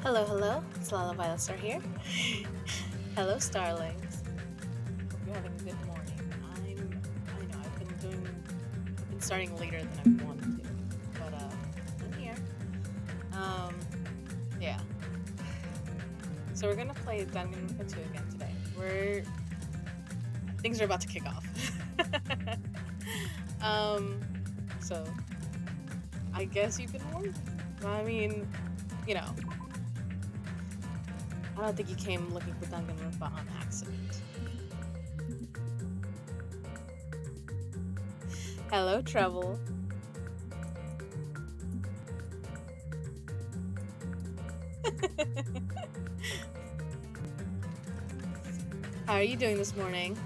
Hello, hello. It's Lala Violetstar here. Hello, starlings. Hope you're having a good morning. I know I've been starting later than I wanted to, but I'm here. Um, yeah. So we're gonna play Danganronpa 2 again today. Things are about to kick off. So I guess you can warn. I mean, you know, I don't think you came looking for Danganronpa on accident. Hello, Trouble. How are you doing this morning?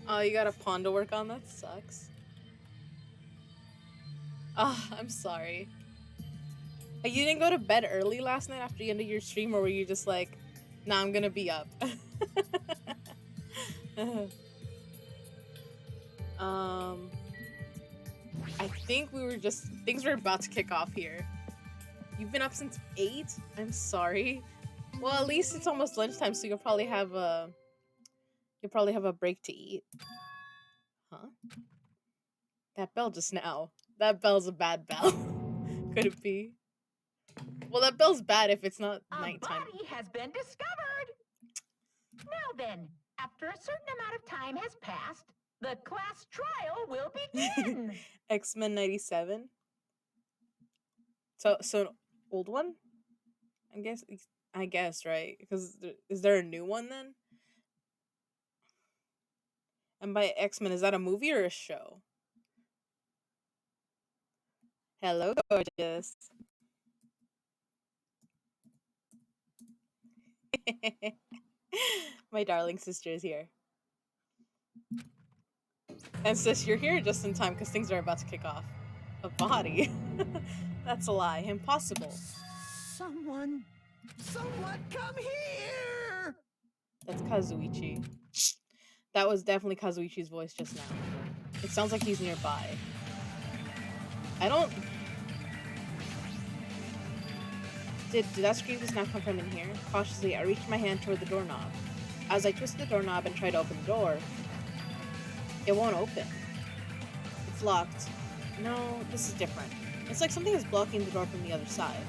Oh, you got a pawn to work on? That sucks. Oh, I'm sorry. You didn't go to bed early last night after the end of your stream, or were you just like, nah, I'm gonna be up? um, I think things were about to kick off here. You've been up since 8? I'm sorry. Well, at least it's almost lunchtime, so you'll probably have a break to eat. Huh? That bell just now. That bell's a bad bell. Could it be? Well, that bell's bad if it's not nighttime. A body has been discovered. Now then, after a certain amount of time has passed, the class trial will begin. X-Men 97. So an old one? I guess I guess, right? Because is there a new one then? And by X-Men, is that a movie or a show? Hello, gorgeous. My darling sister is here. And sis, you're here just in time because things are about to kick off. A body? That's a lie. Impossible. Someone come here! That's Kazuichi. That was definitely Kazuichi's voice just now. It sounds like he's nearby. I don't. Did that scream just now come from in here? Cautiously, I reached my hand toward the doorknob. As I twisted the doorknob and tried to open the door, it won't open. It's locked. No, this is different. It's like something is blocking the door from the other side.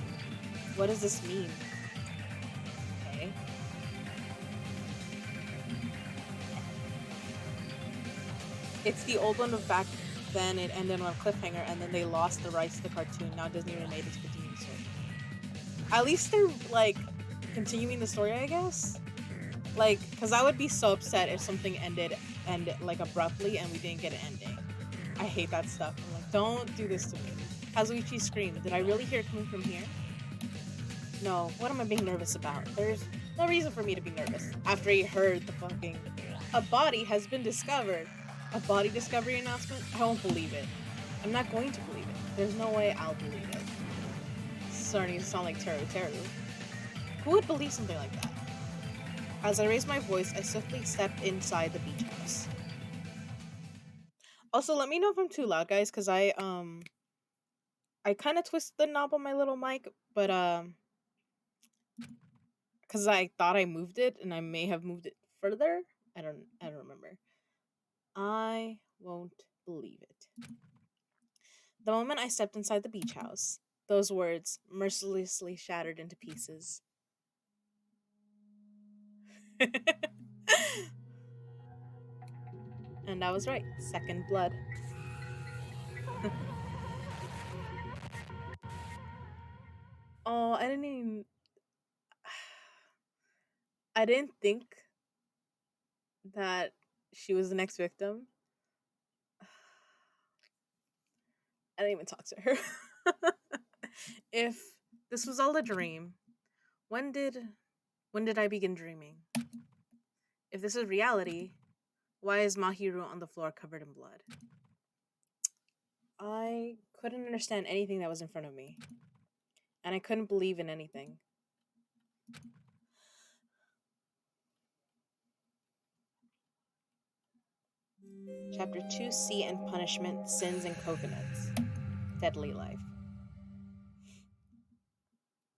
What does this mean? Okay. It's the old one of back then. It ended on a cliffhanger, and then they lost the rights to the cartoon. Now Disney remade it to continue the story. At least they're like continuing the story, I guess. Like, because I would be so upset if something ended like abruptly and we didn't get an ending. I hate that stuff. I'm like, don't do this to me. Kazuichi screamed. Did I really hear it coming from here? No. What am I being nervous about? There's no reason for me to be nervous. After he heard the fucking a body has been discovered. A body discovery announcement? I won't believe it. I'm not going to believe it. There's no way I'll believe it. It's starting to sound like Teru Teru. Who would believe something like that? As I raised my voice, I swiftly stepped inside the beach house. Also, let me know if I'm too loud, guys, because I kind of twisted the knob on my little mic, but because I thought I moved it, and I may have moved it further. I don't remember. I won't believe it. The moment I stepped inside the beach house, those words mercilessly shattered into pieces. And I was right. Second blood. Oh, I didn't think that she was the next victim. I didn't even talk to her. If this was all a dream, when did when did I begin dreaming? If this is reality, why is Mahiru on the floor covered in blood? I couldn't understand anything that was in front of me, and I couldn't believe in anything. Chapter 2, Sea and Punishment, Sins and Coconuts. Deadly Life.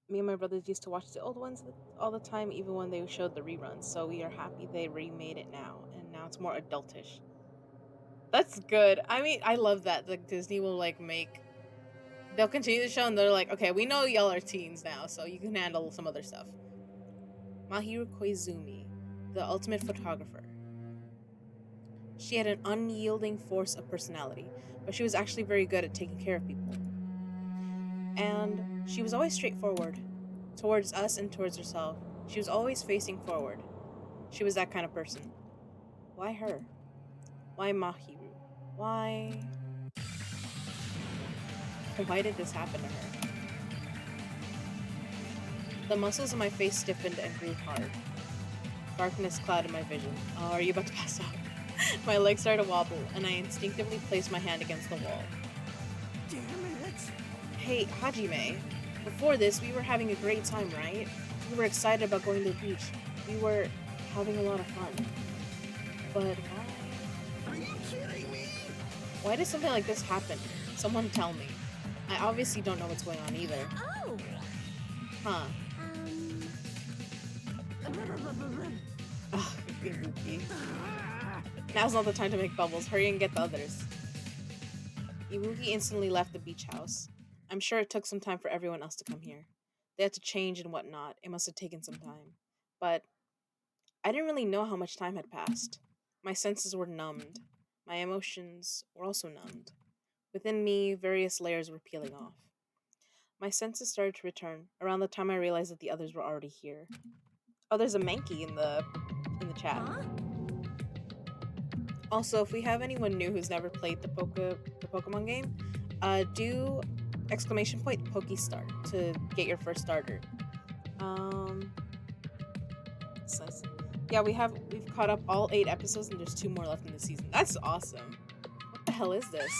Me and my brothers used to watch the old ones all the time, even when they showed the reruns, so we are happy they remade it now, and now it's more adultish. That's good. I mean, I love that. Like, Disney will, like, they'll continue the show, and they're like, okay, we know y'all are teens now, so you can handle some other stuff. Mahiru Koizumi, the ultimate photographer. She had an unyielding force of personality, but she was actually very good at taking care of people. And she was always straightforward. Towards us and towards herself. She was always facing forward. She was that kind of person. Why her? Why Mahiru? Why... Why did this happen to her? The muscles of my face stiffened and grew hard. Darkness clouded my vision. Oh, are you about to pass out? My legs started to wobble, and I instinctively placed my hand against the wall. Damn it! Hey, Hajime. Before this, we were having a great time, right? We were excited about going to the beach. We were having a lot of fun. But why? Are you kidding me? Why did something like this happen? Someone tell me. I obviously don't know what's going on either. Oh! Huh. Ugh, Ibuki. Now's not the time to make bubbles. Hurry and get the others. Ibuki instantly left the beach house. I'm sure it took some time for everyone else to come here. They had to change and whatnot. It must have taken some time. But I didn't really know how much time had passed. My senses were numbed. My emotions were also numbed. Within me, various layers were peeling off. My senses started to return around the time I realized that the others were already here. Oh, there's a Mankey in the chat. Huh? Also, if we have anyone new who's never played the Pokemon game, do !Poke-Start to get your first starter. Yeah, we've caught up all 8 episodes and there's 2 more left in the season. That's awesome. What the hell is this?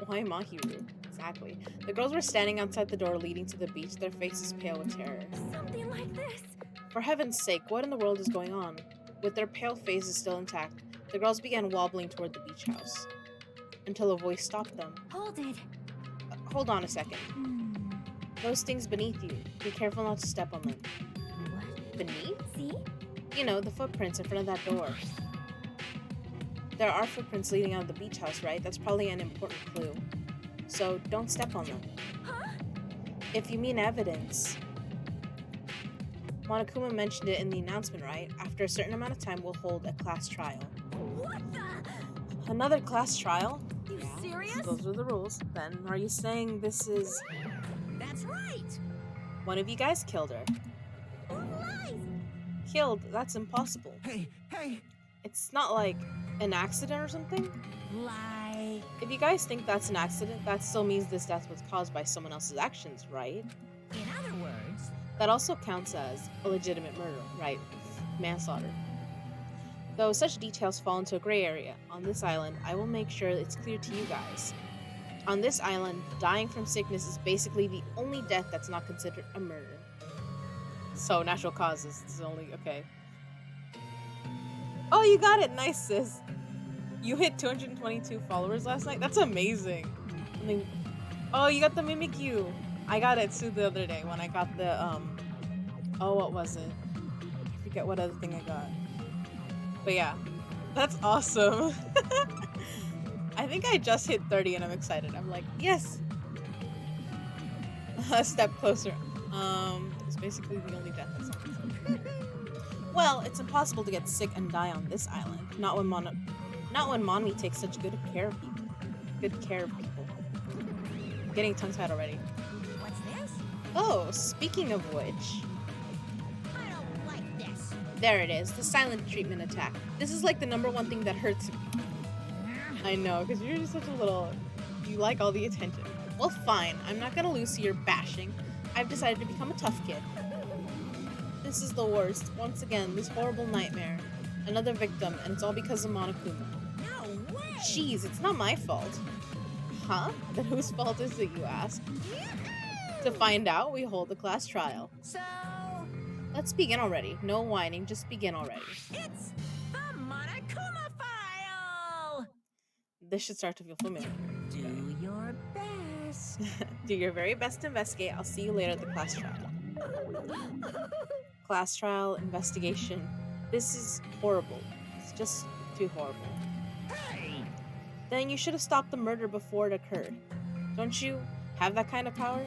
Why Mahiru? Exactly. The girls were standing outside the door leading to the beach, their faces pale with terror. Something like this. For heaven's sake, what in the world is going on? With their pale faces still intact, the girls began wobbling toward the beach house. Until a voice stopped them. Hold it. Hold on a second. Those things beneath you. Be careful not to step on them. What? Beneath? See? You know, the footprints in front of that door. There are footprints leading out of the beach house, right? That's probably an important clue. So, don't step on them. Huh? If you mean evidence... Monokuma mentioned it in the announcement, right? After a certain amount of time, we'll hold a class trial. What the? Another class trial? You serious? Those are the rules. Then, are you saying this is... That's right. One of you guys killed her? Who lies? Killed? That's impossible. Hey! It's not like an accident or something? Like. If you guys think that's an accident, that still means this death was caused by someone else's actions, right? In other words. That also counts as a legitimate murder, right? Manslaughter. Though such details fall into a gray area, on this island, I will make sure it's clear to you guys. On this island, dying from sickness is basically the only death that's not considered a murder. So, natural causes is only... okay. Oh, you got it! Nice, sis! You hit 222 followers last night? That's amazing! I mean, oh, you got the Mimikyu! I got it too the other day when I got the, oh, what was it? I forget what other thing I got. But yeah, that's awesome. I think I just hit 30 and I'm excited. I'm like, yes! A step closer. It's basically the only death that's not considered. Well, it's impossible to get sick and die on this island. Not when Monmi takes such good care of people. I'm getting tongue-tied already. What's this? Oh, speaking of which... I don't like this. There it is, the silent treatment attack. This is like the #1 thing that hurts me. I know, because you're just such a little... You like all the attention. Well, fine. I'm not gonna lose to your bashing. I've decided to become a tough kid. This is the worst. Once again, this horrible nightmare. Another victim, and it's all because of Monokuma. No way. Jeez, it's not my fault. Huh? Then whose fault is it, you ask? To find out, we hold a class trial. So. Let's begin already. No whining, just begin already. It's the Monokuma This should start to feel familiar. Do your best. Do your very best to investigate. I'll see you later at the class trial. Class trial, investigation. This is horrible. It's just too horrible. Hey! Then you should have stopped the murder before it occurred. Don't you have that kind of power?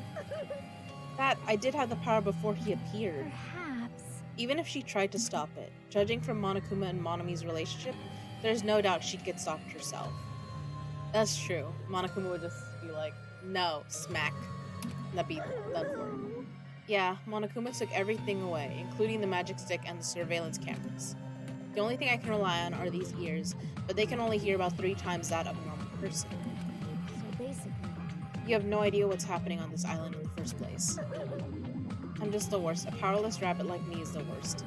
That I did have the power before he appeared. Perhaps. Even if she tried to stop it, judging from Monokuma and Monami's relationship, there's no doubt she'd get stopped herself. That's true. Monokuma would just be like, no, smack. And that'd be done for. Yeah, Monokuma took everything away, including the magic stick and the surveillance cameras. The only thing I can rely on are these ears, but they can only hear about 3 times that of a normal person. So basically, You have no idea what's happening on this island in the first place. I'm just the worst. A powerless rabbit like me is the worst.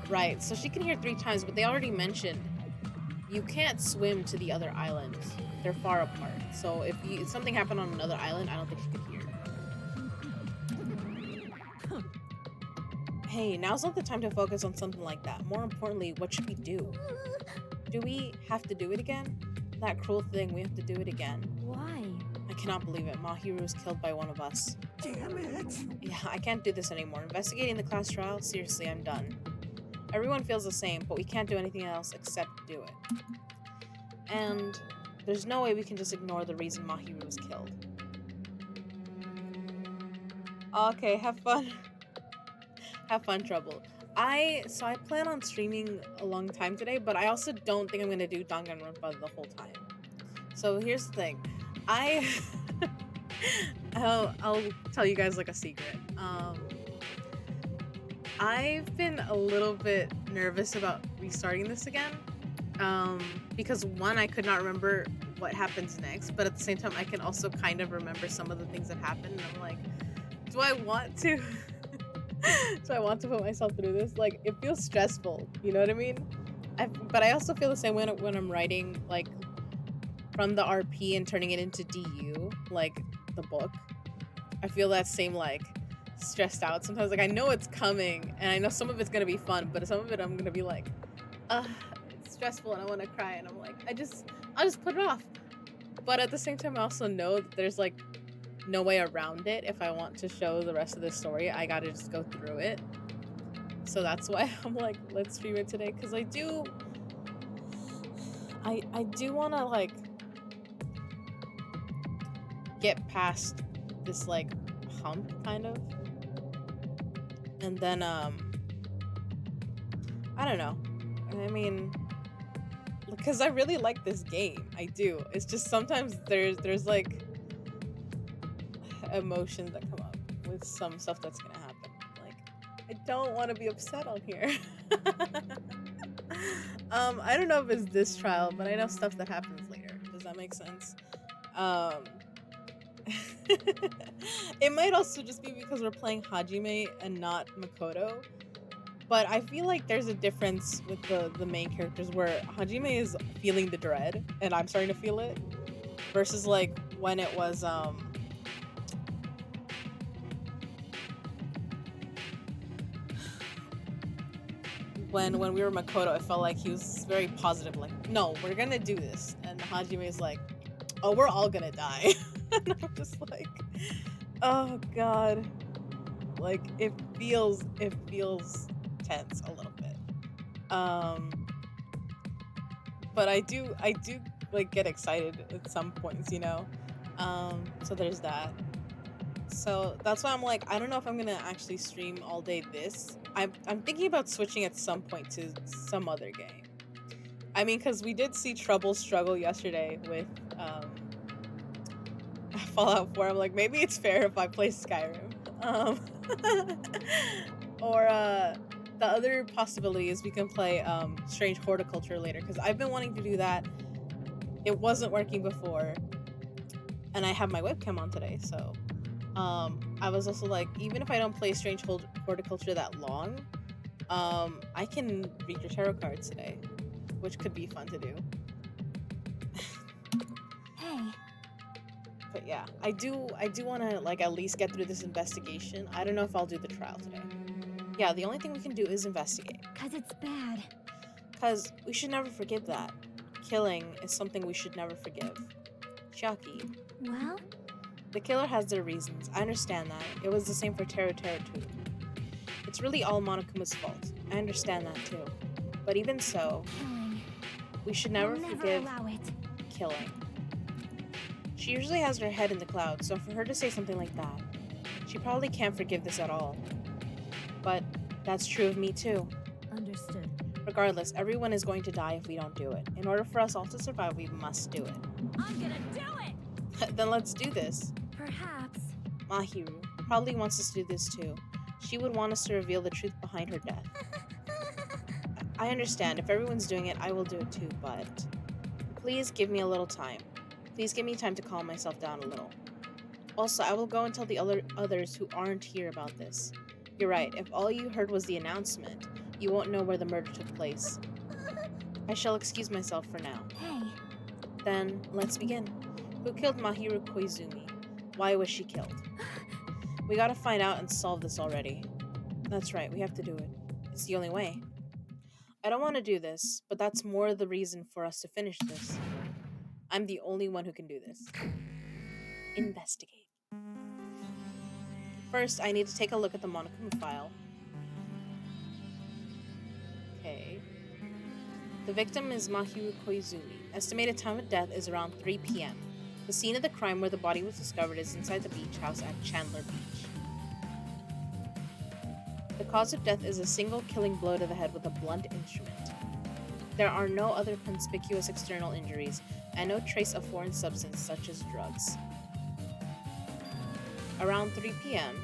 Right, so she can hear 3 times, but they already mentioned you can't swim to the other island. They're far apart. So if something happened on another island, I don't think she could hear. Hey, now's not the time to focus on something like that. More importantly, what should we do? Do we have to do it again? That cruel thing, we have to do it again. why? I cannot believe it. Mahiru was killed by one of us. Damn it! Yeah, I can't do this anymore. Investigating the class trial? Seriously, I'm done. Everyone feels the same, but we can't do anything else except do it. And there's no way we can just ignore the reason Mahiru was killed. Okay, have fun. Have fun, Trouble. I plan on streaming a long time today, but I also don't think I'm gonna do Danganronpa the whole time. So here's the thing. I'll tell you guys like a secret. I've been a little bit nervous about restarting this again. Because one, I could not remember what happens next, but at the same time, I can also kind of remember some of the things that happened. And I'm like, do I want to? Do I want to put myself through this? Like, it feels stressful. You know what I mean? But I also feel the same way when I'm writing, like, from the RP and turning it into DU, like the book. I feel that same, like, stressed out sometimes. Like, I know it's coming, and I know some of it's gonna be fun, but some of it I'm gonna be like, it's stressful, and I want to cry, and I'm like, I'll just put it off. But at the same time, I also know that there's, like, no way around it. If I want to show the rest of this story, I gotta just go through it. So that's why I'm like, let's stream it today, because I do want to, like, get past this, like, hump, kind of. And then, I don't know. I mean, because I really like this game. I do. It's just sometimes there's like, emotions that come up with some stuff that's gonna happen. Like, I don't want to be upset on here. I don't know if it's this trial, but I know stuff that happens later. Does that make sense? It might also just be because we're playing Hajime and not Makoto. But I feel like there's a difference with the main characters where Hajime is feeling the dread and I'm starting to feel it, versus like when it was when we were Makoto, it felt like he was very positive, like, no, we're gonna do this, and Hajime is like, oh, we're all gonna die. And I'm just like, oh god, like it feels tense a little bit. But I do like get excited at some points, you know. So there's that. So that's why I'm like, I don't know if I'm gonna actually stream all day this. I'm thinking about switching at some point to some other game. I mean, because we did see Trouble struggle yesterday with Fallout 4. I'm like, maybe it's fair if I play Skyrim. Or the other possibility is we can play Strange Horticulture later, because I've been wanting to do that. It wasn't working before, and I have my webcam on today, so I was also like, even if I don't play Strange Horticulture that long, I can read your tarot cards today, which could be fun to do. Hey, But yeah, I do want to, like, at least get through this investigation. I don't know if I'll do the trial today. Yeah, the only thing we can do is investigate. 'cause it's bad. Because we should never forget that. killing is something we should never forgive. Chiaki. Well, The killer has their reasons. I understand that. It was the same for Teru Teru too. It's really all Monokuma's fault. I understand that too. But even so, killing. we should I'll never never forgive allow it. killing. She usually has her head in the clouds, so for her to say something like that, she probably can't forgive this at all. But that's true of me too. Understood. Regardless, everyone is going to die if we don't do it. In order for us all to survive, we must do it. I'm gonna do it! Then let's do this. Perhaps. Mahiru probably wants us to do this too. She would want us to reveal the truth behind her death. I understand. If everyone's doing it, I will do it too, but please give me a little time. Please give me time to calm myself down a little. Also, I will go and tell the others who aren't here about this. You're right. If all you heard was the announcement, you won't know where the murder took place. I shall excuse myself for now. Hey, Then, let's begin. Who killed Mahiru Koizumi? Why was she killed? We gotta find out and solve this already. That's right, we have to do it. It's the only way. I don't want to do this, but that's more the reason for us to finish this. I'm the only one who can do this. Investigate. First, I need to take a look at the Monokuma file. Okay. The victim is Mahiru Koizumi. Estimated time of death is around 3 p.m. The scene of the crime where the body was discovered is inside the beach house at Chandler Beach. The cause of death is a single killing blow to the head with a blunt instrument. There are no other conspicuous external injuries, and no trace of foreign substance such as drugs. Around 3 p.m.,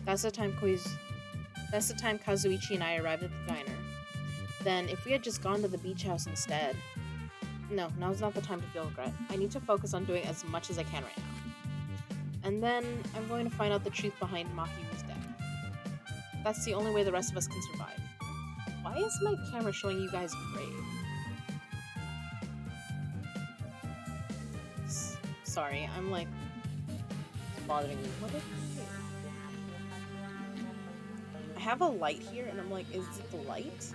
that's the time Kazuichi and I arrived at the diner. Then, if we had just gone to the beach house instead... No, now's not the time to feel regret. I need to focus on doing as much as I can right now. And then, I'm going to find out the truth behind Mahiru's death. That's the only way the rest of us can survive. Why is my camera showing you guys grave? Sorry, I'm like... It's bothering me. What is it? I have a light here, and I'm like, is it the light?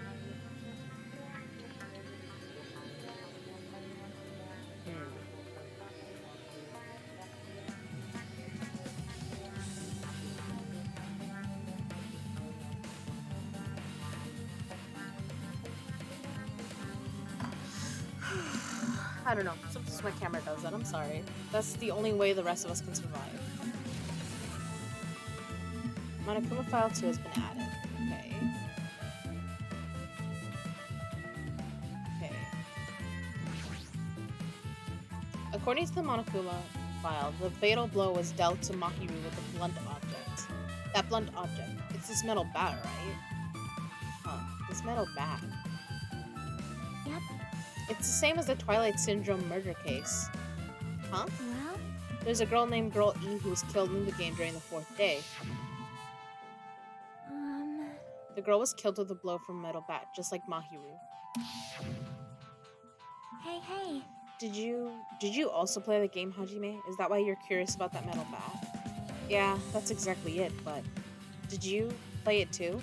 I don't know. Sometimes my camera does that. I'm sorry. That's the only way the rest of us can survive. Monokuma file 2 has been added. Okay. Okay. According to the Monokuma file, the fatal blow was dealt to Mahiru with a blunt object. That blunt object. It's this metal bat, right? Huh. This metal bat. Yep. It's the same as the Twilight Syndrome murder case. Huh? Well, There's a girl named Girl E who was killed in the game during the 4th day. The girl was killed with a blow from a metal bat, just like Mahiru. hey. Did you also play the game, Hajime? Is that why you're curious about that metal bat? Yeah, that's exactly it, but did you play it too?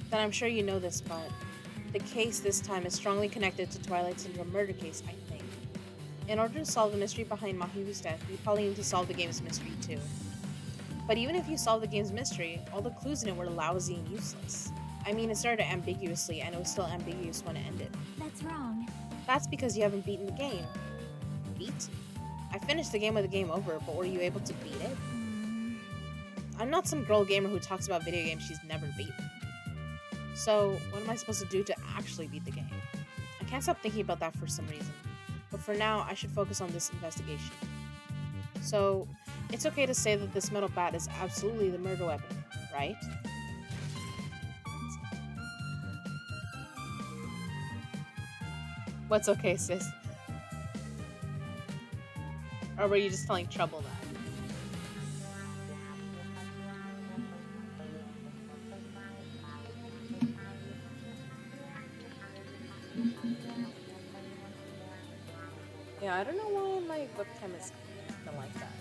Then I'm sure you know this, but the case this time is strongly connected to Twilight Syndrome murder case, I think. In order to solve the mystery behind Mahiru's death, we probably need to solve the game's mystery too. But even if you solve the game's mystery, all the clues in it were lousy and useless. I mean, it started ambiguously, and it was still ambiguous when it ended. That's wrong. That's because you haven't beaten the game. Beat? I finished the game with the game over, but were you able to beat it? I'm not some girl gamer who talks about video games she's never beaten. So, what am I supposed to do to actually beat the game? I can't stop thinking about that for some reason. But for now, I should focus on this investigation. So, it's okay to say that this metal bat is absolutely the murder weapon, right? What's okay, sis? Or were you just telling Trouble that? Yeah, I don't know why my webcam is acting like that.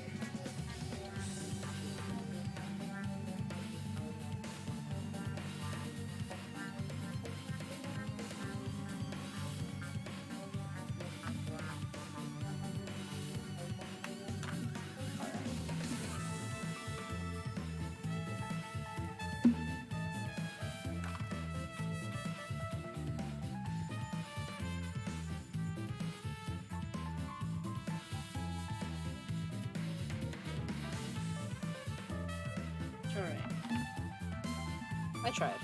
I tried.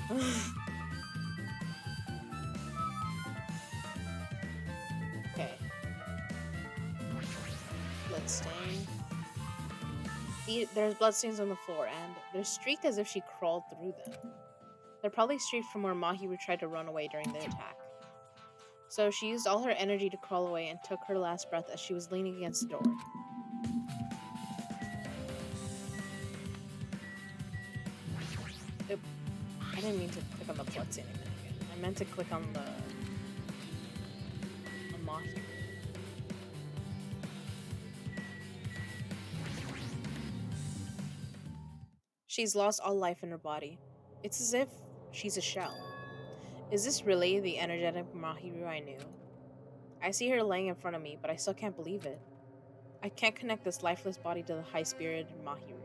Okay. Bloodstain. There's bloodstains on the floor, and they're streaked as if she crawled through them. They're probably streaked from where Mahiru tried to run away during the attack. So she used all her energy to crawl away and took her last breath as she was leaning against the door. Oop. I didn't mean to click on the bloodstain again. I meant to click on the Mahiru. She's lost all life in her body. It's as if she's a shell. Is this really the energetic Mahiru I knew? I see her laying in front of me, but I still can't believe it. I can't connect this lifeless body to the high-spirited Mahiru.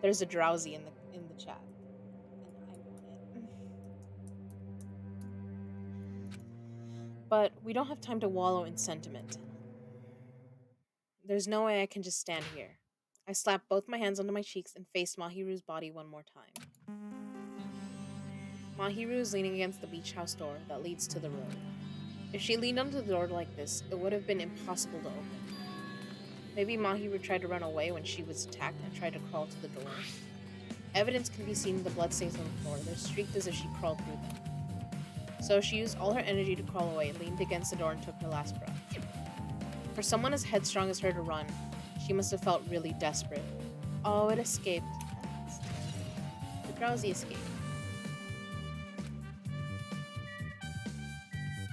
There's a drowsy in the chat. And I want it. But we don't have time to wallow in sentiment. There's no way I can just stand here. I slapped both my hands onto my cheeks and faced Mahiru's body one more time. Mahiru is leaning against the beach house door that leads to the road. If she leaned onto the door like this, it would have been impossible to open. Maybe Mahiru tried to run away when she was attacked and tried to crawl to the door. Evidence can be seen in the bloodstains on the floor. They're streaked as if she crawled through them. So she used all her energy to crawl away, leaned against the door, and took her last breath. For someone as headstrong as her to run, she must have felt really desperate. Oh, it escaped. The drowsy escaped.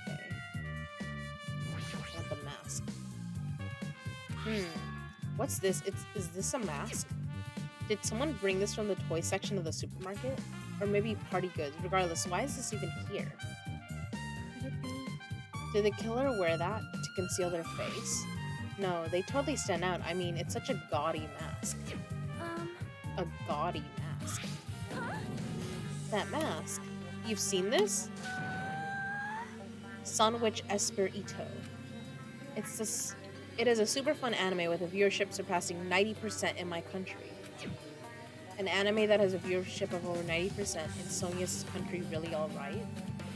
Okay. I want the mask. What's this? Is this a mask? Did someone bring this from the toy section of the supermarket? Or maybe party goods? Regardless, why is this even here? Could it be? Did the killer wear that to conceal their face? No, they totally stand out. I mean, it's such a gaudy mask. A gaudy mask. Huh? That mask. You've seen this? Sun Witch Espirito. It is a super fun anime with a viewership surpassing 90% in my country. An anime that has a viewership of over 90% in Sonia's country really alright?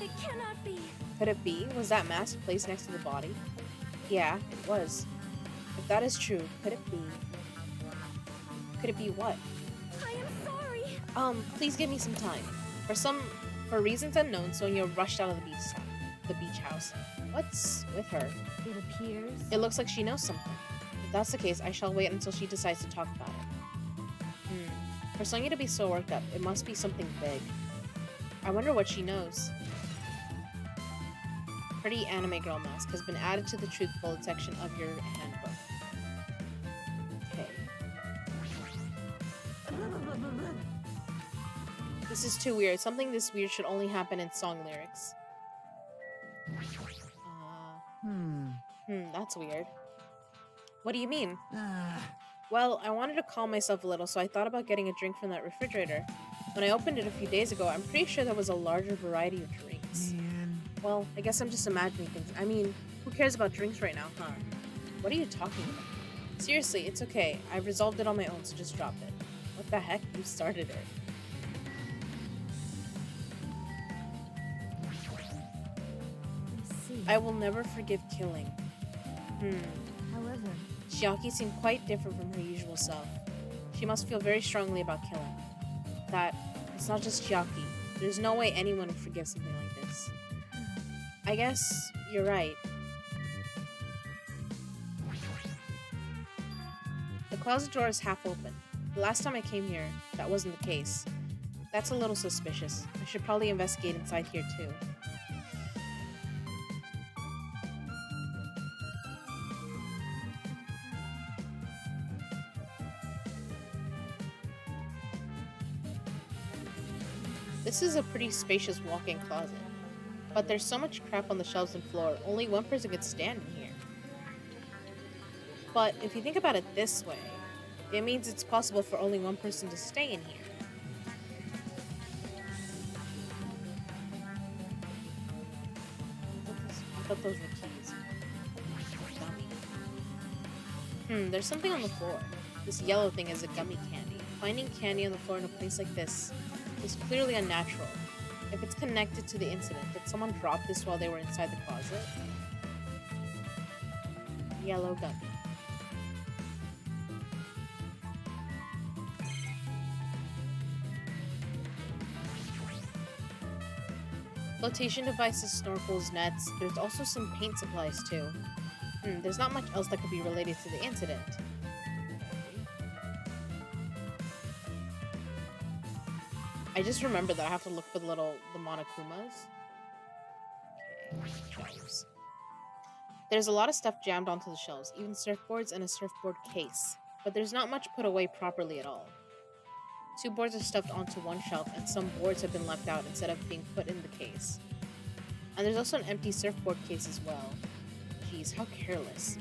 It cannot be. Could it be? Was that mask placed next to the body? Yeah, it was. If that is true, could it be? Could it be what? I am sorry. Please give me some time. For reasons unknown, Sonia rushed out of the beach house. What's with her? It appears. It looks like she knows something. If that's the case, I shall wait until she decides to talk about it. For Sonia to be so worked up, it must be something big. I wonder what she knows. Pretty anime girl mask has been added to the truth bullet section of your handbook. Okay. This is too weird. Something this weird should only happen in song lyrics. That's weird. What do you mean? Well, I wanted to calm myself a little, so I thought about getting a drink from that refrigerator. When I opened it a few days ago, I'm pretty sure there was a larger variety of drinks. Man. Well, I guess I'm just imagining things. I mean, who cares about drinks right now, huh? What are you talking about? Seriously, it's okay. I've resolved it on my own, so just drop it. What the heck? You started it. I see. I will never forgive killing. However, Chiaki seemed quite different from her usual self. She must feel very strongly about killing. That it's not just Chiaki. There's no way anyone would forgive something like this. I guess you're right. The closet door is half open. The last time I came here, that wasn't the case. That's a little suspicious. I should probably investigate inside here too. This is a pretty spacious walk-in closet, but there's so much crap on the shelves and floor, only one person could stand in here. But if you think about it this way, it means it's possible for only one person to stay in here. I thought those were keys. Gummy. There's something on the floor. This yellow thing is a gummy candy. Finding candy on the floor in a place like this is clearly unnatural. If it's connected to the incident, did someone drop this while they were inside the closet? Yellow gun. Flotation devices, snorkels, nets. There's also some paint supplies too. There's not much else that could be related to the incident. I just remember that I have to look for the Monokumas. Okay, shelves. There's a lot of stuff jammed onto the shelves, even surfboards and a surfboard case. But there's not much put away properly at all. 2 boards are stuffed onto one shelf, and some boards have been left out instead of being put in the case. And there's also an empty surfboard case as well. Jeez, how careless.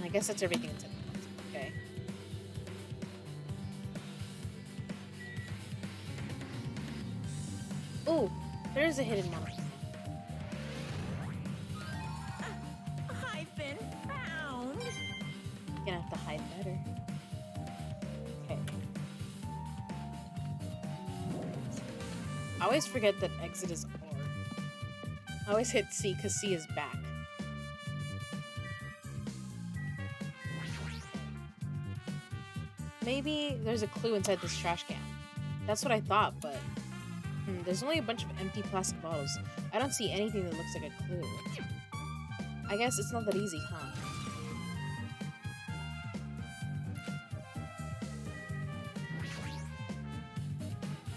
I guess that's everything inside the closet. Okay. Ooh, there is a hidden Monokuma. I've been found. Gonna have to hide better. Okay. I always forget that exit is R. I always hit C because C is back. Maybe there's a clue inside this trash can. That's what I thought, but there's only a bunch of empty plastic bottles. I don't see anything that looks like a clue. I guess it's not that easy, huh?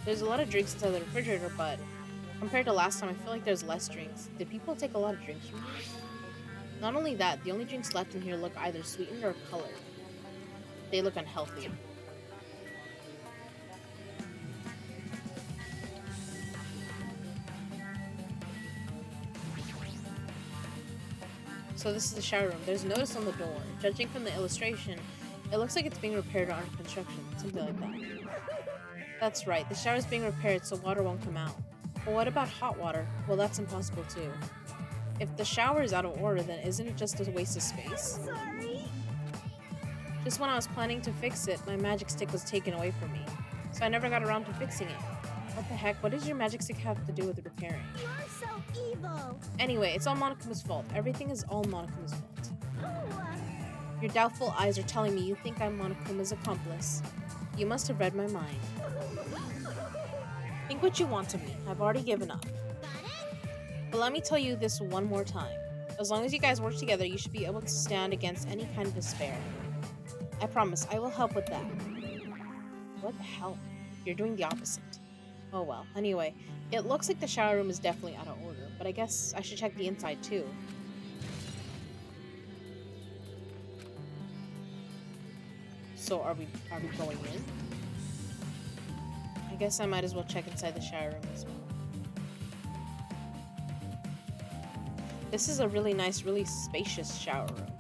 There's a lot of drinks inside the refrigerator, but compared to last time, I feel like there's less drinks. Did people take a lot of drinks from here? Not only that, the only drinks left in here look either sweetened or colored. They look unhealthy. So this is the shower room. There's a notice on the door. Judging from the illustration, it looks like it's being repaired or under construction. Something like that. That's right. The shower's being repaired so water won't come out. But what about hot water? Well, that's impossible too. If the shower is out of order, then isn't it just a waste of space? Sorry. Just when I was planning to fix it, my magic stick was taken away from me. So I never got around to fixing it. What the heck? What does your magic stick have to do with repairing? You're so evil. Anyway, it's all Monokuma's fault. Everything is all Monokuma's fault. Oh, Your doubtful eyes are telling me you think I'm Monokuma's accomplice. You must have read my mind. Think what you want of me. I've already given up. But let me tell you this one more time. As long as you guys work together, you should be able to stand against any kind of despair. I promise, I will help with that. What the hell? You're doing the opposite. Oh well. Anyway, it looks like the shower room is definitely out of order, but I guess I should check the inside too. So are we going in? I guess I might as well check inside the shower room as well. This is a really nice, really spacious shower room.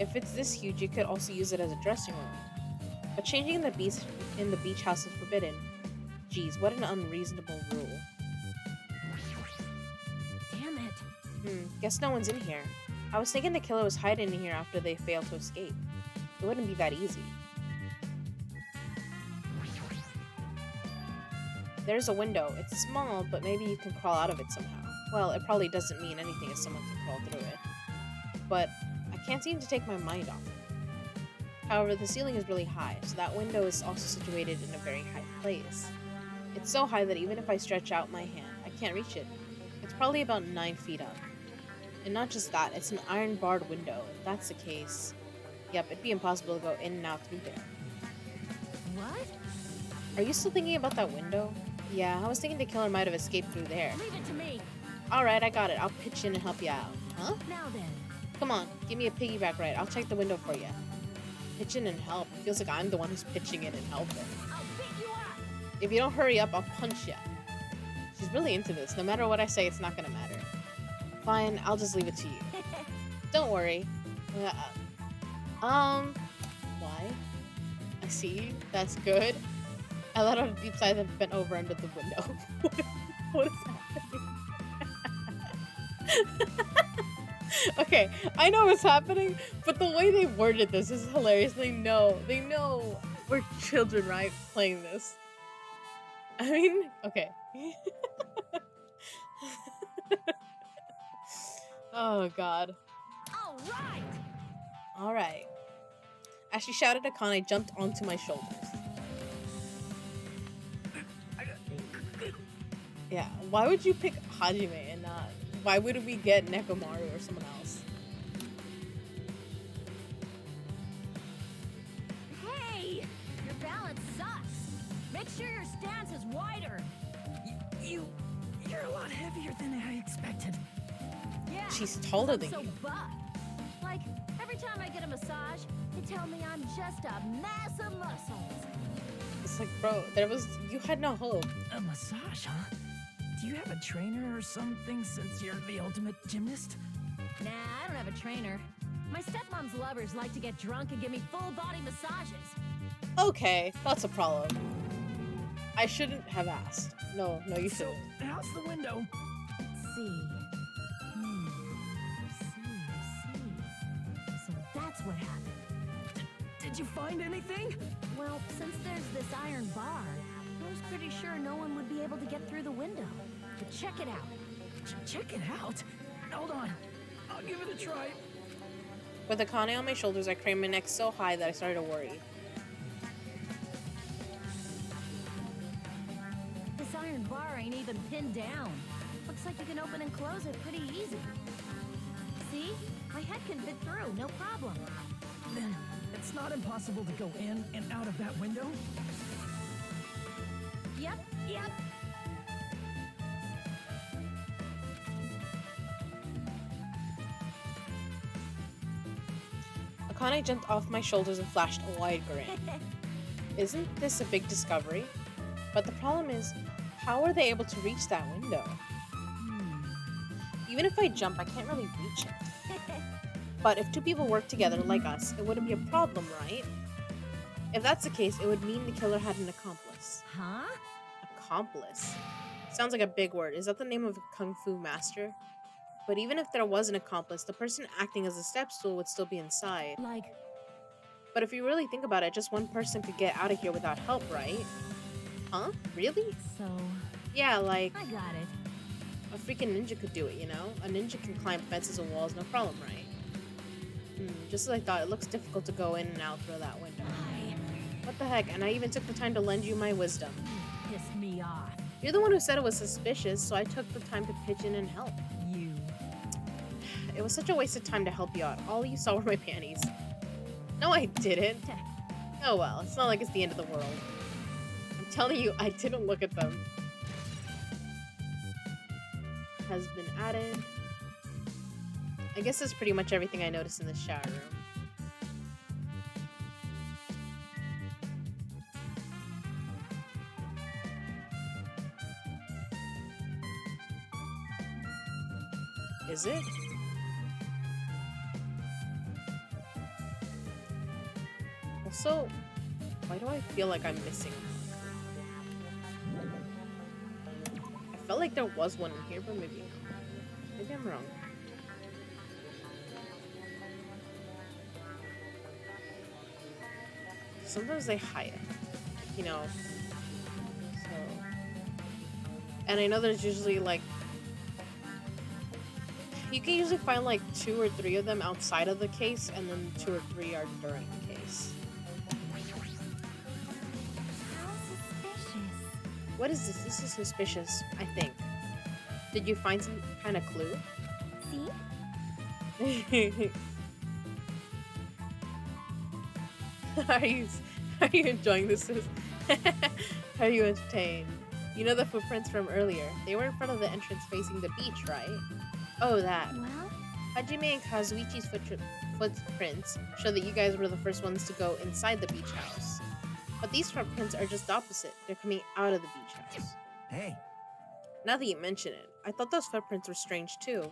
If it's this huge, you could also use it as a dressing room. But changing in the beach house is forbidden. Geez, what an unreasonable rule. damn it. Guess no one's in here. I was thinking the killer was hiding in here after they failed to escape. It wouldn't be that easy. There's a window. It's small, but maybe you can crawl out of it somehow. Well, it probably doesn't mean anything if someone can crawl through it. But I can't seem to take my mind off it. However, the ceiling is really high, so that window is also situated in a very high place. It's so high that even if I stretch out my hand, I can't reach it. It's probably about 9 feet up. And not just that, it's an iron-barred window. If that's the case, yep, it'd be impossible to go in and out through there. What? Are you still thinking about that window? Yeah, I was thinking the killer might have escaped through there. Leave it to me. Alright, I got it. I'll pitch in and help you out. Huh? Now then. Come on, give me a piggyback ride. I'll check the window for you. Pitch in and help. It feels like I'm the one who's pitching in and helping. I'll beat you up. If you don't hurry up, I'll punch you. She's really into this. No matter what I say, it's not gonna matter. Fine, I'll just leave it to you. Don't worry. Why? I see. That's good. I let out a deep sigh and bent over under the window. What is happening? Okay, I know what's happening, but the way they worded this is hilarious. They know we're children, right? Playing this. I mean, okay. Oh god. All right. Alright. As she shouted Akane, I jumped onto my shoulders. Yeah, why would you pick Hajime and not... Why wouldn't we get Nekomaru or someone else? Hey, your balance sucks. Make sure your stance is wider. You're a lot heavier than I expected. Yeah. She's taller I'm than so you. buff. Like every time I get a massage, they tell me I'm just a mass of muscles. It's like, bro, you had no hope. A massage, huh? Do you have a trainer or something since you're the ultimate gymnast? Nah, I don't have a trainer. My stepmom's lovers like to get drunk and give me full body massages. Okay, that's a problem. I shouldn't have asked. No, you So, shouldn't. how's the window? Let's see. I see. So that's what happened. Did you find anything? Well, since there's this iron bar, I was pretty sure no one would be able to get through the window. But check it out. Check it out. Hold on. I'll give it a try. With Akane on my shoulders, I craned my neck so high that I started to worry. This iron bar ain't even pinned down. Looks like you can open and close it pretty easy. See? My head can fit through, no problem. Then it's not impossible to go in and out of that window? Yep. Akane jumped off my shoulders and flashed a wide grin. Isn't this a big discovery? But the problem is, how are they able to reach that window? Even if I jump, I can't really reach it. But if two people work together like us, it wouldn't be a problem, right? If that's the case, it would mean the killer had an accomplice. Huh? Accomplice? Sounds like a big word. Is that the name of a kung fu master? But even if there was an accomplice, the person acting as a step stool would still be inside. Like, But if you really think about it, just one person could get out of here without help, right? Huh? Really? so... Yeah, like, I got it. a freaking ninja could do it, you know? A ninja can climb fences and walls, no problem, right? Just as I thought, it looks difficult to go in and out through that window. What the heck? And I even took the time to lend you my wisdom. Pissed me off. You're the one who said it was suspicious, so I took the time to pitch in and help. You. It was such a waste of time to help you out. All you saw were my panties. No, I didn't. Oh well, it's not like it's the end of the world. I'm telling you, I didn't look at them. Has been added. I guess that's pretty much everything I noticed in the shower room. Is it? Also, why do I feel like I'm missing one? I felt like there was one in here, but maybe not. Maybe I'm wrong. Sometimes they hide it, you know. So, and I know there's usually like, you can usually find like 2 or 3 of them outside of the case, and then 2 or 3 are during the case. How suspicious. What is this? This is suspicious, I think. Did you find some kind of clue? See? Are you enjoying this? Are you entertained? You know the footprints from earlier. They were in front of the entrance facing the beach, right? Oh, that. Well, Hajime and Kazuichi's footprints show that you guys were the first ones to go inside the beach house. But these footprints are just opposite. They're coming out of the beach house. Hey. Now that you mention it, I thought those footprints were strange too.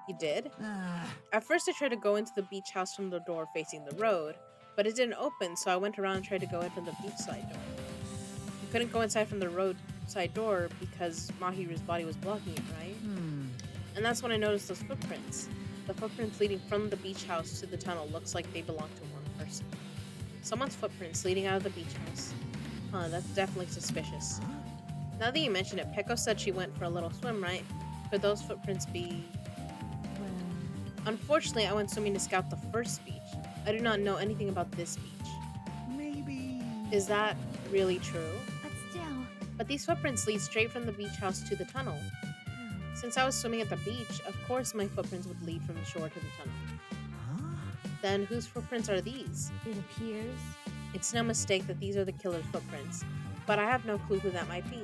You did? Ah. At first I tried to go into the beach house from the door facing the road, but it didn't open, so I went around and tried to go in from the beachside door. You couldn't go inside from the roadside door because Mahiru's body was blocking it, right? And that's when I noticed those footprints. The footprints leading from the beach house to the tunnel looks like they belong to one person. Someone's footprints leading out of the beach house. Huh, that's definitely suspicious. Now that you mention it, Peko said she went for a little swim, right? Could those footprints be... Well, Unfortunately, I went swimming to scout the first beach. I do not know anything about this beach. Maybe. Is that really true? but still. But these footprints lead straight from the beach house to the tunnel. Since I was swimming at the beach, of course my footprints would lead from the shore to the tunnel. Huh? Then whose footprints are these? It appears. It's no mistake that these are the killer's footprints, but I have no clue who that might be.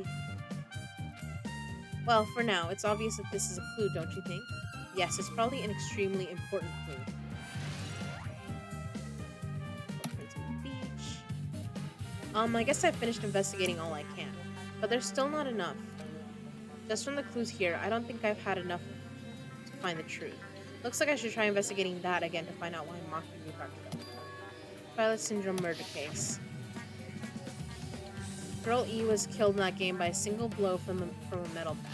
Well, for now, it's obvious that this is a clue, don't you think? Yes, it's probably an extremely important clue. Footprints on the beach. I guess I've finished investigating all I can, but there's still not enough. Just from the clues here, I don't think I've had enough to find the truth. Looks like I should try investigating that again to find out why Maki got killed. Twilight Syndrome murder case. Girl E was killed in that game by a single blow from a metal bat.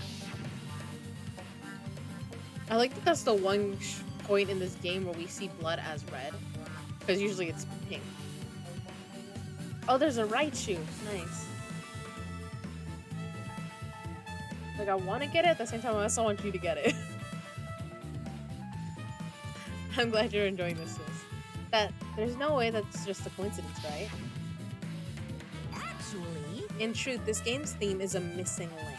I like that that's the one point in this game where we see blood as red, because usually it's pink. Oh, there's a Raichu. Nice. Like, I want to get it, at the same time I also want you to get it. I'm glad you're enjoying this, sis. There's no way that's just a coincidence, right? Actually. In truth, this game's theme is a missing link.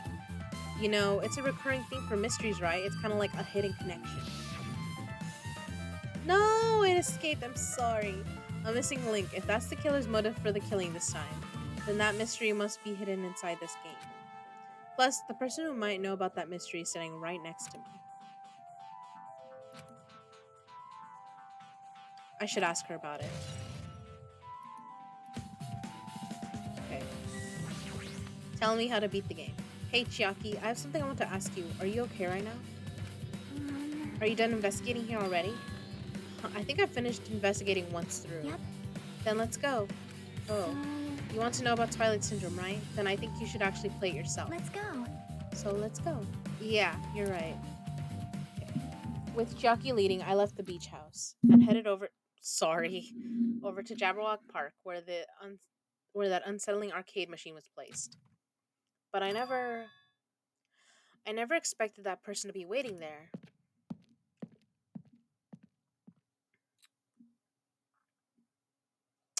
You know, it's a recurring theme for mysteries, right? It's kind of like a hidden connection. No, it escaped. I'm sorry. A missing link. If that's the killer's motive for the killing this time, then that mystery must be hidden inside this game. Plus, the person who might know about that mystery is sitting right next to me. I should ask her about it. Okay. Tell me how to beat the game. Hey, Chiaki, I have something I want to ask you. Are you okay right now? Are you done investigating here already? I think I finished investigating once through. Yep. Then let's go. Oh, you want to know about Twilight Syndrome, right? Then I think you should actually play it yourself. Let's go. So let's go. Yeah, you're right. Okay. With Chiaki leading, I left the beach house and headed over to Jabberwock Park, where that unsettling arcade machine was placed. But I never expected that person to be waiting there.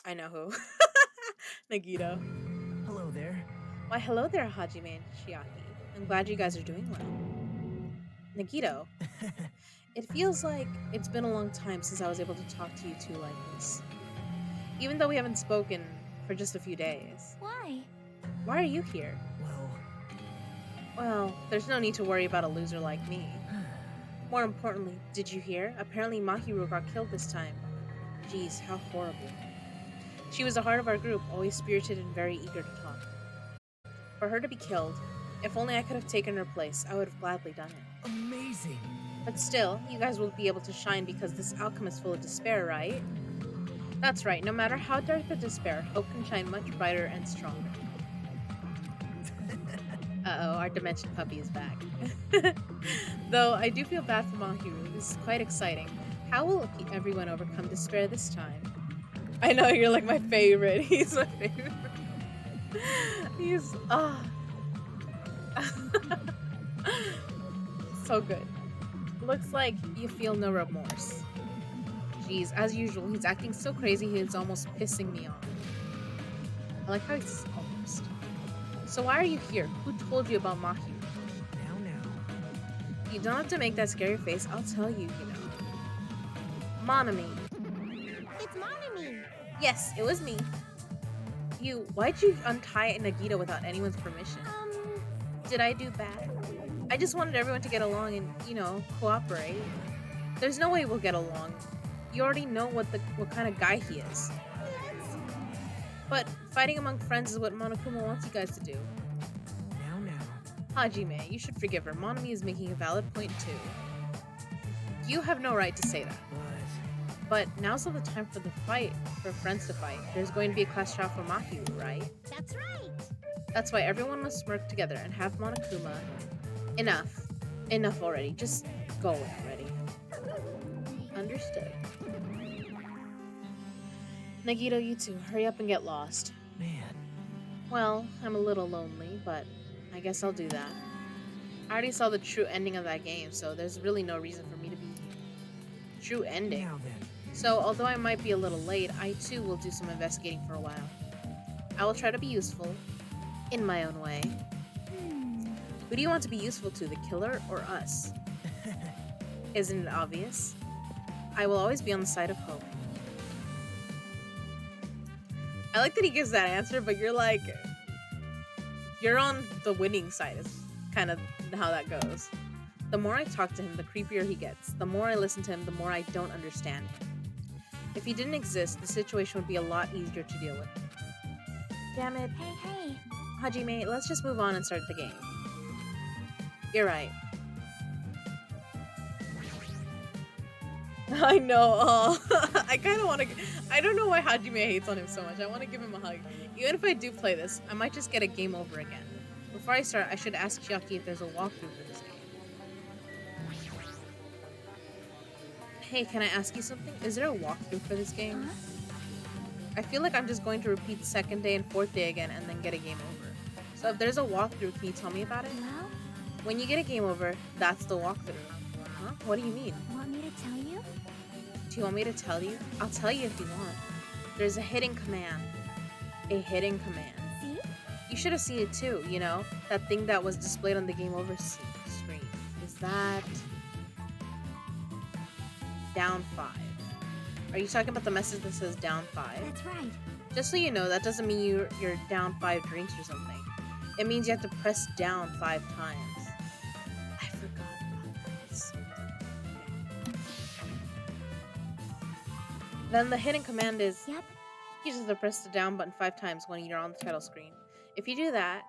I know who. Nagito. Hello there. Why, hello there, Hajime and Chiaki. I'm glad you guys are doing well. Nagito, it feels like it's been a long time since I was able to talk to you two like this. Even though we haven't spoken for just a few days. Why? Why are you here? Well, there's no need to worry about a loser like me. More importantly, did you hear? Apparently Mahiru got killed this time. Jeez, how horrible. She was the heart of our group, always spirited and very eager to talk. For her to be killed, if only I could have taken her place, I would have gladly done it. Amazing. But still, you guys will be able to shine because this outcome is full of despair, right? That's right, no matter how dark the despair, hope can shine much brighter and stronger. Uh-oh, our Dimension Puppy is back. Though I do feel bad for Mahiru, this is quite exciting. How will everyone overcome despair this time? I know, you're like my favorite. He's my favorite. He's, so good. Looks like you feel no remorse. Jeez, as usual, he's acting so crazy he's almost pissing me off. I like how he's almost. So why are you here? Who told you about Mahiru? Now. You don't have to make that scary face. I'll tell you, you know. Monami. It's Monami. Yes, it was me. Why'd you untie Nagito without anyone's permission? Did I do bad? I just wanted everyone to get along and, you know, cooperate. There's no way we'll get along. You already know what kind of guy he is. But fighting among friends is what Monokuma wants you guys to do. Now. Hajime, you should forgive her. Monami is making a valid point too. You have no right to say that. But now's not the time for the fight, for friends to fight. There's going to be a class trial for Mahiru, right? That's right. That's why everyone must work together and have Monokuma. Enough. Enough already. Just go away already. Understood. Nagito, you two, hurry up and get lost. Man. Well, I'm a little lonely, but I guess I'll do that. I already saw the true ending of that game, so there's really no reason for me to be true ending. Now then. So, although I might be a little late, I too will do some investigating for a while. I will try to be useful, in my own way. Who do you want to be useful to, the killer or us? Isn't it obvious? I will always be on the side of hope. I like that he gives that answer, but you're like, you're on the winning side, is kind of how that goes. The more I talk to him, the creepier he gets. The more I listen to him, the more I don't understand him. If he didn't exist, the situation would be a lot easier to deal with. Damn it. Hey. Hajime, let's just move on and start the game. You're right. I know. I kind of want to. I don't know why Hajime hates on him so much. I want to give him a hug. Even if I do play this, I might just get a game over again. Before I start, I should ask Chiaki if there's a walkthrough for this game. Hey, can I ask you something? Is there a walkthrough for this game? I feel like I'm just going to repeat the second day and fourth day again and then get a game over. So if there's a walkthrough, can you tell me about it? Well, When you get a game over, that's the walkthrough. Huh? What do you mean? want me to tell you? Do you want me to tell you? I'll tell you if you want. There's a hidden command. A hidden command. See? You should have seen it too, you know? That thing that was displayed on the game over screen. Is that... down 5? Are you talking about the message that says down 5? That's right. Just so you know, that doesn't mean you're down 5 drinks or something. It means you have to press down 5 times. I forgot about that. It's so dumb. Then the hidden command is Yep. you just have to press the down button 5 times when you're on the title screen. If you do that,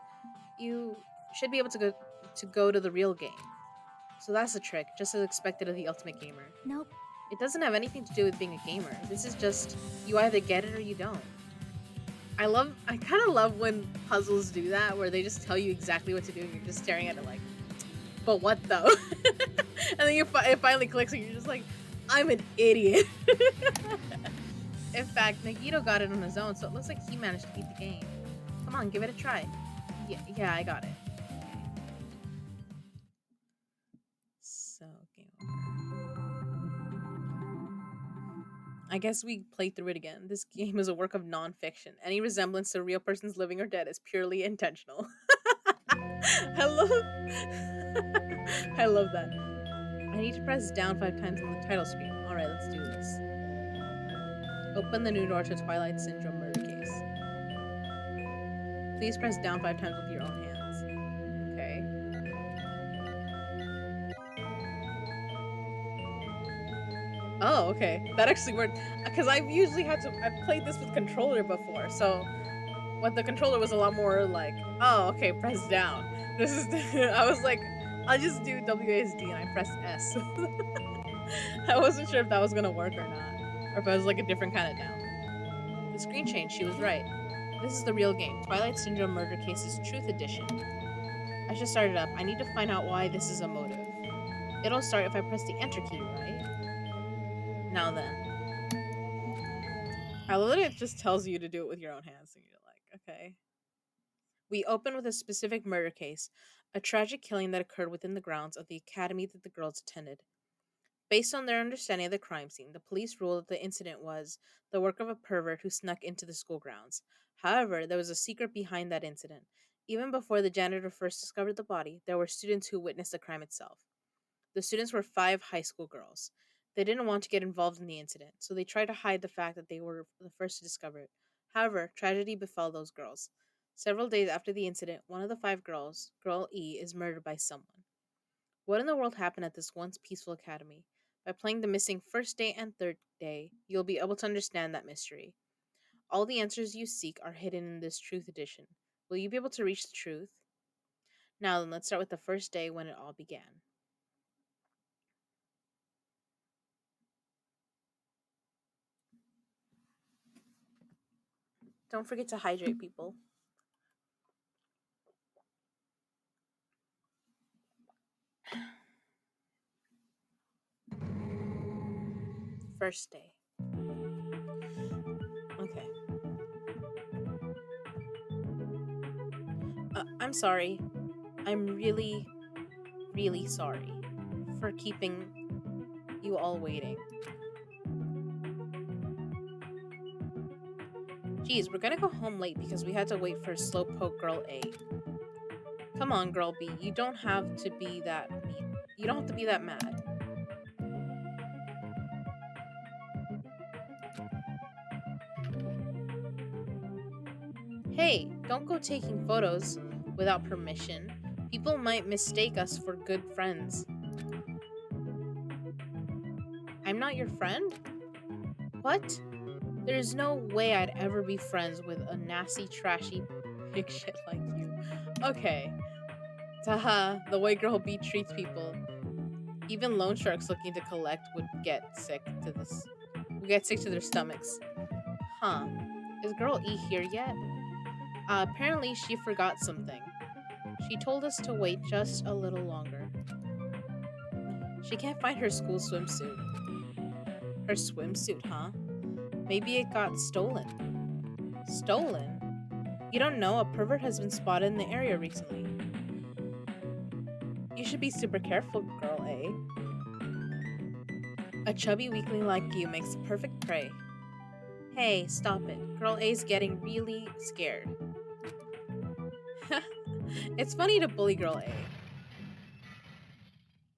you should be able to go to the real game. So that's the trick, just as expected of the Ultimate Gamer. Nope. It doesn't have anything to do with being a gamer. This is just, you either get it or you don't. I kind of love when puzzles do that, where they just tell you exactly what to do and you're just staring at it like, but what though? And then it finally clicks and you're just like, I'm an idiot. In fact, Nagito got it on his own, so it looks like he managed to beat the game. Come on, give it a try. Yeah, I got it. Okay. So, game over. I guess we played through it again. This game is a work of non-fiction. Any resemblance to a real person's living or dead is purely intentional. I love I love that. I need to press down 5 times on the title screen. Alright, let's do this. Open the new door to Twilight Syndrome murder case. Please press down 5 times with your own hands. Okay. Oh, okay. That actually worked. Because I've played this with controller before, so with the controller was a lot more like, oh, okay, press down. I was like, I'll just do WASD and I press S. I wasn't sure if that was gonna work or not, or if it was like a different kind of down. The screen changed, she was right. This is the real game, Twilight Syndrome Murder Cases Truth Edition. I should start it up. I need to find out why this is a motive. It'll start if I press the enter key, right? Now then. I love that it just tells you to do it with your own hands, and you're like, okay. We open with a specific murder case, a tragic killing that occurred within the grounds of the academy that the girls attended. Based on their understanding of the crime scene, the police ruled that the incident was the work of a pervert who snuck into the school grounds. However, there was a secret behind that incident. Even before the janitor first discovered the body, there were students who witnessed the crime itself. The students were 5 high school girls. They didn't want to get involved in the incident, so they tried to hide the fact that they were the first to discover it. However, tragedy befell those girls. Several days after the incident, one of the 5 girls, Girl E, is murdered by someone. What in the world happened at this once peaceful academy? By playing the missing first day and third day, you'll be able to understand that mystery. All the answers you seek are hidden in this Truth Edition. Will you be able to reach the truth? Now then, let's start with the first day when it all began. Don't forget to hydrate, people. First day. Okay. I'm sorry. I'm really, really sorry for keeping you all waiting. Geez, we're gonna go home late because we had to wait for Slowpoke Girl A. Come on, Girl B, you don't have to be that mean. You don't have to be that mad. Hey, don't go taking photos without permission. People might mistake us for good friends. I'm not your friend? What? There's no way I'd ever be friends with a nasty, trashy pig shit like you. Okay. Taha, the way Girl B treats people. Even loan sharks looking to collect would get sick to their stomachs. Huh. Is Girl E here yet? Apparently she forgot something. She told us to wait just a little longer. She can't find her school swimsuit. Her swimsuit, huh? Maybe it got stolen. Stolen? You don't know, a pervert has been spotted in the area recently. You should be super careful, Girl A. A chubby weakling like you makes the perfect prey. Hey, stop it. Girl A's getting really scared. It's funny to bully Girl A.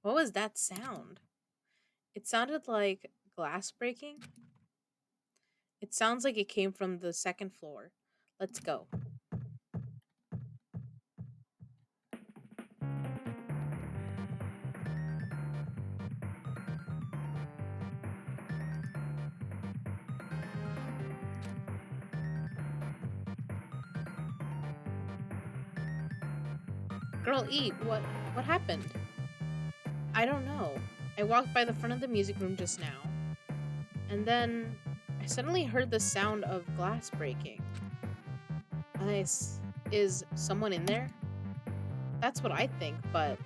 What was that sound? It sounded like glass breaking. It sounds like it came from the second floor. Let's go. Girl E, what happened? I don't know. I walked by the front of the music room just now, and then I suddenly heard the sound of glass breaking. Is someone in there? That's what I think, but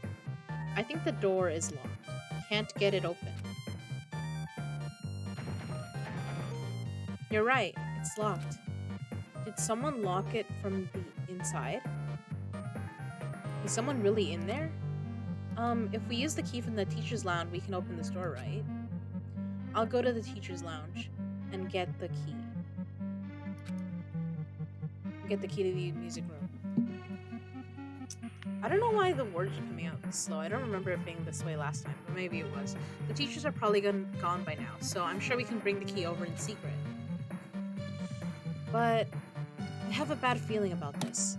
I think the door is locked. Can't get it open. You're right, it's locked. Did someone lock it from the inside? Is someone really in there? If we use the key from the teacher's lounge, we can open this door, right? I'll go to the teacher's lounge and get the key. Get the key to the music room. I don't know why the words are coming out slow. I don't remember it being this way last time, but maybe it was. The teachers are probably gone by now, so I'm sure we can bring the key over in secret. But I have a bad feeling about this.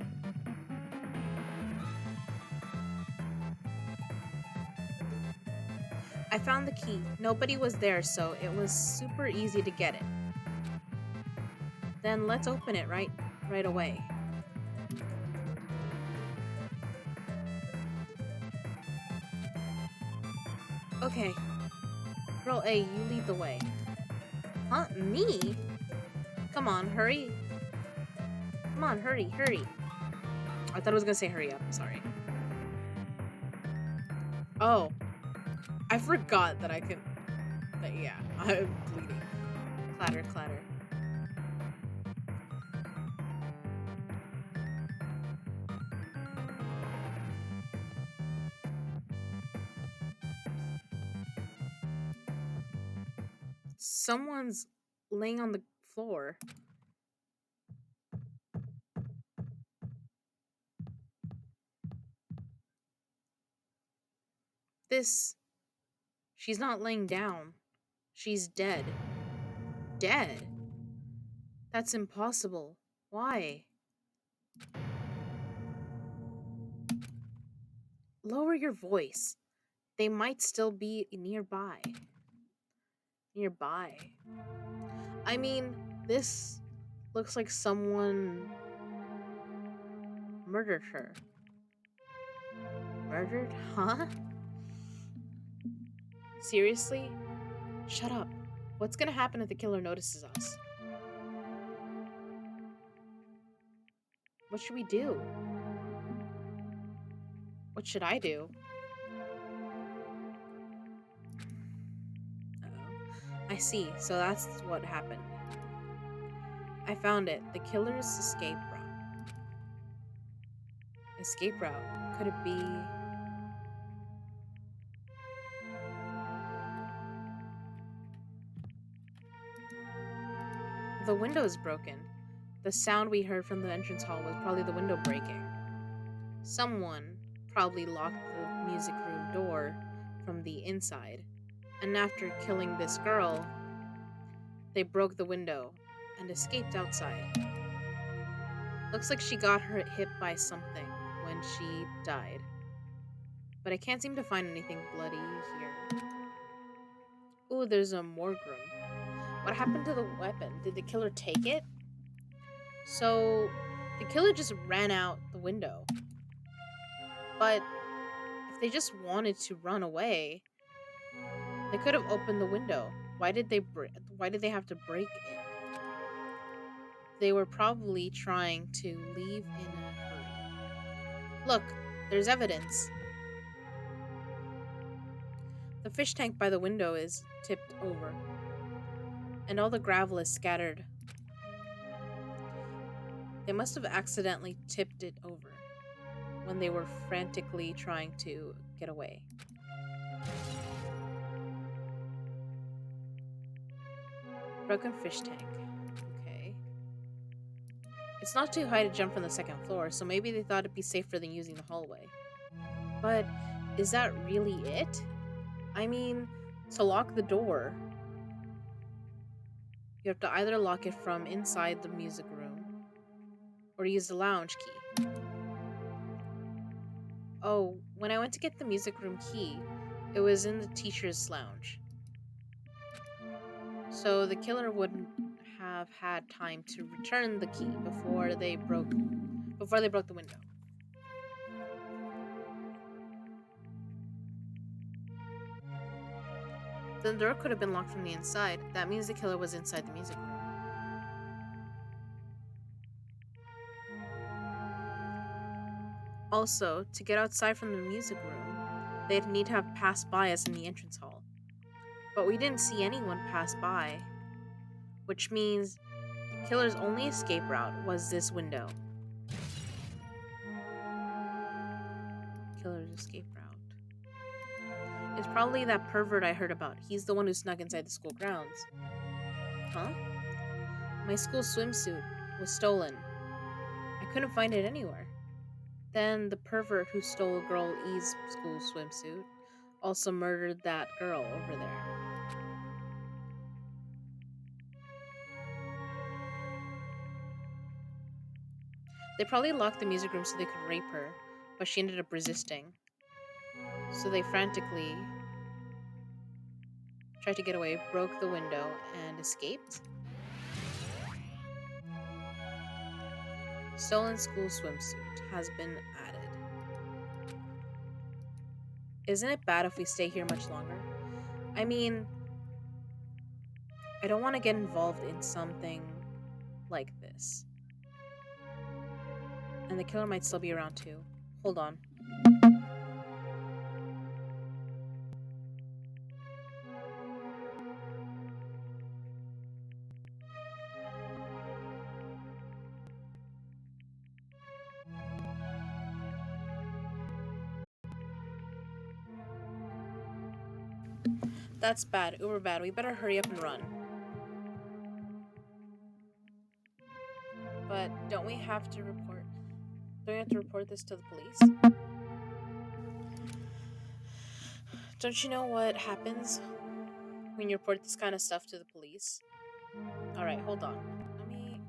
I found the key. Nobody was there, so it was super easy to get it. Then let's open it right away. Okay. Girl A, you lead the way. Huh? Me? Come on, hurry. Come on, hurry. I thought I was gonna say hurry up. Sorry. Oh. I forgot that I could... yeah, I'm bleeding. Clatter. Someone's laying on the floor. She's not laying down. She's dead. Dead? That's impossible. Why? Lower your voice. They might still be nearby. I mean, this looks like someone murdered her. Murdered? Huh? Seriously? Shut up. What's gonna happen if the killer notices us? What should we do? What should I do? I see. So that's what happened. I found it. The killer's escape route. Escape route. Could it be... The window is broken. The sound we heard from the entrance hall was probably the window breaking. Someone probably locked the music room door from the inside, and after killing this girl, they broke the window and escaped outside. Looks like she got hit by something when she died. But I can't seem to find anything bloody here. Ooh, there's a morgue room. What happened to the weapon? Did the killer take it? So, the killer just ran out the window. But if they just wanted to run away, they could have opened the window. Why did they have to break it? They were probably trying to leave in a hurry. Look, there's evidence. The fish tank by the window is tipped over, and all the gravel is scattered. They must have accidentally tipped it over when they were frantically trying to get away. Broken fish tank. Okay. It's not too high to jump from the second floor, so maybe they thought it'd be safer than using the hallway. But is that really it? I mean, to lock the door, you have to either lock it from inside the music room or use the lounge key. Oh, when I went to get the music room key, it was in the teacher's lounge. So the killer wouldn't have had time to return the key before they broke the window. The door could have been locked from the inside. That means the killer was inside the music room. Also, to get outside from the music room, they'd need to have passed by us in the entrance hall. But we didn't see anyone pass by, which means the killer's only escape route was this window. Killer's escape route. It's probably that pervert I heard about. He's the one who snuck inside the school grounds. Huh? My school swimsuit was stolen. I couldn't find it anywhere. Then the pervert who stole girl E's school swimsuit also murdered that girl over there. They probably locked the music room so they could rape her, but she ended up resisting. So they frantically tried to get away, broke the window, and escaped. Stolen school swimsuit has been added. Isn't it bad if we stay here much longer? I mean, I don't want to get involved in something like this. And the killer might still be around too. Hold on. That's bad. Uber bad. We better hurry up and run. But don't we have to report... Don't we have to report this to the police? Don't you know what happens when you report this kind of stuff to the police? Alright, hold on. Let me...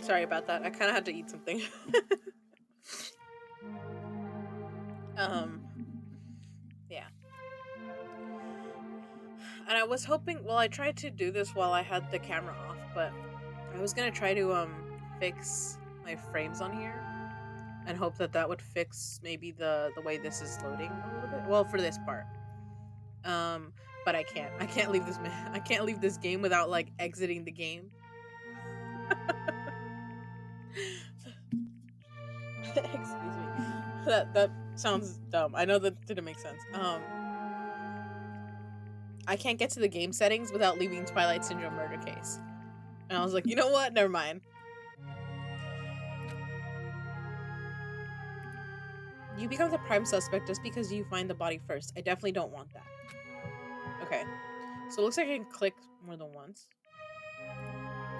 Sorry about that. I kind of had to eat something. Yeah. And I was hoping, well, I tried to do this while I had the camera off, but I was gonna try to fix my frames on here and hope that that would fix maybe the way this is loading a little bit. Well, for this part. But I can't. I can't leave this I can't leave this game without like exiting the game. Excuse me. That sounds dumb. I know that didn't make sense. I can't get to the game settings without leaving Twilight Syndrome Murder Case. And I was like, you know what? Never mind. You become the prime suspect just because you find the body first. I definitely don't want that. Okay. So it looks like I can click more than once.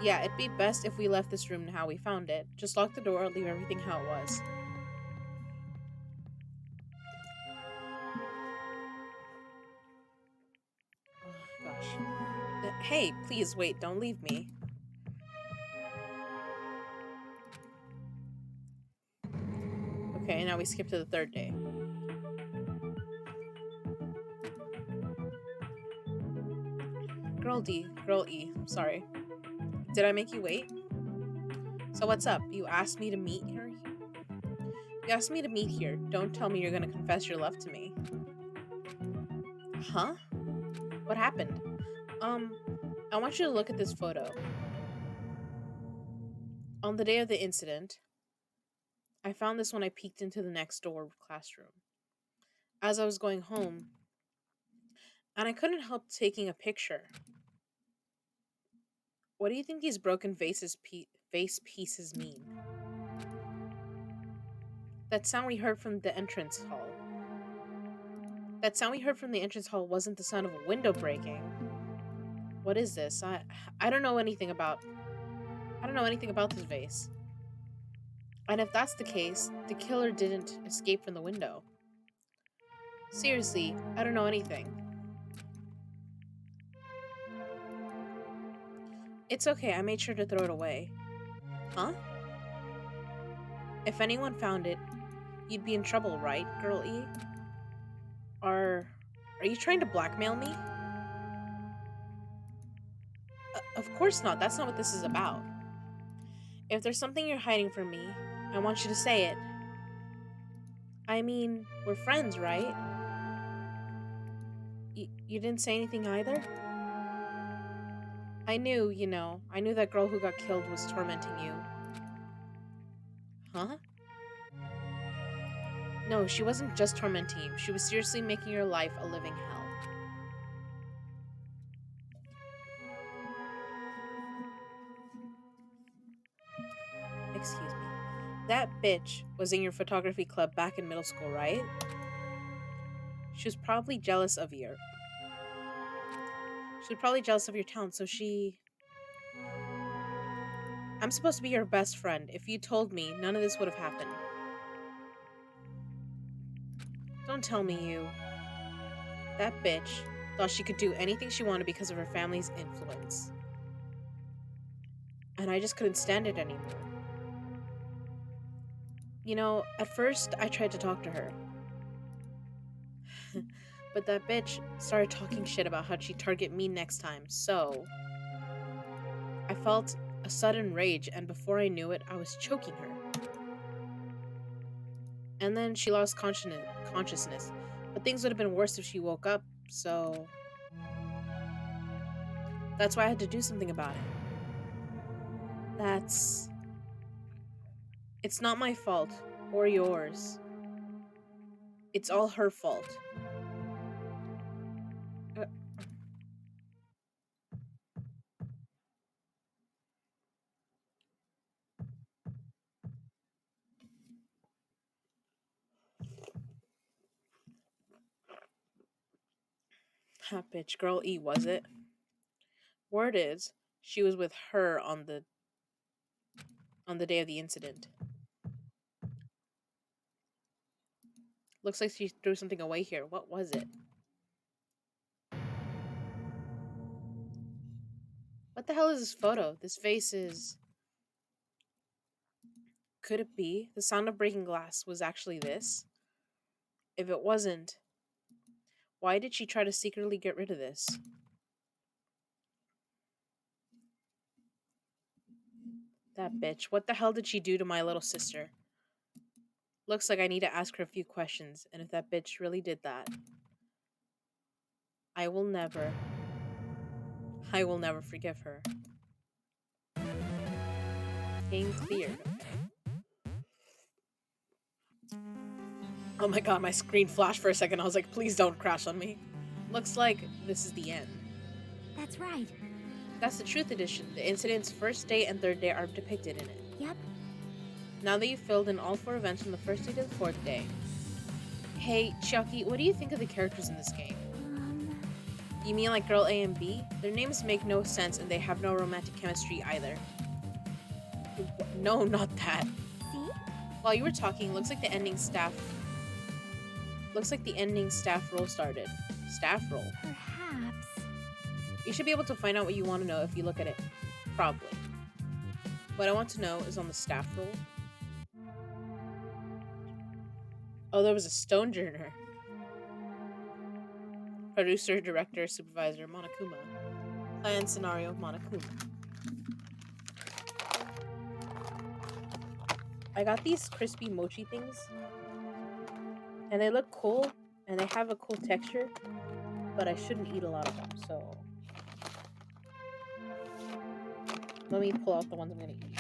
Yeah, it'd be best if we left this room how we found it. Just lock the door, leave everything how it was. Oh, gosh. Hey, please, wait, don't leave me. Okay, now we skip to the third day. Girl D, Girl E, sorry. Did I make you wait? So what's up? You asked me to meet her? You asked me to meet here. Don't tell me you're gonna confess your love to me. Huh? What happened? I want you to look at this photo. On the day of the incident, I found this when I peeked into the next door classroom. As I was going home, and I couldn't help taking a picture. What do you think these broken vase pieces mean? That sound we heard from the entrance hall. That sound we heard from the entrance hall wasn't the sound of a window breaking. What is this? I don't know anything about this vase. And if that's the case, the killer didn't escape from the window. Seriously, I don't know anything. It's okay, I made sure to throw it away. Huh? If anyone found it, you'd be in trouble, right, Girl E? Are you trying to blackmail me? Of course not, that's not what this is about. If there's something you're hiding from me, I want you to say it. I mean, we're friends, right? You didn't say anything either? I knew, I knew that girl who got killed was tormenting you. Huh? No, she wasn't just tormenting you. She was seriously making your life a living hell. Excuse me. That bitch was in your photography club back in middle school, right? She was probably jealous of your... She was probably jealous of your talent, so she... I'm supposed to be your best friend. If you told me, none of this would have happened. Don't tell me you... That bitch thought she could do anything she wanted because of her family's influence. And I just couldn't stand it anymore. At first, I tried to talk to her. But that bitch started talking shit about how she'd target me next time, so... I felt a sudden rage, and before I knew it, I was choking her. And then she lost consciousness. But things would have been worse if she woke up, so... That's why I had to do something about it. It's not my fault, or yours. It's all her fault. Ha, bitch. Girl E, was it? Word is, she was with her on the day of the incident. Looks like she threw something away here. What was it? What the hell is this photo? This face is... Could it be the sound of breaking glass was actually this? If it wasn't, why did she try to secretly get rid of this? That bitch. What the hell did she do to my little sister? Looks like I need to ask her a few questions, and if that bitch really did that, I will never forgive her. Game cleared. Oh my god, my screen flashed for a second. I was like, please don't crash on me. Looks like this is the end. That's right. That's the Truth Edition. The incident's first day and third day are depicted in it. Yep. Now that you've filled in all 4 events from the first day to the 4th day. Hey, Chucky, what do you think of the characters in this game? You mean like girl A and B? Their names make no sense and they have no romantic chemistry either. No, not that. See? While you were talking, looks like the ending staff roll started. Staff roll. Perhaps. You should be able to find out what you want to know if you look at it. Probably. What I want to know is on the staff roll. Oh, there was a stone journer. Producer, director, supervisor, Monokuma. Plan scenario, Monokuma. I got these crispy mochi things. And they look cool. And they have a cool texture. But I shouldn't eat a lot of them, so... Let me pull out the ones I'm gonna eat.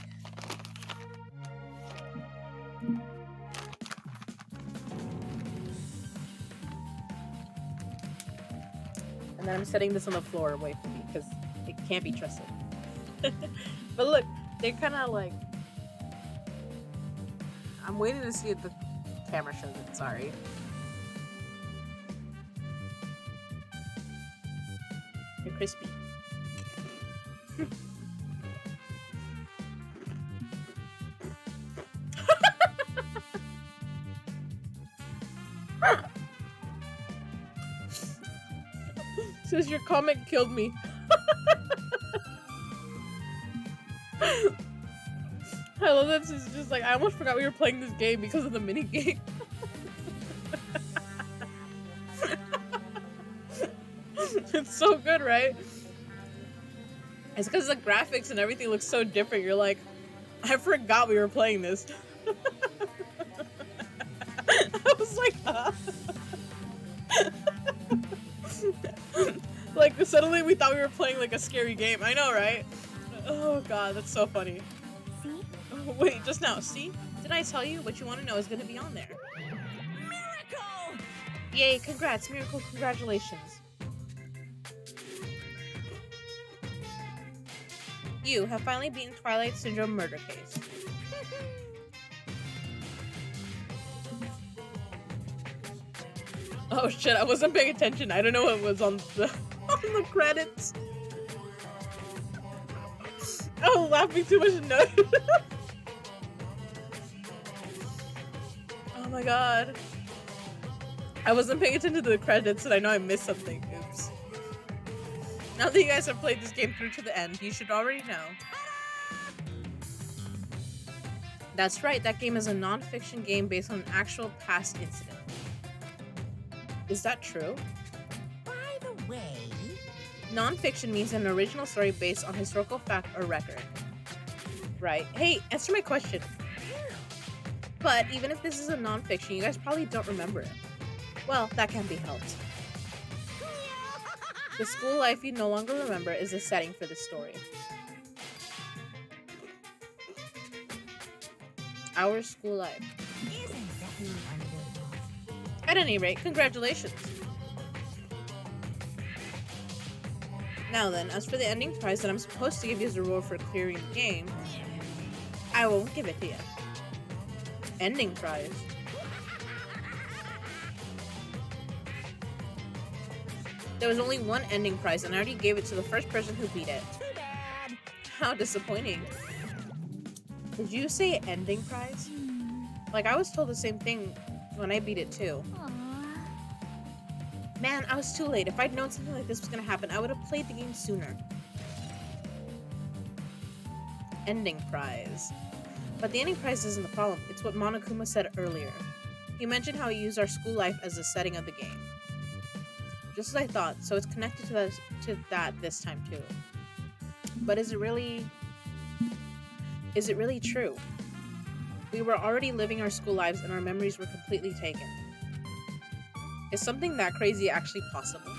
And then I'm setting this on the floor away from me because it can't be trusted. But look, they're kind of like... I'm waiting to see if the camera shows it, sorry. They're crispy. Says your comment killed me. I love that. It's just like I almost forgot we were playing this game because of the mini game. It's so good, right? It's because the graphics and everything looks so different. You're like, I forgot we were playing this. I was like, like suddenly we thought we were playing like a scary game. I know, right? Oh god, that's so funny. See? Oh, wait, just now. See? Didn't I tell you what you want to know is going to be on there? Miracle! Yay! Congrats, Miracle! Congratulations. You have finally beaten Twilight Syndrome murder case. Oh shit! I wasn't paying attention. I don't know what was on the credits. Oh, laughing too much. No. Oh my god. I wasn't paying attention to the credits and I know I missed something. Oops. Now that you guys have played this game through to the end, you should already know. That's right, that game is a non-fiction game based on an actual past incident. Is that true? By the way, Non-fiction means an original story based on historical fact or record. Right. Hey, answer my question. But even if this is a non-fiction, you guys probably don't remember it. Well, that can't be helped. The school life you no longer remember is the setting for this story. Our school life. isn't that wonderful? At any rate, congratulations. Now then, as for the ending prize that I'm supposed to give you as a reward for clearing the game, I won't give it to you. Ending prize. There was only one ending prize and I already gave it to the first person who beat it. Too bad. How disappointing. Did you say ending prize? Like, I was told the same thing when I beat it too. Aww. Man, I was too late. If I'd known something like this was gonna happen, I would have played the game sooner. Ending prize. But the ending prize isn't the problem. It's what Monokuma said earlier. He mentioned how he used our school life as the setting of the game. Just as I thought, so it's connected to that this time too. But is it really true? We were already living our school lives and our memories were completely taken. Is something that crazy actually possible?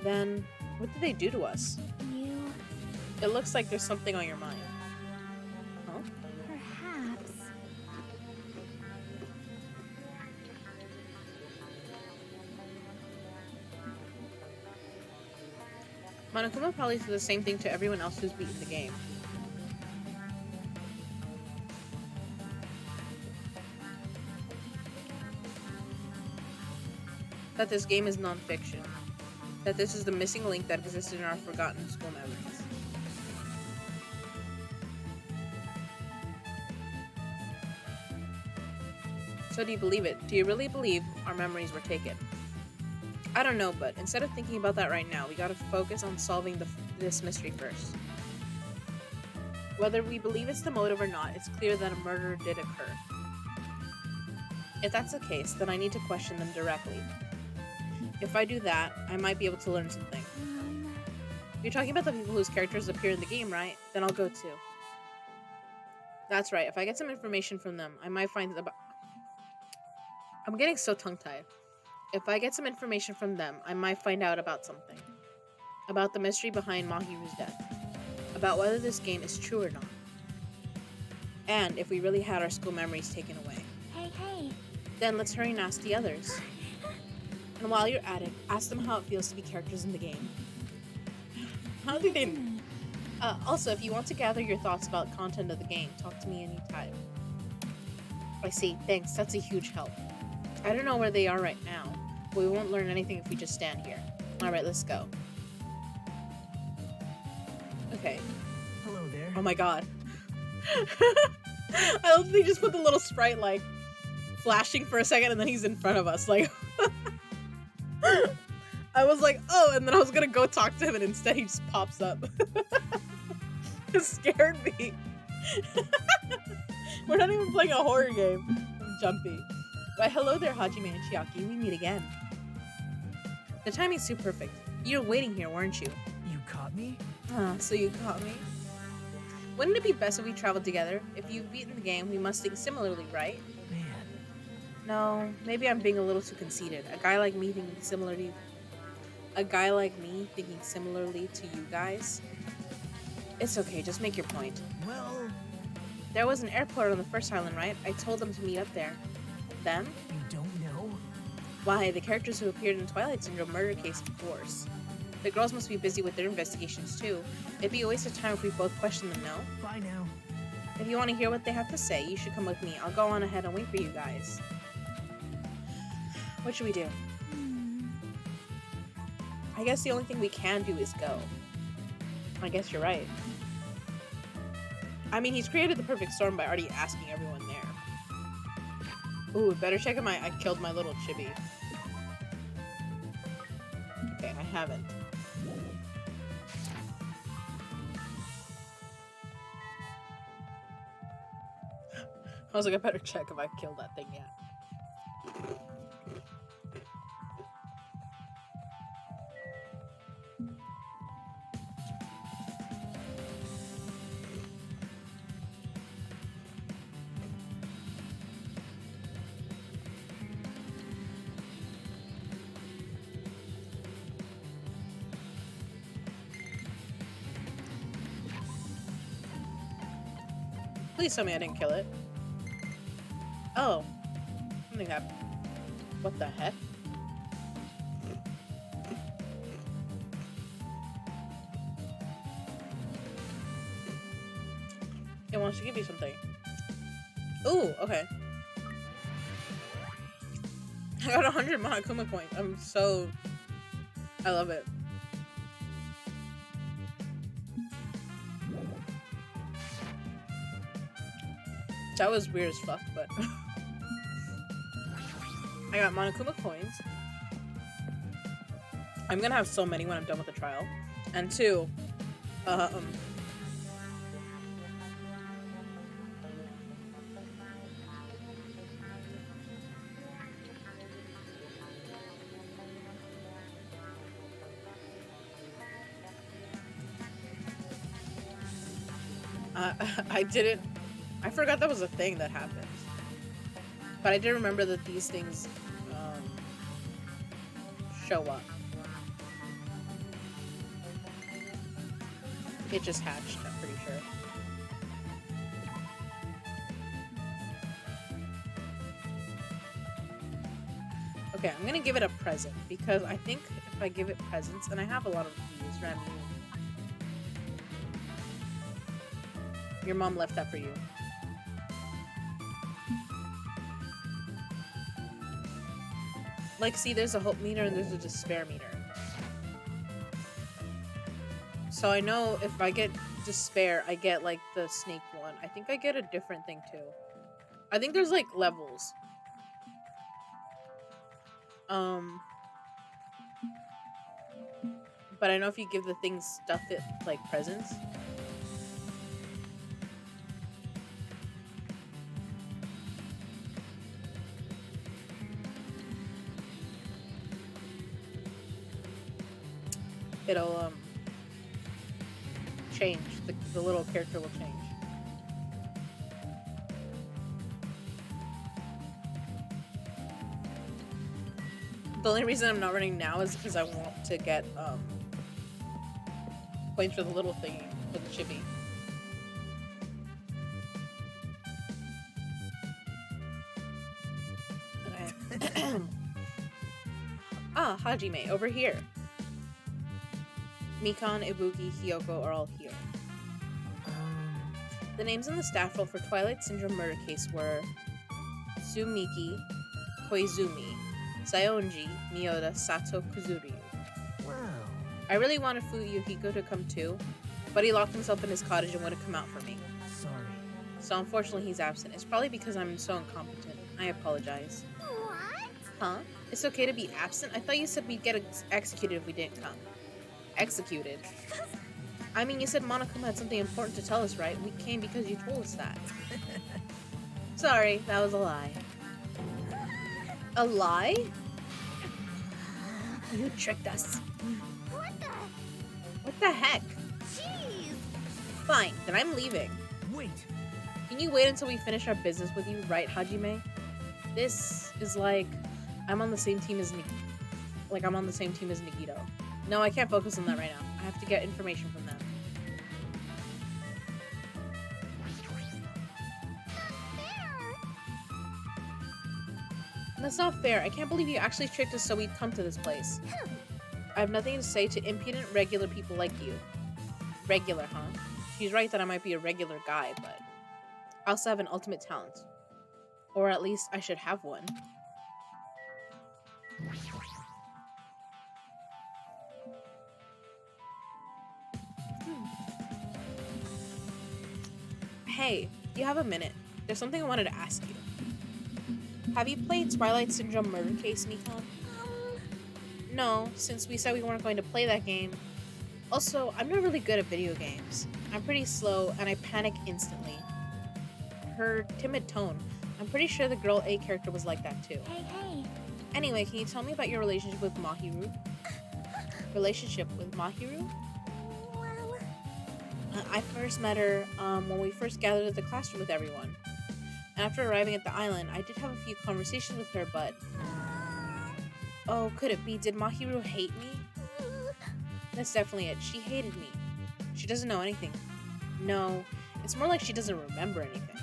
Then, what did they do to us? It looks like there's something on your mind. Huh? Perhaps. Monokuma probably said the same thing to everyone else who's beaten the game. That this game is non-fiction. That this is the missing link that existed in our forgotten school memories. So do you believe it? Do you really believe our memories were taken? I don't know, but instead of thinking about that right now, we gotta focus on solving this mystery first. Whether we believe it's the motive or not, it's clear that a murder did occur. If that's the case, then I need to question them directly. If I do that, I might be able to learn something. You're talking about the people whose characters appear in the game, right? Then I'll go too. That's right, if I get some information from them, I might find about... I'm getting so tongue-tied. If I get some information from them, I might find out about something. About the mystery behind Mahiru's death. About whether this game is true or not. And if we really had our school memories taken away. Hey. Then let's hurry and ask the others. And while you're at it, ask them how it feels to be characters in the game. How do they... Also, if you want to gather your thoughts about content of the game, talk to me anytime. I see, thanks, that's a huge help. I don't know where they are right now, but we won't learn anything if we just stand here. Alright, let's go. Okay. Hello there. Oh my god. I love that they just put the little sprite, like, flashing for a second and then he's in front of us, like... I was like, oh, and then I was gonna go talk to him and instead he just pops up. It scared me. We're not even playing a horror game. I'm jumpy. But hello there, Hajime and Chiaki. We meet again. The timing's too perfect. You were waiting here, weren't you? You caught me? So you caught me? Wouldn't it be best if we traveled together? If you've beaten the game, we must think similarly, right? Man. No, maybe I'm being a little too conceited. A guy like me thinking similarly to you guys? It's okay, just make your point. Well... There was an airport on the first island, right? I told them to meet up there. Them? You don't know? Why, the characters who appeared in Twilight Syndrome murder case, of course. The girls must be busy with their investigations too. It'd be a waste of time if we both question them, no? Bye now. If you want to hear what they have to say, you should come with me. I'll go on ahead and wait for you guys. What should we do? I guess the only thing we can do is go. I guess you're right. I mean, he's created the perfect storm by already asking everyone there. Ooh, better check if I killed my little chibi. Okay, I haven't. I was like, I better check if I killed that thing yet. Please tell me I didn't kill it. Oh. Something happened. What the heck? It wants to give you something. Ooh, okay. I got 100 Monokuma coins. I love it. That was weird as fuck, but I got Monokuma coins. I'm gonna have so many when I'm done with the trial. And 2, Um, uh, I didn't. I forgot that was a thing that happened. But I did remember that these things show up. It just hatched, I'm pretty sure. Okay, I'm gonna give it a present because I think if I give it presents, and I have a lot of these, Remy. Your mom left that for you. Like, see, there's a hope meter and there's a despair meter. So I know if I get despair, I get, like, the snake one. I think I get a different thing, too. I think there's, like, levels. But I know if you give the things stuff it, like, presents. It'll, change. The little character will change. The only reason I'm not running now is because I want to get, points for the little thingy, for the chibi. Okay. Ah, Hajime, over here. Mikan, Ibuki, Hiyoko are all here. The names in the staff roll for Twilight Syndrome murder case were Tsumiki, Koizumi, Saionji, Miyoda, Sato, Kuzuryu. Wow. I really wanted Fuyuhiko to come too, but he locked himself in his cottage and wouldn't come out for me. Sorry. So unfortunately he's absent. It's probably because I'm so incompetent. I apologize. What? Huh? It's okay to be absent? I thought you said we'd get executed if we didn't come. Executed? I mean, you said Monokuma had something important to tell us, right? We came because you told us that. Sorry, that was a lie. A lie? You tricked us. What the heck? Jeez. Fine, then I'm leaving. Wait. Can you wait until we finish our business with you, right, Hajime? This is like I'm on the same team as Nagito. No, I can't focus on that right now. I have to get information from them. That's not fair. I can't believe you actually tricked us so we'd come to this place. I have nothing to say to impudent, regular people like you. Regular, huh? She's right that I might be a regular guy, but I also have an ultimate talent. Or at least I should have one. Hey, do you have a minute? There's something I wanted to ask you. Have you played Twilight Syndrome Murder Case, Mikan? No, since we said we weren't going to play that game. Also, I'm not really good at video games. I'm pretty slow, and I panic instantly. Her timid tone. I'm pretty sure the girl A character was like that too. Hey. Anyway, can you tell me about your relationship with Mahiru? Relationship with Mahiru? Well, I first met her when we first gathered at the classroom with everyone. And after arriving at the island, I did have a few conversations with her, but... Oh, could it be? Did Mahiru hate me? That's definitely it. She hated me. She doesn't know anything. No, it's more like she doesn't remember anything.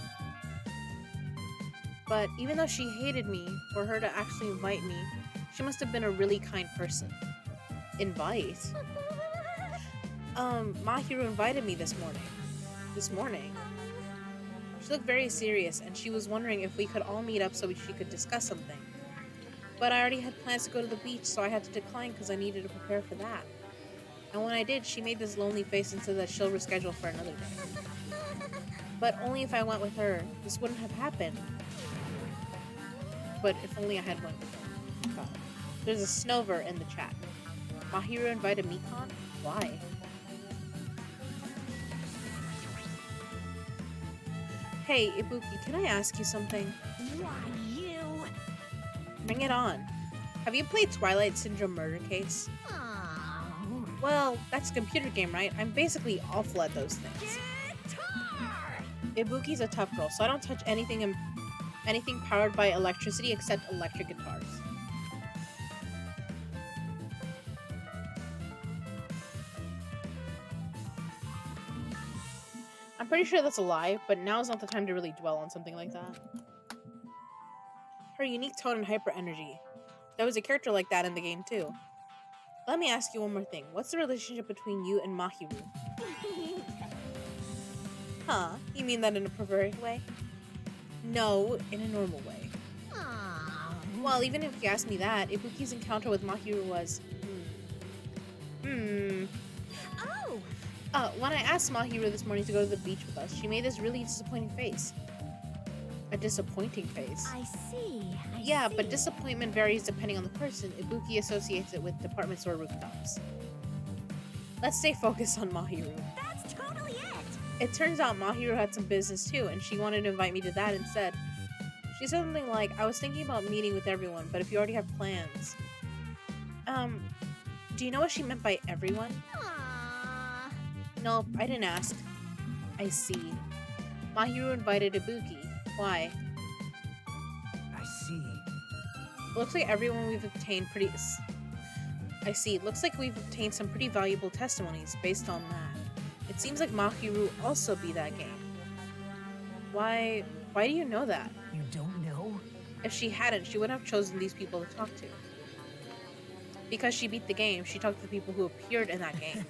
But even though she hated me, for her to actually invite me, she must have been a really kind person. Invite? Mahiru invited me this morning. This morning? She looked very serious, and she was wondering if we could all meet up so she could discuss something. But I already had plans to go to the beach, so I had to decline because I needed to prepare for that. And when I did, she made this lonely face and said that she'll reschedule for another day. But only if I went with her. This wouldn't have happened. But if only I had went with her. God. There's a Snover in the chat. Mahiru invited Mikan? Why? Hey, Ibuki, can I ask you something? Why, you? Bring it on. Have you played Twilight Syndrome Murder Case? Oh. Well, that's a computer game, right? I'm basically awful at those things. Guitar! Ibuki's a tough girl, so I don't touch anything powered by electricity except electric guitars. I'm pretty sure that's a lie, but now's not the time to really dwell on something like that. Her unique tone and hyper energy. There was a character like that in the game too. Let me ask you one more thing. What's the relationship between you and Mahiru? Huh? You mean that in a perverted way? No, in a normal way. Aw. Well, even if you ask me that, Ibuki's encounter with Mahiru was... Oh! When I asked Mahiru this morning to go to the beach with us, she made this really disappointing face. A disappointing face. I see. Yeah, but disappointment varies depending on the person. Ibuki associates it with department store rooftops. Let's stay focused on Mahiru. That's totally it! It turns out Mahiru had some business too, and she wanted to invite me to that instead. She said something like, I was thinking about meeting with everyone, but if you already have plans... do you know what she meant by everyone? Aww. Nope, I didn't ask. I see. Mahiru invited Ibuki. Why? I see. Looks like everyone we've obtained I see. Looks like we've obtained some pretty valuable testimonies based on that. It seems like Mahiru also beat that game. Why do you know that? You don't know? If she hadn't, she wouldn't have chosen these people to talk to. Because she beat the game, she talked to the people who appeared in that game.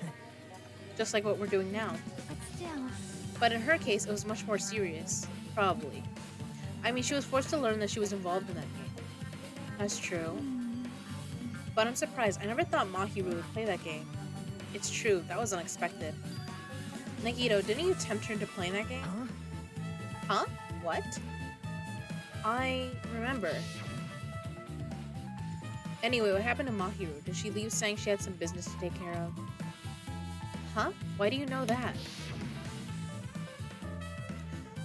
Just like what we're doing now. But still. But in her case, it was much more serious. Probably. I mean, she was forced to learn that she was involved in that game. That's true. But I'm surprised. I never thought Mahiru would play that game. It's true. That was unexpected. Nagito, didn't you tempt her into playing that game? Huh? Huh? What? I remember. Anyway, what happened to Mahiru? Did she leave saying she had some business to take care of? Huh? Why do you know that?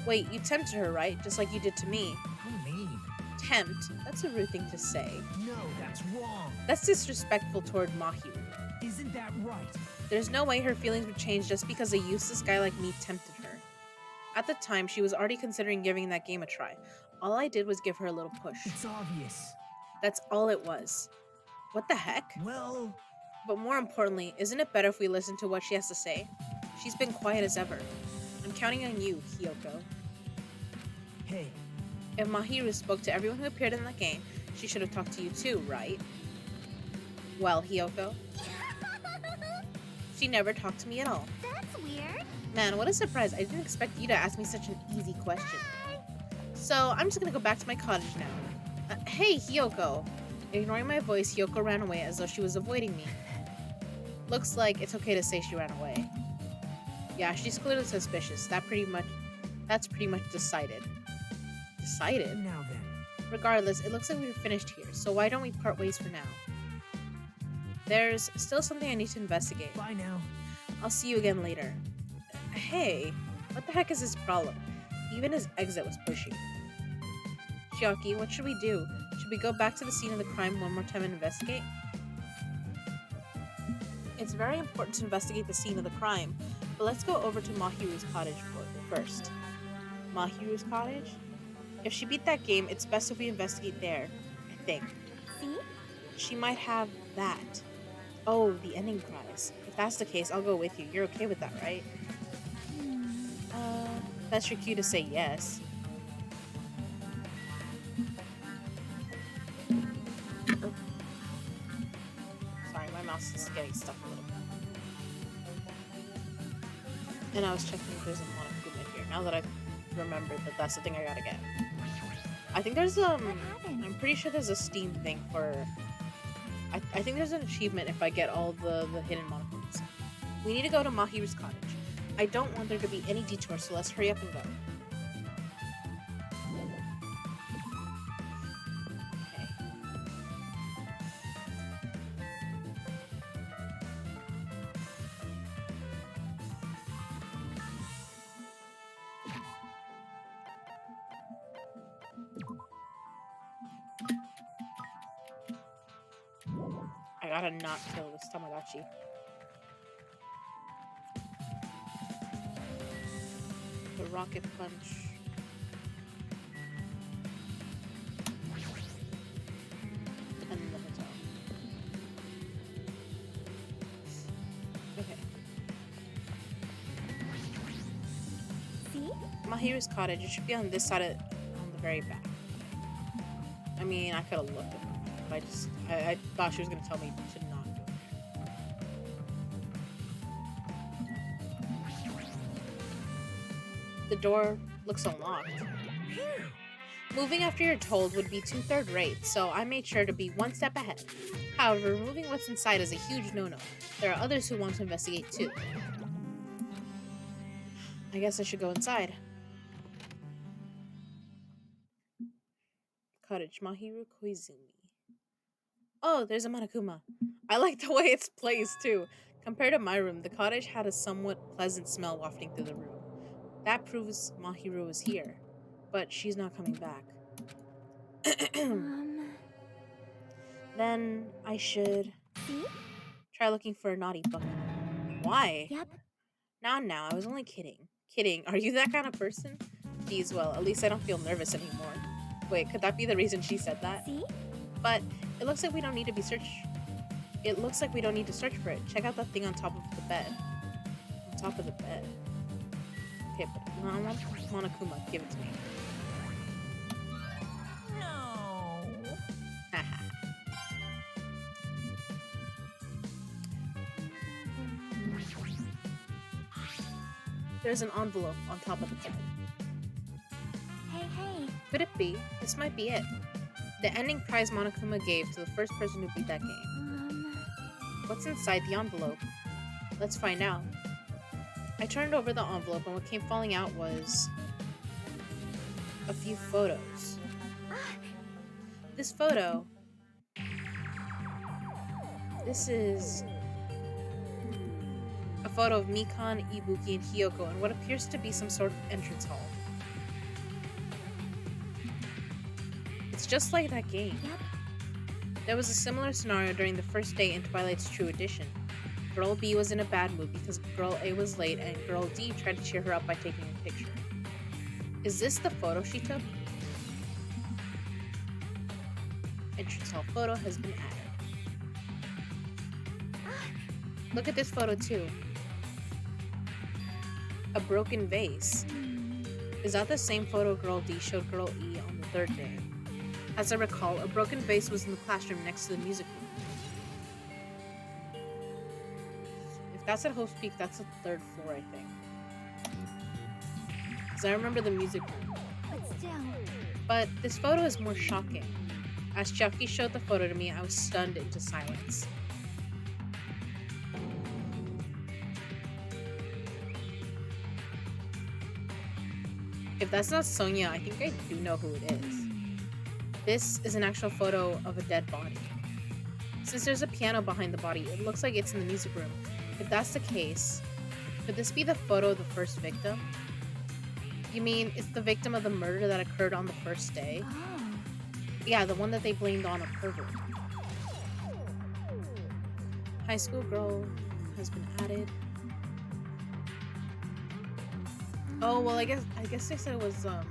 Wait, you tempted her, right? Just like you did to me. How mean? Tempt? That's a rude thing to say. No, that's wrong. That's disrespectful toward Mahiru. Isn't that right? There's no way her feelings would change just because a useless guy like me tempted her. At the time, she was already considering giving that game a try. All I did was give her a little push. It's obvious. That's all it was. What the heck? Well, But more importantly, isn't it better if we listen to what she has to say? She's been quiet as ever. I'm counting on you, Hyoko. hey, If Mahiru spoke to everyone who appeared in the game, she should have talked to you too, right? Well, Hyoko, she never talked to me at all. That's weird. Man, what a surprise. I didn't expect you to ask me such an easy question. So, I'm just gonna go back to my cottage now. Hey, Hyoko! Ignoring my voice, Hyoko ran away as though she was avoiding me. Looks like it's okay to say she ran away. Yeah, she's clearly suspicious. That's pretty much decided. Decided? now then. Regardless, it looks like we're finished here, so why don't we part ways for now? There's still something I need to investigate. Bye now. I'll see you again later. Hey, what the heck is his problem? Even his exit was pushy. Chiaki, what should we do? Should we go back to the scene of the crime one more time and investigate? It's very important to investigate the scene of the crime, but let's go over to Mahiru's cottage first. Mahiru's cottage? If she beat that game, it's best if we investigate there, I think. See? She might have that. Oh, the ending prize. If that's the case, I'll go with you. You're okay with that, right? That's your cue to say yes. Sorry, my mouse is getting stuck a little bit. And I was checking if there's a Monokuma here, now that I've remembered that that's the thing I gotta get. I think there's, I'm pretty sure there's a Steam thing for... I think there's an achievement if I get all the hidden Monokumas. We need to go to Mahiru's cottage. I don't want there to be any detours, so let's hurry up and go. Okay. gotta not kill this Tamagotchi. The rocket punch. And the hotel. Okay. See? Mahiru's cottage. It should be on this side on the very back. I mean, I could have looked at it, but I thought she was gonna tell me to not go there. The door looks unlocked. Moving after you're told would be third rate, so I made sure to be one step ahead. However, removing what's inside is a huge no-no. There are others who want to investigate too. I guess I should go inside. Cottage, Mahiru Koizumi. Oh, there's a Monokuma. I like the way it's placed too. Compared to my room, the cottage had a somewhat pleasant smell wafting through the room. That proves Mahiru is here, but she's not coming back. Then I should See? try looking for a naughty book. Why? Yep. Now, I was only kidding. Kidding, are you that kind of person? Geez, well, at least I don't feel nervous anymore. Wait, could that be the reason she said that? See? But it looks like we don't need to be It looks like we don't need to search for it. Check out that thing on top of the bed. On top of the bed. Okay, but I want Monokuma. Give it to me. No. Haha. There's an envelope on top of the bed. Hey, hey. Could it be? This might be it. The ending prize Monokuma gave to the first person who beat that game. What's inside the envelope? Let's find out. I turned over the envelope and what came falling out was a few photos. This photo. This is a photo of Mikan, Ibuki, and Hiyoko in what appears to be some sort of entrance hall. It's just like that game. Yep. There was a similar scenario during the first day in Twilight's True Edition. Girl B was in a bad mood because Girl A was late and Girl D tried to cheer her up by taking a picture. Is this the photo she took? Entrance hall photo has been added. Look at this photo too. A broken vase. Is that the same photo Girl D showed Girl E on the third day? As I recall, a broken vase was in the classroom next to the music room. If that's at Hope's Peak, that's the third floor, I think. Because I remember the music room. But still. But this photo is more shocking. As Chucky showed the photo to me, I was stunned into silence. If that's not Sonia, I think I do know who it is. This is an actual photo of a dead body. Since there's a piano behind the body, it looks like it's in the music room. If that's the case, could this be the photo of the first victim? You mean it's the victim of the murder that occurred on the first day? Oh. Yeah, the one that they blamed on a pervert. High school girl has been added. Oh, well, I guess they said it was, I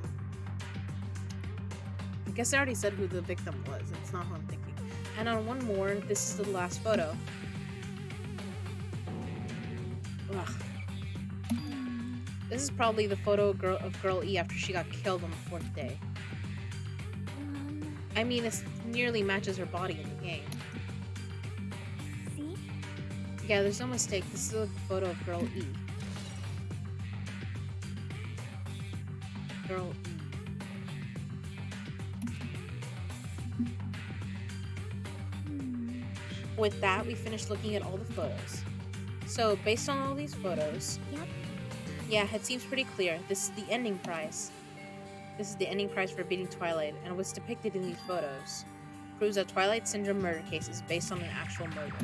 guess I already said who the victim was. It's not who I'm thinking. And on one more, this is the last photo. Ugh. This is probably the photo of Girl E after she got killed on the fourth day. I mean, this nearly matches her body in the game. See? Yeah, there's no mistake. This is a photo of Girl E. Girl E. With that, we finished looking at all the photos. So, based on all these photos, Yep. yeah, it seems pretty clear. This is the ending prize. This is the ending prize for beating Twilight, and what's depicted in these photos proves that Twilight Syndrome murder case is based on an actual murder.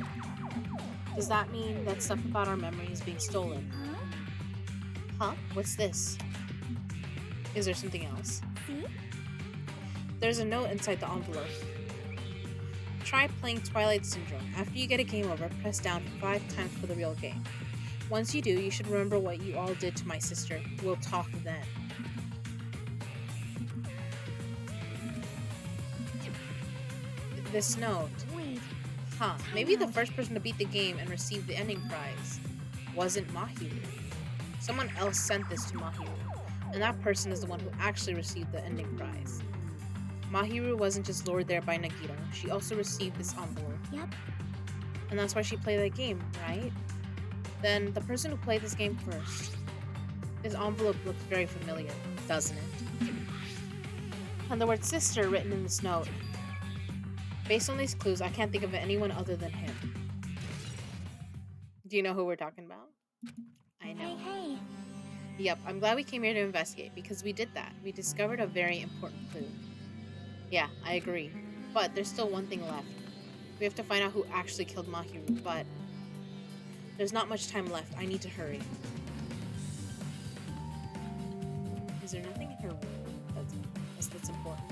Does that mean that stuff about our memory is being stolen? Huh? What's this? Is there something else? See? There's a note inside the envelope. Try playing Twilight Syndrome. After you get a game over, press down 5 times for the real game. Once you do, you should remember what you all did to my sister. We'll talk then. This note. Wait. Huh, maybe the first person to beat the game and receive the ending prize wasn't Mahiru. Someone else sent this to Mahiru, and that person is the one who actually received the ending prize. Mahiru wasn't just lured there by Nagito, she also received this envelope. Yep. And that's why she played that game, right? Then the person who played this game first. This envelope looks very familiar, doesn't it? And the word sister written in this note. Based on these clues, I can't think of anyone other than him. Do you know who we're talking about? I know. Hey. Yep, I'm glad we came here to investigate, because we did that. We discovered a very important clue. Yeah, I agree. But there's still one thing left. We have to find out who actually killed Mahiru, but there's not much time left. I need to hurry. Is there nothing in her room that's important?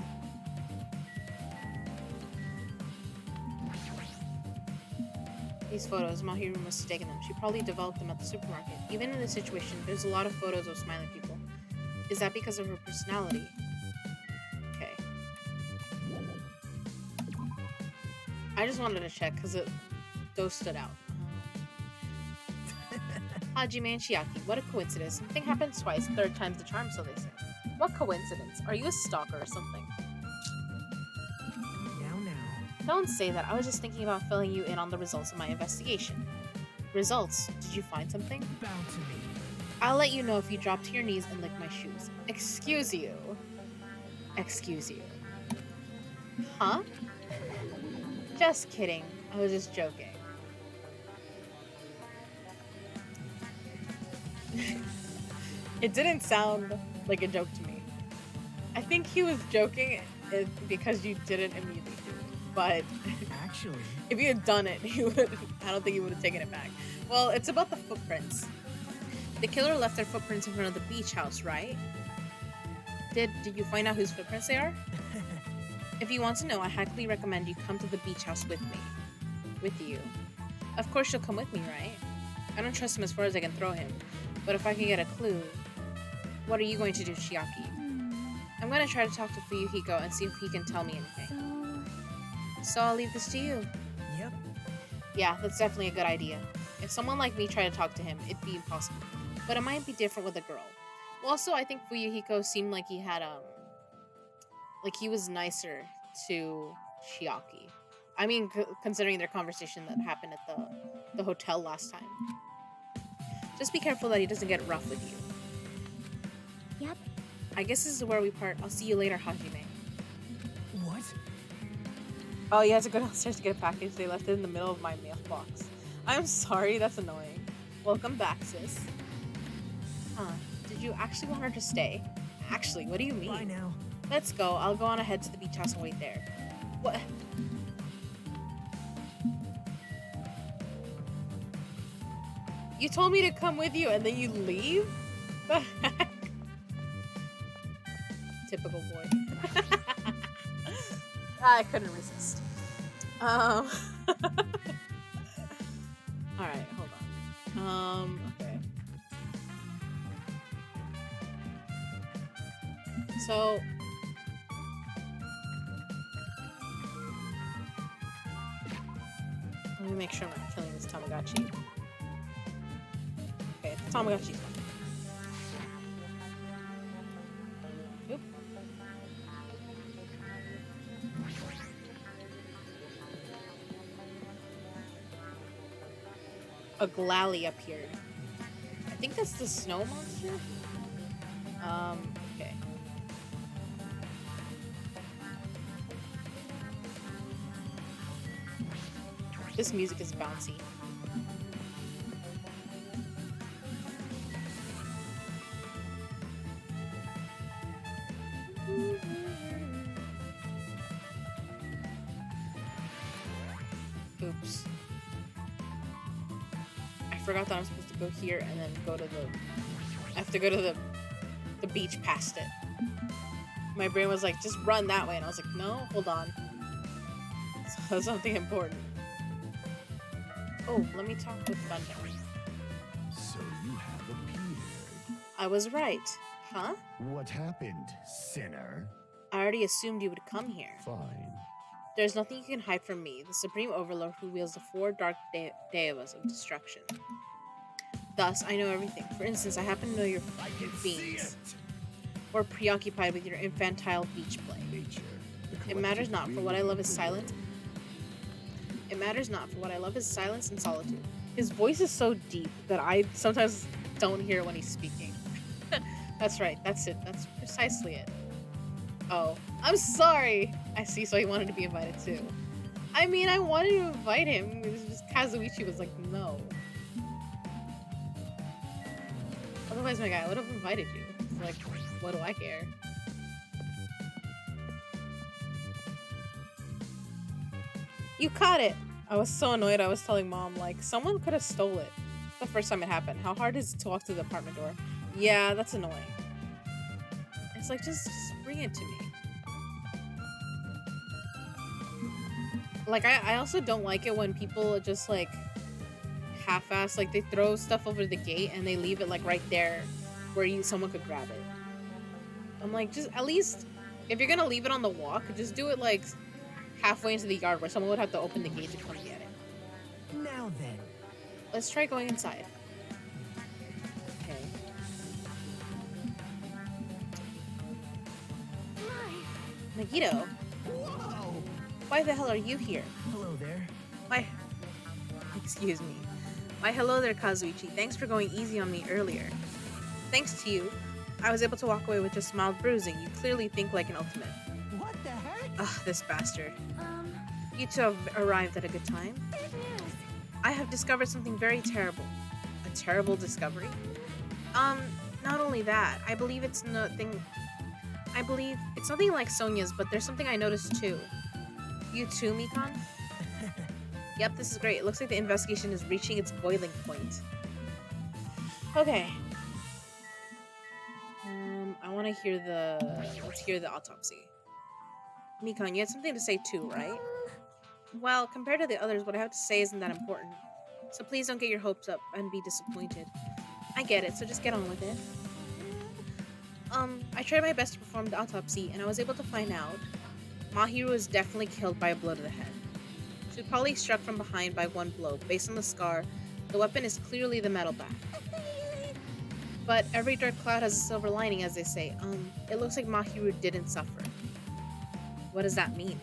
These photos, Mahiru must have taken them. She probably developed them at the supermarket. Even in this situation, there's a lot of photos of smiling people. Is that because of her personality? Okay. I just wanted to check because those stood out. Hajime and Chiaki, what a coincidence. Something happens twice, third time's the charm, so they say. What coincidence? Are you a stalker or something? Don't say that. I was just thinking about filling you in on the results of my investigation. Results? Did you find something? Bow to me. I'll let you know if you drop to your knees and lick my shoes. Excuse you. Excuse you. Huh? Just kidding. I was just joking. It didn't sound like a joke to me. I think he was joking because you didn't immediately do it. But Actually, if you had done it, he would. I don't think he would have taken it back. Well, it's about the footprints. The killer left their footprints in front of the beach house, right? Did you find out whose footprints they are? If you want to know, I highly recommend you come to the beach house with me. With you. Of course you'll come with me, right? I don't trust him as far as I can throw him. But if I can get a clue... What are you going to do, Chiaki? I'm going to try to talk to Fuyuhiko and see if he can tell me anything. So I'll leave this to you. yep. Yeah, that's definitely a good idea. If someone like me tried to talk to him, it'd be impossible. But it might be different with a girl. Also, I think Fuyuhiko seemed like he had, like he was nicer to Chiaki. I mean, considering their conversation that happened at the hotel last time. Just be careful that he doesn't get rough with you. Yep. I guess this is where we part. I'll see you later, Hajime. What? Oh, you had to go downstairs to get a package. They left it in the middle of my mailbox. I'm sorry, that's annoying. Welcome back, sis. Huh, did you actually want her to stay? Actually, what do you mean? Bye now. Let's go. I'll go on ahead to the beach house and wait there. What? You told me to come with you and then you leave? The heck? Typical boy. I couldn't resist. Alright, hold on. Okay. So let me make sure I'm not killing this Tamagotchi. Okay, the Tamagotchi's fine. Oop. A Glally appeared. I think that's the snow monster? Okay. This music is bouncy. Oops. I forgot that I'm supposed to go here and then go to the... I have to go to the beach past it. My brain was like, just run that way. And I was like, no, hold on. That's something important. Oh, let me talk with Thunder. So you have appeared. I was right. Huh? What happened, sinner? I already assumed you would come here. Fine. There's nothing you can hide from me, the Supreme Overlord who wields the four dark devas of destruction. Thus, I know everything. For instance, I happen to know your fiends. Or preoccupied with your infantile beach play. Nature. It matters not, for what I love is silent. It matters not, for what I love is silence and solitude. His voice is so deep that I sometimes don't hear when he's speaking. That's right, that's it. That's precisely it. Oh, I'm sorry! I see, so he wanted to be invited too. I mean, I wanted to invite him. It was just Kazuichi was like, no. Otherwise, my guy, I would have invited you. It's like, what do I care? You caught it! I was so annoyed I was telling mom, like, someone could have stole it. The first time it happened. How hard is it to walk to the apartment door? Yeah, that's annoying. It's like, just bring it to me. Like, I also don't like it when people just, like, half-ass, like, they throw stuff over the gate and they leave it, like, right there where someone could grab it. I'm like, just, at least, if you're gonna leave it on the walk, just do it, like, halfway into the yard where someone would have to open the gate to come get it. Now then. Let's try going inside. Okay. Nagito, Whoa! why the hell are you here? Hello there. Why? Excuse me. Why, hello there, Kazuichi. Thanks for going easy on me earlier. Thanks to you, I was able to walk away with just mild bruising. You clearly think like an ultimate. What the heck? Ugh, this bastard. You two have arrived at a good time. Good news. I have discovered something very terrible. A terrible discovery? Not only that, I believe it's nothing like Sonia's, but there's something I noticed too. You too, Mikan? Yep, this is great. It looks like the investigation is reaching its boiling point. Okay. I want to hear let's hear the autopsy. Mikan, you had something to say too, right? Well, compared to the others, what I have to say isn't that important. So please don't get your hopes up and be disappointed. I get it, so just get on with it. I tried my best to perform the autopsy, and I was able to find out Mahiru was definitely killed by a blow to the head. She was probably struck from behind by one blow. Based on the scar, the weapon is clearly the metal bat. But every dark cloud has a silver lining, as they say. It looks like Mahiru didn't suffer. What does that mean?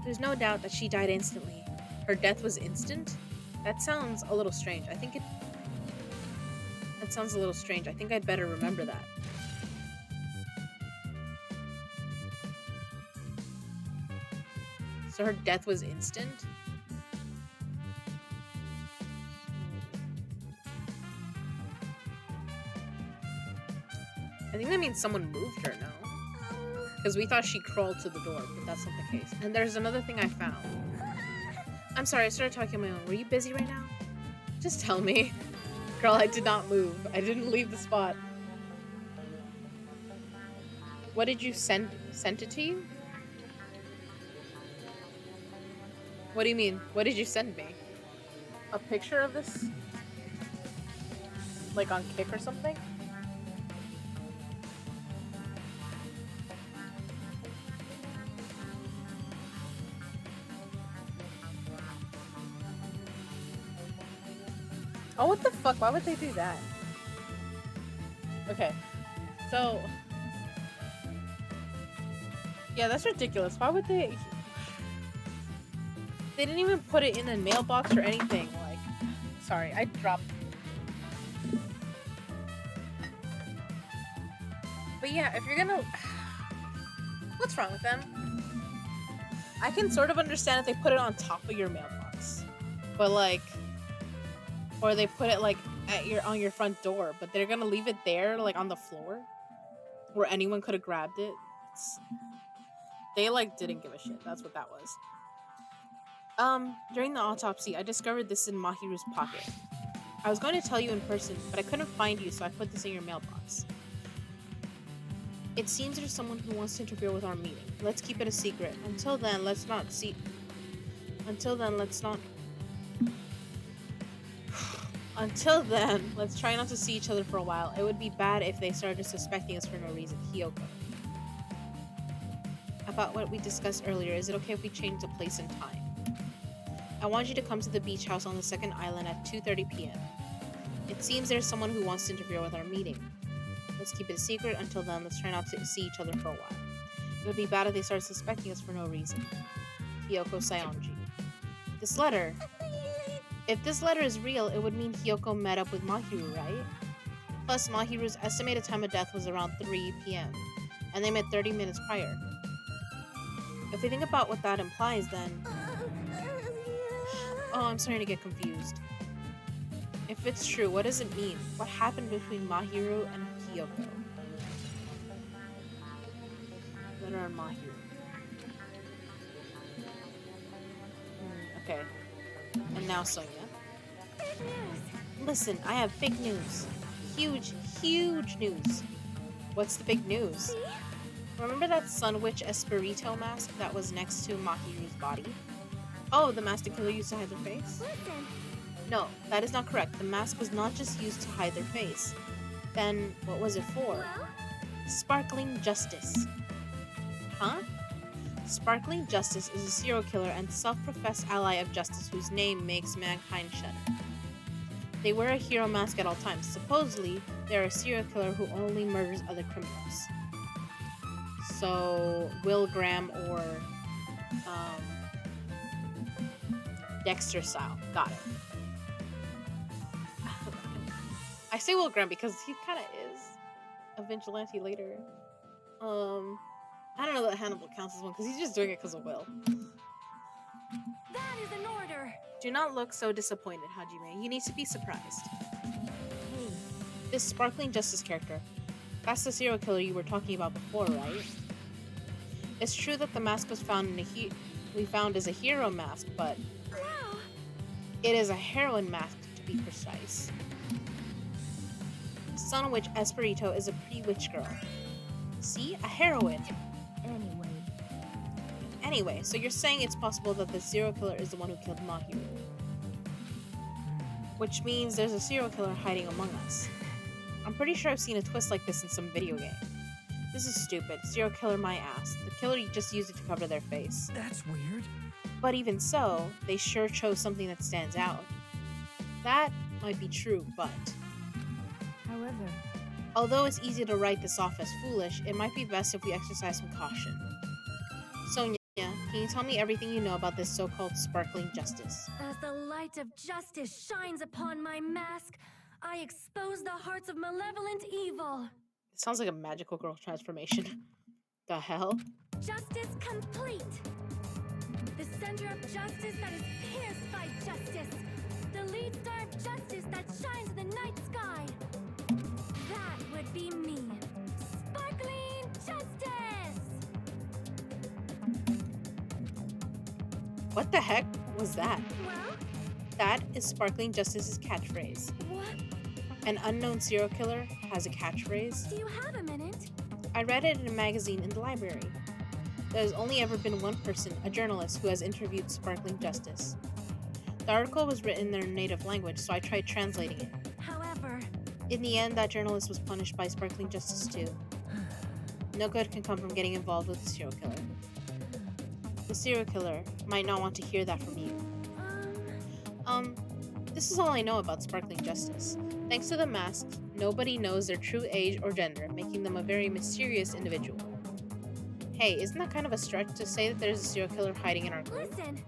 There's no doubt that she died instantly. Her death was instant? That sounds a little strange. That sounds a little strange. I think I'd better remember that. So her death was instant? I think that means someone moved her, no? Because we thought she crawled to the door, but that's not the case. And there's another thing I found. I'm sorry, I started talking on my own. Were you busy right now? Just tell me. Girl, I did not move. I didn't leave the spot. What did you send it to you? What do you mean? What did you send me? A picture of this? Like on Kick or something? Oh, what the fuck? Why would they do that? Okay. So... yeah, that's ridiculous. Why would they... They didn't even put it in a mailbox or anything. Like... Sorry, I dropped... But yeah, if you're gonna... What's wrong with them? I can sort of understand if they put it on top of your mailbox. But like... Or they put it like on your front door, but they're gonna leave it there, like on the floor, where anyone could have grabbed it. They like didn't give a shit. That's what that was. During the autopsy, I discovered this in Mahiru's pocket. I was going to tell you in person, but I couldn't find you, so I put this in your mailbox. It seems there's someone who wants to interfere with our meeting. Let's keep it a secret. Until then, let's not see. Until then, let's not. Until then, let's try not to see each other for a while. It would be bad if they started suspecting us for no reason. Hiyoko. About what we discussed earlier, is it okay if we change the place and time? I want you to come to the beach house on the second island at 2:30 p.m. It seems there's someone who wants to interfere with our meeting. Let's keep it a secret. Until then, let's try not to see each other for a while. It would be bad if they started suspecting us for no reason. Hiyoko Saionji. This letter. If this letter is real, it would mean Hiyoko met up with Mahiru, right? Plus, Mahiru's estimated time of death was around 3 p.m., and they met 30 minutes prior. If we think about what that implies, then... Oh, I'm starting to get confused. If it's true, what does it mean? What happened between Mahiru and Hiyoko? Letter on Mahiru. Okay. And now Sonia. Big news. Listen, I have big news. Huge, huge news. What's the big news? See? Remember that Sun Witch Espirito mask that was next to Mahiru's body? Oh, the mask the killer used to hide their face? Listen. No, that is not correct. The mask was not just used to hide their face. Then, what was it for? Well, Sparkling Justice. Huh? Sparkling Justice is a serial killer and self-professed ally of justice whose name makes mankind shudder. They wear a hero mask at all times. Supposedly, they're a serial killer who only murders other criminals. So, Will Graham or Dexter style. Got it. I say Will Graham because he kind of is a vigilante later. I don't know that Hannibal counts as one because he's just doing it because of Will. that is an order. Do not look so disappointed, Hajime. You need to be surprised. Hey, This Sparkling Justice character, that's the serial killer you were talking about before, right? It's true that the mask was found in we found as a hero mask, but no. it is a heroine mask to be precise. Sun Witch Espirito is a pre-witch girl. See? A heroine. Anyway, so you're saying it's possible that the serial killer is the one who killed Mahiru. Which means there's a serial killer hiding among us. I'm pretty sure I've seen a twist like this in some video game. This is stupid. Serial killer my ass. The killer just used it to cover their face. That's weird. But even so, they sure chose something that stands out. That might be true, but... However, although it's easy to write this off as foolish, it might be best if we exercise some caution. Sonia, can you tell me everything you know about this so-called Sparkling Justice? as the light of justice shines upon my mask, I expose the hearts of malevolent evil. It sounds like a magical girl transformation. The hell? Justice complete. The center of justice that is pierced by justice. The lead star of justice that shines in the night sky. That would be me. Sparkling Justice! What the heck was that? Well, That is Sparkling Justice's catchphrase. what? An unknown serial killer has a catchphrase. Do you have a minute? I read it in a magazine in the library. There's only ever been one person, a journalist, who has interviewed Sparkling Justice. The article was written in their native language, so I tried translating it. However, In the end, that journalist was punished by Sparkling Justice too. No good can come from getting involved with the serial killer. The serial killer might not want to hear that from you. This is all I know about Sparkling Justice. Thanks to the masks, nobody knows their true age or gender, making them a very mysterious individual. Hey, isn't that kind of a stretch to say that there's a serial killer hiding in our group? listen.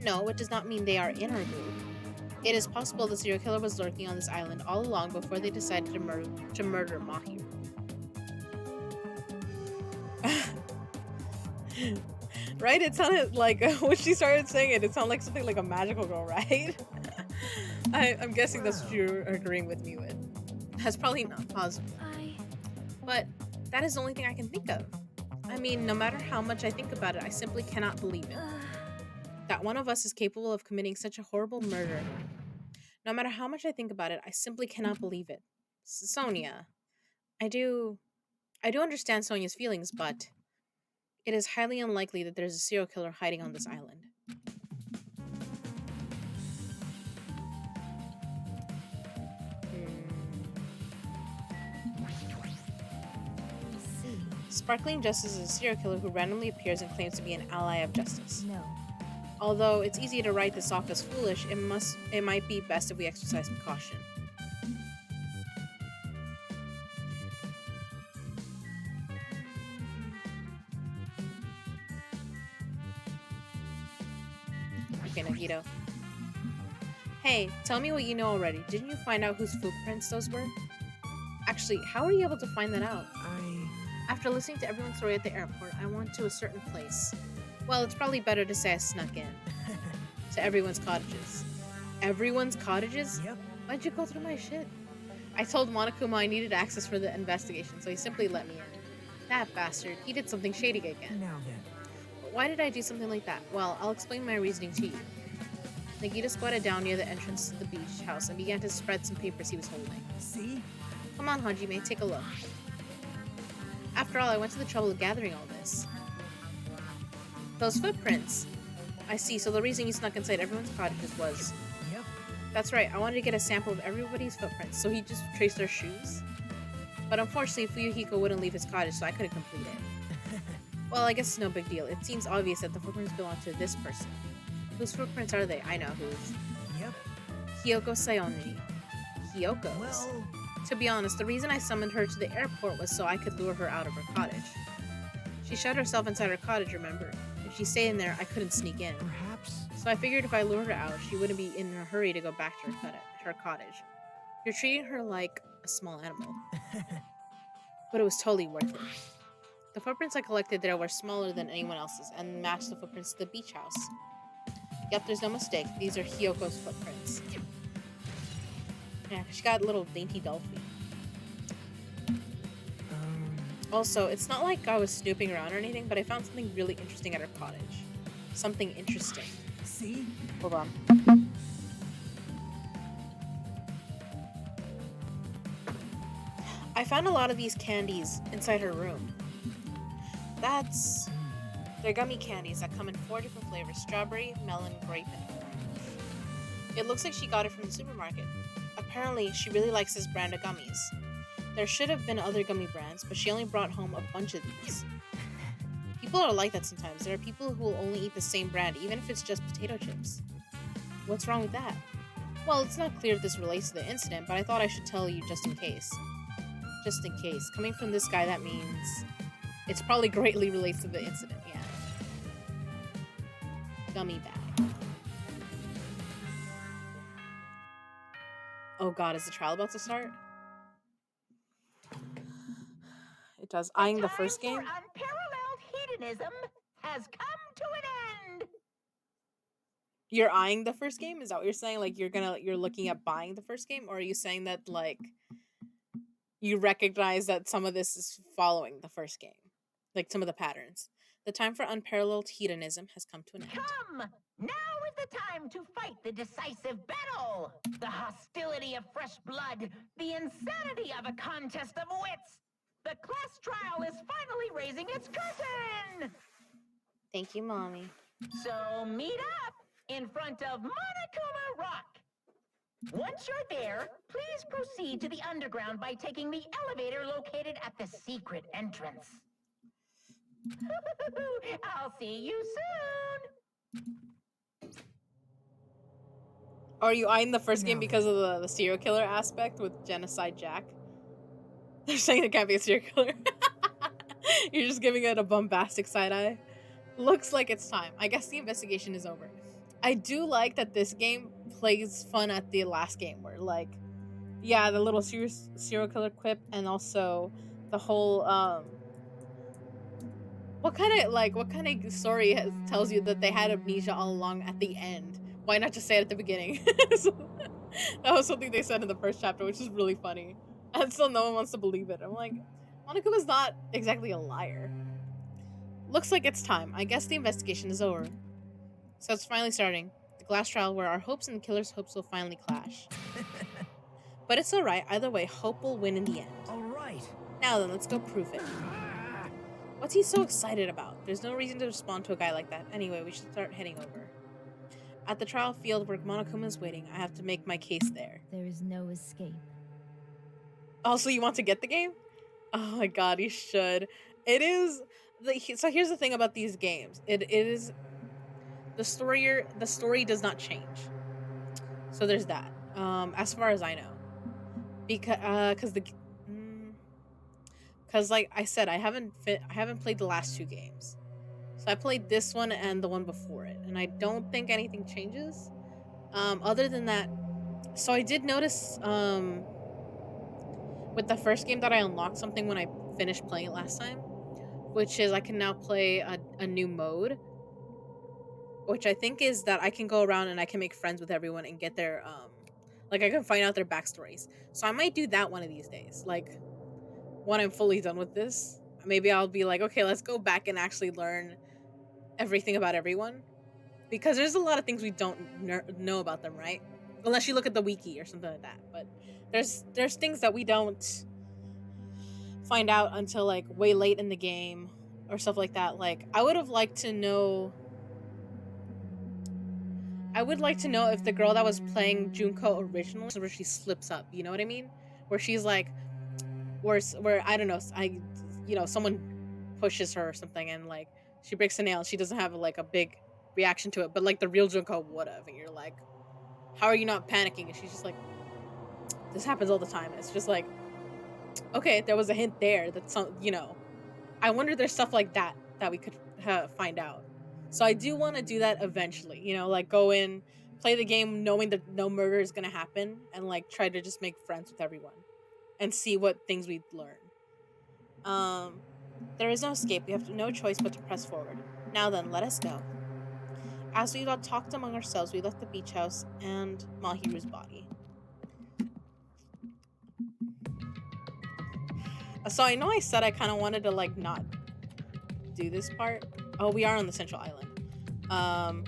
No, it does not mean they are in our group. It is possible the serial killer was lurking on this island all along before they decided to murder Mahiru. Right? It sounded like, when she started saying it, it sounded like something like a magical girl, right? I'm guessing that's what you're agreeing with me with. That's probably not possible. But that is the only thing I can think of. I mean, no matter how much I think about it, I simply cannot believe it. That one of us is capable of committing such a horrible murder. No matter how much I think about it, I simply cannot believe it. Sonia, I do I do understand Sonia's feelings, but it is highly unlikely that there's a serial killer hiding on this island. See. Sparkling Justice is a serial killer who randomly appears and claims to be an ally of justice. No. Although it's easy to write this off as foolish, it might be best if we exercise some caution. Okay, Nagito. Hey, tell me what you know already. Didn't you find out whose footprints those were? Actually, how were you able to find that out? After listening to everyone's story at the airport, I went to a certain place. Well, it's probably better to say I snuck in. To everyone's cottages. Everyone's cottages? Yep. Why'd you go through my shit? I told Monokuma I needed access for the investigation, so he simply let me in. That bastard, he did something shady again. Now then. But why did I do something like that? Well, I'll explain my reasoning to you. Nagita squatted down near the entrance to the beach house and began to spread some papers he was holding. See? Come on, Hajime, take a look. After all, I went to the trouble of gathering all this. Those footprints! I see, so the reason you snuck inside everyone's cottages was... Yep. That's right, I wanted to get a sample of everybody's footprints, so he just traced their shoes. But unfortunately, Fuyuhiko wouldn't leave his cottage, so I couldn't complete it. Well, I guess it's no big deal. It seems obvious that the footprints belong to this person. Whose footprints are they? I know whose. Yep. Hyoko Sayonji. Hyoko's. Well, To be honest, the reason I summoned her to the airport was so I could lure her out of her cottage. She shut herself inside her cottage, remember? If she stayed in there, I couldn't sneak in. perhaps. So I figured if I lured her out, she wouldn't be in a hurry to go back to her cottage. You're treating her like a small animal. But it was totally worth it. The footprints I collected there were smaller than anyone else's and matched the footprints to the beach house. Yep, there's no mistake. These are Hyoko's footprints. Yeah, she got little dainty doll feet. Also, it's not like I was snooping around or anything, but I found something really interesting at her cottage. Something interesting. See? Hold on. I found a lot of these candies inside her room. They're gummy candies that come in 4 different flavors: strawberry, melon, grape, and orange. It looks like she got it from the supermarket. Apparently, she really likes this brand of gummies. There should have been other gummy brands, but she only brought home a bunch of these. People are like that sometimes. There are people who will only eat the same brand, even if it's just potato chips. What's wrong with that? Well, it's not clear if this relates to the incident, but I thought I should tell you just in case. Just in case. Coming from this guy, that means it's probably greatly relates to the incident, yeah. Gummy bag. Oh god, is the trial about to start? It does. Eyeing the first game? Time for unparalleled hedonism has come to an end. You're eyeing the first game? Is that what you're saying? Like you're looking at buying the first game? Or are you saying that like you recognize that some of this is following the first game? Like some of the patterns. The time for unparalleled hedonism has come to an end. Come! Now is the time to fight the decisive battle! The hostility of fresh blood, the insanity of a contest of wits! The class trial is finally raising its curtain! Thank you, Mommy. So meet up in front of Monokuma Rock! Once you're there, please proceed to the underground by taking the elevator located at the secret entrance. I'll see you soon! Are you eyeing the first game because of the serial killer aspect with Genocide Jack? They're saying it can't be a serial killer. You're just giving it a bombastic side eye. Looks like it's time. I guess the investigation is over. I do like that this game plays fun at the last game where like, yeah, the little serial killer quip and also the whole what kind of story tells you that they had amnesia all along at the end? Why not just say it at the beginning? So, that was something they said in the first chapter, which is really funny. And still no one wants to believe it. I'm like, Monokuma's not exactly a liar. Looks like it's time. I guess the investigation is over. So it's finally starting. The glass trial where our hopes and the killer's hopes will finally clash. But it's alright. Either way, hope will win in the end. All right. Now then, let's go prove it. What's he so excited about? There's no reason to respond to a guy like that. Anyway, we should start heading over. At the trial field where Monokuma is waiting, I have to make my case there. There is no escape. Also, you want to get the game? Oh my god, you should. It is... So here's the thing about these games. It is... The story does not change. So there's that. As far as I know. Because like I said, I haven't played the last 2 games. So I played this one and the one before it, and I don't think anything changes. Other than that, so I did notice with the first game that I unlocked something when I finished playing it last time, which is I can now play a new mode, which I think is that I can go around and I can make friends with everyone and get their like I can find out their backstories. So I might do that one of these days, like when I'm fully done with this. Maybe I'll be like, okay, let's go back and actually learn everything about everyone, because there's a lot of things we don't know about them, right? Unless you look at the wiki or something like that. But there's things that we don't find out until like way late in the game or stuff like that. Like I would like to know if the girl that was playing Junko originally, where she slips up, you know what I mean? Where she's like, where I don't know, someone pushes her or something and like she breaks a nail and she doesn't have like a big reaction to it, but like the real Junko would have, and you're like, how are you not panicking? And she's just like, this happens all the time. And it's just like, okay, there was a hint there that I wonder there's stuff like that we could find out. So I do want to do that eventually, like go in, play the game knowing that no murder is gonna happen, and like try to just make friends with everyone and see what things we learn. There is no escape. We have no choice but to press forward. Now then, let us go. As we all talked among ourselves, we left the beach house and Mahiru's body. So I know I said I kind of wanted to like not do this part. Oh, we are on the central island.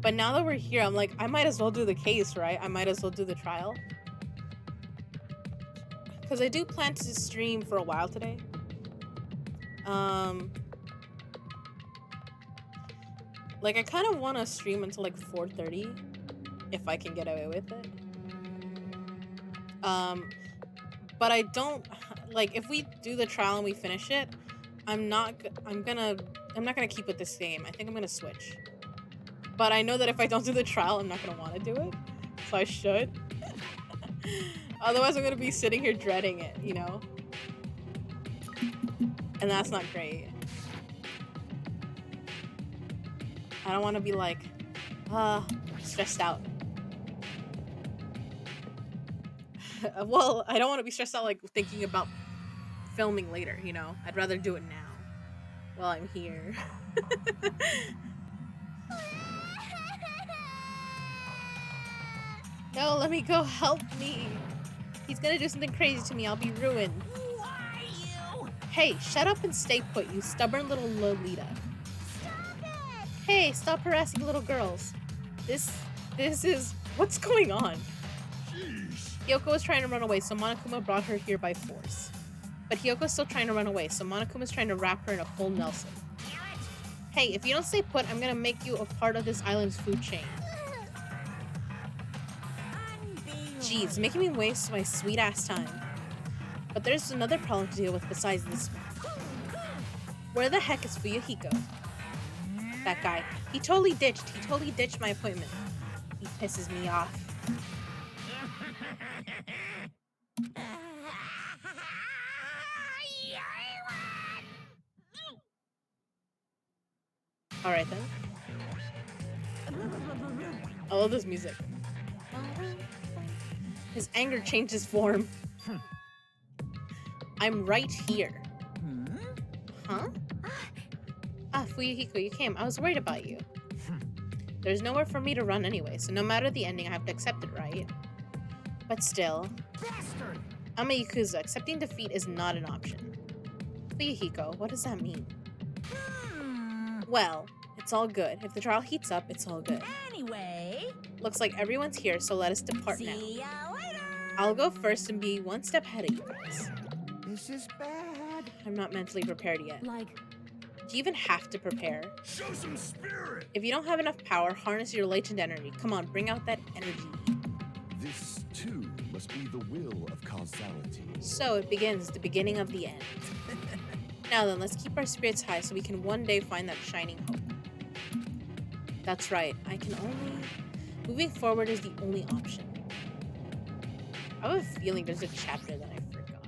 But now that we're here, I'm like, I might as well do the case, right? I might as well do the trial. Because I do plan to stream for a while today. Like I kind of want to stream until like 4:30 if I can get away with it. But I don't like if we do the trial and we finish it, I'm not gonna keep with this game. I think I'm gonna switch. But I know that if I don't do the trial, I'm not gonna want to do it. So I should. Otherwise I'm gonna be sitting here dreading it, and that's not great. I don't want to be like, stressed out. Well, I don't want to be stressed out like thinking about filming later, I'd rather do it now while I'm here. No, let me go. Help me. He's gonna do something crazy to me. I'll be ruined. Who are you? Hey, shut up and stay put, you stubborn little Lolita. Stop it! Hey, stop harassing little girls. This is... What's going on? Hyoko was trying to run away, so Monokuma brought her here by force. But Hyoko's still trying to run away, so Monokuma's trying to wrap her in a full Nelson. Hey, if you don't stay put, I'm gonna make you a part of this island's food chain. Jeez, making me waste my sweet-ass time. But there's another problem to deal with besides this one. Where the heck is Fuyuhiko? That guy. He totally ditched my appointment. He pisses me off. Alright then. I love this music. His anger changes form. I'm right here. Huh? Fuyuhiko, you came. I was worried about you. There's nowhere for me to run anyway, so no matter the ending, I have to accept it, right? But still... Bastard! I'm a Yakuza. Accepting defeat is not an option. Fuyuhiko, what does that mean? Well, it's all good. If the trial heats up, it's all good. Anyway, Looks like everyone's here, so let us depart now. see ya later. I'll go first and be one step ahead of you guys. This is bad. I'm not mentally prepared yet. Like, Do you even have to prepare? Show some spirit. If you don't have enough power, harness your latent energy. Come on, bring out that energy. This, too, must be the will of causality. So it begins, the beginning of the end. Now then, let's keep our spirits high so we can one day find that shining hope. That's right, moving forward is the only option. I have a feeling there's a chapter that I forgot.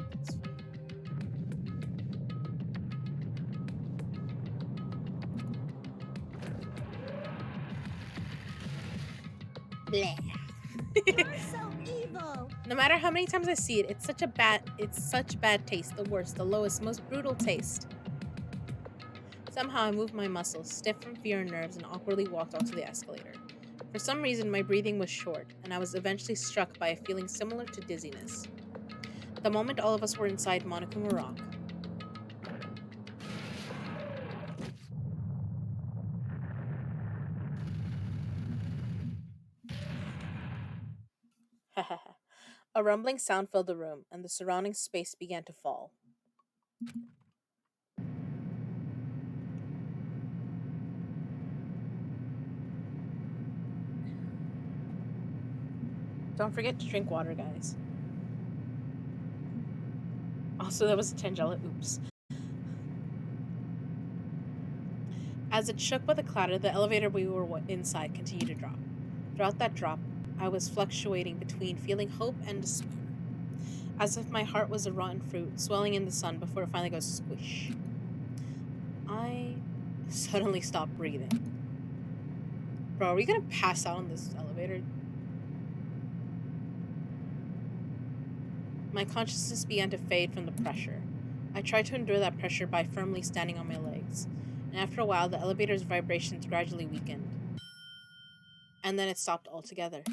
That's fine. Bleh. you're so evil. No matter how many times I see it, it's such bad taste, the worst, the lowest, most brutal taste. Somehow I moved my muscles, stiff from fear and nerves, and awkwardly walked onto the escalator. For some reason, my breathing was short, and I was eventually struck by a feeling similar to dizziness. The moment all of us were inside Monokuma Rock. A rumbling sound filled the room, and the surrounding space began to fall. Don't forget to drink water, guys. Also, that was a Tangela. Oops. As it shook with a clatter, the elevator we were inside continued to drop. Throughout that drop, I was fluctuating between feeling hope and despair, as if my heart was a rotten fruit swelling in the sun before it finally goes squish. I suddenly stopped breathing. Bro, are we gonna pass out on this elevator? My consciousness began to fade from the pressure. I tried to endure that pressure by firmly standing on my legs, and after a while, the elevator's vibrations gradually weakened. And then it stopped altogether.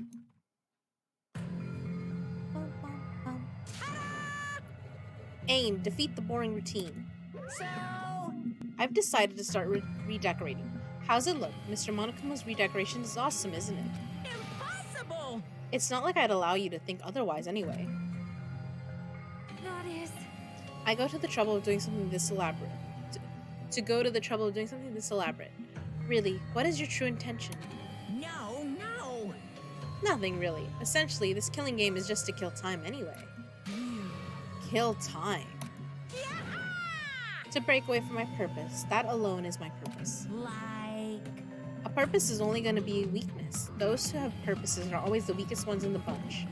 Aim, defeat the boring routine. So, I've decided to start redecorating. How's it look? Mr. Monokuma's redecoration is awesome, isn't it? impossible! It's not like I'd allow you to think otherwise anyway. That is. I go to the trouble of doing something this elaborate. To go to the trouble of doing something this elaborate. Really, what is your true intention? No! Nothing really. Essentially, this killing game is just to kill time anyway. Kill time. To break away from my purpose. That alone is my purpose. Like, A purpose is only going to be weakness. Those who have purposes are always the weakest ones in the bunch.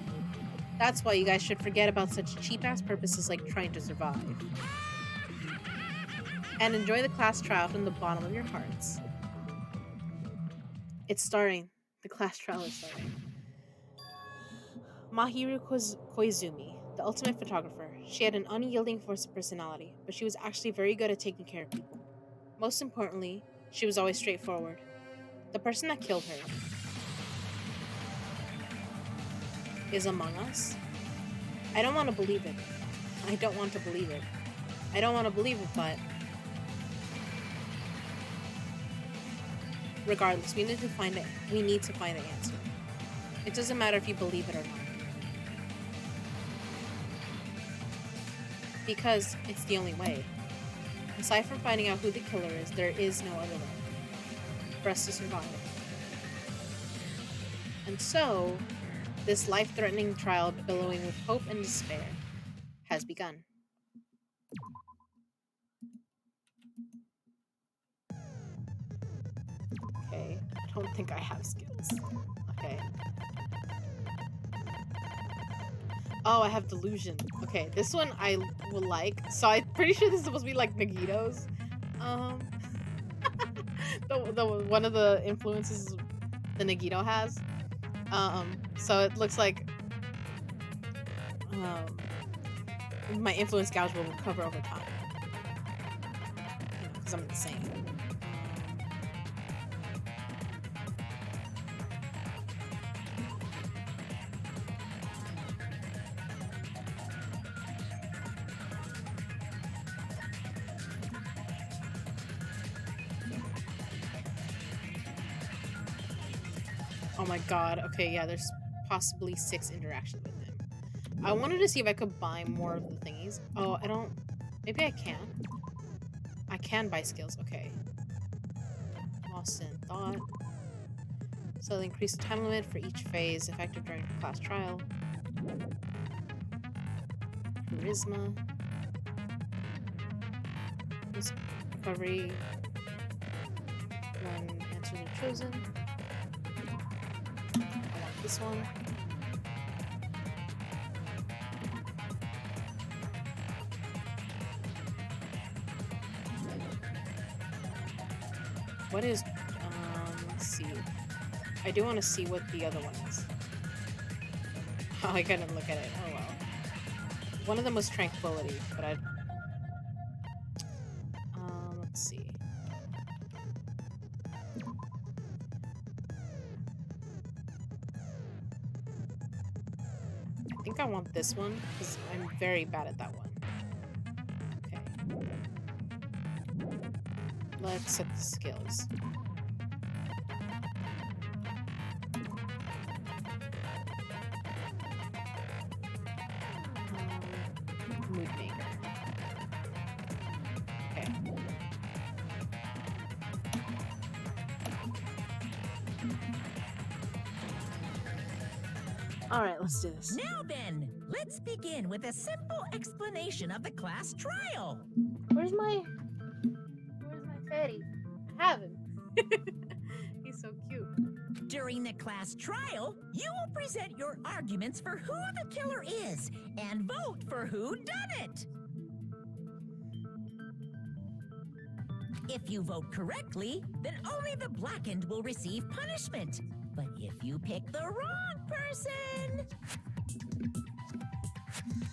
That's why you guys should forget about such cheap-ass purposes like trying to survive. And enjoy the class trial from the bottom of your hearts. It's starting. The class trial is starting. Mahiru Koizumi, the ultimate photographer. She had an unyielding force of personality, but she was actually very good at taking care of people. Most importantly, she was always straightforward. The person that killed her is among us. I don't want to believe it. I don't want to believe it. I don't want to believe it, but regardless, we need to find it. We need to find the answer. It doesn't matter if you believe it or not. Because it's the only way. Aside from finding out who the killer is, there is no other way for us to survive. And so, this life-threatening trial billowing with hope and despair has begun. Okay, I don't think I have skills. Okay. Oh, I have delusion. Okay, this one I will like. So I'm pretty sure this is supposed to be like Nagito's. The one of the influences the Nagito has. So it looks like my influence gouge will recover over time. Because I'm insane. Oh my god. Okay, yeah, there's possibly 6 interactions with him. I wanted to see if I could buy more of the thingies. Oh, I don't... Maybe I can. I can buy skills. Okay. Lost in thought. So they increase the time limit for each phase effective during class trial. Charisma. This recovery when answers are chosen. I want this one. What is, let's see. I do want to see what the other one is. Oh, I couldn't look at it. Oh well. One of them was tranquility, but I... let's see. I think I want this one, because I'm very bad at that one. Okay. Let's set the skills. Mood maker. Okay. Alright, let's do this. Now then, let's begin with a simple explanation of the class trial. Where's my Teddy? I have him. He's so cute. During the class trial, you will present your arguments for who the killer is and vote for who done it. If you vote correctly, then only the blackened will receive punishment. But if you pick the wrong person,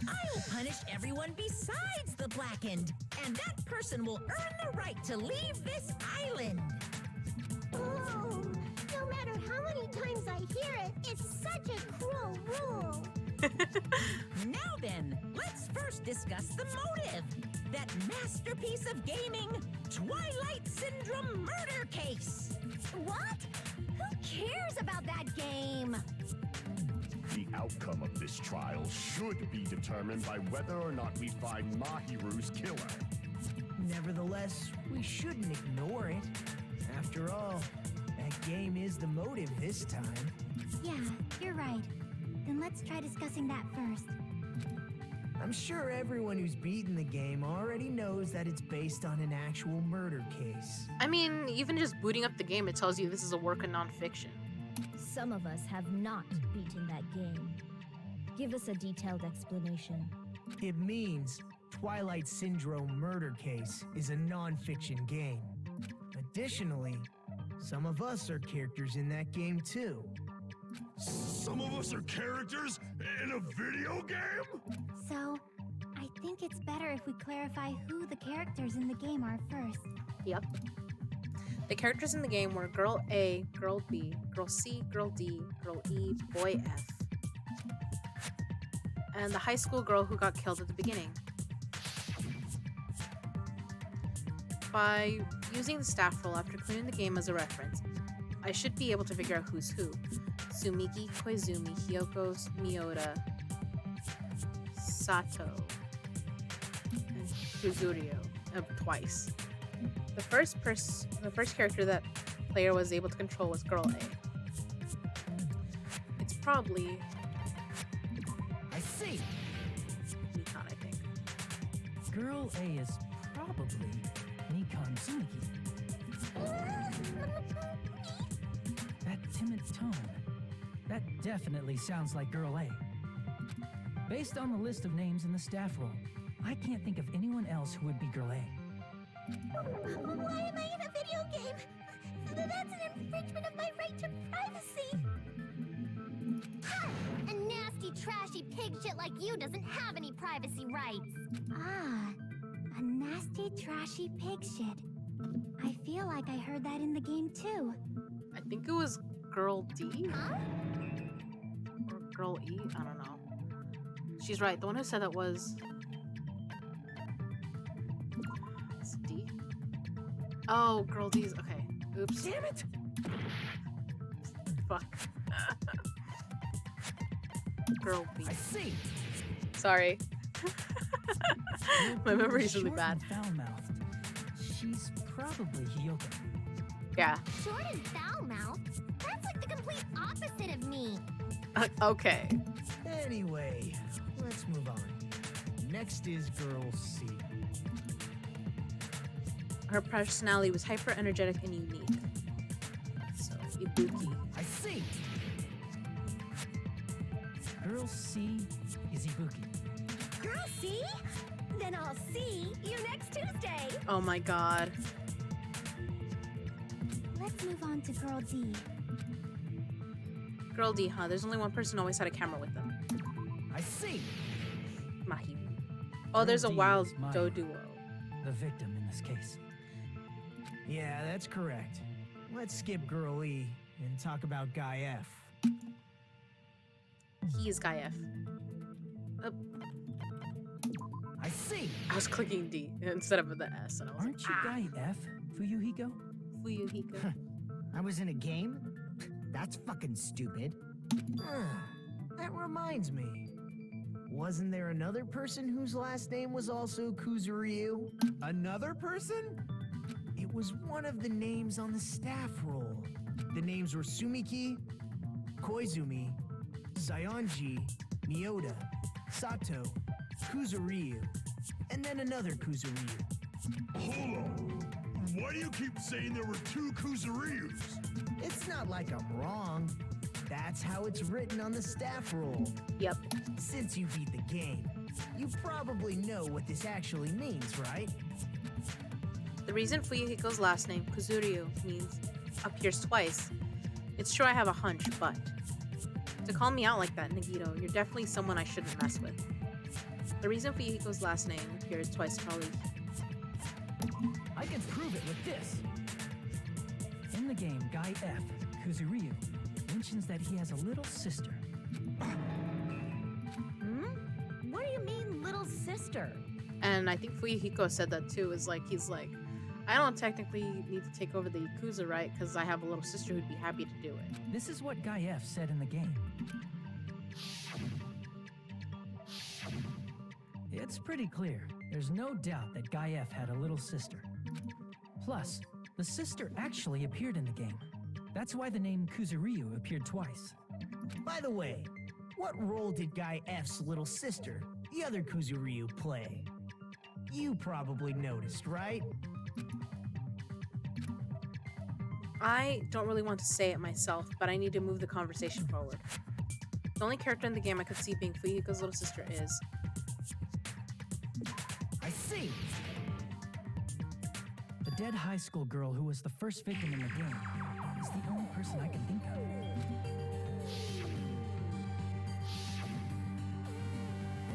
I'll punish everyone besides the blackened, and that person will earn the right to leave this island. Oh, no matter how many times I hear it, it's such a cruel rule. Now then, let's first discuss the motive. That masterpiece of gaming, Twilight Syndrome murder case. What? Who cares about that game? The outcome of this trial should be determined by whether or not we find Mahiru's killer. Nevertheless, we shouldn't ignore it. After all, that game is the motive this time. Yeah, you're right. Then let's try discussing that first. I'm sure everyone who's beaten the game already knows that it's based on an actual murder case. I mean, even just booting up the game, it tells you this is a work of nonfiction. Some of us have not beaten that game. Give us a detailed explanation. It means Twilight Syndrome murder case is a non-fiction game. Additionally, some of us are characters in that game too. Some of us are characters in a video game? So, I think it's better if we clarify who the characters in the game are first. Yep. The characters in the game were Girl A, Girl B, Girl C, Girl D, Girl E, Boy F, and the high school girl who got killed at the beginning. By using the staff roll after clearing the game as a reference, I should be able to figure out who's who. Sumiki, Koizumi, Hyoko, Miota, Sato, and Kuzurio twice. The first character that player was able to control was Girl A. It's probably I see. Nikon, I think. Girl A is probably Nikon Sumiki. That timid tone. That definitely sounds like Girl A. Based on the list of names in the staff roll, I can't think of anyone else who would be Girl A. Why am I in a video game? That's an infringement of my right to privacy. A nasty, trashy pig shit like you doesn't have any privacy rights. Ah, a nasty, trashy pig shit. I feel like I heard that in the game too. I think it was Girl D Huh? or Girl E. I don't know. She's right. The one who said that was it's D. Oh, Girl D's. Okay. Oops. Damn it! Fuck. Girl B. I see. Sorry. My memory is really Short bad. and foul-mouthed. She's probably Hyoka. Yeah. Short and foul-mouthed? That's like the complete opposite of me. Okay. Anyway, let's move on. Next is Girl C. Her personality was hyper energetic and unique. So, Ibuki. I see. Girl C is Ibuki. Girl, see? Then I'll see you next Tuesday. Oh my god. Let's move on to Girl D. Girl D, huh? There's only one person who always had a camera with them. I see. Mahi. Oh, there's a Girl D wild is Maya, do duo. the victim in this case. Yeah, that's correct. Let's skip Girl E and talk about Guy F. He is Guy F. I see. I was clicking D instead of the S, and I was Aren't you like, Guy F, Fuyuhiko? Fuyuhiko. I was in a game? That's fucking stupid. That reminds me. Wasn't there another person whose last name was also Kuzuryu? Another person? It was one of the names on the staff roll. The names were Sumiki, Koizumi, Sayonji, Miyoda, Sato, Kuzuryu, and then another Kuzuryu. Hold on. Why do you keep saying there were two Kuzuryus? It's not like I'm wrong. That's how it's written on the staff roll. Yep. Since you beat the game, you probably know what this actually means, right? The reason Fuyuhiko's last name, Kuzuryu, means appears twice. It's true I have a hunch, but to call me out like that, Nagito, you're definitely someone I shouldn't mess with. The reason Fuyuhiko's last name appears twice probably. I can prove it with this. In the game, Guy F, Kuzuryu, mentions that he has a little sister. What do you mean, little sister? And I think Fuyuhiko said that too, he's like, I don't technically need to take over the Yakuza, right? Because I have a little sister who'd be happy to do it. This is what Guy F said in the game. It's pretty clear. There's no doubt that Guy F had a little sister. Plus, the sister actually appeared in the game. That's why the name Kuzuryu appeared twice. By the way, what role did Guy F's little sister, the other Kuzuryu, play? You probably noticed, right? I don't really want to say it myself, but I need to move the conversation forward. The only character in the game I could see being Fuyuhiko's little sister is... I see! The dead high school girl who was the first victim in the game is the only person I can think of.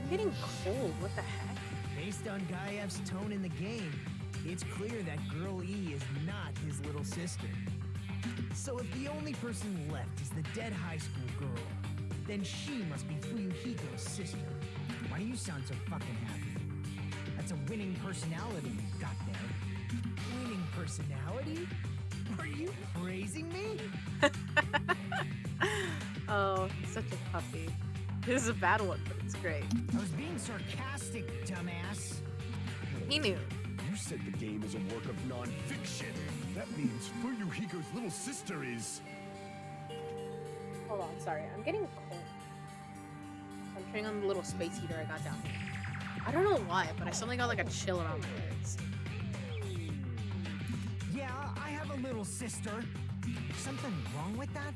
I'm getting cold, what the heck? Based on Guy F's tone in the game, it's clear that Girl E is not his little sister. So if the only person left is the dead high school girl, then she must be Fuyuhiko's sister. Why do you sound so fucking happy? That's a winning personality you've got there. Winning personality? Are you praising me? Oh, he's such a puppy. This is a bad one, but it's great. I was being sarcastic, dumbass. He knew. You said the game is a work of non-fiction. That means Fuyuhiko's little sister is... Hold on, sorry. I'm getting cold. I'm turning on the little space heater I got down here. I don't know why, but I suddenly got like a chill around my legs. Yeah, I have a little sister. Something wrong with that?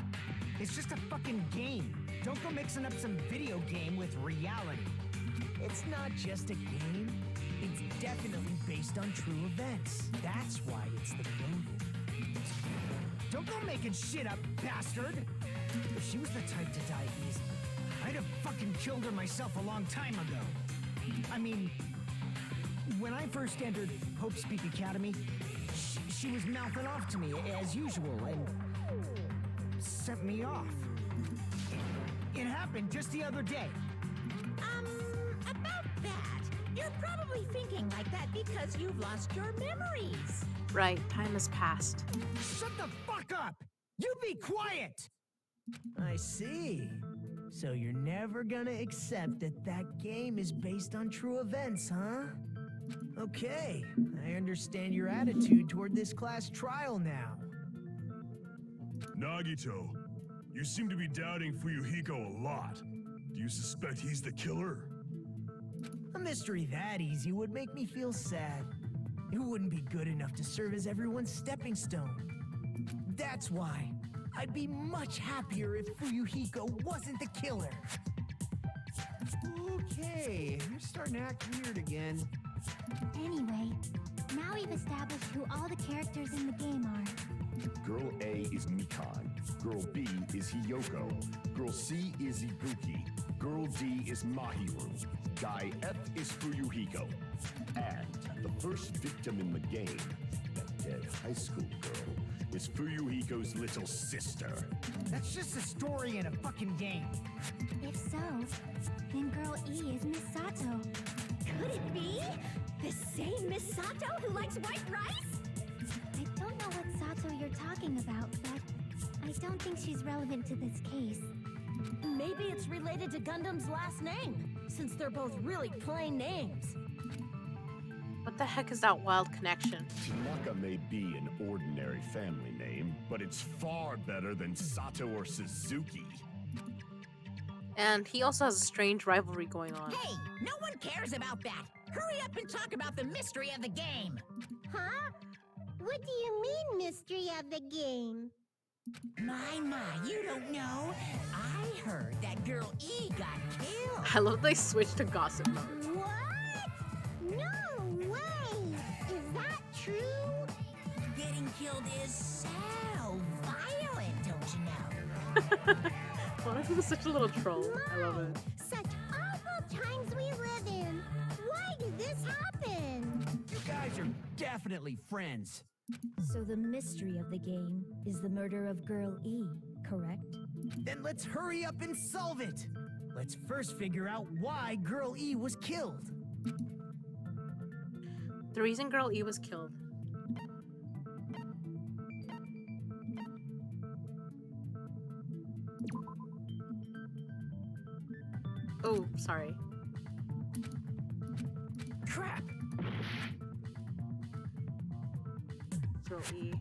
It's just a fucking game. Don't go mixing up some video game with reality. It's not just a game. It's definitely based on true events. That's why it's the motive. Don't go making shit up, bastard! If she was the type to die easy, I'd have fucking killed her myself a long time ago. I mean, when I first entered Hope's Peak Academy, she was mouthing off to me as usual and sent me off. It happened just the other day. About that. You're probably thinking like that because you've lost your memories. Right, time has passed. Shut the fuck up! You be quiet! I see. So you're never gonna accept that that game is based on true events, huh? Okay, I understand your attitude toward this class trial now. Nagito, you seem to be doubting Fuyuhiko a lot. Do you suspect he's the killer? A mystery that easy would make me feel sad. It wouldn't be good enough to serve as everyone's stepping stone. That's why I'd be much happier if Fuyuhiko wasn't the killer. Okay, you're starting to act weird again. Anyway, now we've established who all the characters in the game are. Girl A is Mikan. Girl B is Hiyoko. Girl C is Ibuki. Girl D is Mahiru. Guy F is Fuyuhiko. And the first victim in the game, that dead high school girl, is Fuyuhiko's little sister. That's just a story in a fucking game. If so, then Girl E is Miss Sato. Could it be? The same Miss Sato who likes white rice? I don't know what Sato you're talking about, but I don't think she's relevant to this case. Maybe it's related to Gundam's last name, since they're both really plain names. What the heck is that wild connection? Tanaka may be an ordinary family name, but it's far better than Sato or Suzuki. And he also has a strange rivalry going on. Hey, no one cares about that. Hurry up and talk about the mystery of the game. Huh? What do you mean, mystery of the game? My, you don't know. I heard that girl E got killed. I love they switched to gossip mode. What? No way! Is that true? Getting killed is so violent, don't you know? Well, this is such a little troll. I love it. Such awful times we live in. Why did this happen? You guys are definitely friends. So the mystery of the game is the murder of Girl E, correct? Then let's hurry up and solve it. Let's first figure out why Girl E was killed. The reason Girl E was killed. Oh, sorry. Crap! Girl E.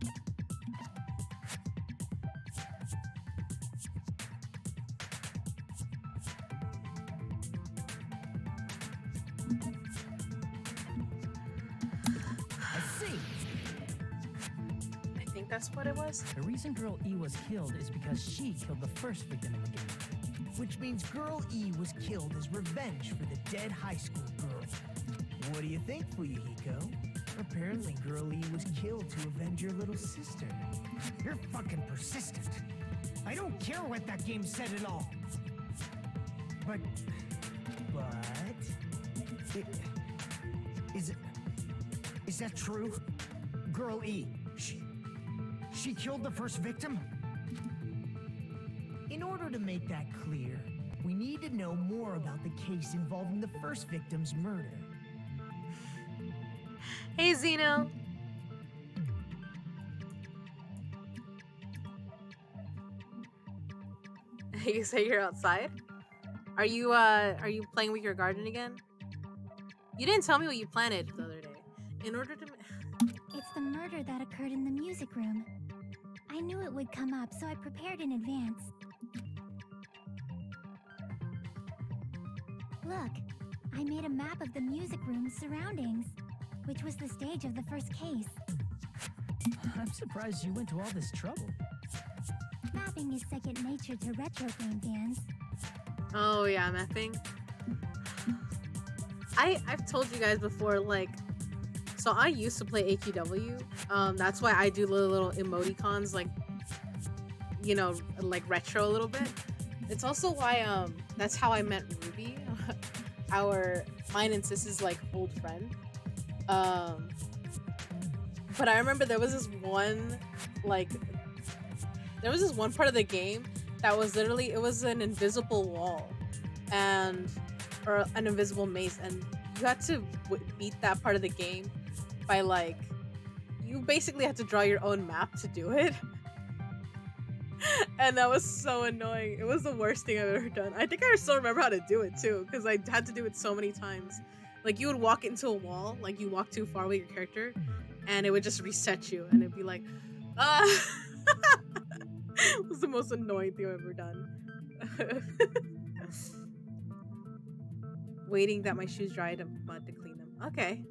I see. I think that's what it was. The reason Girl E was killed is because she killed the first victim in the game. Which means Girl E was killed as revenge for the dead high school girl. What do you think, Fuyuhiko? Apparently Girl E was killed to avenge your little sister. You're fucking persistent. I don't care what that game said at all. But... Is that true? Girl E, she killed the first victim? In order to make that clear, we need to know more about the case involving the first victim's murder. Hey, Zeno. You say you're outside? Are you playing with your garden again? You didn't tell me what you planted the other day. In order to... It's the murder that occurred in the music room. I knew it would come up, so I prepared in advance. Look, I made a map of the music room's surroundings, which was the stage of the first case. I'm surprised you went to all this trouble. Mapping is second nature to retro game fans. Oh yeah, mapping. I've told you guys before, like, so I used to play AQW. That's why I do little emoticons, like, you know, like retro a little bit. It's also why that's how I met Ruby, mine and Sis's like old friend. But I remember there was this one part of the game that was literally, it was an invisible wall or an invisible maze, and you had to beat that part of the game by like, you basically had to draw your own map to do it. And that was so annoying. It was the worst thing I've ever done. I think I still remember how to do it too, because I had to do it so many times. Like, you would walk into a wall, like you walk too far with your character, and it would just reset you, and it'd be like, ah. It was the most annoying thing I've ever done. Waiting that my shoes dry to mud to clean them. Okay.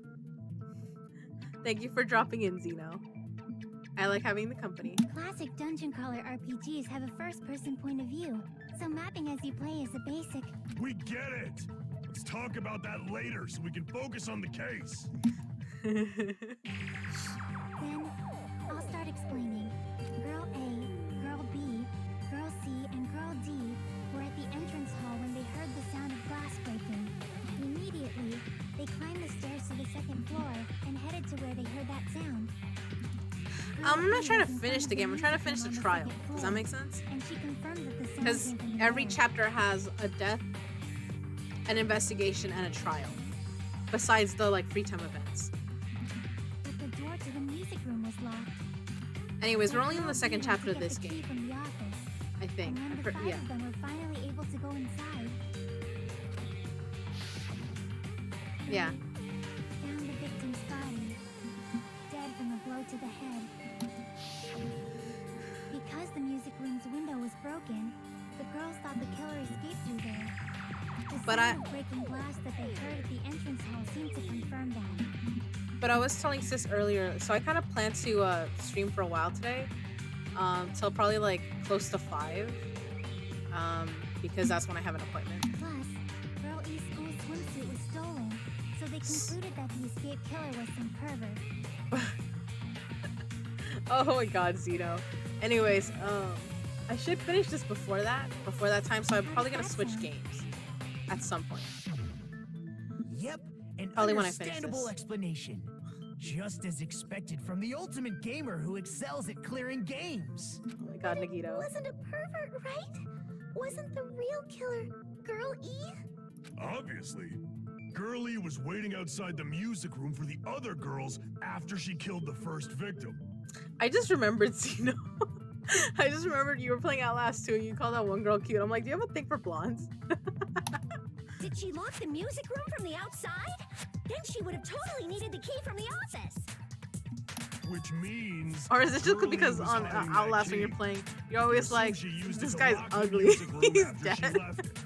Thank you for dropping in, Zeno. I like having the company. Classic dungeon crawler RPGs have a first-person point of view, so mapping as you play is a basic. We get it. Let's talk about that later so we can focus on the case. Then, I'll start explaining. Girl A, Girl B, Girl C, and Girl D were at the entrance hall when they heard the sound of glass breaking. Immediately, they climbed the stairs to the second floor and headed to where they heard that sound. I'm not trying to finish the game. I'm trying to finish the trial. Does that make sense? And she confirmed that the sound Because came from the every door. chapter has a death, an investigation, and a trial. Besides the, like, free time events. But the door to the music room was locked. Anyways, we're only in the second chapter of Get this the key game, from the office. I think. And when the five Yeah. of them were finally able to go inside, Yeah. found the victim's body, dead from a blow to the head. Because the music room's window was broken, the girls thought the killer escaped through there. The But sound of breaking glass that they heard at the entrance hall seemed to confirm that. But I was telling sis earlier, so I kind of plan to stream for a while today, till probably like close to 5, because that's when I have an appointment. Plus, Girl E's school swimsuit was stolen, so they concluded that the escaped killer was some pervert. Oh my god, Zeno. Anyways, I should finish this before that time, so I'm probably gonna switch games at some point. Yep, an Probably when I finish understandable this. explanation. Just as expected from the ultimate gamer who excels at clearing games. Oh my god, Nagito. Wasn't a pervert, right? Wasn't the real killer Girl E? Obviously. Girlie was waiting outside the music room for the other girls after she killed the first victim. I just remembered, Zeno. I just remembered you were playing Outlast too, and you called that one girl cute. I'm like, do you have a thing for blondes? Did she lock the music room from the outside? Then she would have totally needed the key from the office. Which means... Or is it just Girlie because was on hiding that Outlast when key. you're playing, you're always Assume like, she used it this to guy's lock the ugly. music room He's after dead. she left it.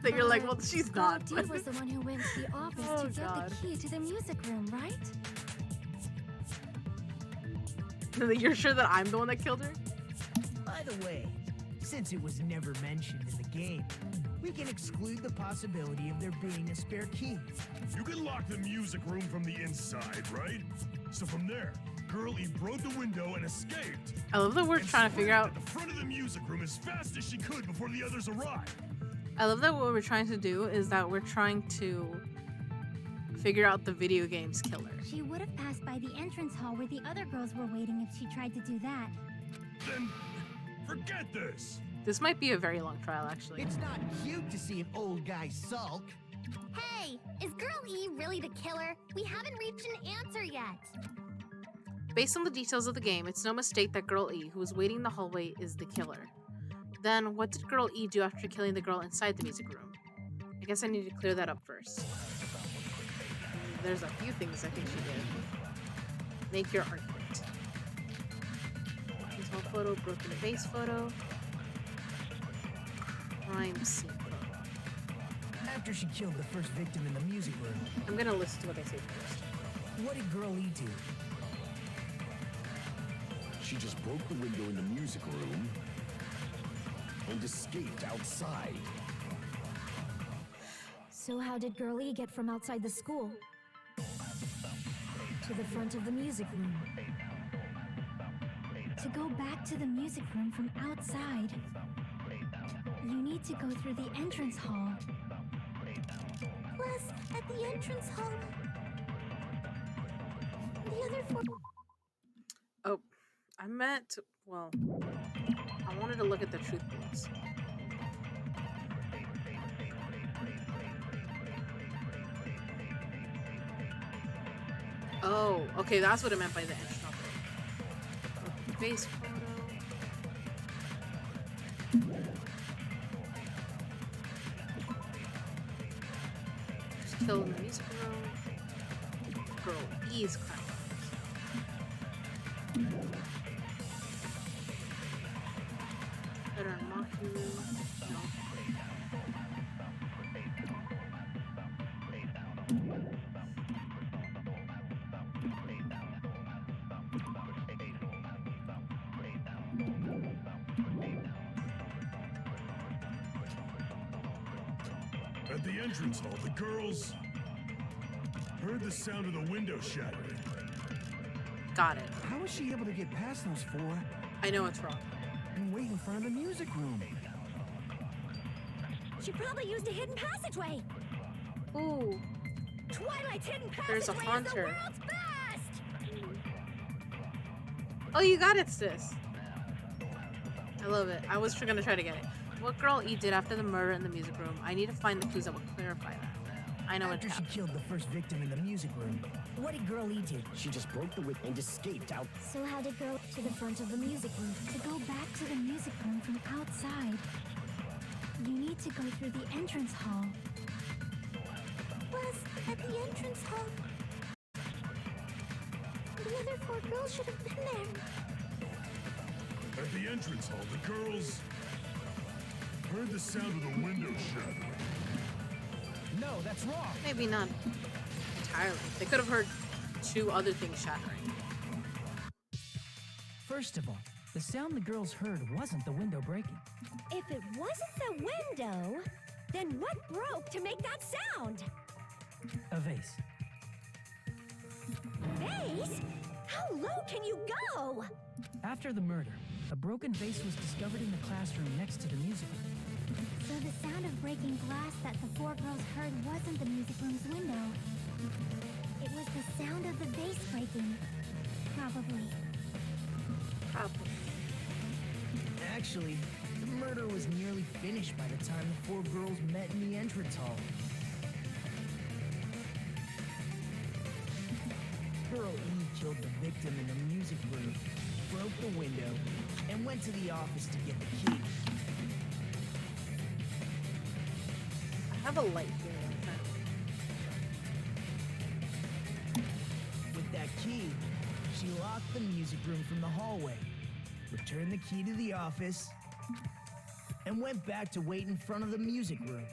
That you're like, well, she's not. Girl D was the one who went to the office Oh, to get God. the key to the music room, right? You're sure that I'm the one that killed her? By the way, since it was never mentioned in the game, we can exclude the possibility of there being a spare key. You can lock the music room from the inside, right? So from there, Girlie broke the window and escaped. I love that we're and trying to figure out. sprinted to the front of the music room as fast as she could before the others arrived. I love that what we're trying to do is that we're trying to figure out the video game's killer. She would have passed by the entrance hall where the other girls were waiting if she tried to do that. Then forget this. This might be a very long trial, actually. It's not cute to see an old guy sulk. Hey, is Girl E really the killer? We haven't reached an answer yet. Based on the details of the game, it's no mistake that Girl E, who was waiting in the hallway, is the killer. Then, what did Girl E do after killing the girl inside the music room? I guess I need to clear that up first. There's a few things I think she did. Make your argument. Control photo, broken vase photo. Crime scene photo. After she killed the first victim in the music room, I'm gonna listen to what I say first. what did Girl E do? She just broke the window in the music room and escaped outside. So how did Girl E get from outside the school to the front of the music room? To go back to the music room from outside, you need to go through the entrance hall. Plus, at the entrance hall, the other four... Oh, I meant, well, I wanted to look at the truth bullets. Oh, okay, that's what it meant by the entrance hall. Base photo. Kill in the music room. Girl E's crying. Better unlock you. No. At the entrance hall, the girls heard the sound of the window shattering. Got it. How was she able to get past those four I know it's wrong. and wait in front of the music room? She probably used a hidden passageway. Ooh. Twilight's hidden There's a passageway is the haunter. world's best. Oh, you got it, sis. I love it. I was gonna try to get it. What Girl E did after the murder in the music room. I need to find the clues that will clarify that. I know it's After she killed the first victim in the music room, what did Girl E do? She just broke the whip and escaped out. So how did Girl to the front of the music room? To go back to the music room from outside, you need to go through the entrance hall. Was at the entrance hall. The other four girls should have been there. At the entrance hall, the girls heard the sound of the window shattering. No, that's wrong. maybe not entirely. They could have heard two other things shattering. First of all, the sound the girls heard wasn't the window breaking. If it wasn't the window, then what broke to make that sound? A vase. Vase? How low can you go? After the murder, a broken vase was discovered in the classroom next to the music room. So the sound of breaking glass that the four girls heard wasn't the music room's window. It was the sound of the vase breaking. Probably. Probably. Actually, the murder was nearly finished by the time the four girls met in the entrance hall. Girl E killed the victim in the music room, broke the window, and went to the office to get the key. I have a light here. With that key, she locked the music room from the hallway, returned the key to the office, and went back to wait in front of the music room.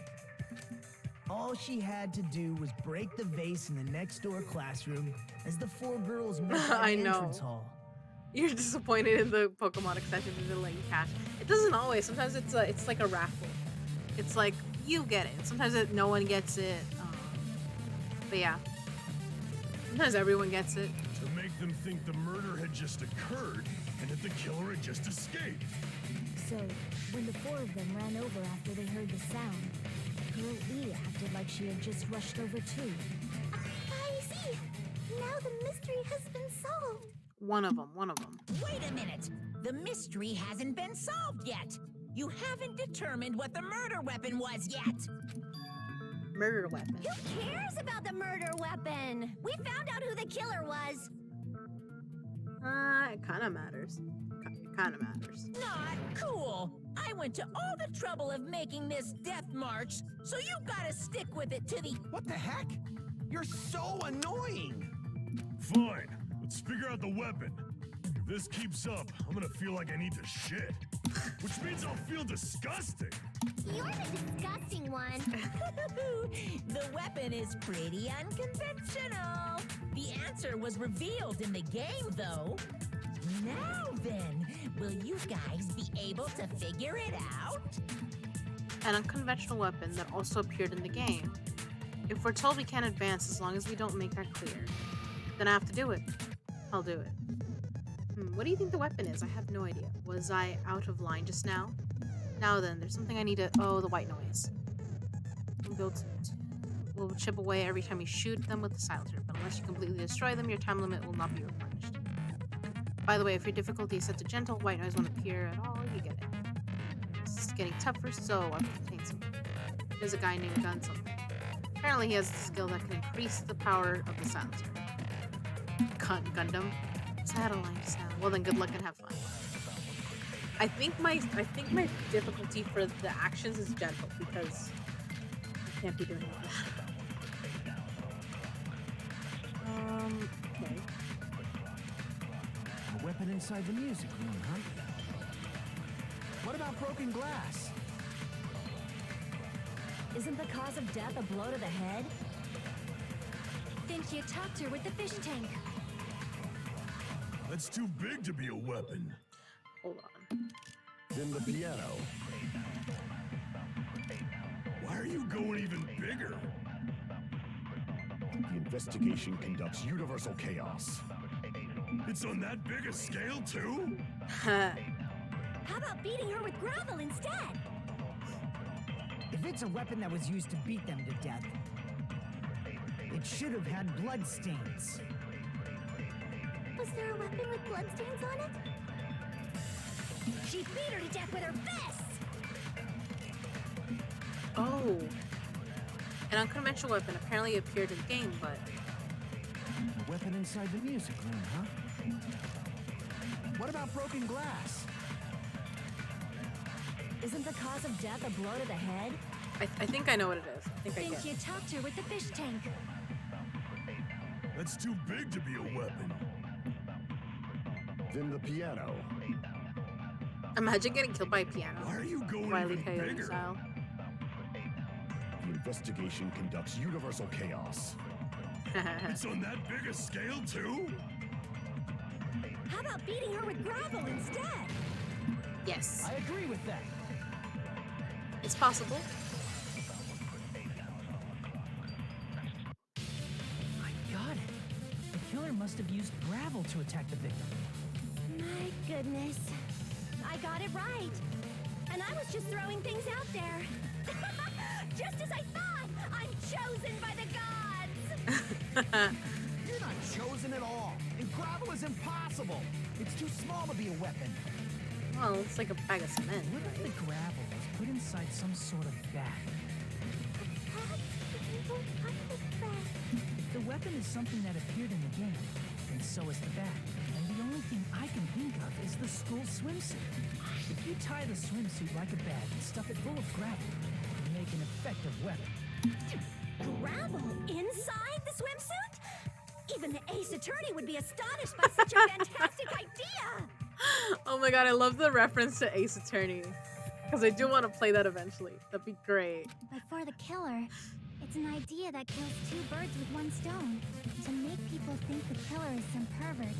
All she had to do was break the vase in the next door classroom as the four girls met at the I know. entrance hall. You're disappointed in the Pokemon extension that didn't let you cash. It doesn't always. Sometimes it's like a raffle. It's like you get it. Sometimes no one gets it. But yeah, sometimes everyone gets it. To make them think the murder had just occurred and that the killer had just escaped. So, when the four of them ran over after they heard the sound, Girl E acted like she had just rushed over too. I see. Now the mystery has been solved. One of them. Wait a minute. The mystery hasn't been solved yet. You haven't determined what the murder weapon was yet. Murder weapon. Who cares about the murder weapon? We found out who the killer was. It kind of matters. It kind of matters. Not cool. I went to all the trouble of making this death march, so you gotta stick with it to the... What the heck? You're so annoying! Fine, let's figure out the weapon. If this keeps up, I'm gonna feel like I need to shit. Which means I'll feel disgusting. You're the disgusting one. The weapon is pretty unconventional. The answer was revealed in the game, though. Now then, will you guys be able to figure it out? An unconventional weapon that also appeared in the game. If we're told we can't advance as long as we don't make that clear, then I have to do it. I'll do it. What do you think the weapon is? I have no idea. Was I out of line just now? Now then, there's something I need to... Oh, the white noise. Will chip away every time you shoot them with the silencer, but unless you completely destroy them, your time limit will not be replenished. By the way, if your difficulty is set to gentle, white noise won't appear at all, you get it. This is getting tougher, so I've obtained some. There's a guy named Gun something. Apparently he has a skill that can increase the power of the silencer. Gundam? Is that a line just now? Well then, good luck and have fun. I think my difficulty for the actions is gentle because I can't be doing all that. Okay. A weapon inside the music room, huh? What about broken glass? Isn't the cause of death a blow to the head? Think you attacked her with the fish tank. That's too big to be a weapon. Hold on. Then the piano. Why are you going even bigger? The investigation conducts universal chaos. It's on that big a scale, too? How about beating her with gravel instead? If it's a weapon that was used to beat them to death, it should have had blood stains. Was there a weapon with bloodstains on it? She beat her to death with her fists! Oh. An unconventional weapon apparently appeared in the game, but... A weapon inside the music room, huh? What about broken glass? Isn't the cause of death a blow to the head? I think I know what it is. I think I Think get you it. attacked her with the fish tank. That's too big to be a weapon. Then the piano. Imagine getting killed by a piano. Why are you going Wile E. even Coyote bigger? style. The investigation conducts universal chaos. It's on that big a scale, too? How about beating her with gravel instead? Yes. I agree with that. It's possible. I got it. The killer must have used gravel to attack the victim. My goodness. I got it right. And I was just throwing things out there. Just as I thought! I'm chosen by the gods! You're not chosen at all. And gravel is impossible. It's too small to be a weapon. Well, it's like a bag of cement. What if the gravel was put inside some sort of bag? If the weapon is something that appeared in the game, then so is the bag. And the only thing I can think of is the school swimsuit. If you tie the swimsuit like a bag and stuff it full of gravel, you make an effective weapon. Gravel inside the swimsuit? Even the Ace Attorney would be astonished by such a fantastic idea! Oh my god, I love the reference to Ace Attorney. Because I do want to play that eventually. That'd be great. But for the killer, it's an idea that kills two birds with one stone. To make people think the killer is some pervert,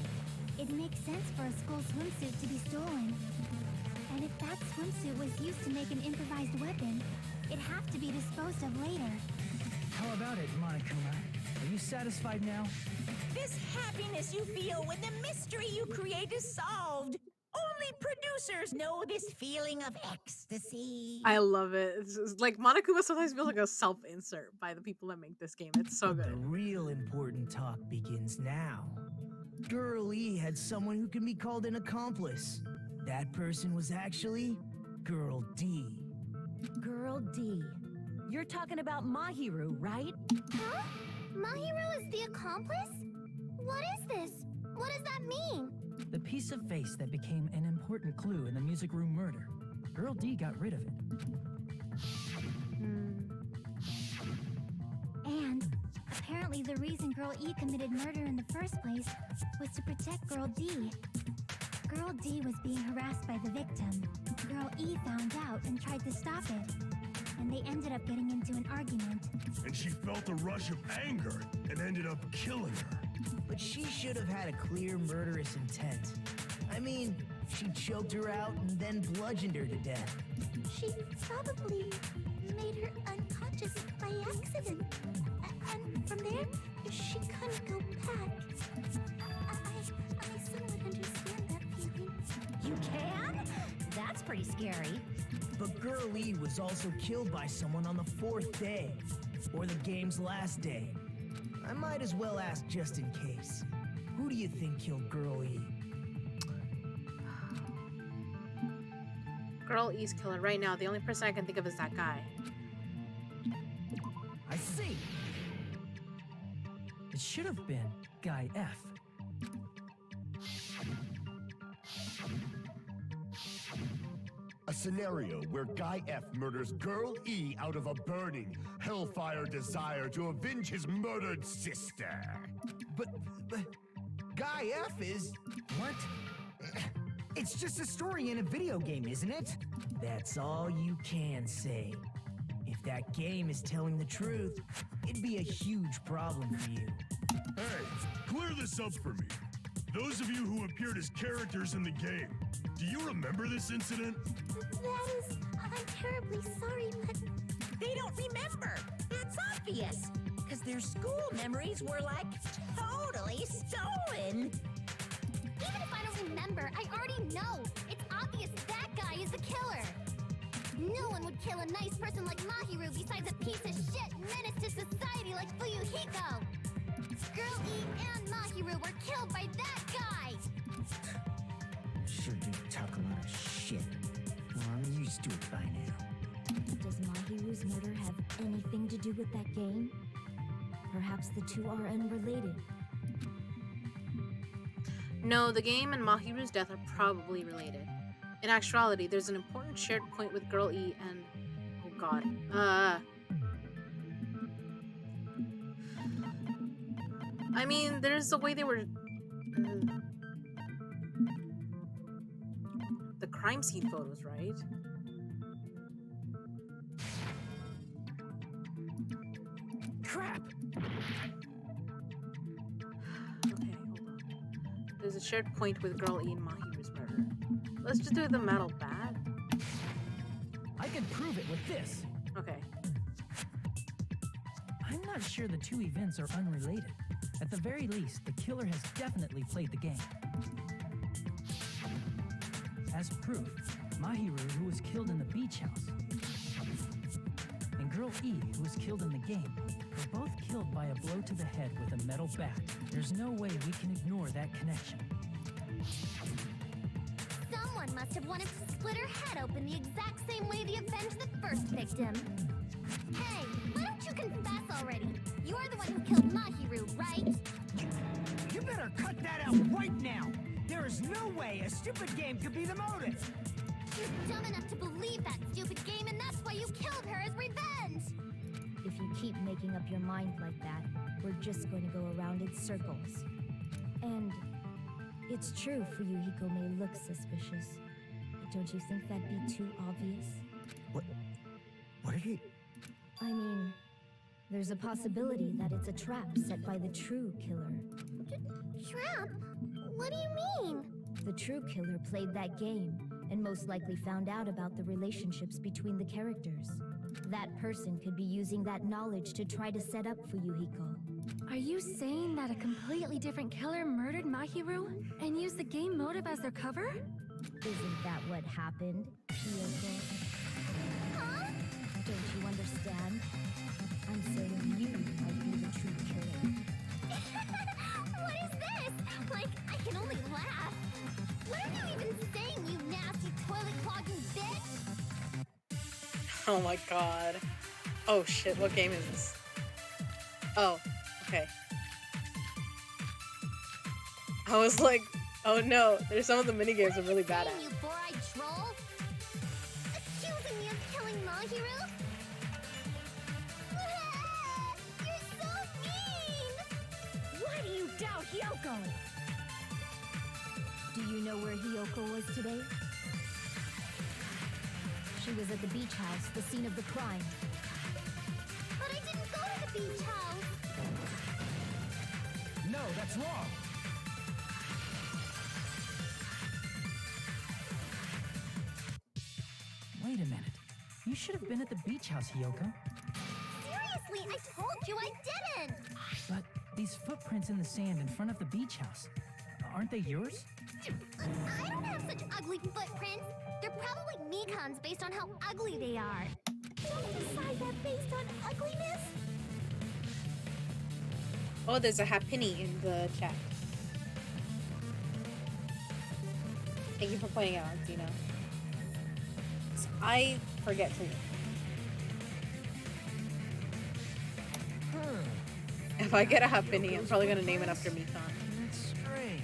it makes sense for a school swimsuit to be stolen. And if that swimsuit was used to make an improvised weapon, it'd have to be disposed of later. How about it, Monokuma? Are you satisfied now? This happiness you feel when the mystery you create is solved. Only producers know this feeling of ecstasy. I love it. It's like Monokuma sometimes feels like a self-insert by the people that make this game. It's so The good. real important talk begins now. Girl E had someone who can be called an accomplice. That person was actually Girl D. Girl D. You're talking about Mahiru, right? Huh? Mahiru is the accomplice? What is this? What does that mean? The piece of face that became an important clue in the music room murder. Girl D got rid of it. And apparently the reason Girl E committed murder in the first place was to protect Girl D. Girl D was being harassed by the victim. Girl E found out and tried to stop it. And they ended up getting into an argument. And she felt a rush of anger and ended up killing her. But she should have had a clear murderous intent. I mean, she choked her out and then bludgeoned her to death. She probably made her unconscious by accident. And from there, she couldn't go back. I somewhat understand that feeling. You can? That's pretty scary. But Girl E was also killed by someone on the 4th day, or the game's last day. I might as well ask just in case. Who do you think killed Girl E? Girl E's killer right now. The only person I can think of is that guy. I see. It should have been Guy F. A scenario where Guy F murders Girl E out of a burning, hellfire desire to avenge his murdered sister. But Guy F is... What? It's just a story in a video game, isn't it? That's all you can say. If that game is telling the truth, it'd be a huge problem for you. Hey, clear this up for me. Those of you who appeared as characters in the game, do you remember this incident? That is... I'm terribly sorry, but... They don't remember. That's obvious. Because their school memories were like totally stolen. Even if I don't remember, I already know. It's obvious that guy is the killer. No one would kill a nice person like Mahiru besides a piece of shit menace to society like Fuyuhiko. Girl E and Mahiru were killed by that guy. Sure do talk a lot of shit. Well, I'm used to it by now. Does Mahiru's murder have anything to do with that game? Perhaps the two are unrelated. No, the game and Mahiru's death are probably related. In actuality, there's an important shared point with Girl E and... Oh god. I mean, there's the way they were... the crime scene photos, right? Crap! Okay, hold on. There's a shared point with Girl E and Mahiru's murder. Let's just do the metal bat. I can prove it with this. Okay. I'm not sure the two events are unrelated. At the very least, the killer has definitely played the game. As proof, Mahiru, who was killed in the beach house, and Girl E, who was killed in the game, were both killed by a blow to the head with a metal bat. There's no way we can ignore that connection. Someone must have wanted to split her head open the exact same way to avenge the first victim. Hey, why don't you confess already? You're the one who killed Mahiru, right? You better cut that out right now! There is no way a stupid game could be the motive! You're dumb enough to believe that stupid game, and that's why you killed her as revenge! If you keep making up your mind like that, we're just going to go around in circles. And it's true Fuyuhiko may look suspicious, but don't you think that'd be too obvious? What are you... I mean, there's a possibility that it's a trap set by the true killer. Trap? What do you mean? The true killer played that game, and most likely found out about the relationships between the characters. That person could be using that knowledge to try to set up Fuyuhiko. Are you saying that a completely different killer murdered Mahiru and used the game motive as their cover? Isn't that what happened, Kyoko? Huh? Don't you understand? I'm saying you might be the true killer. What is this? Like, I can only laugh. What are you even saying, you nasty toilet-clogging bitch? Oh my god. Oh shit, what game is this? Oh, okay. I was like, oh no, there's some of the minigames I'm really bad at. You four-eyed troll? Accusing me of killing Mahiru? You're so mean! Why do you doubt Hyoko? Do you know where Hyoko was today? She was at the beach house, the scene of the crime. But I didn't go to the beach house! No, that's wrong! Wait a minute. You should have been at the beach house, Hyoko. Seriously, I told you I didn't! But these footprints in the sand in front of the beach house, aren't they yours? I don't have such ugly footprints. They're probably Mikan's based on how ugly they are. Don't decide that based on ugliness. Oh, there's a happy in the chat. Thank you for pointing out, Dina. I forget to. If I get a happy, I'm probably gonna name it after Mikan. That's strange.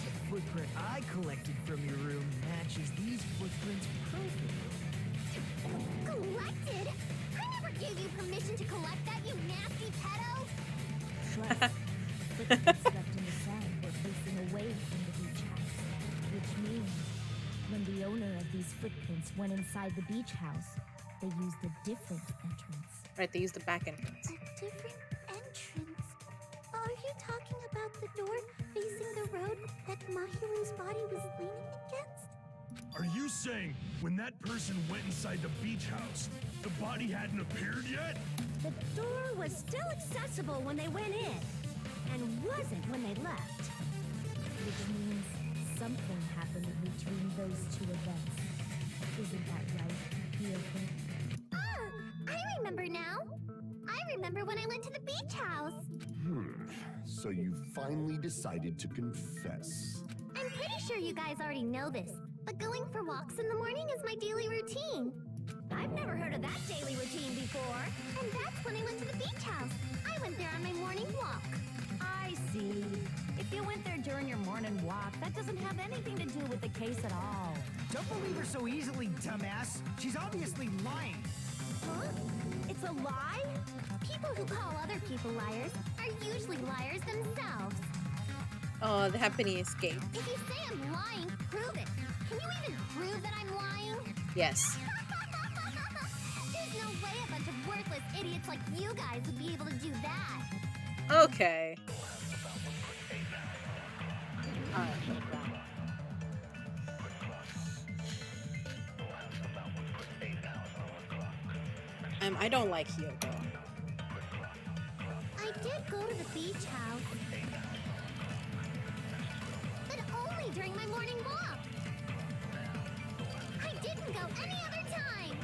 The footprint I collected from your room matches these footprints perfectly. Collected? I never gave you permission to collect that, you nasty pedo! Plus, footprints left in the sand were facing away from the beach house, which means when the owner of these footprints went inside the beach house, they used a different entrance. Right, they used the back entrance. A different entrance? Are you talking about the door facing the road that Mahiru's body was leaning against? Are you saying when that person went inside the beach house, the body hadn't appeared yet? The door was still accessible when they went in, and wasn't when they left. Which means something happened in between those two events. Isn't that right, Kyoko? I remember now. I remember when I went to the beach house. So you finally decided to confess. I'm pretty sure you guys already know this, but going for walks in the morning is my daily routine. I've never heard of that daily routine before. And that's when I went to the beach house. I went there on my morning walk. I see. If you went there during your morning walk, that doesn't have anything to do with the case at all. Don't believe her so easily, dumbass. She's obviously lying. Huh? It's a lie? People who call other people liars are usually liars themselves. Oh, the happening escape. If you say I'm lying, prove it. Can you even prove that I'm lying? Yes. There's no way a bunch of worthless idiots like you guys would be able to do that. Okay. Alright, put it down. I don't like Hyoko. I did go to the beach house. But only during my morning walk. I didn't go any other time.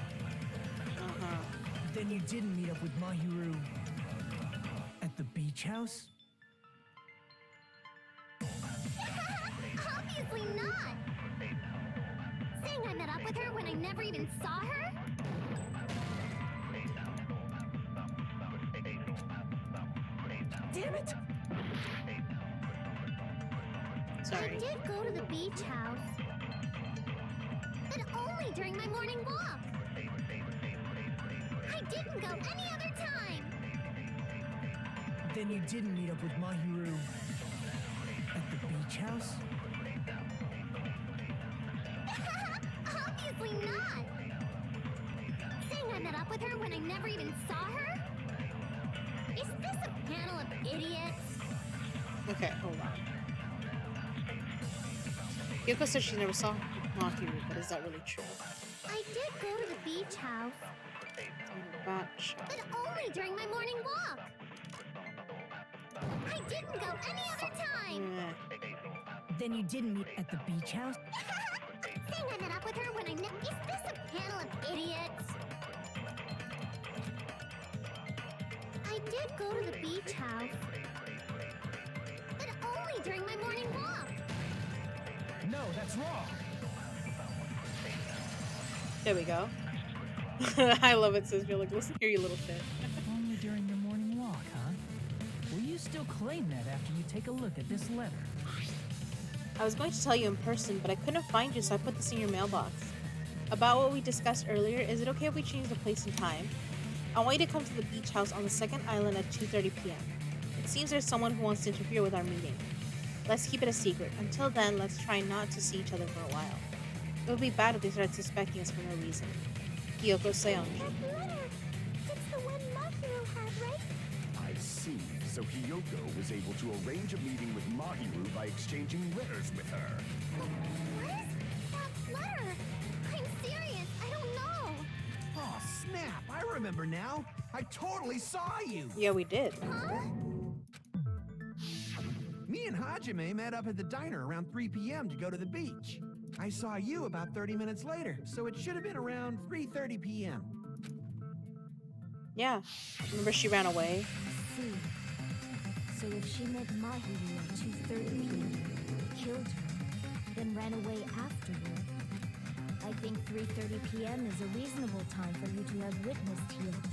Uh-huh. Then you didn't meet up with Mahiru at the beach house? Obviously not. Saying I met up with her when I never even saw her? Damn it! Sorry. I did go to the beach house. But only during my morning walk. I didn't go any other time. Then you didn't meet up with Mahiru at the beach house? Obviously not. Saying I met up with her when I never even saw her? Is this a panel of idiots? Okay, hold on. Hyoko said she never saw Mahiru, but is that really true? I did go to the beach house. But only during my morning walk. I didn't go any other time. Then you didn't meet at the beach house? Saying I met up with her when I Is this a panel of idiots? I did go to the beach house. But only during my morning walk. No, that's wrong. There we go. I love it, sis. You're like, listen here, you little shit. Only during your morning walk, huh? Will you still claim that after you take a look at this letter? I was going to tell you in person, but I couldn't find you, so I put this in your mailbox. About what we discussed earlier, is it okay if we change the place and time? I want you to come to the beach house on the second island at 2:30 p.m. It seems there's someone who wants to interfere with our meeting. Let's keep it a secret. Until then, let's try not to see each other for a while. It would be bad if they started suspecting us for no reason. Kyoko Seonji. That letter. It's the one Mahiru had, right? I see. So Hyoko was able to arrange a meeting with Mahiru by exchanging letters with her. What is that letter? I'm serious. I don't know. Oh, snap! I remember now. I totally saw you. Yeah, we did. Huh? Me and Hajime met up at the diner around 3 p.m. to go to the beach. I saw you about 30 minutes later, so it should have been around 3:30 p.m. Yeah. Remember she ran away? I see. So if she met Mahiru at 2:30 p.m., killed her, then ran away afterward, I think 3:30 p.m. is a reasonable time for you to have witnessed Hyoko.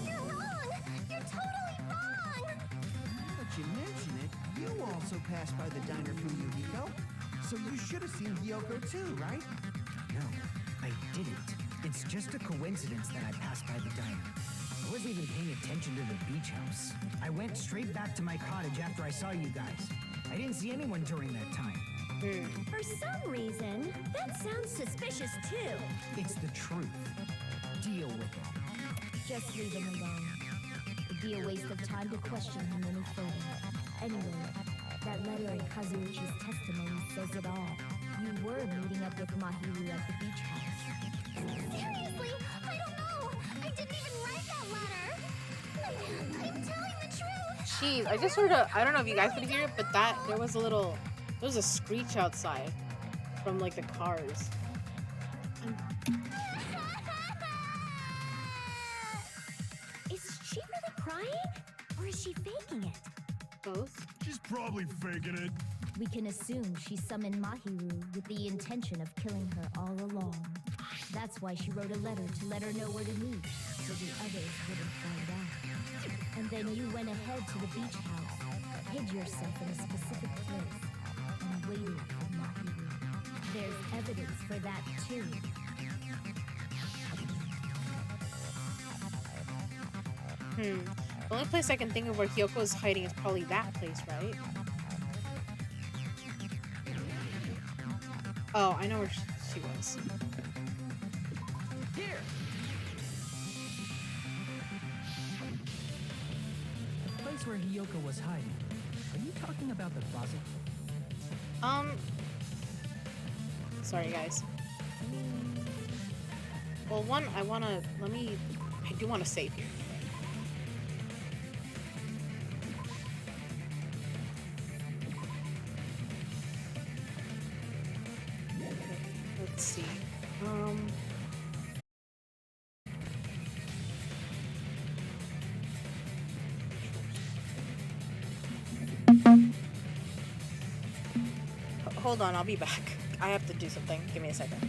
You're wrong. You're totally wrong. Now that you mention it, you also passed by the diner from Yuriko. So you should have seen Hiyoko too, right? No, I didn't. It's just a coincidence that I passed by the diner. I wasn't even paying attention to the beach house. I went straight back to my cottage after I saw you guys. I didn't see anyone during that time. For some reason, that sounds suspicious too. It's the truth. Deal with it. Just leave him alone. It'd be a waste of time to question him any further. Anyway, that letter in Kazuichi's testimony says it all. You were meeting up with Mahiru at the beach house. Seriously, I don't know. I didn't even write that letter. I'm telling the truth. Jeez, I just heard I don't know if you guys could hear it, but there was a screech outside from like the cars. Is she really crying? Or is she faking it? Both? She's probably faking it. We can assume she summoned Mahiru with the intention of killing her all along. That's why she wrote a letter to let her know where to meet, so the others wouldn't find out. And then you went ahead to the beach house, hid yourself in a specific place, and waited for Mahiru. There's evidence for that too. The only place I can think of where Hiyoko is hiding is probably that place, right? Oh, I know where she was. Here! The place where Hiyoko was hiding. Are you talking about the closet? Sorry guys. Well, one, I do want to save here. Let's see. Hold on, I'll be back. I have to do something. Give me a second.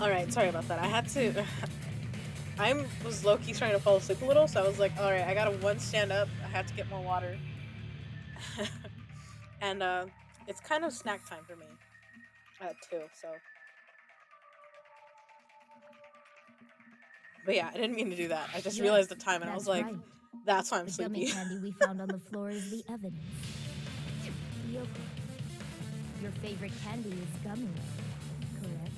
All right, sorry about that. I had to. I was low key trying to fall asleep a little, so I was like, all right, I gotta stand up. I had to get more water, and it's kind of snack time for me too. So, but yeah, I didn't mean to do that. I just realized the time, and I was like, right. that's why I'm The gummy sleepy. candy we found on the floor is the evidence. Yoko, your favorite candy is gummy, correct?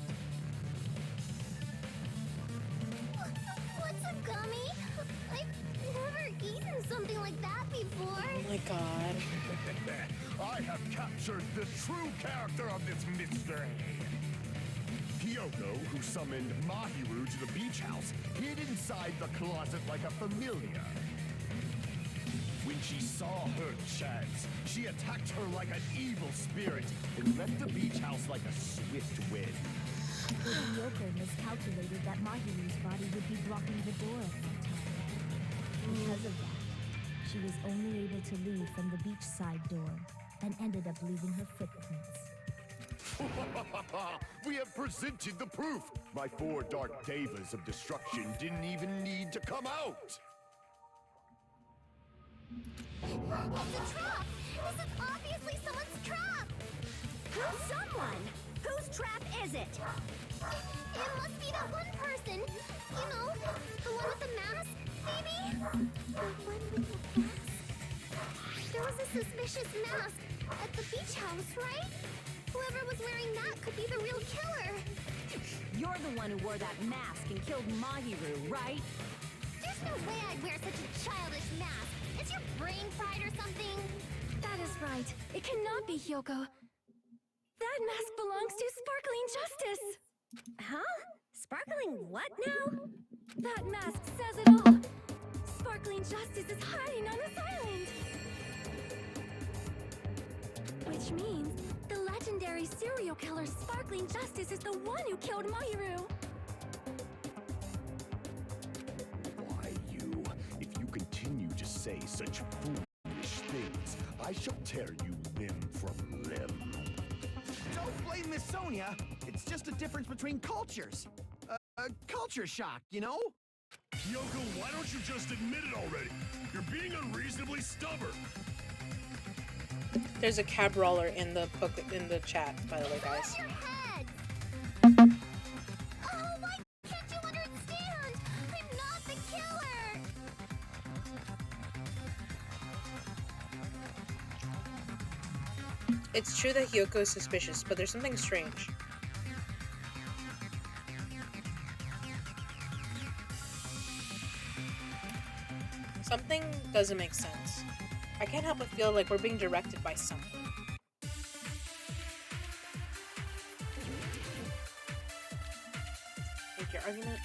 What's a gummy? I've never eaten something like that before. Oh my god. I have captured the true character of this mystery. Kyoko, who summoned Mahiru to the beach house, hid inside the closet like a familiar. When she saw her chance, she attacked her like an evil spirit and left the beach house like a swift wind. Yoko miscalculated that Mahiru's body would be blocking the door at that time. Because of that, she was only able to leave from the beachside door and ended up leaving her footprints. We have presented the proof! My 4 dark devas of destruction didn't even need to come out! It's a trap! This is obviously someone's trap! Who's someone? Whose trap is it? It must be that one person. You know, the one with the mask, maybe? The one with the mask? There was a suspicious mask at the beach house, right? Whoever was wearing that could be the real killer. You're the one who wore that mask and killed Mahiru, right? There's no way I'd wear such a childish mask. Is your brain fried or something? That is right. It cannot be Hyoko. That mask belongs to Sparkling Justice. Huh? Sparkling what now? That mask says it all. Sparkling Justice is hiding on this island. Which means the legendary serial killer Sparkling Justice is the one who killed Mahiru. Why you? If you continue to say such foolish things, I shall tear you limb from limb. Don't blame Miss Sonia. It's just a difference between cultures. Culture shock, you know? Kyoko, why don't you just admit it already? You're being unreasonably stubborn. There's a cab roller in the chat, by the way, guys. Your head! Oh, why can't you understand? I'm not the killer! It's true that Hyoko is suspicious, but there's something strange. Something doesn't make sense. I can't help but feel like we're being directed by something. Make your argument.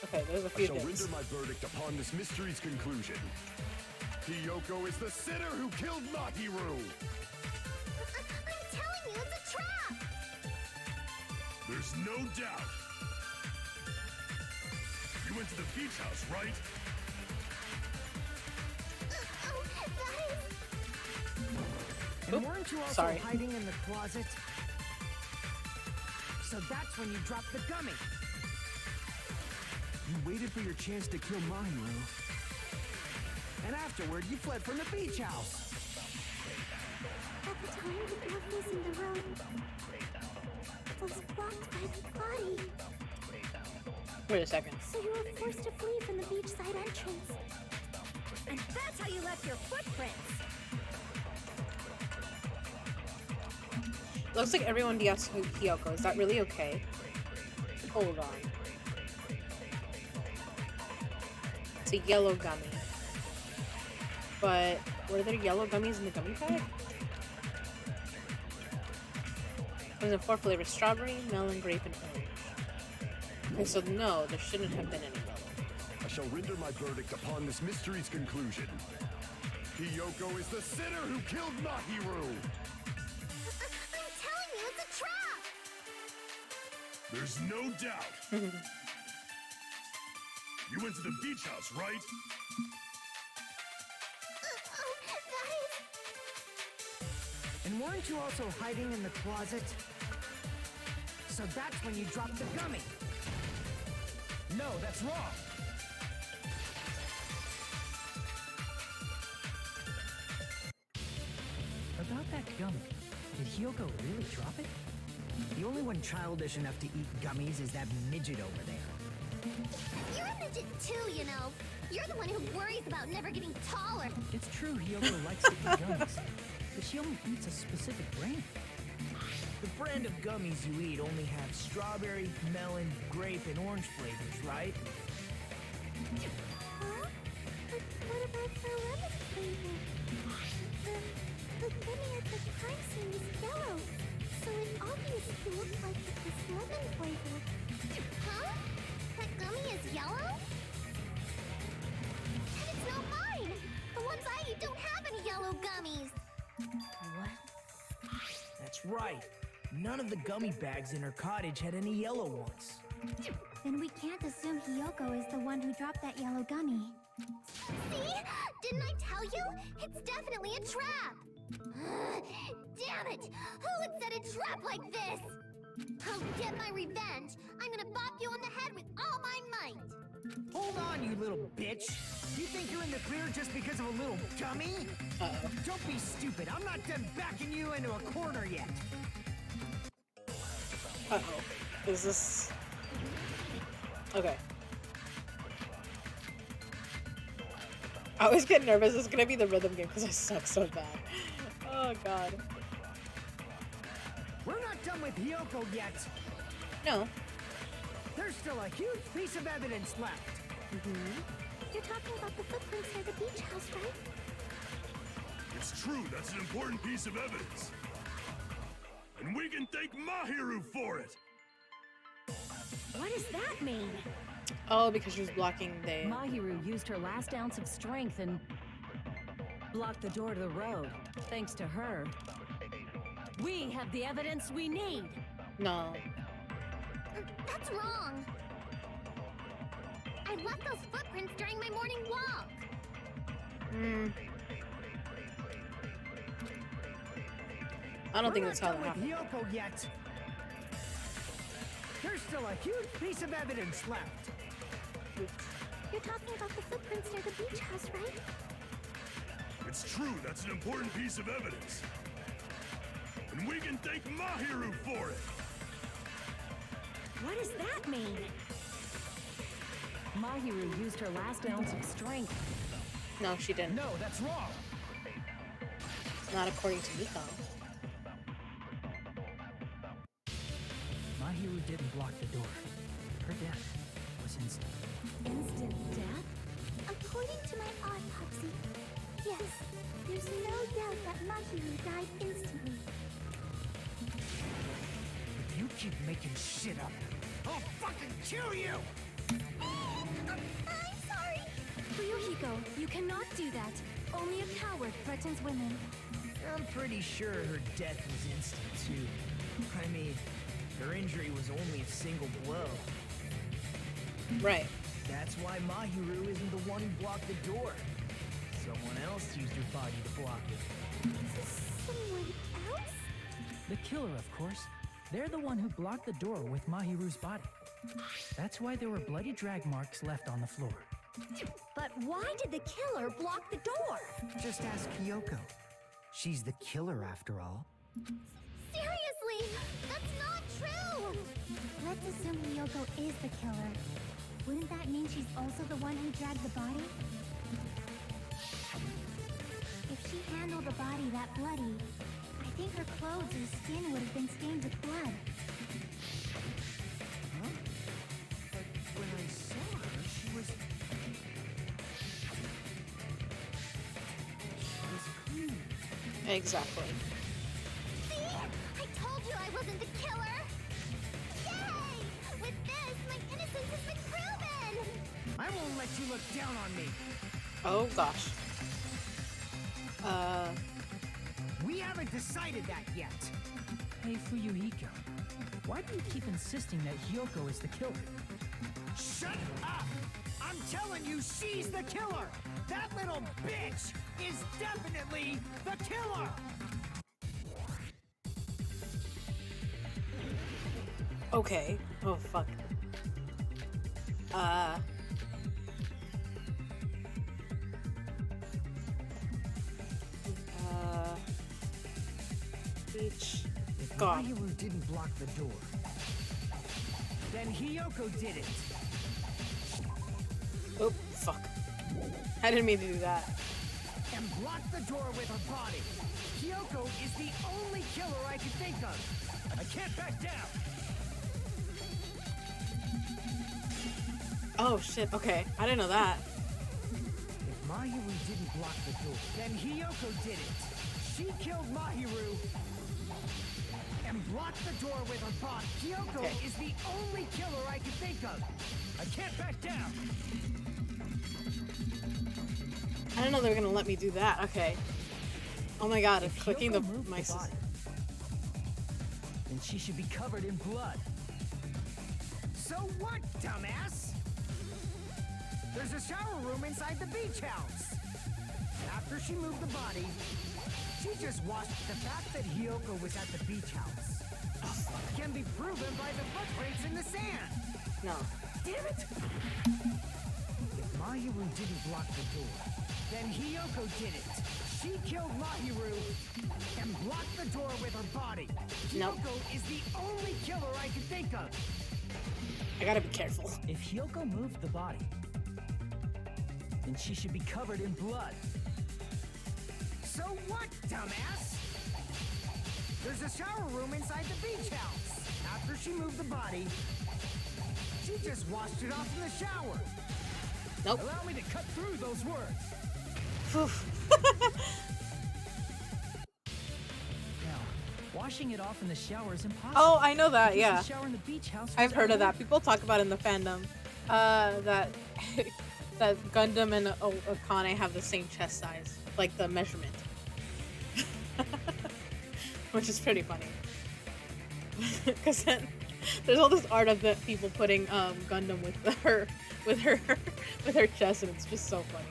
Okay, there's a few I shall things. render my verdict upon this mystery's conclusion. Kyoko is the sinner who killed Mahiru! I'm telling you, it's a trap! There's no doubt. You went to the beach house, right? Oh, that is... And weren't you also Sorry. hiding in the closet? So that's when you dropped the gummy. You waited for your chance to kill Mahiru. And afterward, you fled from the beach house. At the time, we were facing the road. It was blocked by the body. Wait a second. So you were forced to flee from the beachside entrance. And that's how you left your footprints. Looks like everyone DS Hyoko. Is that really okay? Hold on. It's a yellow gummy. But were there yellow gummies in the gummy bag? There's a 4 flavors: strawberry, melon, grape, and orange. Okay, so no, there shouldn't have been any yellow. I shall render my verdict upon this mystery's conclusion. Kyoko is the sinner who killed Mahiru! I'm telling you, it's a trap! There's no doubt. You went to the beach house, right? Oh, that is... weren't you also hiding in the closet? So that's when you dropped the gummy. No, that's wrong. About that gummy, did Hyoko really drop it? The only one childish enough to eat gummies is that midget over there. You're a midget too, you know. You're the one who worries about never getting taller. It's true Hyoko likes to eat gummies, but she only eats a specific brand. The brand of gummies you eat only have strawberry, melon, grape, and orange flavors, right? Huh? But what about the lemon flavor? The gummy at the crime scene is yellow, so it obviously looks like it was lemon flavor. Huh? That gummy is yellow? And it's not mine! The ones I eat don't have any yellow gummies! What? That's right. None of the gummy bags in her cottage had any yellow ones. Then we can't assume Hyoko is the one who dropped that yellow gummy. See? Didn't I tell you? It's definitely a trap! Damn it! Who would set a trap like this? I'll get my revenge! I'm gonna bop you on the head with all my might! Hold on, you little bitch! You think you're in the clear just because of a little gummy? Uh-oh. Don't be stupid. I'm not done backing you into a corner yet. Uh-oh. Is this... Okay. I always get nervous it's gonna be the rhythm game because I suck so bad. Oh god. We're not done with Hyoko yet. No. There's still a huge piece of evidence left. You're talking about the footprints near the beach house, right? It's true, that's an important piece of evidence. And we can thank Mahiru for it! What does that mean? Oh, because she was blocking the... Mahiru used her last ounce of strength and blocked the door to the road. Thanks to her, we have the evidence we need. No. That's wrong! I left those footprints during my morning walk! I don't think We're that's how not that done with happened. Hyoko yet. There's still a huge piece of evidence left. You're talking about the footprints near the beach house, right? It's true, that's an important piece of evidence. And we can thank Mahiru for it! What does that mean? Mahiru used her last ounce of strength. No, she didn't. No, that's wrong. Not according to Nico. Mahiru didn't block the door. Her death was instant. Instant death? According to my autopsy, yes, there's no doubt that Mahiru died instantly. If you keep making shit up, I'll fucking kill you! I'm sorry! Fuyuhiko, you cannot do that. Only a coward threatens women. I'm pretty sure her death was instant, too. I mean, her injury was only a single blow. Right. That's why Mahiru isn't the one who blocked the door. Someone else used her body to block it. Someone else? The killer, of course. They're the one who blocked the door with Mahiru's body. That's why there were bloody drag marks left on the floor. But why did the killer block the door? Just ask Hyoko. She's the killer after all. Seriously! That's not true! Let's assume Hyoko is the killer. Wouldn't that mean she's also the one who dragged the body? If she handled the body that bloody, I think her clothes or skin would have been stained with blood. Huh? But when I saw her, she was clean. Exactly. See? I told you I wasn't the killer! Yay! With this, my innocence has been proven! I won't let you look down on me. Oh gosh. We haven't decided that yet. Hey, Fuyuhiko. Why do you keep insisting that Hyoko is the killer? Shut up! I'm telling you, she's the killer! That little bitch is definitely the killer! Okay. Oh, fuck. Beach. If God. Mahiru didn't block the door, then Hiyoko did it. Oh, fuck. I didn't mean to do that. And blocked the door with her body. Hiyoko is the only killer I can think of. I can't back down. Oh, shit. Okay. I didn't know that. If Mahiru didn't block the door, then Hiyoko did it. She killed Mahiru and blocked the door with her body. Hiyoko is the only killer I can think of. I can't back down. I didn't know they were gonna let me do that. Okay. Oh my god, it's clicking the moved mice. body, then she should be covered in blood. So what, dumbass? There's a shower room inside the beach house. After she moved the body, she just washed the fact that Hiyoko was at the beach house. Can be proven by the footprints in the sand. No. Damn it! If Mahiru didn't block the door, then Hiyoko did it. She killed Mahiru and blocked the door with her body. Nope. Hiyoko is the only killer I can think of. I gotta be careful. If Hiyoko moved the body, then she should be covered in blood. So what, dumbass? There's a shower room inside the beach house. After she moved the body, she just washed it off in the shower. Nope. Allow me to cut through those words. Now, washing it off in the shower is impossible. Oh, I know that, Because yeah. the shower in the beach house was I've heard of that. outdoors. People talk about it in the fandom. That that Gundam and Akane have the same chest size, like the measurement. Which is pretty funny. Because then there's all this art of the people putting Gundam with her chest, and it's just so funny.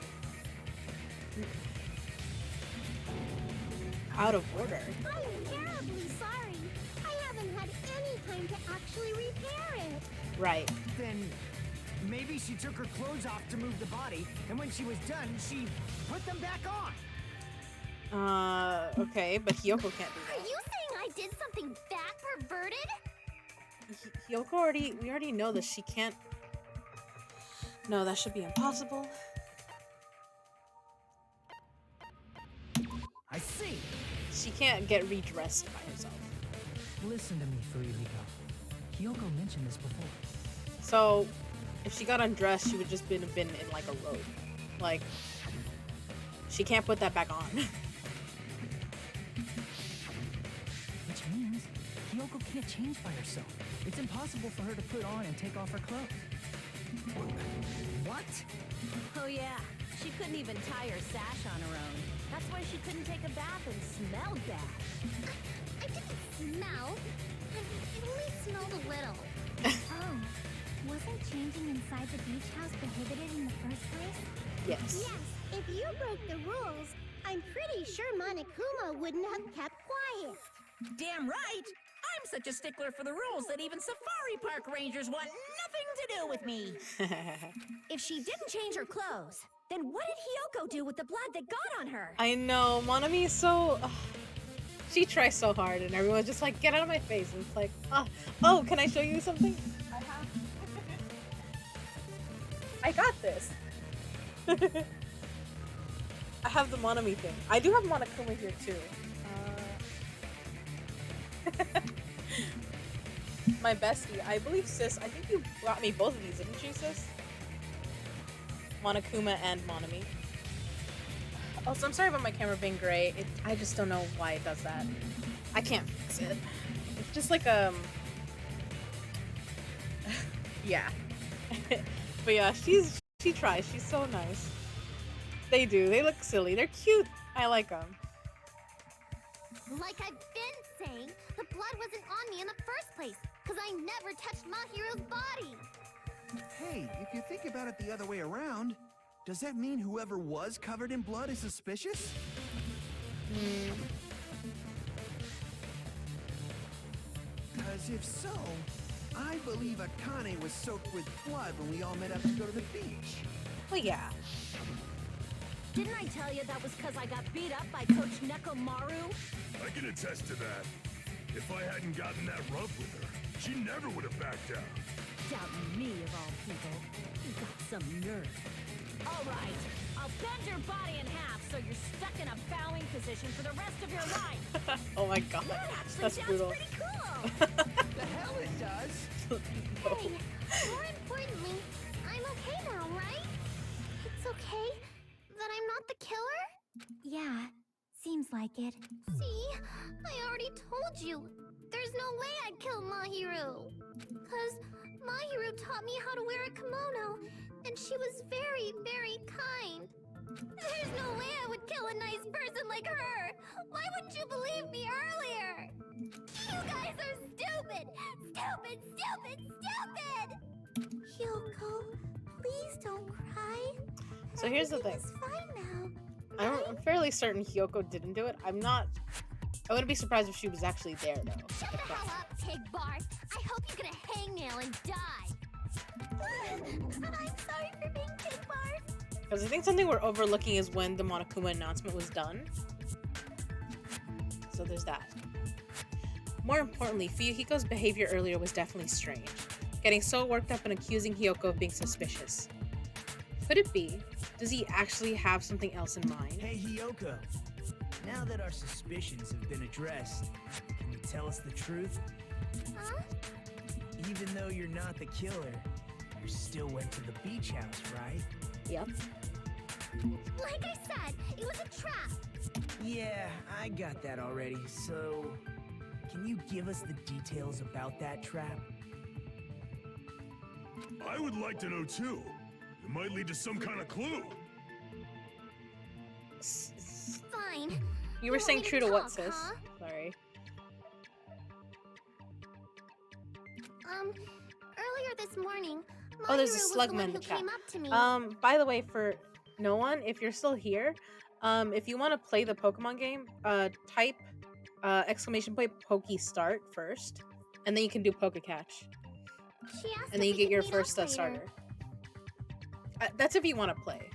Out of order. I'm terribly sorry. I haven't had any time to actually repair it. Right. Then maybe she took her clothes off to move the body, and when she was done, she put them back on. Okay, but Hiyoko can't do Are that. you saying I did something that perverted? Hiyoko we already know that she can't. No, that should be impossible. I see. She can't get redressed by herself. Listen to me, Fuyuhiko. Hiyoko mentioned this before. So, if she got undressed, she would just been in like a robe. Like, she can't put that back on. Which means Hiyoko can't change by herself. It's impossible for her to put on and take off her clothes. What? Oh yeah, she couldn't even tie her sash on her own. That's why she couldn't take a bath and smelled bad. I didn't smell. It only smelled a little. Oh, wasn't changing inside the beach house prohibited in the first place? Yes. Yes, if you broke the rules, I'm pretty sure Monokuma wouldn't have kept quiet. Damn right! I'm such a stickler for the rules that even safari park rangers want nothing to do with me. If she didn't change her clothes, then what did Hiyoko do with the blood that got on her? I know, Monami is so... she tries so hard, and everyone's just like, get out of my face. And it's like, oh, can I show you something? I got this. I have the Monami thing. I do have Monokuma here too. My bestie, I believe sis, I think you brought me both of these, didn't you, sis? Monokuma and Monami. Also, I'm sorry about my camera being gray. I just don't know why it does that. I can't fix it. It's just like, yeah. But yeah, she tries. She's so nice. They do. They look silly. They're cute. I like them. Like I've been saying, the blood wasn't on me in the first place, because I never touched Mahiro's body. Hey, if you think about it the other way around, does that mean whoever was covered in blood is suspicious? Hmm. Because if so, I believe Akane was soaked with blood when we all met up to go to the beach. Well, yeah. Didn't I tell you that was because I got beat up by Coach Nekomaru? I can attest to that. If I hadn't gotten that rub with her, she never would have backed down. Doubting me of all people. You got some nerve. All right, I'll bend your body in half so you're stuck in a bowing position for the rest of your life. Oh my god, That actually that's sounds brutal. pretty cool. The hell it does! Hey, more importantly, I'm okay now, right? It's okay that I'm not the killer? Yeah, seems like it. See? I already told you. There's no way I'd kill Mahiru. Because Mahiru taught me how to wear a kimono, and she was very, very kind. There's no way I would kill a nice person like her. Why wouldn't you believe me earlier? You guys are stupid! Stupid, stupid, stupid! Hyoko, please don't cry. So here's the thing. Everything is fine now. I'm fairly certain Hyoko didn't do it. I wouldn't be surprised if she was actually there, though. Shut the hell up, Pig Bart. I hope you get a hangnail and die. I'm sorry for being Pig Bart. Because I think something we're overlooking is when the Monokuma announcement was done. So there's that. More importantly, Fuyuhiko's behavior earlier was definitely strange. Getting so worked up and accusing Hyoko of being suspicious. Could it be? Does he actually have something else in mind? Hey, Hyoko. Now that our suspicions have been addressed, can you tell us the truth? Huh? Even though you're not the killer, you still went to the beach house, right? Yep. Like I said, it was a trap. Yeah, I got that already, so... Can you give us the details about that trap? I would like to know too. It might lead to some kind of clue. Fine. You were want saying me to true to what, talk, sis? huh? Sorry. Earlier this morning, Oh, there's a Mahiru was the slugman one in the who chat. came up to me. By the way, for no one, if you're still here, if you want to play the Pokemon game, type exclamation point Pokestart first, and then you can do Pokecatch, She asked and then if you we get could your meet first up later. starter. That's if you want to play.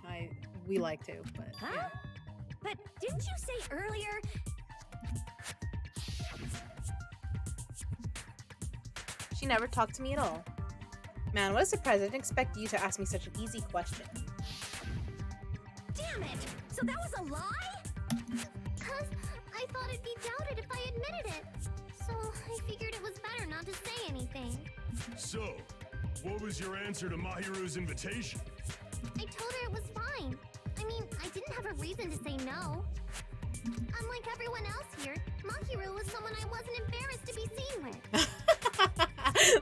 We like to, but Huh? yeah. But didn't you say earlier? She never talked to me at all. Man, what a surprise! I didn't expect you to ask me such an easy question. Damn it! So that was a lie? Cause I thought it'd be doubted if I admitted it. So I figured it was better not to say anything. So, what was your answer to Mahiru's invitation? I told her it was fine. I mean, I didn't have a reason to say no. Unlike everyone else here, Mahiru was someone I wasn't embarrassed to be seen with.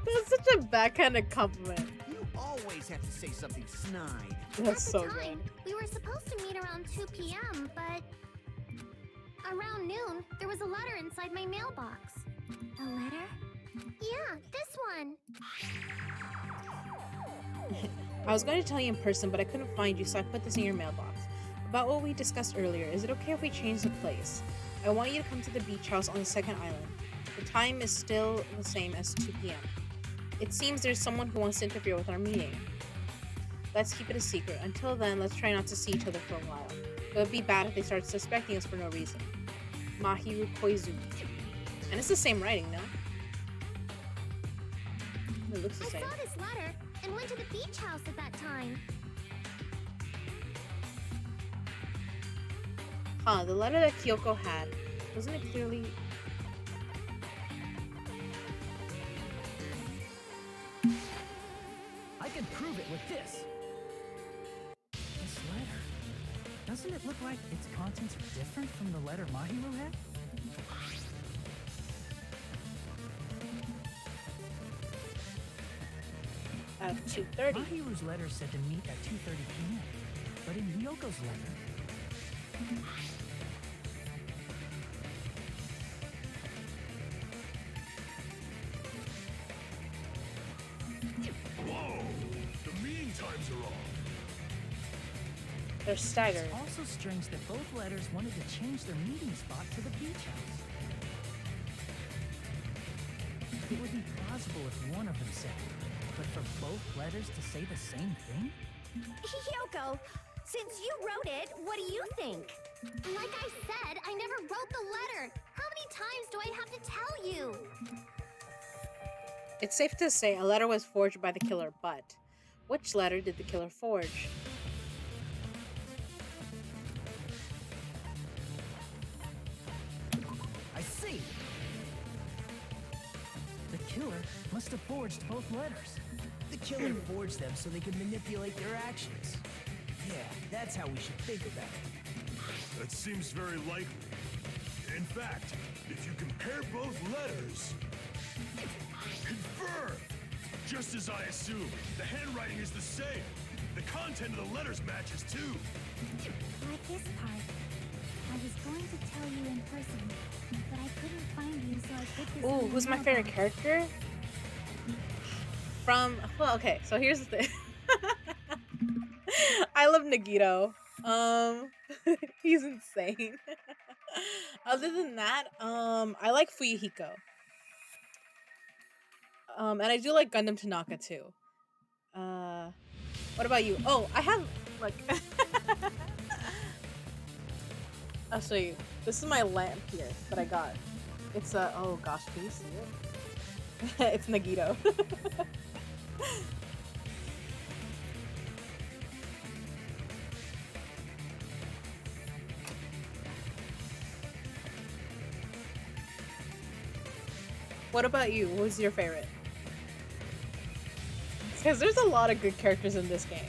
That's such a backhanded compliment. You always have to say something snide. That's At so the time, good. we were supposed to meet around 2 p.m., but around noon, there was a letter inside my mailbox. A letter? Yeah, this one. I was going to tell you in person, but I couldn't find you, so I put this in your mailbox. About what we discussed earlier, is it okay if we change the place? I want you to come to the beach house on the second island. The time is still the same as 2 p.m. It seems there's someone who wants to interfere with our meeting. Let's keep it a secret. Until then, let's try not to see each other for a while. It would be bad if they start suspecting us for no reason. Mahiru Koizumi. And it's the same writing, no? It looks the I same. saw this letter and went to the beach house at that time. Huh, the letter that Kyoko had, wasn't it clearly... I can prove it with this. This letter. Doesn't it look like its contents are different from the letter Mahiru had? At 2:30. Mahiru's letter said to meet at 2:30 p.m. But in Ryoko's letter... Whoa! The meeting times are off. They're staggered. It's also strange that both letters wanted to change their meeting spot to the beach house. It would be plausible if one of them said it, but for both letters to say the same thing? Hiyoko, since you wrote it, what do you think? Like I said, I never wrote the letter. How many times do I have to tell you? It's safe to say a letter was forged by the killer, but which letter did the killer forge? I see. The killer must have forged both letters. The killer forged them so they could manipulate their actions. Yeah, that's how we should think about it. That seems very likely. In fact, if you compare both letters... Confirmed! Just as I assumed, the handwriting is the same. The content of the letters matches too. Like this part. I was going to tell you in person, but I couldn't find you, so I put this. Ooh, in who's your my favorite mailbox. character? Well, okay, so here's the thing. I love Nagito. He's insane. Other than that, I like Fuyuhiko. And I do like Gundam Tanaka too. What about you? Oh, I have like I'll show you. This is my lamp here that I got. It's oh gosh, can you see it? It's Nagito. What about you? What was your favorite? Because there's a lot of good characters in this game.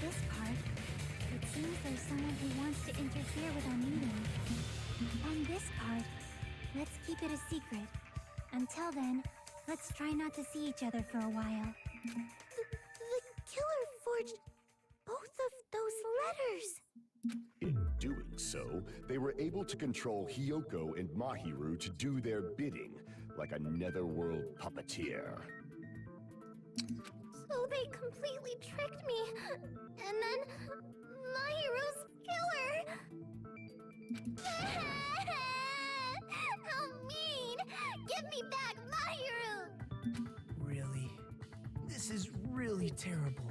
This part, it seems there's someone who wants to interfere with our meeting. On this part, let's keep it a secret. Until then, let's try not to see each other for a while. The killer forged both of those letters. In doing so, they were able to control Hiyoko and Mahiru to do their bidding, like a netherworld puppeteer. So they completely tricked me. And then Mahiru's killer. How mean! Give me back Mahiru! Really? This is really terrible.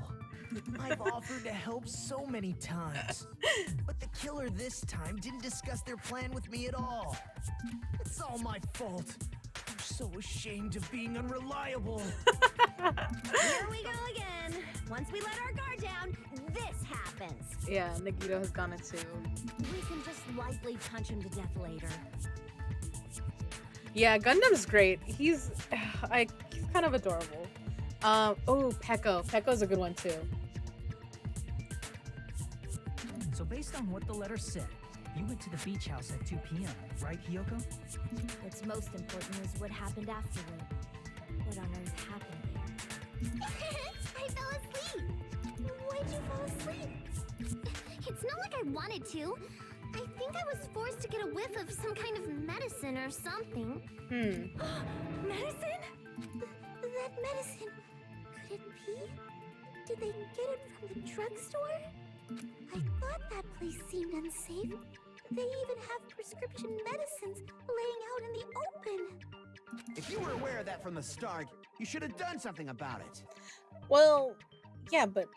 I've offered to help so many times. But the killer this time didn't discuss their plan with me at all. It's all my fault. I'm so ashamed of being unreliable. Here we go again. Once we let our guard down, this happens. Yeah, Nagito has gone into. We can just lightly punch him to death later. Yeah, Gundam's great. He's kind of adorable. Oh, Peko. Peko's a good one too. So based on what the letter said, you went to the beach house at 2 p.m., right, Hiyoko? What's most important is what happened afterward. What on earth happened there? I fell asleep. Why'd you fall asleep? It's not like I wanted to. I think I was forced to get a whiff of some kind of medicine or something. Medicine? That medicine. Could it be? Did they get it from the drugstore? I thought that place seemed unsafe. They even have prescription medicines laying out in the open. If you were aware of that from the start, you should have done something about it. Well, yeah, but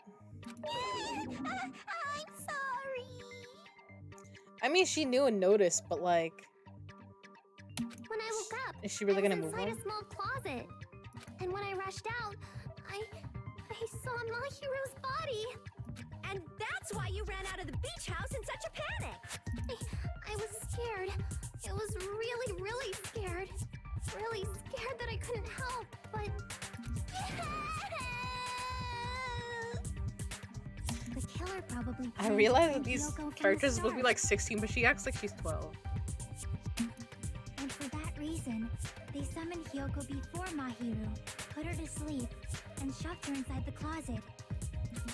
I'm sorry. I mean, she knew and noticed, but like, When I woke up, is she really I was gonna move inside on? a small closet. And when I rushed out, I saw Mahiru's body. And that's why you ran out of the beach house in such a panic! I was scared. It was really, really scared. Really scared that I couldn't help, but... The killer probably. I planned realize to that find these Hiyoko from the characters are supposed to be start. like 16, but she acts like she's 12. And for that reason, they summoned Hiyoko before Mahiru, put her to sleep, and shoved her inside the closet.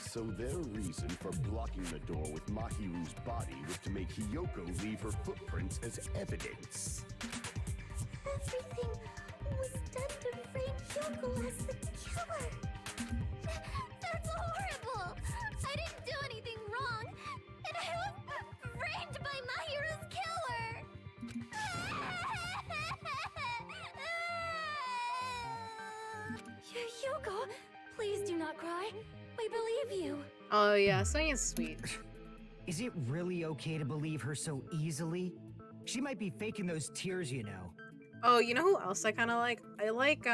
So their reason for blocking the door with Mahiru's body was to make Hiyoko leave her footprints as evidence. Everything was done to frame Hiyoko as the killer. That's horrible. I didn't do anything wrong. And I was framed by I believe you. Oh yeah, Sonia's sweet. Is it really okay to believe her so easily? She might be faking those tears, you know. Oh, you know who else I kind of like? I like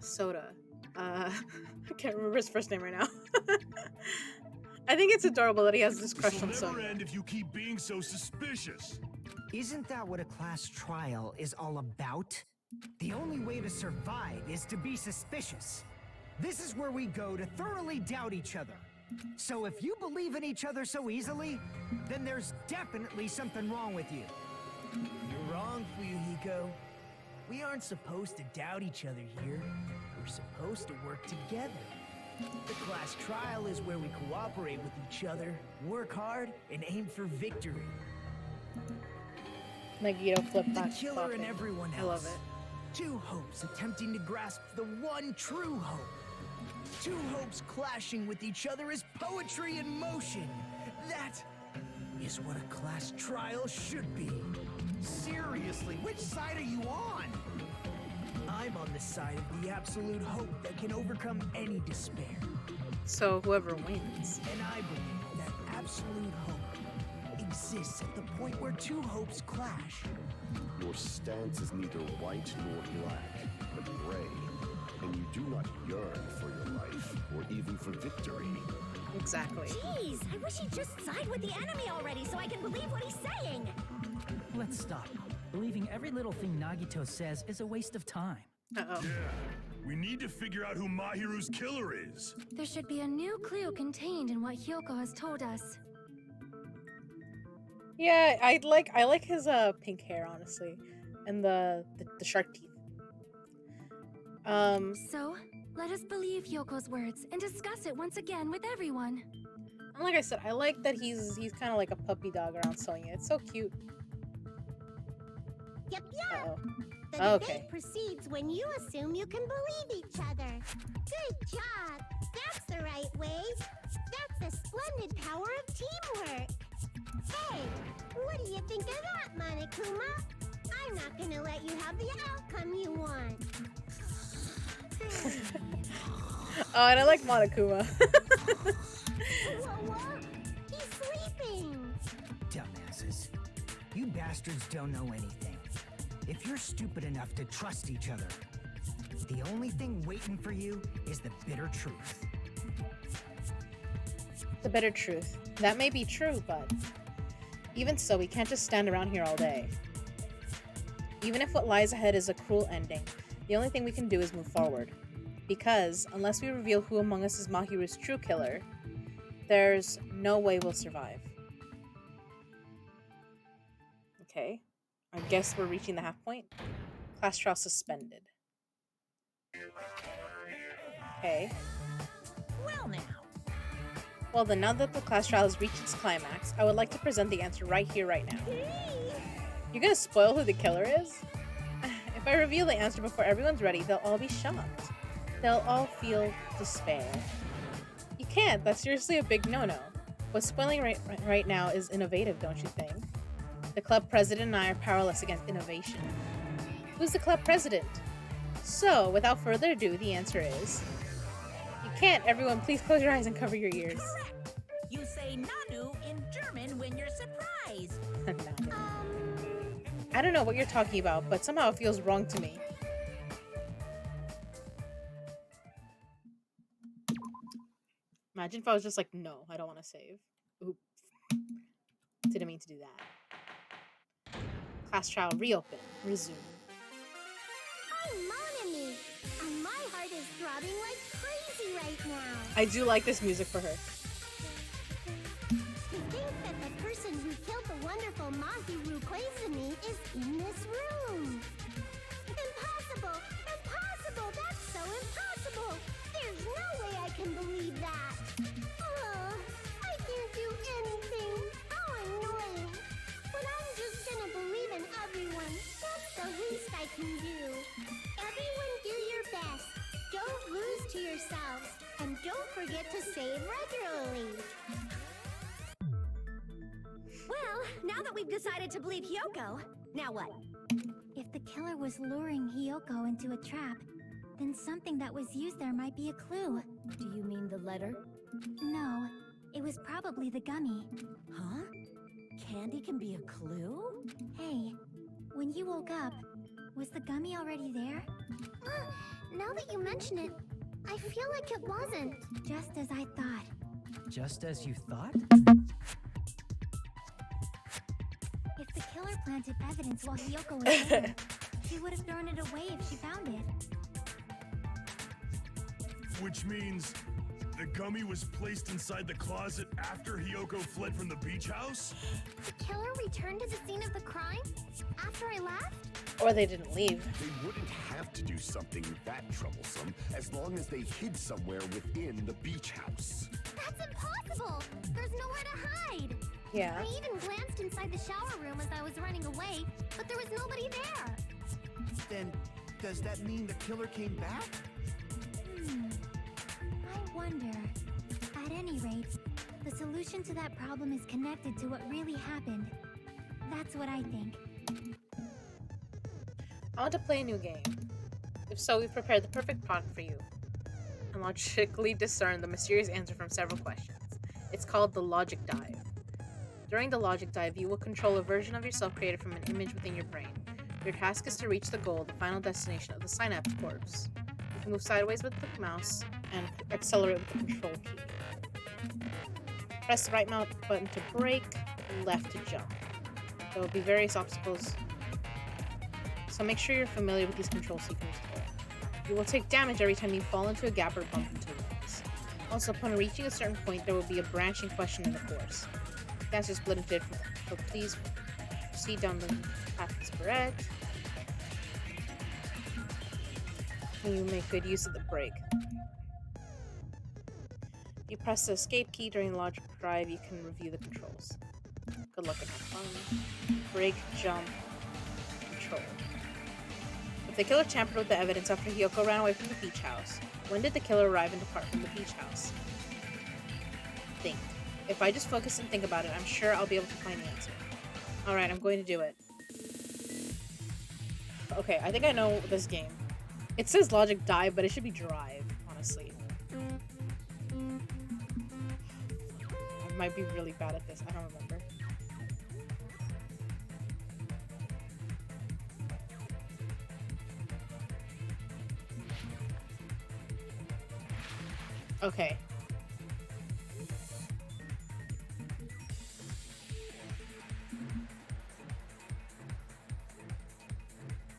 Soda. I can't remember his first name right now. I think it's adorable that he has this crush on This will never Sonia. end if you keep being so suspicious. Isn't that what a class trial is all about? The only way to survive is to be suspicious. This is where we go to thoroughly doubt each other. So if you believe in each other so easily, then there's definitely something wrong with you. You're wrong, Fuyuhiko. We aren't supposed to doubt each other here. We're supposed to work together. The class trial is where we cooperate with each other, work hard, and aim for victory. Nagito flip The back. killer and everyone else. I love it. Two hopes attempting to grasp the one true hope. Two hopes clashing with each other is poetry in motion. That is what a class trial should be. Seriously, which side are you on? I'm on the side of the absolute hope that can overcome any despair. So whoever wins. And I believe that absolute hope exists at the point where two hopes clash. Your stance is neither white nor black, but gray. And you do not yearn for your life, or even for victory. Exactly. Jeez, I wish he'd just side with the enemy already so I can believe what he's saying. Let's stop. Believing every little thing Nagito says is a waste of time. Uh-oh. Yeah, we need to figure out who Mahiru's killer is. There should be a new clue contained in what Hyoko has told us. Yeah, I like his pink hair, honestly, and the shark teeth. So, let us believe Hyoko's words and discuss it once again with everyone. And like I said, I like that he's kind of like a puppy dog around Sonia. It's so cute. Yep. Uh-oh. The Okay. debate proceeds when you assume you can believe each other. Good job. That's the right way. That's the splendid power of teamwork. Hey, what do you think of that, Monokuma? I'm not gonna let you have the outcome you want. Oh, and I like Monokuma. Whoa, he's sleeping. Dumbasses. You bastards don't know anything. If you're stupid enough to trust each other, the only thing waiting for you is the bitter truth. The bitter truth. That may be true, but even so, we can't just stand around here all day. Even if what lies ahead is a cruel ending, the only thing we can do is move forward. Because, unless we reveal who among us is Mahiru's true killer, there's no way we'll survive. Okay. I guess we're reaching the half point. Class trial suspended. Okay. Well now. Well then, now that the class trial has reached its climax, I would like to present the answer right here, right now. You're gonna spoil who the killer is? If I reveal the answer before everyone's ready, they'll all be shocked. They'll all feel despair. You can't, that's seriously a big no-no. What's spoiling right now is innovative, don't you think? The club president and I are powerless against innovation. Who's the club president? So, without further ado, the answer is... You can't. Everyone, please close your eyes and cover your ears. Correct. You say Nanu in German when you're surprised. I don't know what you're talking about, but somehow it feels wrong to me. Imagine if I was just like, no, I don't want to save. Oop. Didn't mean to do that. Class trial reopen. Resume. I'm Monami, and my heart is throbbing like crazy right now. I do like this music for her. To think that the person who killed the wonderful Mahiru Koizumi is in this room. Impossible! Impossible! That's so impossible! There's no way I can believe that! I can't do anything! How annoying! But I'm just gonna believe in everyone. That's the least I can do. Everyone do your best. Don't lose to yourselves. And don't forget to save regularly. Well, now that we've decided to believe Hyoko, now what? If the killer was luring Hyoko into a trap, then something that was used there might be a clue. Do you mean the letter? No, it was probably the gummy. Huh? Candy can be a clue? Hey, when you woke up, was the gummy already there? Now that you mention it, I feel like it wasn't. Just as I thought. Just as you thought? If the killer planted evidence while Hiyoko was there, she would have thrown it away if she found it. Which means the gummy was placed inside the closet after Hiyoko fled from the beach house? The killer returned to the scene of the crime? After I left? Or they didn't leave. They wouldn't have to do something that troublesome as long as they hid somewhere within the beach house. That's impossible! There's nowhere to hide! Yeah. I even glanced inside the shower room as I was running away, but there was nobody there. Then, does that mean the killer came back? I wonder. At any rate, the solution to that problem is connected to what really happened. That's what I think. I want to play a new game. If so, we've prepared the perfect product for you. And logically discern the mysterious answer from several questions. It's called the Logic Dive. During the Logic Dive, you will control a version of yourself created from an image within your brain. Your task is to reach the goal, the final destination of the synapse corpse. You can move sideways with the mouse and accelerate with the control key. Press the right mouse button to brake, left to jump. There will be various obstacles, so make sure you're familiar with these controls so you can use them. You will take damage every time you fall into a gap or bump into walls. Also, upon reaching a certain point, there will be a branching question in the course. The answer is split into different, so please proceed down the path that's correct. You make good use of the brake. If you press the escape key during the logic drive, you can review the controls. Good luck and have fun. Brake, jump, control. If the killer tampered with the evidence after Hiyoko ran away from the beach house, when did the killer arrive and depart from the beach house? Think. If I just focus and think about it, I'm sure I'll be able to find the answer. Alright, I'm going to do it. Okay, I think I know this game. It says Logic Dive, but it should be Drive, honestly. I might be really bad at this. I don't remember. Okay.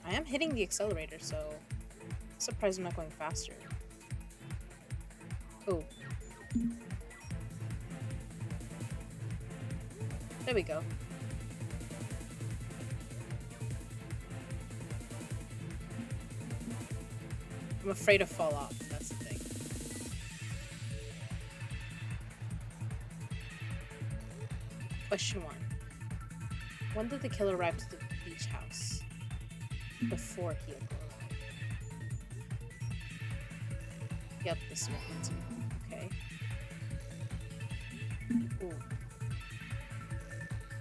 I am hitting the accelerator, so I'm surprised I'm not going faster. Oh. There we go. I'm afraid to fall off, that's the thing. Question 1. When did the killer arrive to the beach house? Before he arrived. Yep, this one. Okay. Ooh.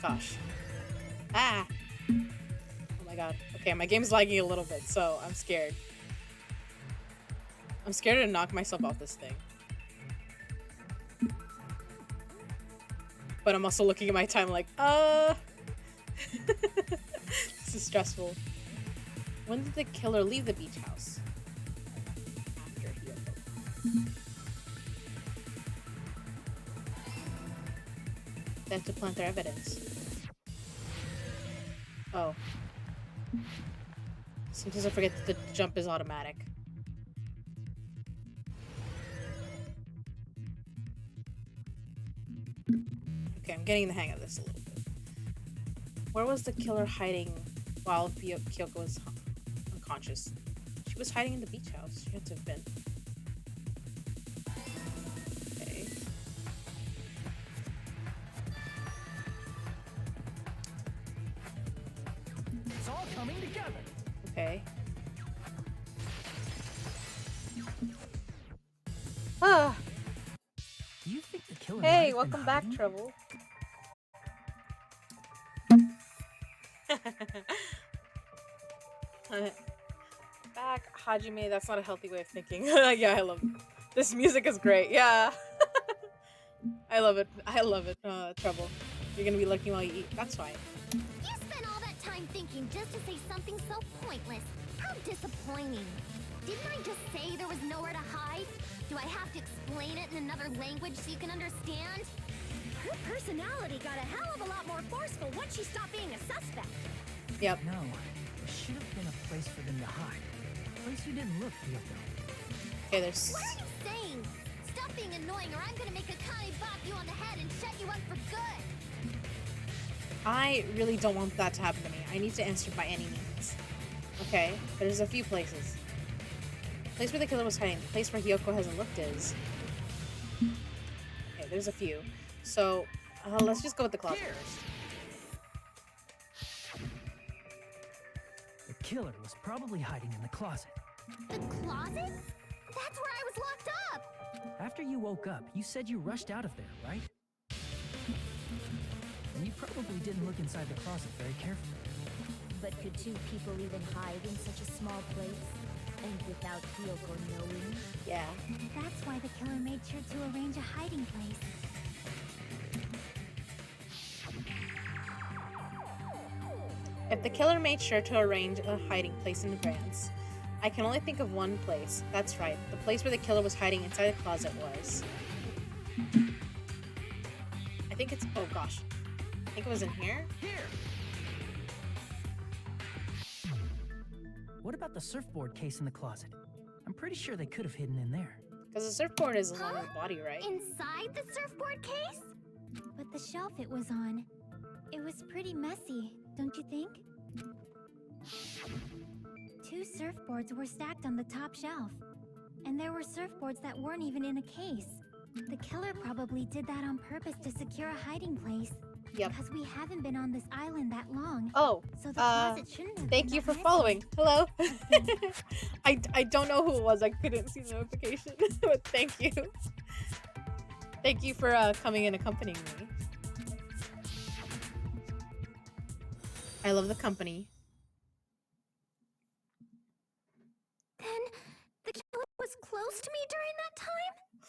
Gosh. Ah! Oh my god. Okay, my game's lagging a little bit, so I'm scared. I'm scared to knock myself off this thing. But I'm also looking at my time like, This is stressful. When did the killer leave the beach house? After Hiyoko. They have to plant their evidence. Oh. Sometimes I forget that the jump is automatic. Okay, I'm getting the hang of this a little bit. Where was the killer hiding while Kyoko was unconscious? She was hiding in the beach house. She had to have been. Okay. It's all coming together. Okay. Ah. Do you think the killer? Hey, welcome back, Trouble. Back. back, Hajime. That's not a healthy way of thinking. Yeah, I love it. This music is great. Yeah. I love it. I love it. Trouble. You're gonna be looking while you eat. That's fine. You spent all that time thinking just to say something so pointless. How disappointing. Didn't I just say there was nowhere to hide? Do I have to explain it in another language so you can understand? Her personality got a hell of a lot more forceful once she stopped being a suspect. Yep. No, there should have been a place for them to hide. A place you didn't look, Yoko. Okay, there's... What are you saying? Stop being annoying or I'm gonna make Akane bop you on the head and shut you up for good. I really don't want that to happen to me. I need to answer by any means. Okay, there's a few places. The place where the killer was hiding. The place where Hyoko hasn't looked is. Okay, there's a few. So, let's just go with the closet first. The killer was probably hiding in the closet. The closet? That's where I was locked up! After you woke up, you said you rushed out of there, right? And you probably didn't look inside the closet very carefully. But could two people even hide in such a small place? And without Hyoko knowing? Yeah. That's why the killer made sure to arrange a hiding place. If the killer made sure to arrange a hiding place in advance, I can only think of one place. That's right. The place where the killer was hiding inside the closet was... I think it's... Oh gosh. I think it was in here? What about the surfboard case in the closet? I'm pretty sure they could have hidden in there. Because the surfboard is along the body, right? Inside the surfboard case? But the shelf it was on, it was pretty messy, don't you think? Two surfboards were stacked on the top shelf. And there were surfboards that weren't even in a case. The killer probably did that on purpose to secure a hiding place. Yep. Because we haven't been on this island that long. Oh, so the closet shouldn't have thank been you that for messy. following. Hello. I don't know who it was. I couldn't see the notification, but thank you. Thank you for coming and accompanying me. I love the company. Then the killer was close to me during that time?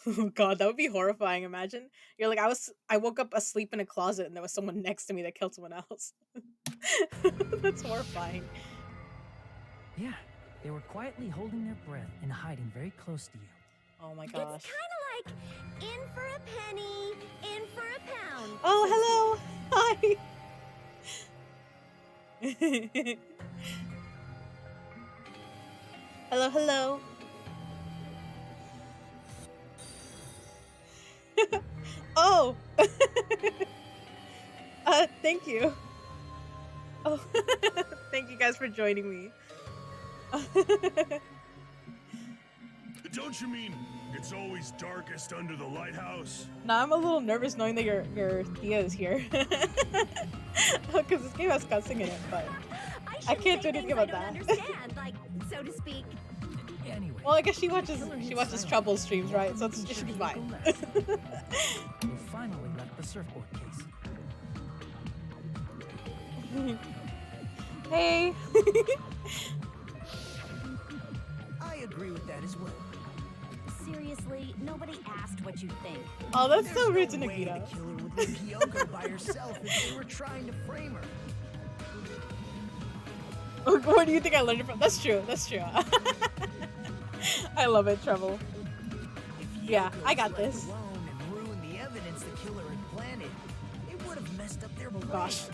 Oh god, that would be horrifying. Imagine you're like, I woke up asleep in a closet and there was someone next to me that killed someone else. That's horrifying. Yeah, they were quietly holding their breath and hiding very close to you. Oh my gosh. It's kind of like in for a penny, in for a pound. Oh, hello. Hi. Hello, hello. Oh. Thank you. Oh, thank you guys for joining me. Don't you mean it's always darkest under the lighthouse? Now I'm a little nervous knowing that your Thea is here. Because this game has cussing in it, but I can't do anything about that. Understand, like, so to speak. Anyway. Well, I guess she watches Trouble streams, right? So it should be fine. They finally left the surfboard case. Hey. I agree with that as well. Seriously, nobody asked what you think. Oh, that's so rude to There's no way Nikita. the killer would leave Hyoko by herself if they were trying to frame her. Where do you think I learned it from? That's true. That's true. I love it, Trouble. Yeah, I got If Hyoko was this. left alone and ruined the evidence the killer had planted, it would have messed up their Oh plan. gosh.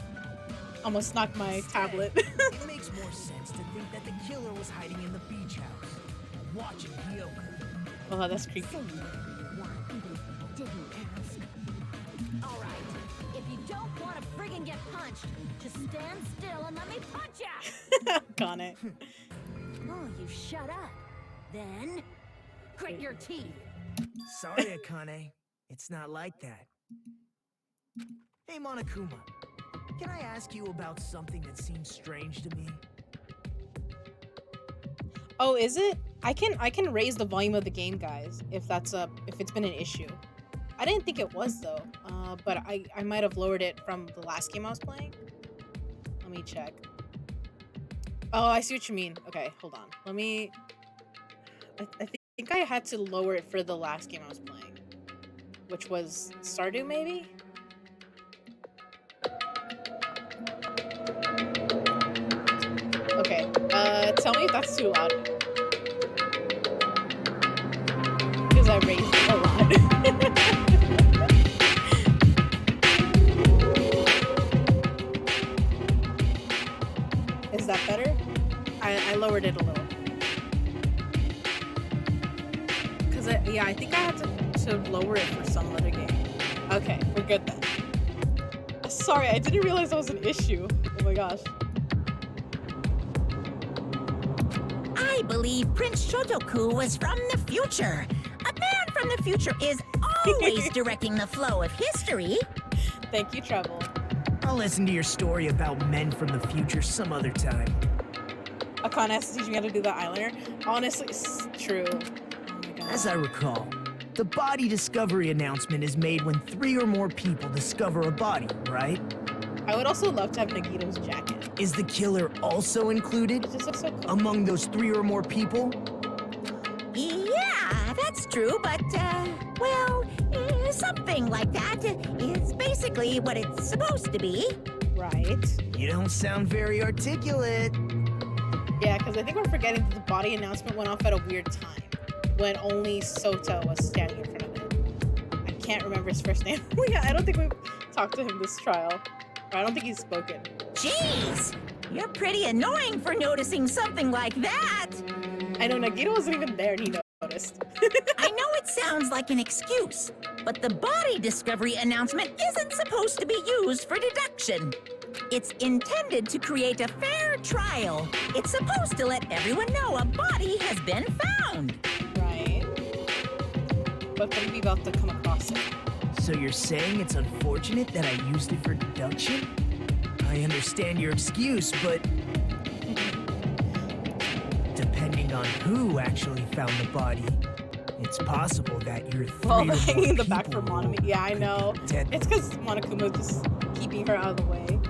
Almost knocked my tablet. It makes more sense to think that the killer was hiding in the beach house, watching Hyoko. Oh, that's creepy. Say whatever you want, even if you didn't ask. All right, if you don't want to friggin' get punched, just stand still and let me punch ya! Got it. Oh, you shut up. Then, grit your teeth. Sorry, Akane. It's not like that. Hey, Monokuma. Can I ask you about something that seems strange to me? Oh, is it? I can raise the volume of the game, guys, if it's been an issue. I didn't think it was though. But I might have lowered it from the last game I was playing. Let me check. Oh, I see what you mean. Okay, hold on. Let me I think I had to lower it for the last game I was playing, which was Stardew, maybe? Okay, tell me if that's too loud. Because I raised it a lot. Is that better? I lowered it a little. Because, yeah, I think I had to lower it for some other game. Okay, we're good then. Sorry, I didn't realize that was an issue. Oh my gosh. I believe Prince Shotoku was from the future. A man from the future is always directing the flow of history. Thank you, Treble. I'll listen to your story about men from the future some other time. Akane has to teach me how to do the eyeliner. Honestly, it's true. Oh my god. As I recall, the body discovery announcement is made when 3 or more people discover a body, right? I would also love to have Nagito's jacket. Is the killer also included It just looks so cool. among those 3 or more people? Yeah, that's true, but, well, something like that. It's basically what it's supposed to be. Right. You don't sound very articulate. Yeah, because I think we're forgetting that the body announcement went off at a weird time, when only Sota was standing in front of it. I can't remember his first name. Yeah, I don't think we've talked to him this trial. Or I don't think he's spoken. Jeez, you're pretty annoying for noticing something like that. I know Nagito wasn't even there and he noticed. I know it sounds like an excuse, but the body discovery announcement isn't supposed to be used for deduction. It's intended to create a fair trial. It's supposed to let everyone know a body has been found. Right. But then we about to come across it. So you're saying it's unfortunate that I used it for deduction? I understand your excuse, but depending on who actually found the body, it's possible that you're Well, hanging in the back for Monami. Yeah, I know. It's because Monokuma's just keeping her out of the way.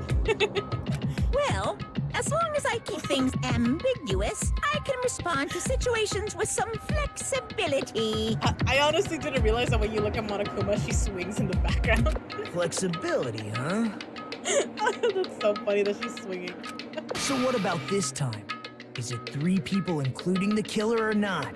Well, as long as I keep things ambiguous, I can respond to situations with some flexibility. I honestly didn't realize that when you look at Monokuma, she swings in the background. Flexibility, huh? That's so funny that she's swinging. So what about this time? Is it 3 people including the killer or not?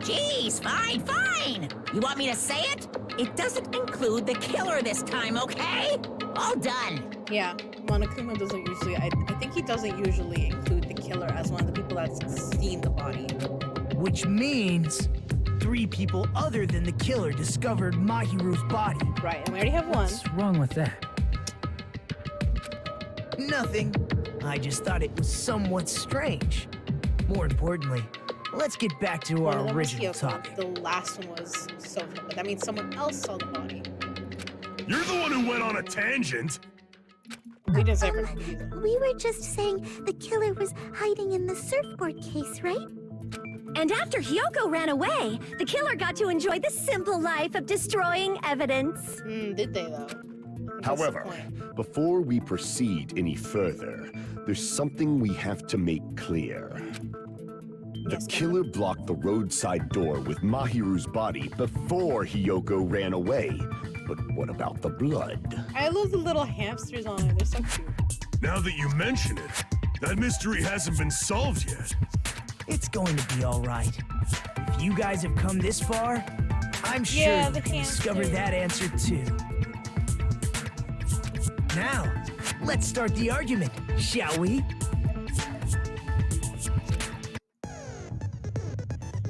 Jeez, fine. You want me to say it? It doesn't include the killer this time, okay? All done. Yeah, Monokuma doesn't usually, I think he doesn't usually include the killer as one of the people that's seen the body. Which means 3 people other than the killer discovered Mahiru's body. Right, and we already have one. What's wrong with that? Nothing. I just thought it was somewhat strange. More importantly, let's get back to One our of them was original Hyoko. topic. The last one was Sota, but that means someone else saw the body. You're the one who went on a tangent. We didn't say for no reason. We were just saying the killer was hiding in the surfboard case, right? And after Hyoko ran away, the killer got to enjoy the simple life of destroying evidence. Did they though? However, before we proceed any further, there's something we have to make clear. The killer blocked the roadside door with Mahiru's body before Hyoko ran away. But what about the blood? I love the little hamsters on it. They're so cute. Now that you mention it, that mystery hasn't been solved yet. It's going to be all right. If you guys have come this far, I'm sure Yeah, you the can discover hamster. that answer too. Now, let's start the argument, shall we?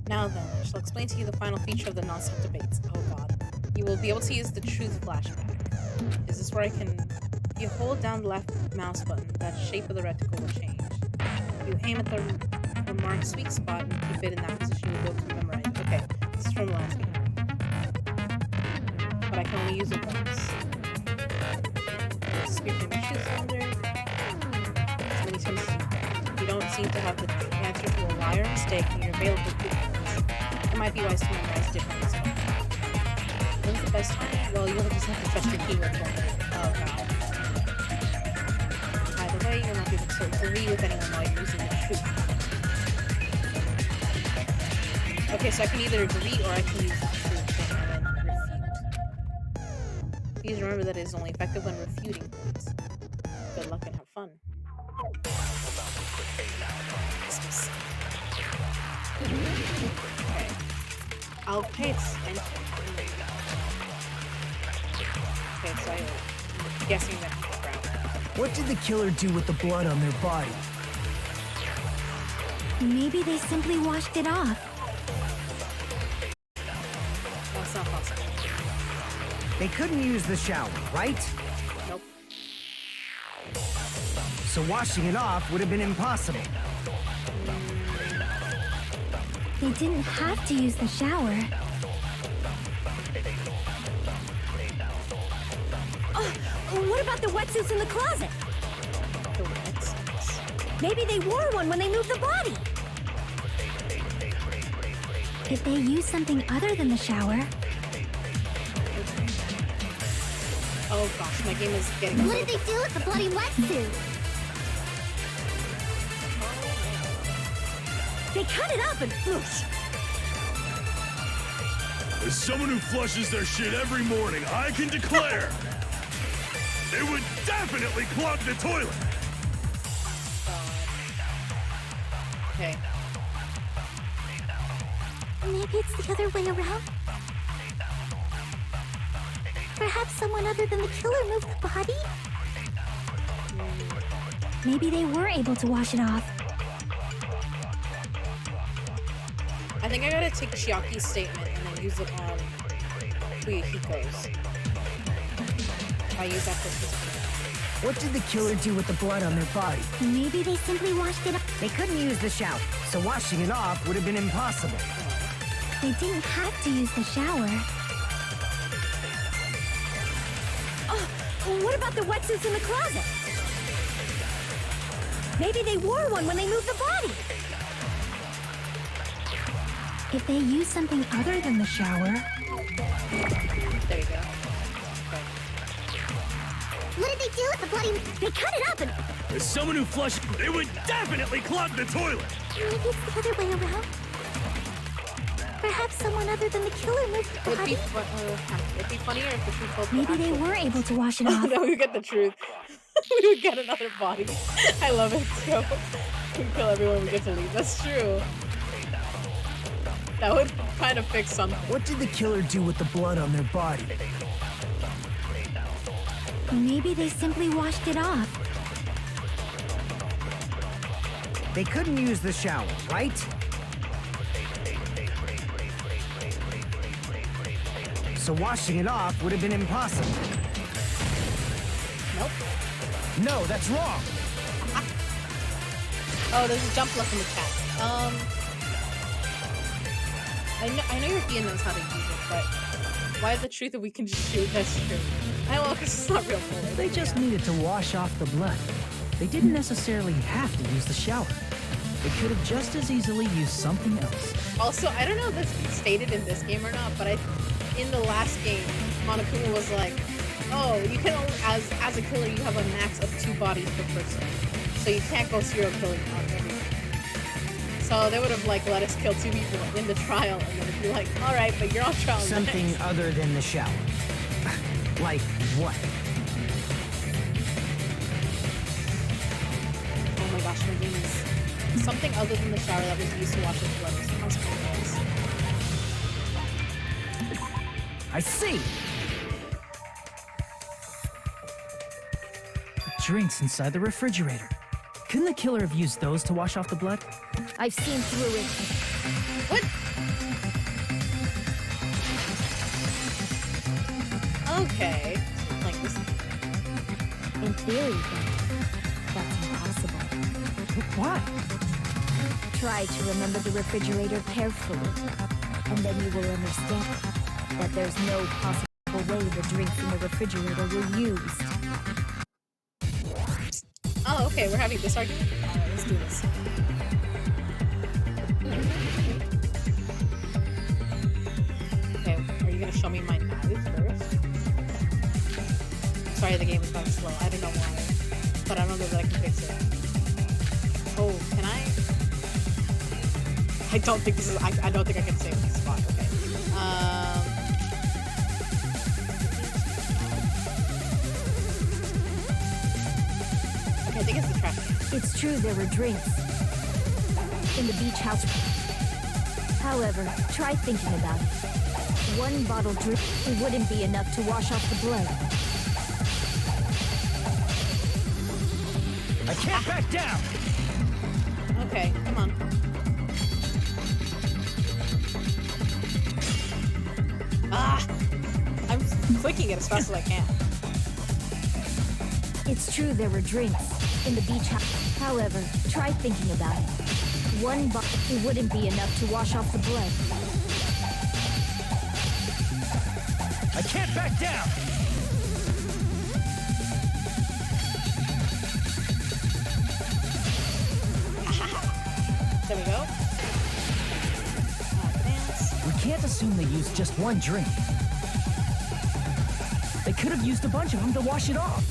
Now then, I shall explain to you the final feature of the non-stop debates. Oh god. You will be able to use the truth flashback. Is this where I can... If you hold down the left mouse button, that shape of the reticle will change. You aim at the remarked sweet spot and keep it in that position you'll be able to memorize. Okay, this is from the last game. But I can only use it once. Spear from your shoe cylinder. As many times as you don't seem to have the answer to a lie or mistake in your available clue cards, it might be wise to memorize different as well. When's the best time? Well, you'll just have to trust your keywords more. Oh god. By the way, you'll not be able to agree with anyone while you're using the truth. Okay, so I can either agree or I can use the truth thing and then refute. Please remember that it is only effective when refuting points. Good luck and have fun. Okay. I'll pay attention. Okay, so I'm guessing that people ground. What did the killer do with the blood on their body? Maybe they simply washed it off. That's not possible. They couldn't use the shower, right? Nope. So washing it off would have been impossible. They didn't have to use the shower. Oh, what about the wetsuits in the closet? The wetsuits. Maybe they wore one when they moved the body. If they used something other than the shower. Oh gosh, my game is getting. What did they do with the bloody wetsuit? They cut it up and floosh. As someone who flushes their shit every morning, I can declare it would definitely clog the toilet. Okay. Maybe it's the other way around. Perhaps someone other than the killer moved the body? Maybe they were able to wash it off. I think I gotta take Chiaki's statement and then use it on Fuyuhiko's. If I use that for this. What did the killer do with the blood on their body? Maybe they simply washed it off. They couldn't use the shower, so washing it off would have been impossible. They didn't have to use the shower. Oh, what about the wetsuits in the closet? Maybe they wore one when they moved the body. If they used something other than the shower. There you go. Okay. What did they do with the bloody... They cut it up and... As someone who flushed, it would definitely clog the toilet. Maybe it's the other way around. Perhaps someone other than the killer moved the body. It'd be funnier if the truth told Maybe they were able to wash it Oh off. no, we get the truth. We would get another body. I love it. So we kill everyone we get to leave. That's true. That would kind of fix something. What did the killer do with the blood on their body? Maybe they simply washed it off. They couldn't use the shower, right? So washing it off would have been impossible. Nope. No, that's wrong. Oh, there's a jump left in the chat. I know European knows how to use it, but why the truth if we can just shoot? That's true. I know, because it's not real bullet. They just needed to wash off the blood. They didn't necessarily have to use the shower. They could have just as easily used something else. Also, I don't know if this is stated in this game or not, but in the last game, Monokuma was like, oh, you can only, as a killer, you have a max of 2 bodies per person. So you can't go serial killing on everything. So they would have like let us kill 2 people in the trial, and then if you're like, all right, but you're on trial Something next. other than the shower. Like what? Oh my gosh, my game is something other than the shower that was used to wash his blood. Sounds I see. Drinks inside the refrigerator. Couldn't the killer have used those to wash off the blood? I've seen through it. What? Okay. Like this. In theory, that's impossible. Why? Try to remember the refrigerator carefully, and then you will understand that there's no possible way the drinks in the refrigerator were used. Oh, okay, we're having this argument. Alright, let's do this. Okay, are you gonna show me my knife first? Sorry, the game is kind of slow. I don't know why. But I don't know that I can fix it. Oh, can I? I don't think this is. I don't think I can save this spot. Okay. Okay, I think it's the trash can. It's true there were drinks in the beach house. However, try thinking about it. One bottle drink wouldn't be enough to wash off the blood. I can't back down! Okay, come on. Ah! I'm clicking it as fast as I can. It's true there were drinks in the beach house. However, try thinking about it. One bottle wouldn't be enough to wash off the blood. I can't back down! There we go. Advance. We can't assume they used just one drink. They could have used a bunch of them to wash it off.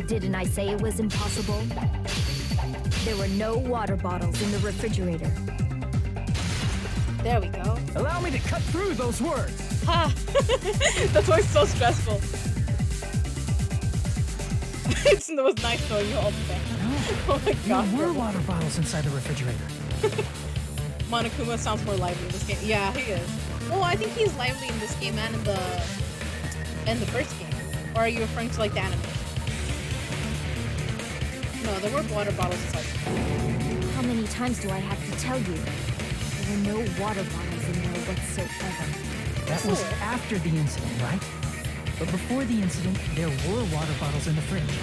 Didn't I say it was impossible? There were no water bottles in the refrigerator. There we go. Allow me to cut through those words. Ha! That's why it's so stressful. It was nice knowing you all the time. Oh my god. There were water bottles inside the refrigerator. Monokuma sounds more lively in this game. Yeah, he is. Well, I think he's lively in this game and in the first game. Or are you referring to like the anime? No, there were water bottles inside. How many times do I have to tell you? There were no water bottles in there whatsoever. That was after the incident, right? But before the incident, there were water bottles in the fridge.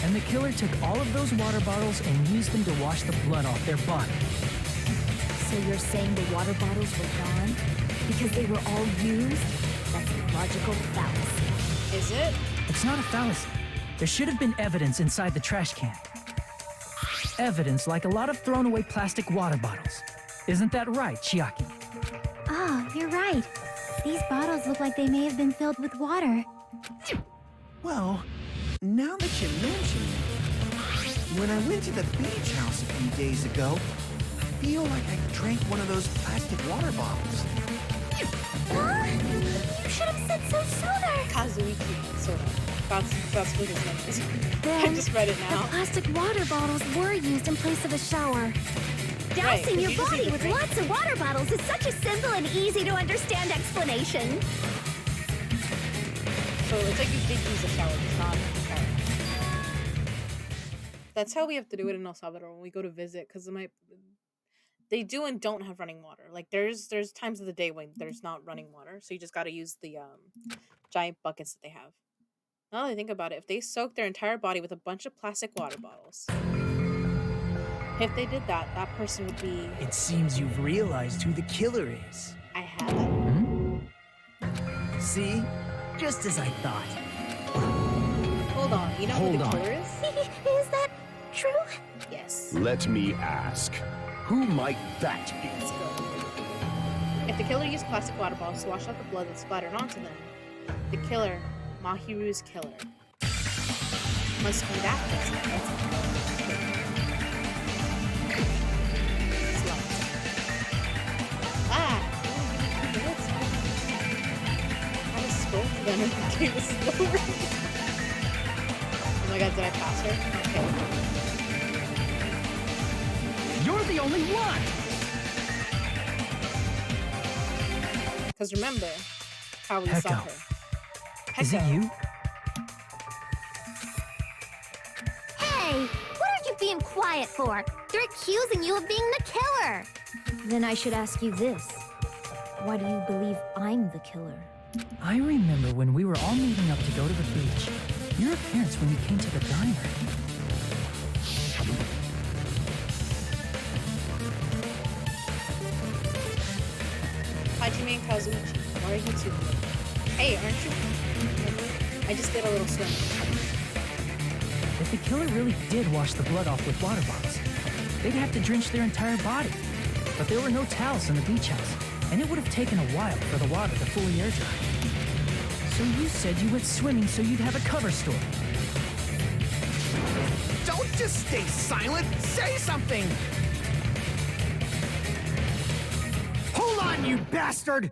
And the killer took all of those water bottles and used them to wash the blood off their body. So you're saying the water bottles were gone? Because they were all used? That's a logical fallacy. Is it? It's not a fallacy. There should have been evidence inside the trash can. Evidence like a lot of thrown away plastic water bottles. Isn't that right, Chiaki? Oh, you're right. These bottles look like they may have been filled with water. Well, now that you mention it, when I went to the beach house a few days ago, I feel like I drank one of those plastic water bottles. Huh? You should have said so sooner. Kazuichi, sort of. That's what his name is. Then, I just read it now. The plastic water bottles were used in place of a shower. Dousing your body with lots of water bottles is such a simple and easy to understand explanation. So it's like you did use a shower, just not a shower. That's how we have to do it in El Salvador when we go to visit, because they do and don't have running water. Like there's times of the day when there's not running water, so you just got to use the giant buckets that they have. Now that I think about it, if they soaked their entire body with a bunch of plastic water bottles, if they did that, that person would be... It seems you've realized who the killer is. I have. See? Just as I thought. Hold on, you know who the killer is? Is that true? Yes. Let me ask, who might that be? Let's go. If the killer used plastic water bottles to wash out the blood that splattered onto them, the killer, Mahiru's killer, must be that person. I was spoke to them and the game was slower. Oh my god, did I pass her? Okay. You're the only one! Because remember how we saw her. Is it you? Hey, what are you being quiet for? They're accusing you of being the killer. Then I should ask you this. Why do you believe I'm the killer? I remember when we were all meeting up to go to the beach. Your appearance when you came to the diner. Hajime and Kazuichi, why are you two? Hey, aren't you? I just did a little swim. If the killer really did wash the blood off with water bottles, they'd have to drench their entire body. But there were no towels in the beach house, and it would have taken a while for the water to fully air dry. So you said you went swimming so you'd have a cover story. Don't just stay silent! Say something! you bastard!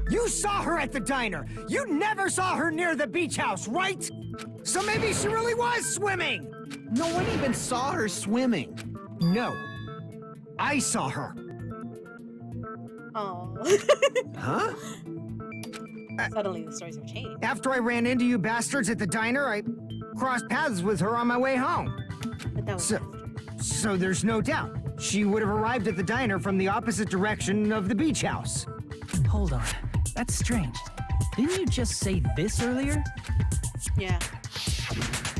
You saw her at the diner! You never saw her near the beach house, right? So maybe she really was swimming! No one even saw her swimming. No. I saw her. Oh. Huh? Suddenly the stories have changed. After I ran into you bastards at the diner, I crossed paths with her on my way home. But that was So there's no doubt. She would have arrived at the diner from the opposite direction of the beach house. Hold on. That's strange. Didn't you just say this earlier? Yeah.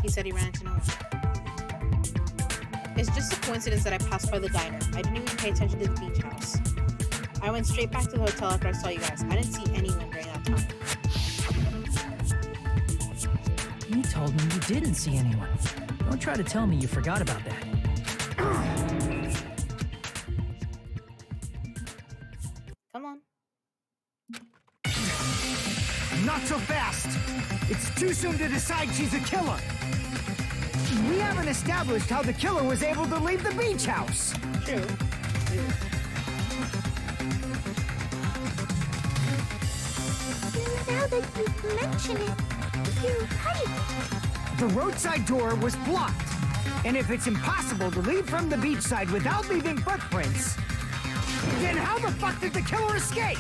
He said he ran into no one. It's just a coincidence that I passed by the diner. I didn't even pay attention to the beach house. I went straight back to the hotel after I saw you guys. I didn't see anyone during that time. You told me you didn't see anyone. Don't try to tell me you forgot about that. Come on. Not so fast! It's too soon to decide she's a killer! We haven't established how the killer was able to leave the beach house! True. Now that you mention it, you're right. The roadside door was blocked. And if it's impossible to leave from the beachside without leaving footprints, then how the fuck did the killer escape?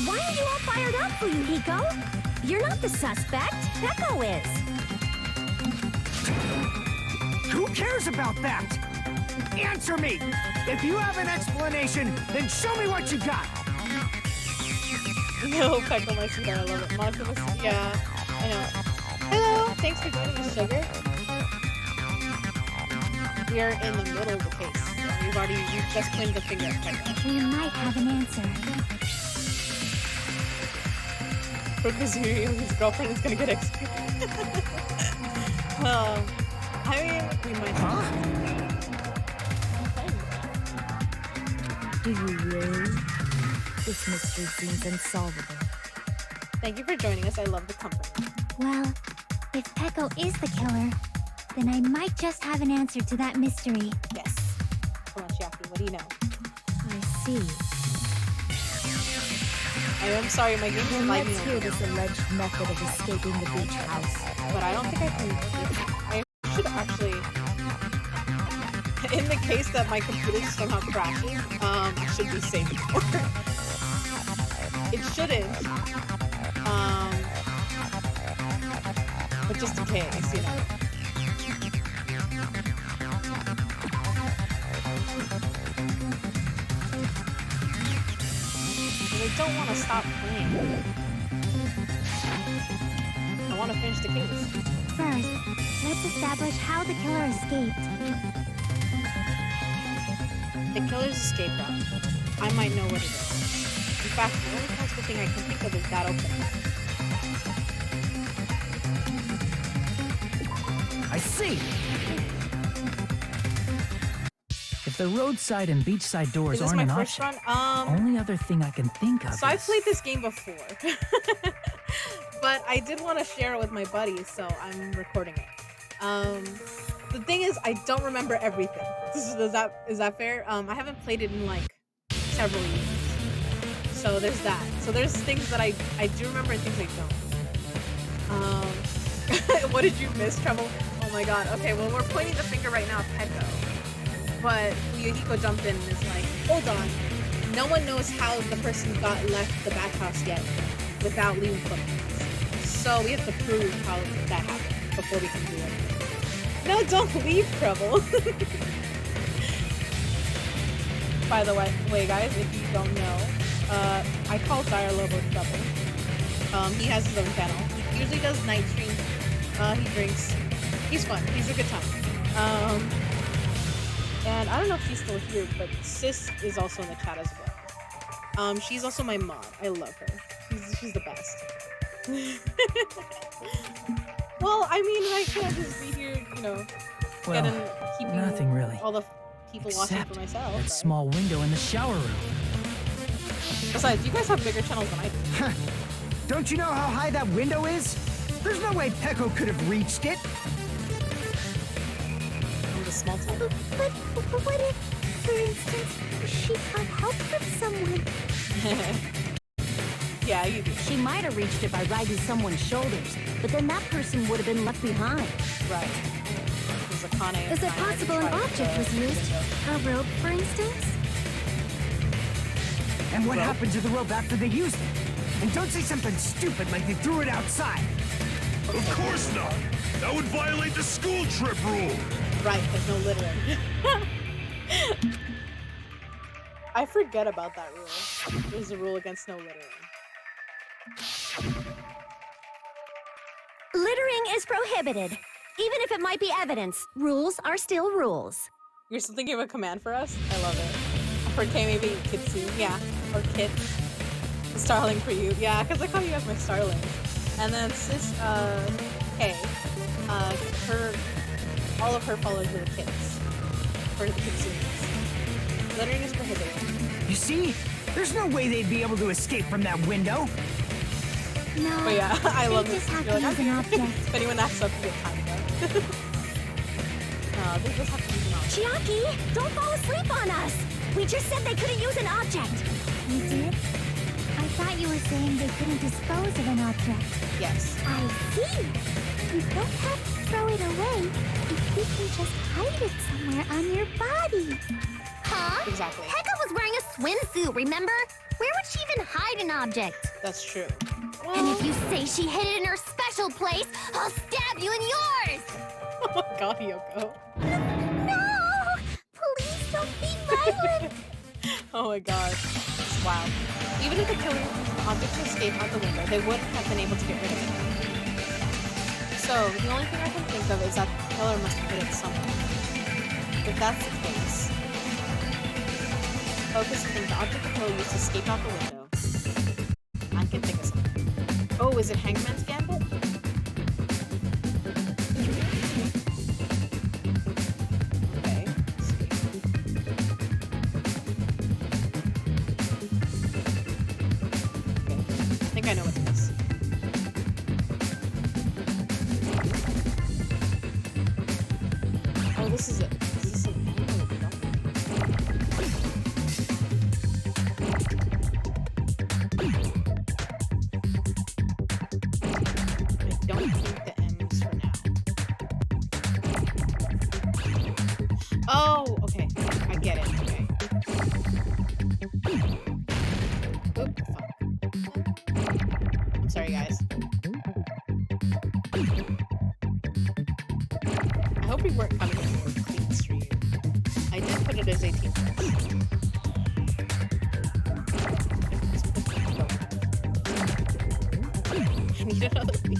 Why are you all fired up, Fuyuhiko? You're not the suspect. Peko is. Who cares about that? Answer me! If you have an explanation, then show me what you got! No, Peko, my sweetheart, I love it. Monica, my sweetheart, yeah, I know. Hello, thanks for joining us, Sugar. We are in the middle of the case. We've just pointed the finger at Peko. We might have an answer. Because his girlfriend is gonna get executed. I mean, we might have. Do you really? This mystery seems unsolvable. Thank you for joining us. I love the company. Well, if Peko is the killer, then I might just have an answer to that mystery. Yes. Come on, Chiaki, what do you know? I see. I am sorry, my game Then is let's lagging. hear this alleged method of escaping the beach house. But I don't think I can. I should actually. In the case that my computer somehow crashes, it should be safe. It shouldn't. But just in case, you know. I don't want to stop playing. I want to finish the case. First, let's establish how the killer escaped. The killer's escape route. I might know what it is. In fact, the only possible thing I can think of is that opening. I see! If the roadside and beachside doors Is this aren't my an first option, run? only other thing I can think of So I've is... played this game before. But I did want to share it with my buddies, so I'm recording it. The thing is, I don't remember everything. Is that fair? I haven't played it in like several years. So there's that. So there's things that I do remember and things I don't. What did you miss, Trouble? Oh my god. Okay, well we're pointing the finger right now at Peko. But Yuhiko jumped in and is like, hold on. No one knows how the person left the bathhouse yet without leaving footprints. So we have to prove how that happened before we can do it. No, don't leave, Trouble. By the way, guys, if you don't know, I call Dire Lobo Trouble. He has his own channel. He usually does night streams. He drinks. He's fun. He's a good time. And I don't know if she's still here, but Sis is also in the chat as well. She's also my mod. I love her. She's the best. Well, I mean, I can't just be here, you know, Well, keeping nothing really. all the people watching Except for myself. that right? small window in the shower room. Besides, you guys have bigger channels than I do. Don't you know how high that window is? There's no way Peko could have reached it. I'm the small type. But what if For instance, she got help from someone. Yeah, you do. She might have reached it by riding someone's shoulders, but then that person would have been left behind. Right. Is it possible an object was used? A rope, for instance? And what happened to the rope after they used it? And don't say something stupid like they threw it outside. Of course not! That would violate the school trip rule! Right, there's no littering. I forget about that rule. There's a rule against no littering. Littering is prohibited. Even if it might be evidence, rules are still rules. You're still thinking of a command for us? I love it. For K, maybe Kitsu. Yeah. Or Kit. Starling for you. Yeah, because I call you as my Starling. And then sis, K. All of her followers are the Kits. For the Kitsunes. Littering is prohibited. You see? There's no way they'd be able to escape from that window. No. But yeah, I love this. Just have You're to like, use an object. if anyone asks up, you get time though. No, they just have to use an object. Chiaki, don't fall asleep on us! We just said they couldn't use an object! You did? I thought you were saying they couldn't dispose of an object. Yes. I see! You don't have to throw it away if you can just hide it somewhere on your body. Huh? Exactly. Heka was wearing a swimsuit, remember? Where would she even hide an object? That's true. And if you say she hid it in her special place, I'll stab you in yours! Oh my god, Yoko. No! Please don't be violent! Oh my god. It's wild. Even if the killer used the object to escape out the window, they wouldn't have been able to get rid of it. So, the only thing I can think of is that the killer must have hid it somewhere. If that's the case, focus on the object the killer used to escape out the window. I can think of something. Oh, is it Hangman's Gambit? Okay, let's see. Okay, I think I know what it is. Oh, this is it. Is this an angle? I don't think the M's for now. Oh, okay. I get it. Okay. Oop, fuck. I'm sorry, guys. I hope we weren't coming in more clean stream. I did put it as 18 plus. I need another beat.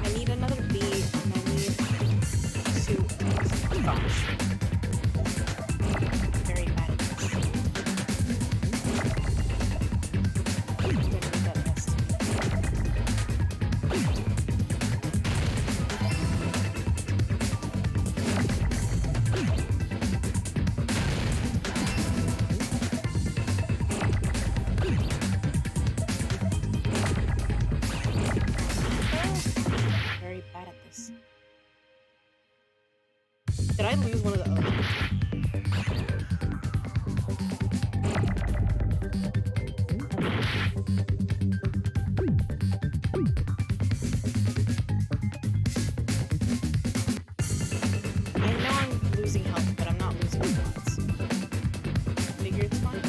I need another beat, and I need to. Oh gosh. I'm very bad at this. I'm gonna read that list. Very bad at this. Did I lose one of the O's? I know I'm losing health, but I'm not losing points. Figure it's fine.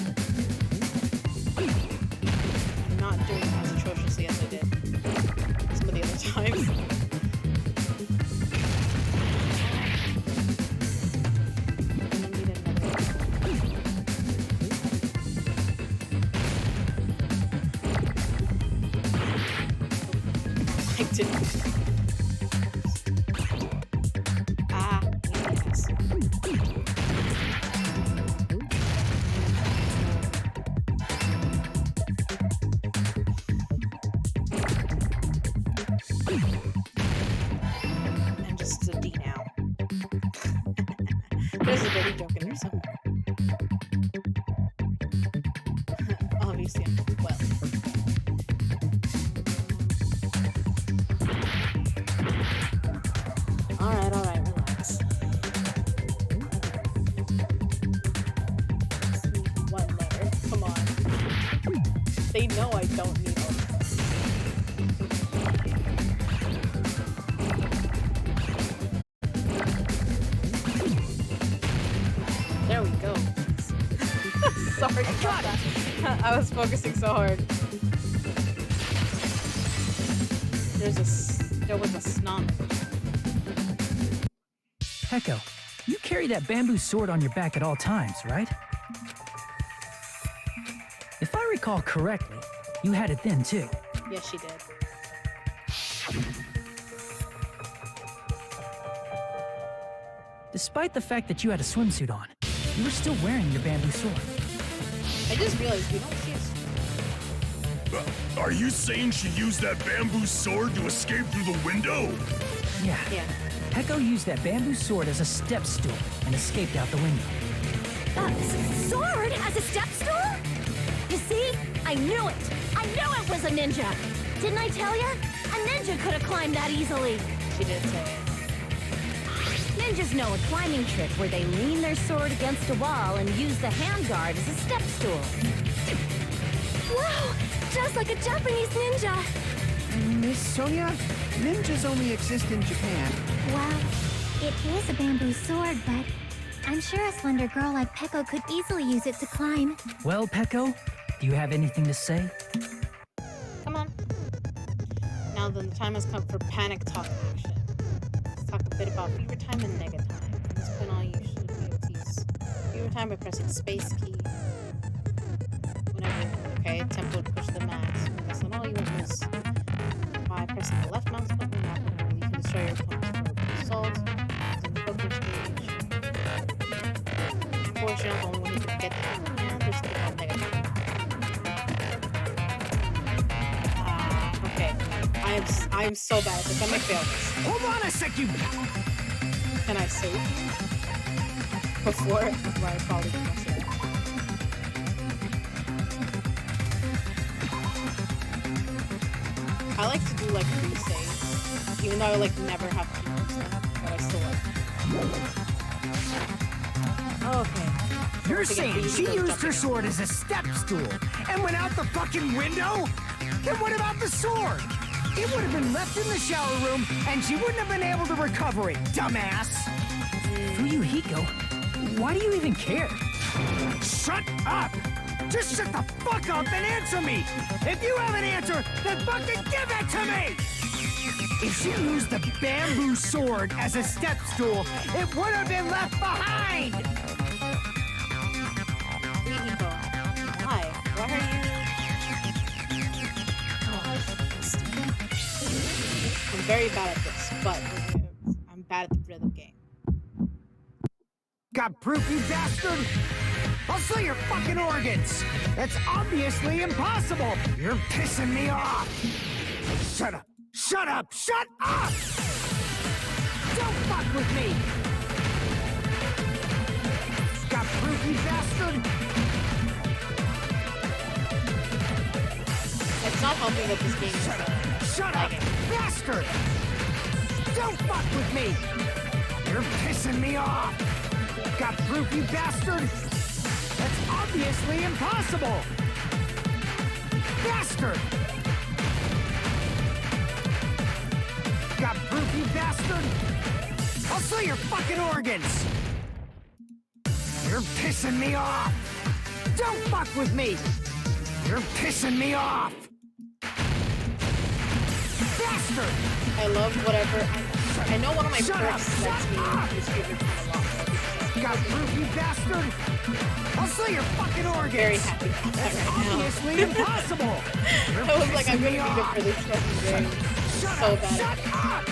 I'm not doing as atrociously as I did some of the other times. I need another. I didn't. Ah, yes. There's a dirty joke in there somewhere. Obviously, well. Alright, relax. One there. Come on. They know I don't need them. There we go. Sorry about that. I was focusing so hard. There was a snot. Peko, you carry that bamboo sword on your back at all times, right? If I recall correctly, you had it then too. Yes, she did. Despite the fact that you had a swimsuit on, you were still wearing your bamboo sword. I just realized we don't see a Are you saying she used that bamboo sword to escape through the window? Yeah. Yeah. Peko used that bamboo sword as a step stool and escaped out the window. Sword as a step stool? You see? I knew it! I knew it was a ninja! Didn't I tell ya? A ninja could have climbed that easily! She did say it. Ninjas know a climbing trick where they lean their sword against a wall and use the handguard as a step stool. Wow! Just like a Japanese ninja! Miss Sonia, ninjas only exist in Japan. Well, it is a bamboo sword, but I'm sure a slender girl like Peko could easily use it to climb. Well, Peko, do you have anything to say? Come on. Now then, the time has come for panic talk action. Let's talk a bit about fever time and nega time. From this point on, you should be able to use fever time by pressing the space key. Whenever, okay, tempo to push the max. That's not all you want is by pressing the left mouse button. You can destroy your opponent's assault. Using the focus stage. Unfortunately, only when you can get that. And there's something called nega time. Okay. I am so bad at this. I might fail this. Hold on a sec, you... Can I save? Before I probably mess it up. I like to do like pre-save, even though I like never have to do stuff, but I still like. Okay. You're saying she used her sword as a step stool and went out the fucking window? Then what about the sword? It would have been left in the shower room and she wouldn't have been able to recover it, dumbass. Fuyuhiko, why do you even care? Shut up! Just shut the fuck up and answer me! If you have an answer, then fucking give it to me! If she used the bamboo sword as a step stool, it would have been left behind! Fuyuhiko, why? Why are you... I'm very bad at this, but I'm bad at the rhythm game. Got proof, you bastard? I'll sell your fucking organs! That's obviously impossible! You're pissing me off! Shut up! Shut up! Shut up! Don't fuck with me! Got proof, you bastard? It's not helping that this game is Shut up, bastard! Don't fuck with me! You're pissing me off! Got proof, you bastard? That's obviously impossible! Bastard! Got proof, you bastard? I'll sell your fucking organs! You're pissing me off! Don't fuck with me! You're pissing me off! Bastard! I love whatever. I know one of my perks lets me use fever time a lot. Got proof, you bastard! I'll sell your fucking organs! Very happy about that right now. Obviously impossible! I was like, I'm gonna need it for this fucking game. Shut So up! bad. Shut up!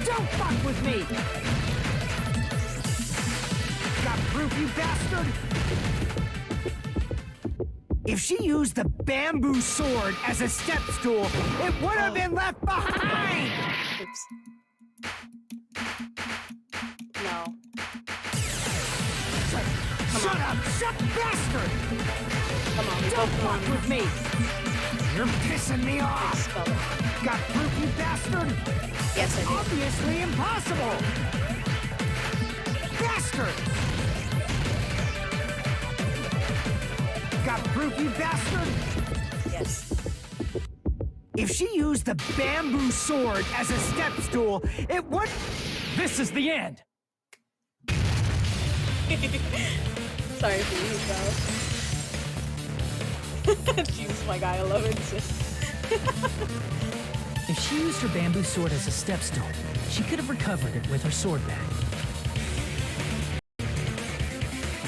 Don't fuck with me! Got proof, you bastard? If she used the bamboo sword as a step stool, it would have been left behind! Oops. No. Shut up! Shut bastard! Come on, Don't fuck with me! You're pissing me off! Got proof, you bastard? Yes, I do. Obviously impossible! Bastard! Got proof, you bastard? Yes. If she used the bamboo sword as a step stool, it would... This is the end! Sorry for you, though. Jesus, my guy, I love it. If she used her bamboo sword as a step stool, she could have recovered it with her sword back.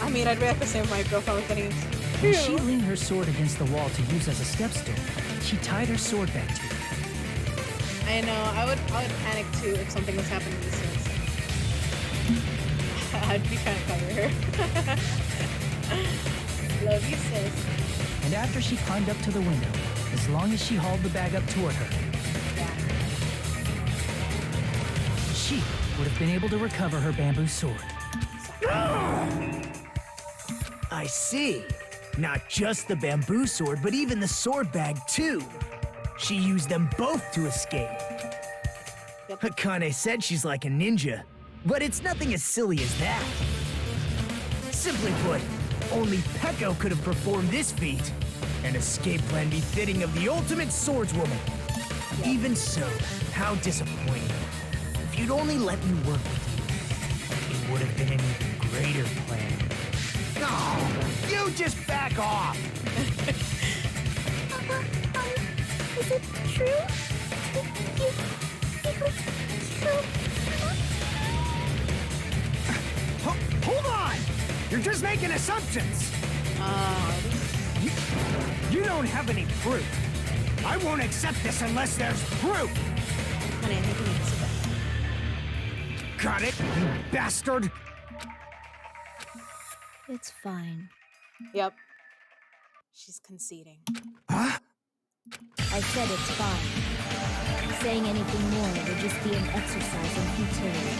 I mean, I'd react the same if my girlfriend was getting... When she leaned her sword against the wall to use as a step stool, she tied her sword back to it. I know, I would panic too if something was happening to sis. I'd be trying to cover her. Love you, sis. And after she climbed up to the window, as long as she hauled the bag up toward her, she would have been able to recover her bamboo sword. I see. Not just the bamboo sword, but even the sword bag, too. She used them both to escape. Akane said she's like a ninja, but it's nothing as silly as that. Simply put, only Peko could have performed this feat. An escape plan befitting of the ultimate swordswoman. Even so, how disappointing. If you'd only let me work with you, it would have been an even greater plan. Oh, you just back off! Is it true? Hold on! You're just making assumptions! You don't have any proof. I won't accept this unless there's proof! Honey, I think we need to sit down. Got it, you bastard! It's fine. Yep. She's conceding. Huh? I said it's fine. Saying anything more would just be an exercise in futility.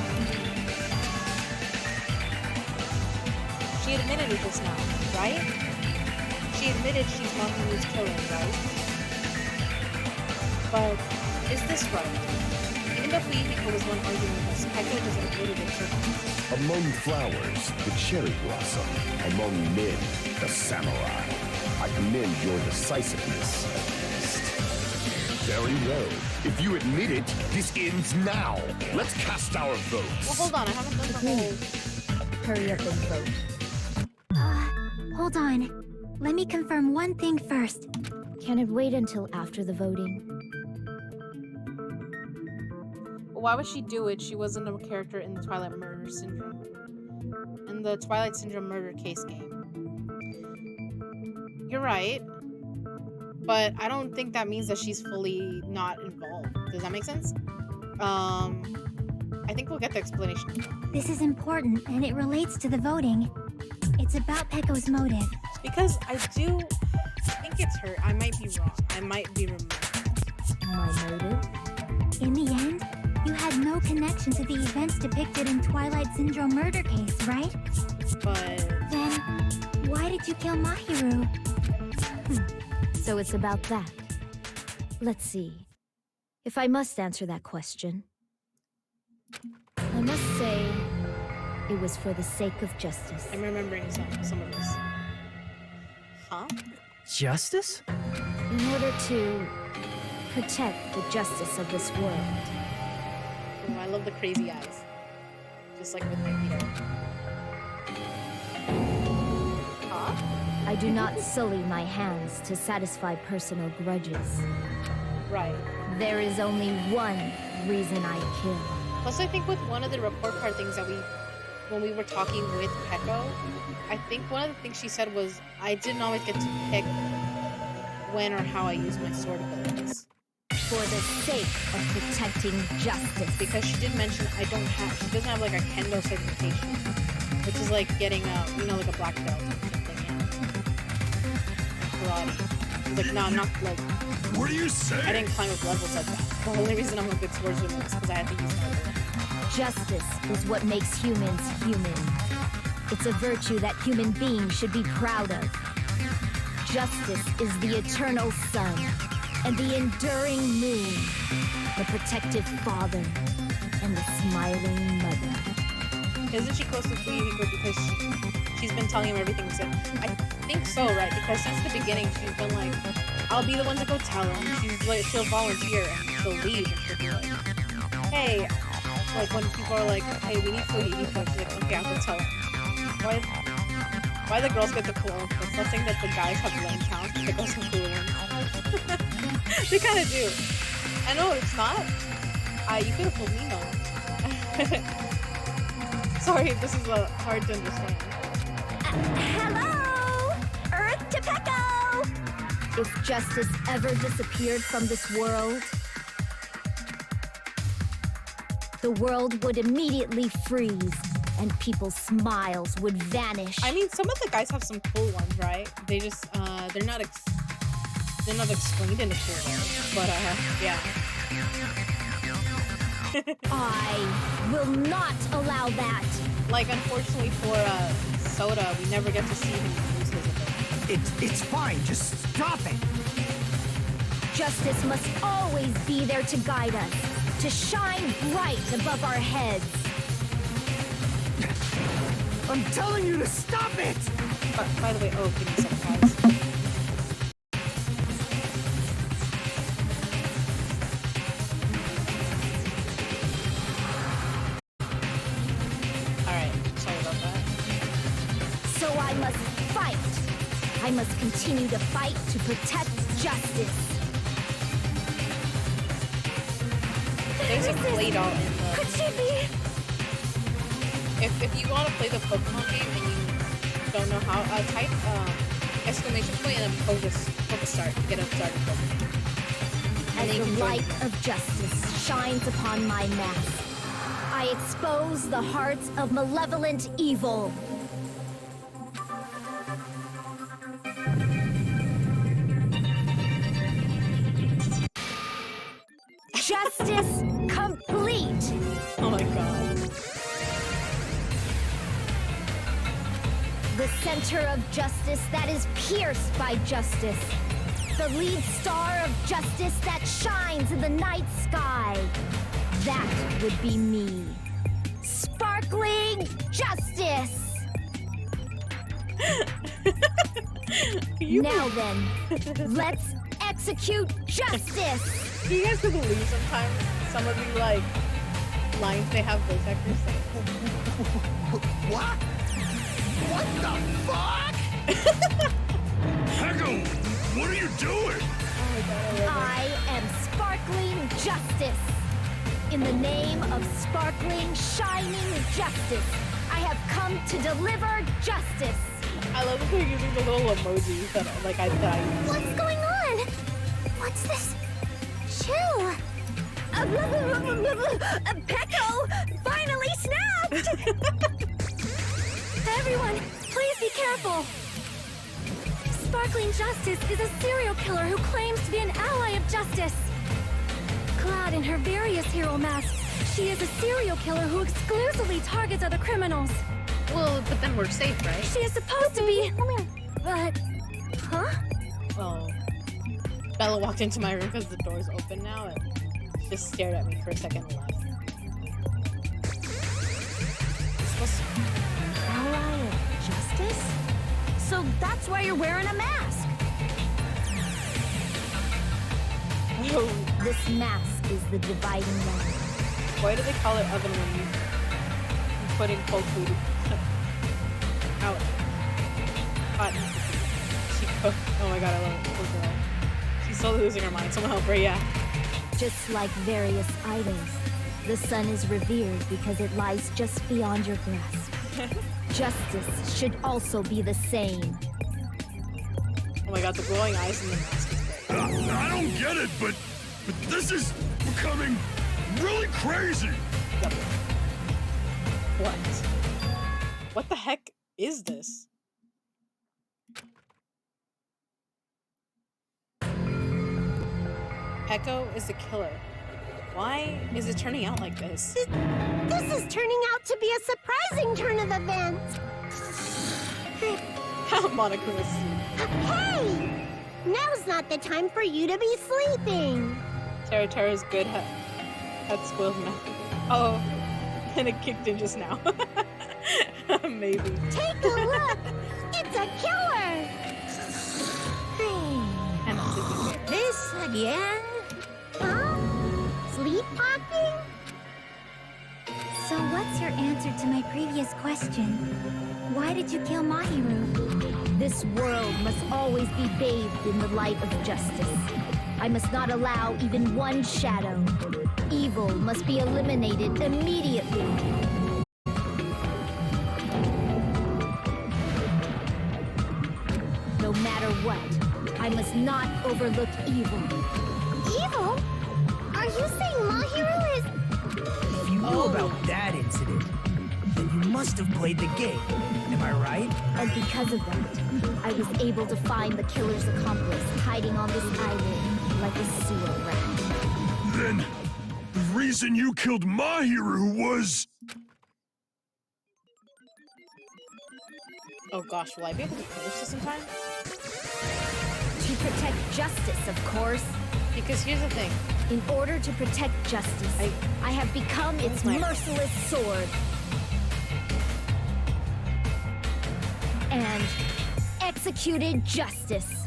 She admitted it just now, right? She admitted she's Mahiru's killer, right? But is this right? Even though Fuyuhiko was one arguing with us, Peko just admitted it too. Among flowers, the cherry blossom. Among men, the samurai. I commend your decisiveness, at least. Very well. If you admit it, this ends now. Let's cast our votes. Well, hold on. I haven't done the whole... Hurry up and vote. Hold on. Let me confirm one thing first. Can it wait until after the voting? Why would she do it? She wasn't a character in the Twilight Murder Syndrome. In the Twilight Syndrome murder case game. You're right. But I don't think that means that she's fully not involved. Does that make sense? I think we'll get the explanation. This is important, and it relates to the voting. It's about Peko's motive. Because I think it's her. I might be wrong. I might be removed. My motive? In the end, you had no connection to the events depicted in Twilight Syndrome murder case, right? But... Then, why did you kill Mahiru? So it's about that. Let's see. If I must answer that question, I must say it was for the sake of justice. I'm remembering some of this. Huh? Justice? In order to protect the justice of this world. Oh, I love the crazy eyes. Just like with Magneto. Huh? I do not sully my hands to satisfy personal grudges. Right. There is only one reason I kill. Plus, I think with one of the report card things that when we were talking with Peko, I think one of the things she said was, I didn't always get to pick when or how I use my sword abilities. For the sake of protecting justice. Because she did mention she doesn't have like a kendo certification, which is like getting a, like a black belt or something, karate. She's like, no, I'm not like... What are you saying? I didn't climb up levels like that. The only reason I'm a good swordswoman is because I had to use my ability. Justice is what makes humans human. It's a virtue that human beings should be proud of. Justice is the eternal sun and the enduring moon, the protective father and the smiling mother. Isn't she close to Fuyuhiko because she's been telling him everything? So I think so, right? Because since the beginning, she's been like, I'll be the one to go tell him. She's like, she'll volunteer and she'll leave and she'll be like, hey, like when people are like, hey, we need Fuyuhiko, she's like, okay, I'll go tell him. Why the girls get the cool ones? It's something that the guys have lane count, the girls have cool ones. They kind of do. I know it's not. You could have told me no. Sorry, this is hard to understand. Hello! Earth to Pecco! If justice ever disappeared from this world, the world would immediately freeze and people's smiles would vanish. I mean, some of the guys have some cool ones, right? They just, they're not explained in a cool way. But, yeah. I will not allow that. Like, unfortunately for Soda, we never get to see him use his ability. It's fine. Just stop it. Justice must always be there to guide us, to shine bright above our heads. I'm telling you to stop it! By the way, oh, give me a second, guys. Alright, sorry about that. So I must fight. I must continue to fight to protect justice. There's a play doll in the... Could she be? If you want to play the Pokemon game and you don't know how, type exclamation point and then focus start to get a started Pokemon. As the light of justice shines upon my mask, I expose the hearts of malevolent evil. Justice complete! Oh my god. The center of justice that is pierced by justice. The lead star of justice that shines in the night sky. That would be me. Sparkling justice! Now then, let's execute justice! You guys could believe sometimes some of these, like, lines they have voice actors say. What? What the fuck? Pecco, what are you doing? Oh my god, I am sparkling justice. In the name of sparkling, shining justice, I have come to deliver justice. I love that they're using the little emojis that, like, I use. What's going on? What's this? Chill. Pecco finally snapped! Everyone, please be careful. Sparkling Justice is a serial killer who claims to be an ally of justice. Clad in her various hero masks, she is a serial killer who exclusively targets other criminals. Well, but then we're safe, right? She is supposed to be... But... Huh? Oh. Bella walked into my room because the door's open now and just stared at me for a second and left. Ally of justice? So that's why you're wearing a mask. Oh. This mask is the dividing line. Why do they call it oven when you put in cold food out? Hot. She cooked. Oh my god, I love it. Poor girl. She's so losing her mind. Someone help her, yeah. Just like various idols, the sun is revered because it lies just beyond your grasp. Justice should also be the same. Oh my god, the glowing eyes in the mask is great. I don't get it, but this is becoming really crazy. Yep. What? What the heck is this? Pecco is the killer. Why is it turning out like this? This is turning out to be a surprising turn of events. Monokuma sleep. Hey! Now's not the time for you to be sleeping. Tara's good at squirrel method. Oh, and it kicked in just now. Maybe. Take a look! It's a killer! And I'm sleeping. This again? Huh? Sleepwalking? So what's your answer to my previous question? Why did you kill Mahiru? This world must always be bathed in the light of justice. I must not allow even one shadow. Evil must be eliminated immediately. No matter what, I must not overlook evil. Evil? Are you saying Mahiru is... If you knew about that incident, then you must have played the game. Am I right? And because of that, I was able to find the killer's accomplice hiding on this island like a sewer rat. Then, the reason you killed Mahiru was... Oh gosh, will I be able to finish this in time? To protect justice, of course. Because here's the thing. In order to protect justice, I have become its merciless sword. And executed justice.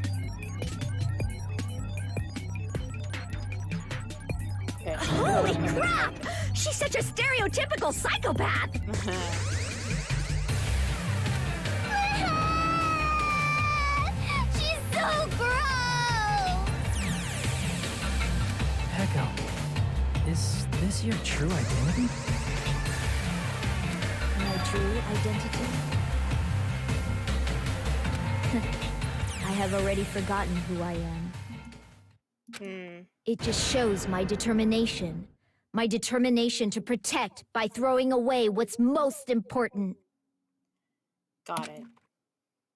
Okay. Holy crap! She's such a stereotypical psychopath! She's so gross! Echo, is this your true identity? My true identity? I have already forgotten who I am. It just shows my determination. My determination to protect by throwing away what's most important. Got it.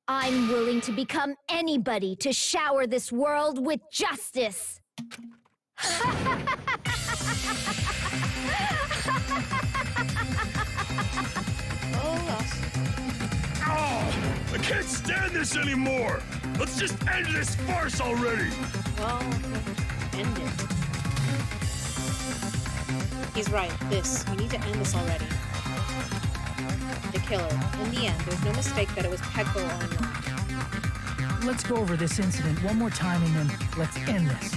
I'm willing to become anybody to shower this world with justice. Oh, I can't stand this anymore! Let's just end this farce already! Well, end it. He's right. We need to end this already. The killer. In the end, there's no mistake that it was Peko online. Let's go over this incident one more time and then let's end this.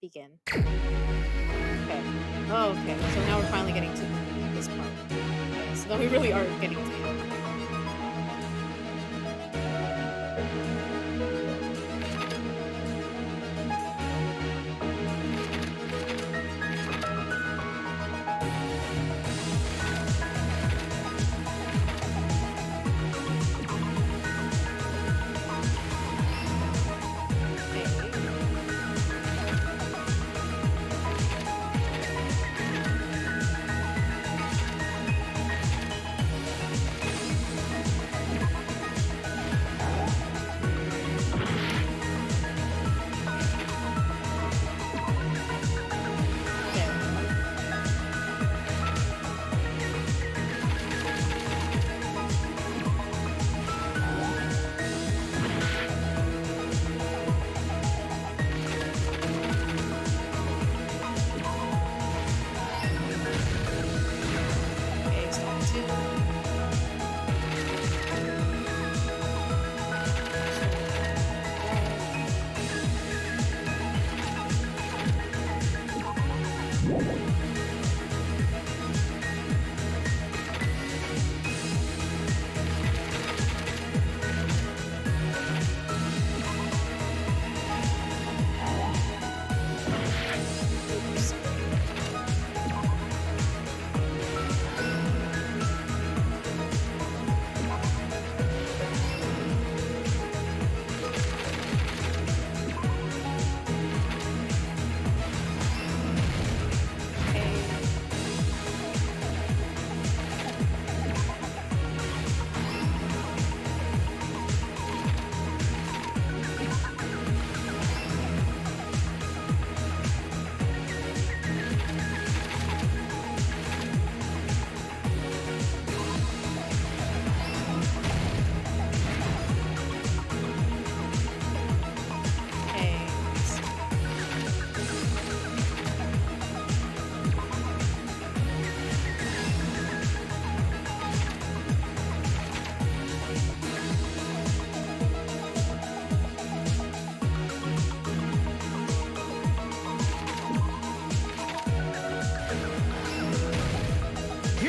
Begin. Okay. Oh, okay. So now we're finally getting to this part. Okay, so then we really are getting to the end.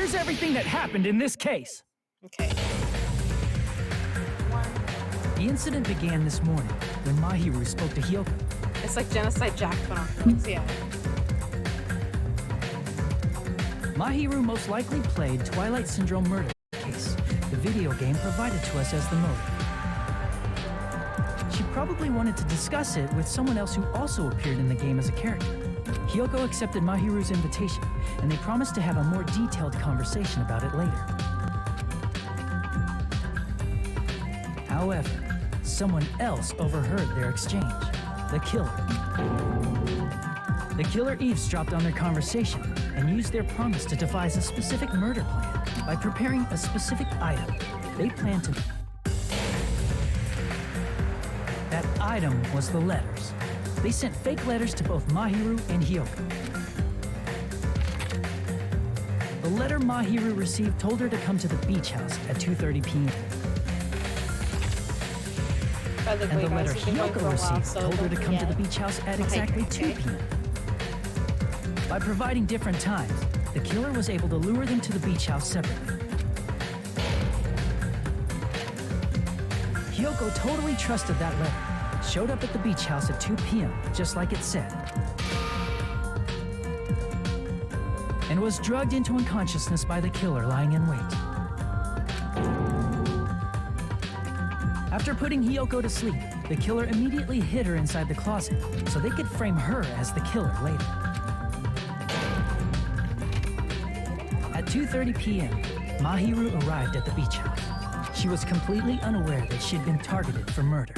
Here's everything that happened in this case. Okay. The incident began this morning when Mahiru spoke to Hyoko. It's like Genocide Jack, but on drugs, yeah. Mahiru most likely played Twilight Syndrome murder case, the video game provided to us as the motive. She probably wanted to discuss it with someone else who also appeared in the game as a character. Hyoko accepted Mahiru's invitation, and they promised to have a more detailed conversation about it later. However, someone else overheard their exchange. The killer. The killer eavesdropped on their conversation and used their promise to devise a specific murder plan by preparing a specific item. They planned to... That item was the letters. They sent fake letters to both Mahiru and Hyoko. The letter Mahiru received told her to come to the beach house at 2:30 p.m. And the letter Hyoko received told her to come to the beach house at exactly 2 p.m. By providing different times, the killer was able to lure them to the beach house separately. Hyoko totally trusted that letter, showed up at the beach house at 2 p.m., just like it said, and was drugged into unconsciousness by the killer lying in wait. After putting Hyoko to sleep, the killer immediately hid her inside the closet so they could frame her as the killer later. At 2:30 p.m., Mahiru arrived at the beach house. She was completely unaware that she'd been targeted for murder.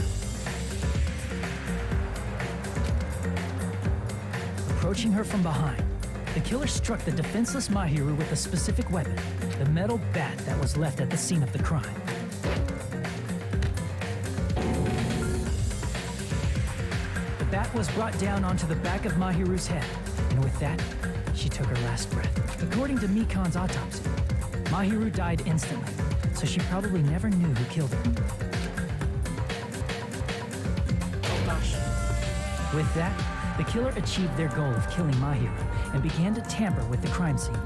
Approaching her from behind, the killer struck the defenseless Mahiru with a specific weapon, the metal bat that was left at the scene of the crime. The bat was brought down onto the back of Mahiru's head, and with that, she took her last breath. According to Mikan's autopsy, Mahiru died instantly, so she probably never knew who killed her. Oh gosh. With that, the killer achieved their goal of killing Mahiru and began to tamper with the crime scene.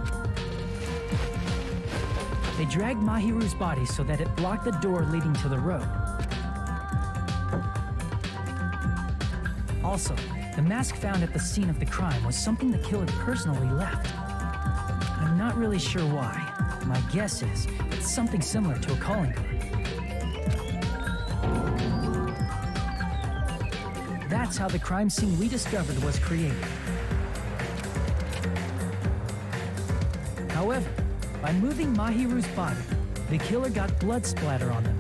They dragged Mahiru's body so that it blocked the door leading to the road. Also, the mask found at the scene of the crime was something the killer personally left. I'm not really sure why. My guess is it's something similar to a calling card. That's how the crime scene we discovered was created. However, by moving Mahiru's body, the killer got blood splatter on them.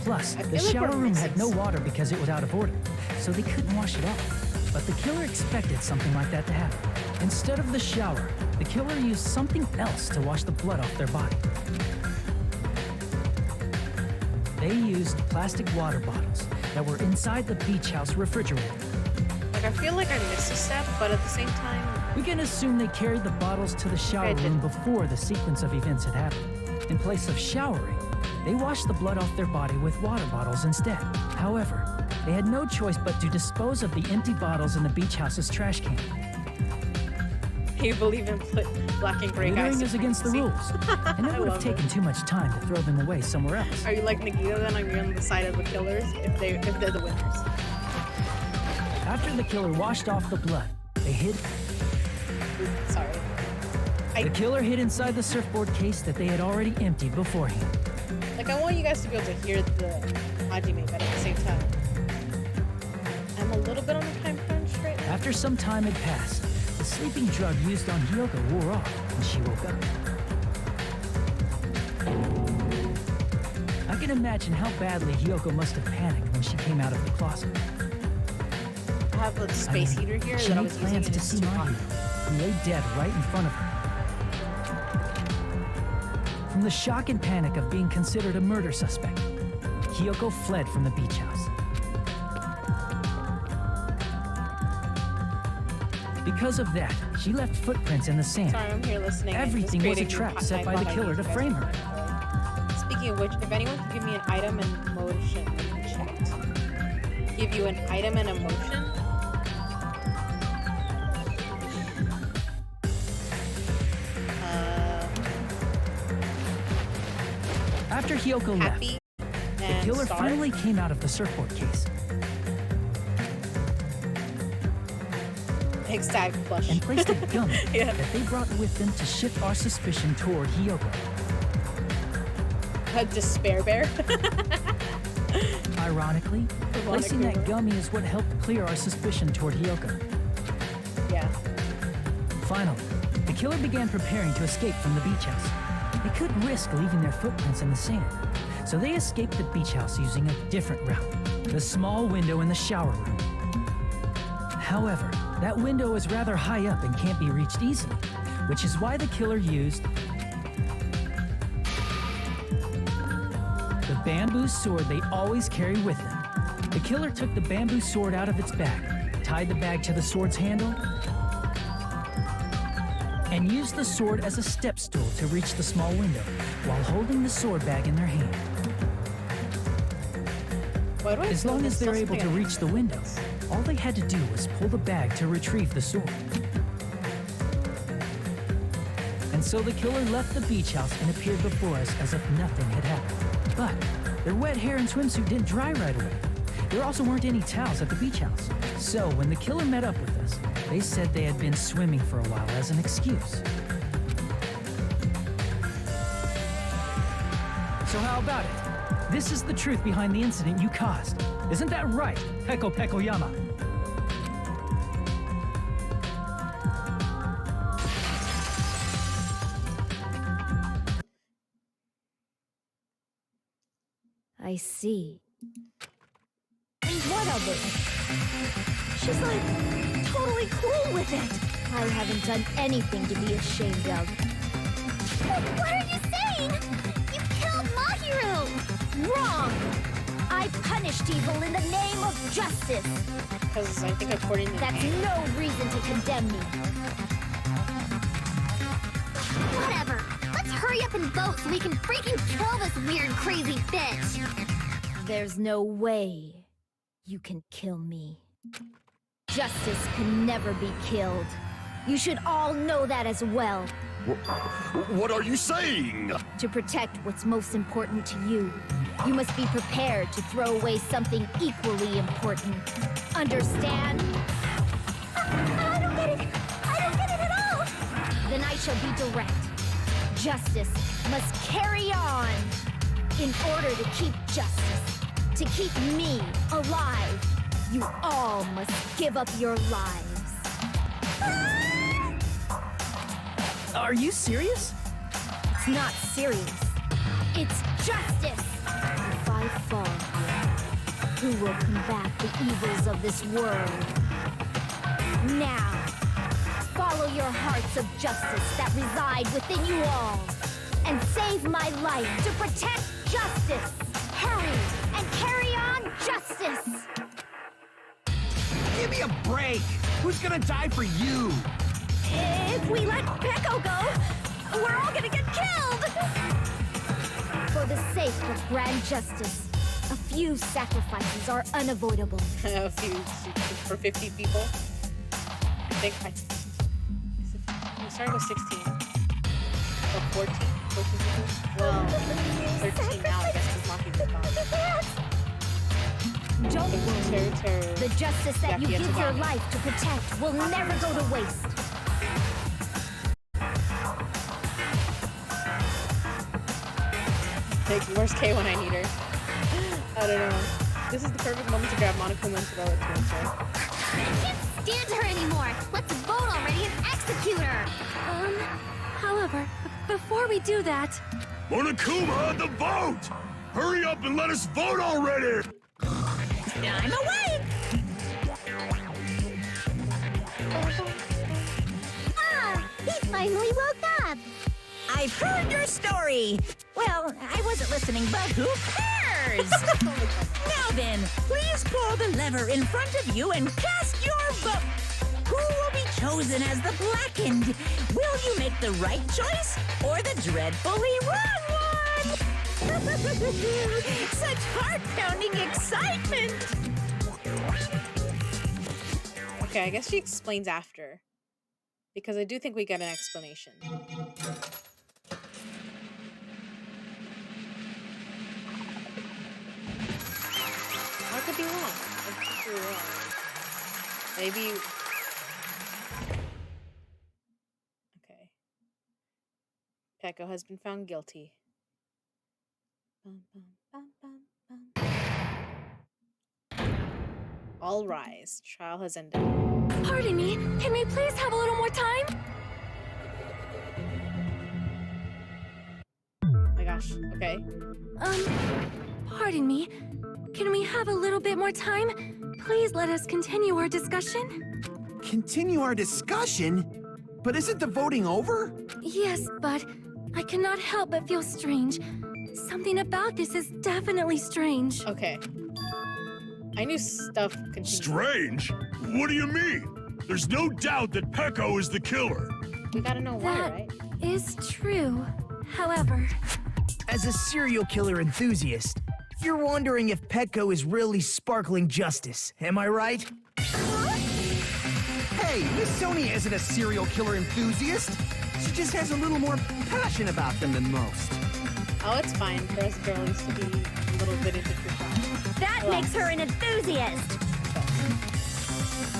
Plus, the shower room had no water because it was out of order, so they couldn't wash it off. But the killer expected something like that to happen. Instead of the shower, the killer used something else to wash the blood off their body. They used plastic water bottles that were inside the beach house refrigerator. Like, I feel like I missed a step, but at the same time... We can assume they carried the bottles to the shower room before the sequence of events had happened. In place of showering, they washed the blood off their body with water bottles instead. However, they had no choice but to dispose of the empty bottles in the beach house's trash can. You believe in black and gray guys? Littering is against the rules, and it would have taken too much time to throw them away somewhere else. Are you like Nagita then? Are you on the side of the killers if they're the winners? After the killer washed off the blood, they hid. Sorry. The killer hid inside the surfboard case that they had already emptied beforehand. Like, I want you guys to be able to hear the Hajime, but at the same time, I'm a little bit on the time crunch right now. After some time had passed, the sleeping drug used on Hyoko wore off when she woke up. I can imagine how badly Hyoko must have panicked when she came out of the closet. I have a space heater here that I was using plans to see Mahiru, who lay dead right in front of her. From the shock and panic of being considered a murder suspect, Hyoko fled from the beach house. Because of that, she left footprints in the sand. Sorry, I'm here listening. Everything was a trap set by the killer to frame her. Speaking of which, if anyone could give me an item and emotion in the chat. Give you an item and emotion? After Hyoko left, Happy the and killer Star. finally came out of the surfboard case Hextag plush. and placed a gummy Yeah. that they brought with them to shift our suspicion toward Hyoko. A despair bear. Ironically, placing that humor. gummy is what helped clear our suspicion toward Hyoko. Yeah. Finally, the killer began preparing to escape from the beach house. They couldn't risk leaving their footprints in the sand, so they escaped the beach house using a different route, the small window in the shower room. However, that window is rather high up and can't be reached easily, which is why the killer used the bamboo sword they always carry with them. The killer took the bamboo sword out of its bag, tied the bag to the sword's handle, and used the sword as a step stool to reach the small window while holding the sword bag in their hand. Why do I As feel long this as they're something able to reach the window, all they had to do was pull the bag to retrieve the sword. And so the killer left the beach house and appeared before us as if nothing had happened. But their wet hair and swimsuit didn't dry right away. There also weren't any towels at the beach house. So when the killer met up with us, they said they had been swimming for a while as an excuse. So how about it? This is the truth behind the incident you caused. Isn't that right, Peko Pekoyama? I see. And what of it? She's like totally cool with it. I haven't done anything to be ashamed of. What are you saying? You killed Mahiru! Wrong! I punished evil in the name of justice. Because I think according to That's no reason to condemn me. Whatever. Let's hurry up and vote so we can freaking kill this weird, crazy bitch. There's no way you can kill me. Justice can never be killed. You should all know that as well. What are you saying? To protect what's most important to you, you must be prepared to throw away something equally important. Understand? I don't get it. I don't get it at all. Then I shall be direct. Justice must carry on. In order to keep justice, to keep me alive, you all must give up your lives. Are you serious? It's not serious. It's justice. If I fall here, who will combat the evils of this world? Now, follow your hearts of justice that reside within you all, and save my life to protect justice. Hurry and carry on justice. Give me a break! Who's gonna die for you? If we let Peko go, we're all gonna get killed! For the sake of grand justice, a few sacrifices are unavoidable. a few for 50 people. I think we started with 16 or 14. 14 people. Well, 13 now. I guess because Maki's gone. Don't worry. The justice that you Jackie give your Atsugami. life to protect will never go to waste. Like, where's Kay when I need her? I don't know. This is the perfect moment to grab Monokuma and throw it to her. I can't stand her anymore. Let's vote already and execute her. However, before we do that... Monokuma, the vote! Hurry up and let us vote already! I'm awake! Ah, he finally woke up. I've heard your story. Well, I wasn't listening, but who cares? Now then, please pull the lever in front of you and cast your vote. Who will be chosen as the blackened? Will you make the right choice or the dreadfully wrong one? Such heart-pounding excitement! Okay, I guess she explains after. Because I do think we get an explanation. be wrong. I could be wrong. Maybe. Okay. Peko has been found guilty. All rise. Trial has ended. Pardon me, can we please have a little more time? Oh my gosh. Okay. Pardon me. Can we have a little bit more time? Please let us continue our discussion. Continue our discussion? But isn't the voting over? Yes, but I cannot help but feel strange. Something about this is definitely strange. Okay. I knew stuff continued. Strange? What do you mean? There's no doubt that Peko is the killer. We gotta know why, That right? is true. However, As a serial killer enthusiast, you're wondering if Petco is really sparkling justice, am I right? Hey, Miss Sonia isn't a serial killer enthusiast. She just has a little more passion about them than most. Oh, it's fine for us girlies to be a little bit into true crime. That makes her an enthusiast.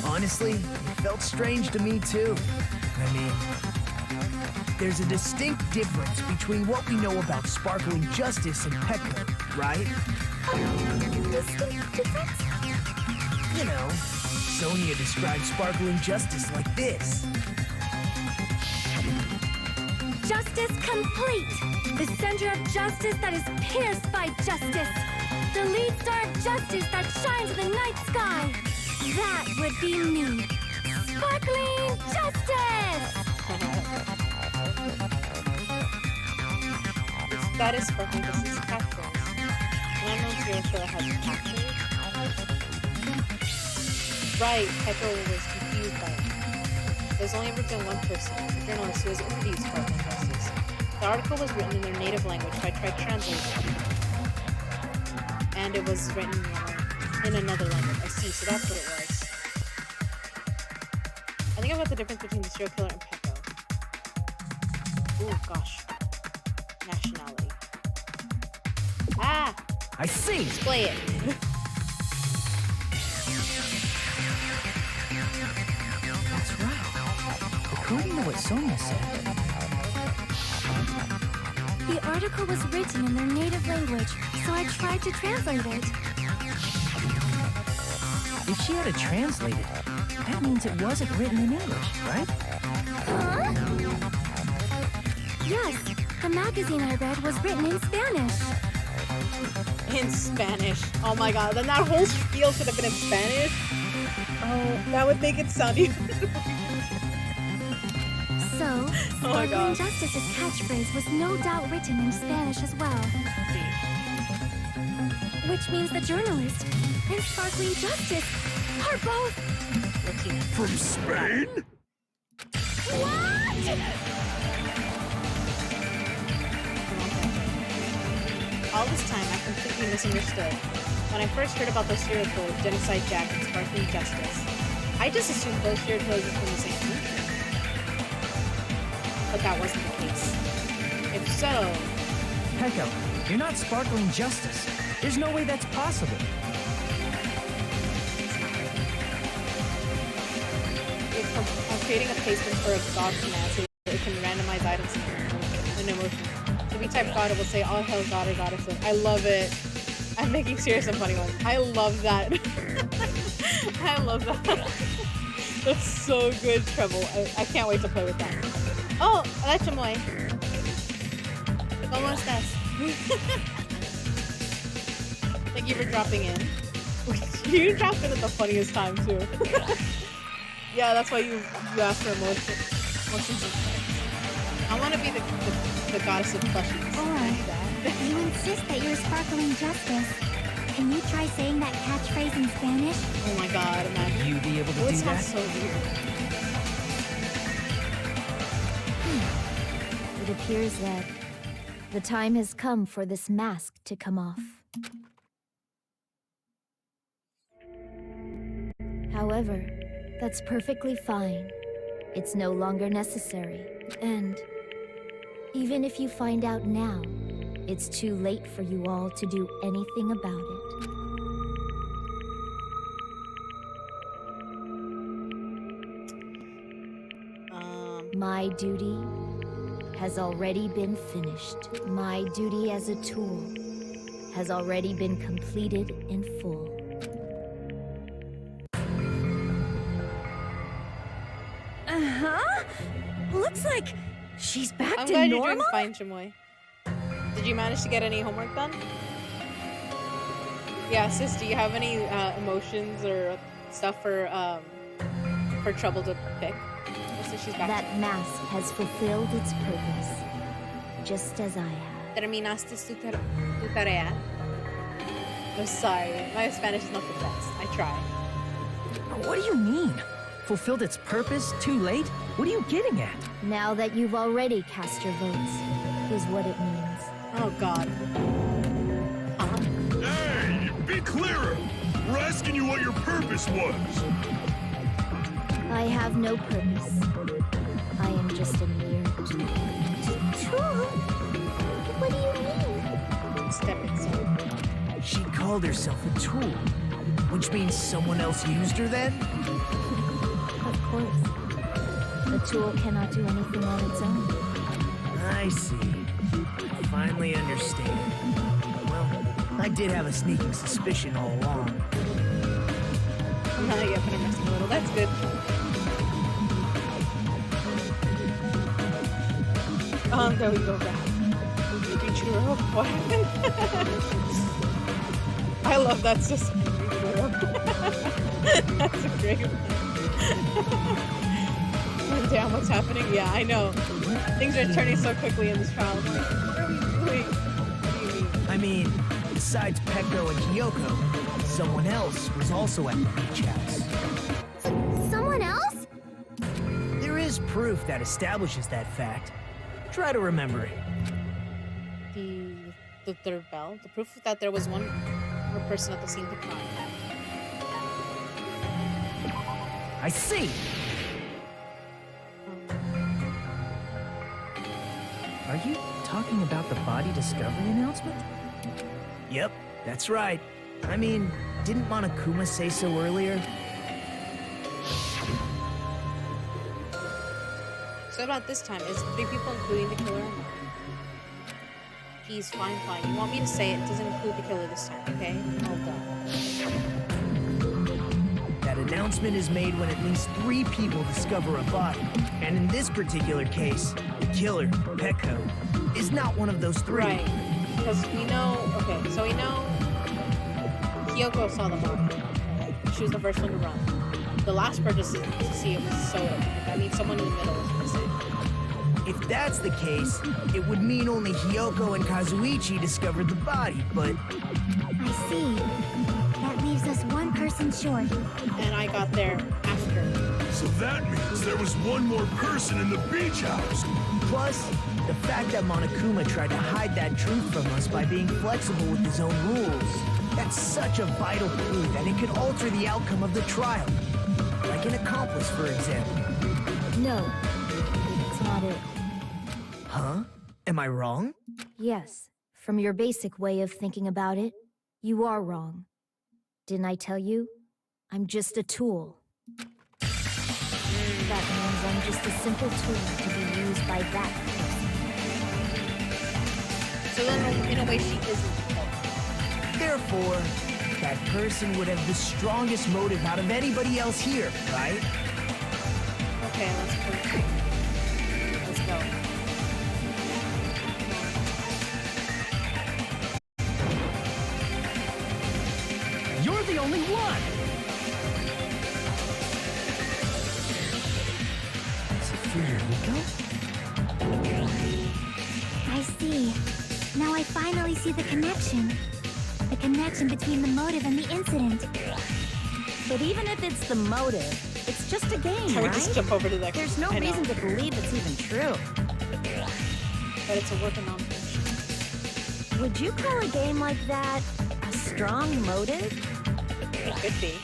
Honestly, it felt strange to me too. I mean, there's a distinct difference between what we know about sparkling justice and Petco, right? distinct difference? You know, Sonia describes sparkling justice like this. Justice complete! The center of justice that is pierced by justice! The lead star of justice that shines in the night sky! That would be me! Sparkling justice! That is sparkling justice catchphrase. And I know serial killer has a catchphrase. Right, Peko was confused by it. There's only ever been one person, a journalist, who has interviewed sparkling justice. The article was written in their native language, so I tried translating it. And it was written in another language. I see, so that's what it was. I think I got the difference between the serial killer and Peko. Oh gosh. Nationality. Ah! I see! Display it. That's right. According to what Sonia said, The article was written in their native language, so I tried to translate it. if she had it translated, that means it wasn't written in English, right? Huh? Yes, the magazine I read was written in Spanish. In Spanish. Oh my god, then that whole spiel should have been in Spanish. Oh, that would make it sound even. So, Oh my Sparkling god. Justice's catchphrase was no doubt written in Spanish as well. Which means the journalist and Sparkling Justice are both... From Spain? What? All this time, I completely misunderstood. When I first heard about those serial killers, Genocide Jack and Sparkling Justice, I just assumed both serial killers were from the same country. But that wasn't the case. If so... Peko, you're not sparkling justice. There's no way that's possible. I'm creating a placement for a god command so that it can randomize items and emotion. To be type god, it will say, all hail god or goddesses. I love it. I'm making serious and funny ones. I love that. I love that. That's so good, Treble. I can't wait to play with that. Oh, hola, Chamoy. ¿Cómo estás? Thank you for dropping in. You dropped in at the funniest time, too. Yeah, that's why you asked for emotions and stuff. I want to be the goddess of plushies. Or, you insist that you're Sparkling Justice. Can you try saying that catchphrase in Spanish? Oh my god, imagine. Would you be able to It do that? sounds so weird. It appears that the time has come for this mask to come off. However, that's perfectly fine. It's no longer necessary. And even if you find out now, it's too late for you all to do anything about it. My duty has already been finished. My duty as a tool has already been completed in full. Uh-huh. Looks like she's back I'm to glad normal? you're doing fine, Chamoy. Did you manage to get any homework done? Yeah, sis, do you have any emotions or stuff for Trouble to pick? So she's back. That mask has fulfilled its purpose, just as I have. Terminaste tu tarea? I'm sorry, my Spanish is not the best. I try. What do you mean? Fulfilled its purpose? Too late? What are you getting at? Now that you've already cast your votes, is what it means. Oh God. Hey, be clearer! We're asking you what your purpose was! I have no purpose. I am just a mere tool. Tool? What do you mean? Stepping stone. She called herself a tool, which means someone else used her then? Of course. A tool cannot do anything on its own. I see. I finally understand. Well, I did have a sneaking suspicion all along. Yeah, but I'm messing a little. That's good. There we go back. Churro. What? I love that's just Churro. That's a great one. Damn, what's happening? Yeah, I know. Things are turning so quickly in this trial. I'm like, what are we doing? What do you mean? I mean, besides Peko and Kyoko, someone else was also at the beach house. Someone else? There is proof that establishes that fact. Try to remember it. The third bell? The proof that there was one more person at the scene of the crime. I see! Are you talking about the body discovery announcement? Yep, that's right. I mean, didn't Monokuma say so earlier? So about this time, is 3 people including the killer? Please, fine. You want me to say it doesn't include the killer this time, okay? All done. That announcement is made when at least 3 people discover a body. And in this particular case, the killer, Peko, is not one of those 3. Right. Because we know, okay, so we know Kyoko saw the body. Right? She was the first one to run. The last person to see it was Soda. That means someone in the middle was missing. If that's the case, it would mean only Hyoko and Kazuichi discovered the body, but... I see. That leaves us one person short. And I got there after. So that means there was one more person in the beach house! Plus, the fact that Monokuma tried to hide that truth from us by being flexible with his own rules. That's such a vital clue that it could alter the outcome of the trial. Like an accomplice, for example. No, it's not it. Huh? Am I wrong? Yes, from your basic way of thinking about it, you are wrong. Didn't I tell you? I'm just a tool. That means I'm just a simple tool to be used by that person. So then, in a way, she isn't. Therefore, that person would have the strongest motive out of anybody else here, right? Okay, let's go. You're the only one! Is it for your ego? I see. Now I finally see the connection. The connection between the motive and the incident. But even if it's the motive, it's just a game, Can we right? just jump over to that? There's no reason to believe it's even true. But it's a work of non-fiction. Would you call a game like that a strong motive? It could be.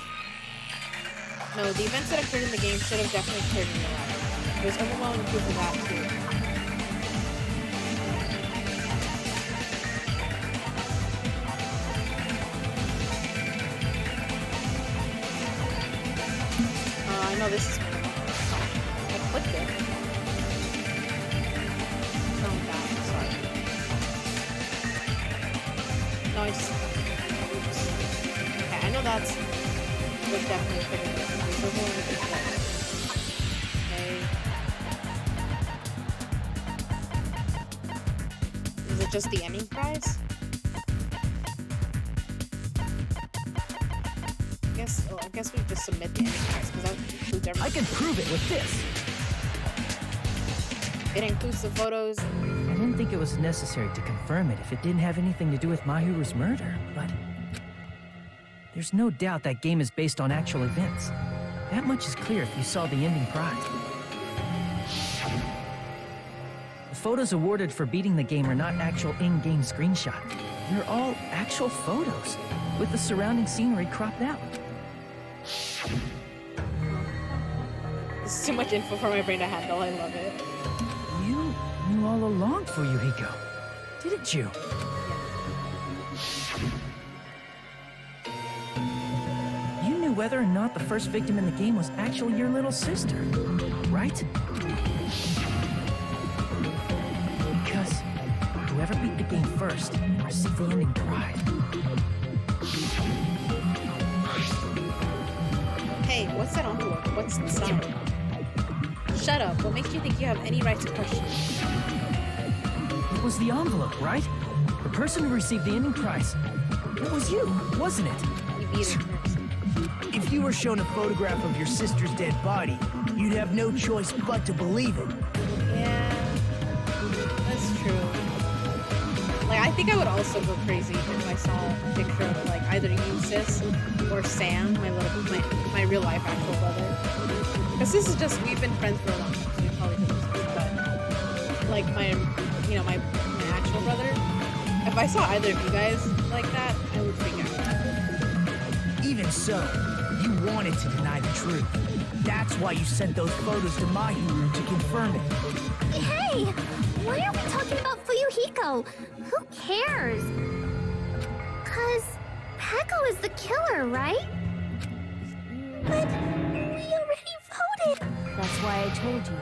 No, the events that occurred in the game should have definitely occurred in real life. There's overwhelming proof of that too. I know this is... I clicked it. Oops. Okay, I know that's what definitely triggered it. Okay. Is it just the ending prize? I guess we just submit the ending prize because that includes everything. I can prove it with this. It includes the photos. I didn't think it was necessary to confirm it if it didn't have anything to do with Mahiru's murder, but there's no doubt that game is based on actual events. That much is clear if you saw the ending prize. The photos awarded for beating the game are not actual in-game screenshots. They're all actual photos, with the surrounding scenery cropped out. This is too much info for my brain to handle. I love it. You knew all along, Fuyuhiko, didn't you? You knew whether or not the first victim in the game was actually your little sister, right? Because whoever beat the game first received the ending prize. Hey, what's that envelope? What's inside? Shut up. What makes you think you have any right to question me? It was the envelope, right? The person who received the ending prize. It was you, wasn't it? You beat it first. If you were shown a photograph of your sister's dead body, you'd have no choice but to believe it. Yeah, that's true. Like, I think I would also go crazy if I saw a picture of, like, either you, sis, or Sam, my real life actual brother. Because this is just, we've been friends for a long time, so we probably know this, but, like, my actual brother, if I saw either of you guys like that, I would freak out. Even so, you wanted to deny the truth. That's why you sent those photos to Mahiru to confirm it. Hey! Why are we talking about Fuyuhiko? Who cares? 'Cause Peko is the killer, right? But we already voted! That's why I told you.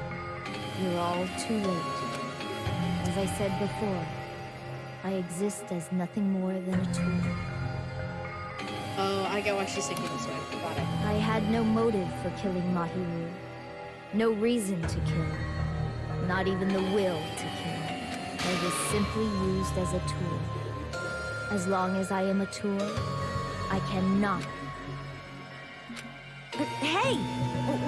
You're all too late. As I said before, I exist as nothing more than a tool. Oh, I get why she's thinking this way. Got it. I had no motive for killing Mahiru. No reason to kill. Not even the will to kill. I was simply used as a tool. As long as I am a tool, I cannot. Hey!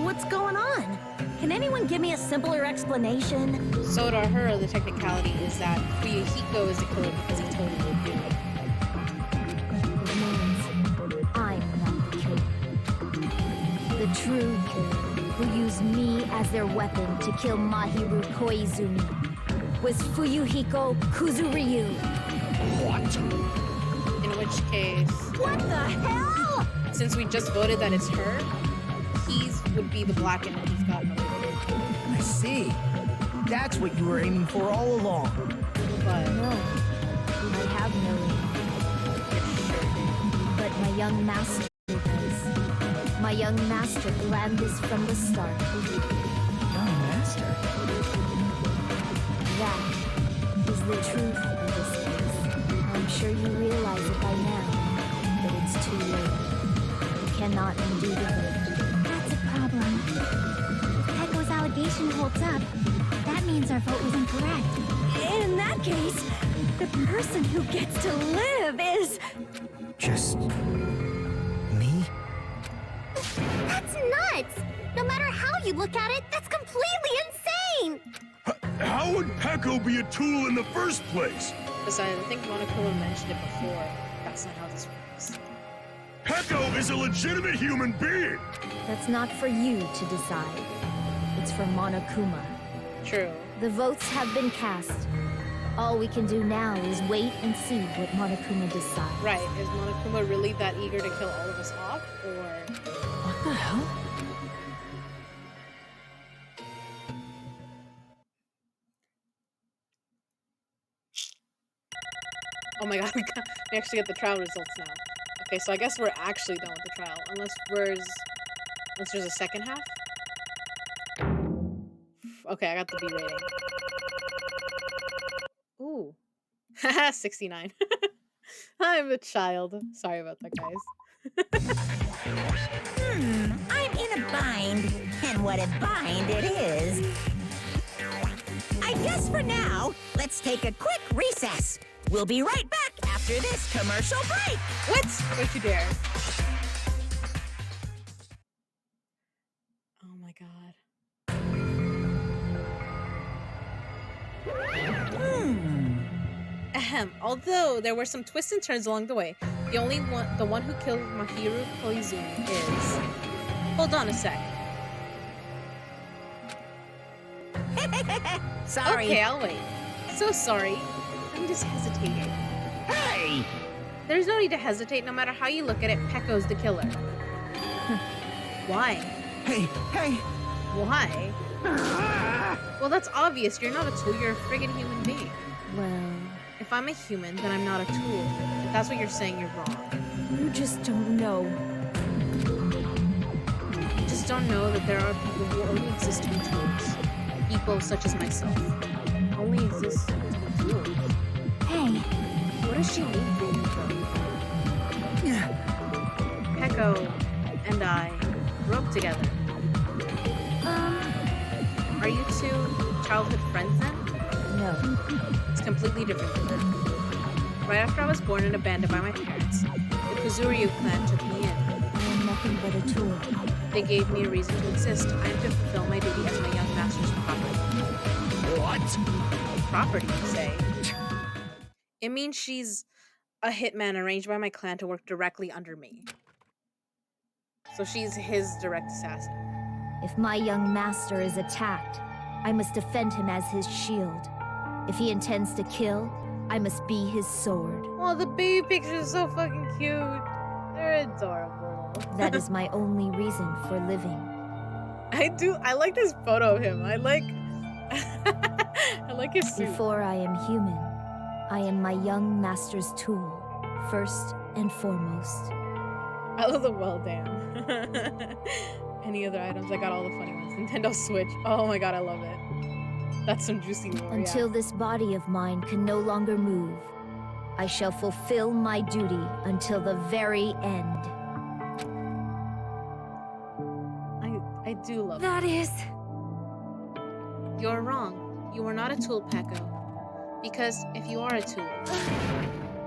What's going on? Can anyone give me a simpler explanation? So to her, the technicality is that Fuyuhiko is the killer because he told her to do it. It means I'm not the killer. The true killer who used me as their weapon to kill Mahiru Koizumi was Fuyuhiko Kuzuryu. What? In which case... What the hell? Since we just voted that it's her, he would be the black and he's gotten away with it. I see. That's what you were aiming for all along. But... No, I have no aim. But my young master does. My young master planned this from the start. Young master? That is the truth of this case. I'm sure you realize it by now, but it's too late. You cannot undo the vote. That's a problem. If Peko's allegation holds up, that means our vote was incorrect. In that case, the person who gets to live is... Just... me? That's nuts! No matter how you look at it, that's completely insane! How would Peko be a tool in the first place? Besides, I think Monokuma mentioned it before. That's not how this works. Peko is a legitimate human being! That's not for you to decide. It's for Monokuma. True. The votes have been cast. All we can do now is wait and see what Monokuma decides. Right, is Monokuma really that eager to kill all of us off, or... What the hell? Oh my god, we actually get the trial results now. Okay, so I guess we're actually done with the trial, unless there's a second half? Okay, I got the B rating. Ooh. Haha, 69. I'm a child. Sorry about that, guys. I'm in a bind, and what a bind it is. I guess for now, let's take a quick recess. We'll be right back after this commercial break. What? Don't you dare. Oh my god. Ahem. Although there were some twists and turns along the way, the one who killed Mahiru Koizumi is... Hold on a sec. Sorry. Okay, I'll wait. So sorry. I'm just hesitating. Hey! There's no need to hesitate. No matter how you look at it, Pecco's the killer. Why? Hey, hey! Why? Well, that's obvious. You're not a tool. You're a friggin' human being. Well, If I'm a human, then I'm not a tool. If that's what you're saying, you're wrong. you just don't know. You just don't know that there are people who only exist to be tools. People such as myself. Only exist to be tools. Hey, What does she mean for you, Pecco and I grew up together. Are you two childhood friends then? No. It's completely different than that. Right after I was born and abandoned by my parents, the Kuzuryu clan took me in. I am nothing but a tool. They gave me a reason to exist. I am to fulfill my duty as my young master's property. What? Property, you say? It means she's a hitman arranged by my clan to work directly under me. So she's his direct assassin. If my young master is attacked, I must defend him as his shield. If he intends to kill, I must be his sword. Oh, the baby pictures are so fucking cute. They're adorable. That is my only reason for living. I like this photo of him. I like I like his suit. Before I am human, I am my young master's tool, first and foremost. I love the well damn. Any other items? I got all the funny ones. Nintendo Switch. Oh my god, I love it. That's some juicy lore. Until Yeah. this body of mine can no longer move, I shall fulfill my duty until the very end. I do love that is... You're wrong. You are not a tool, Pecco. Because if you are a tool,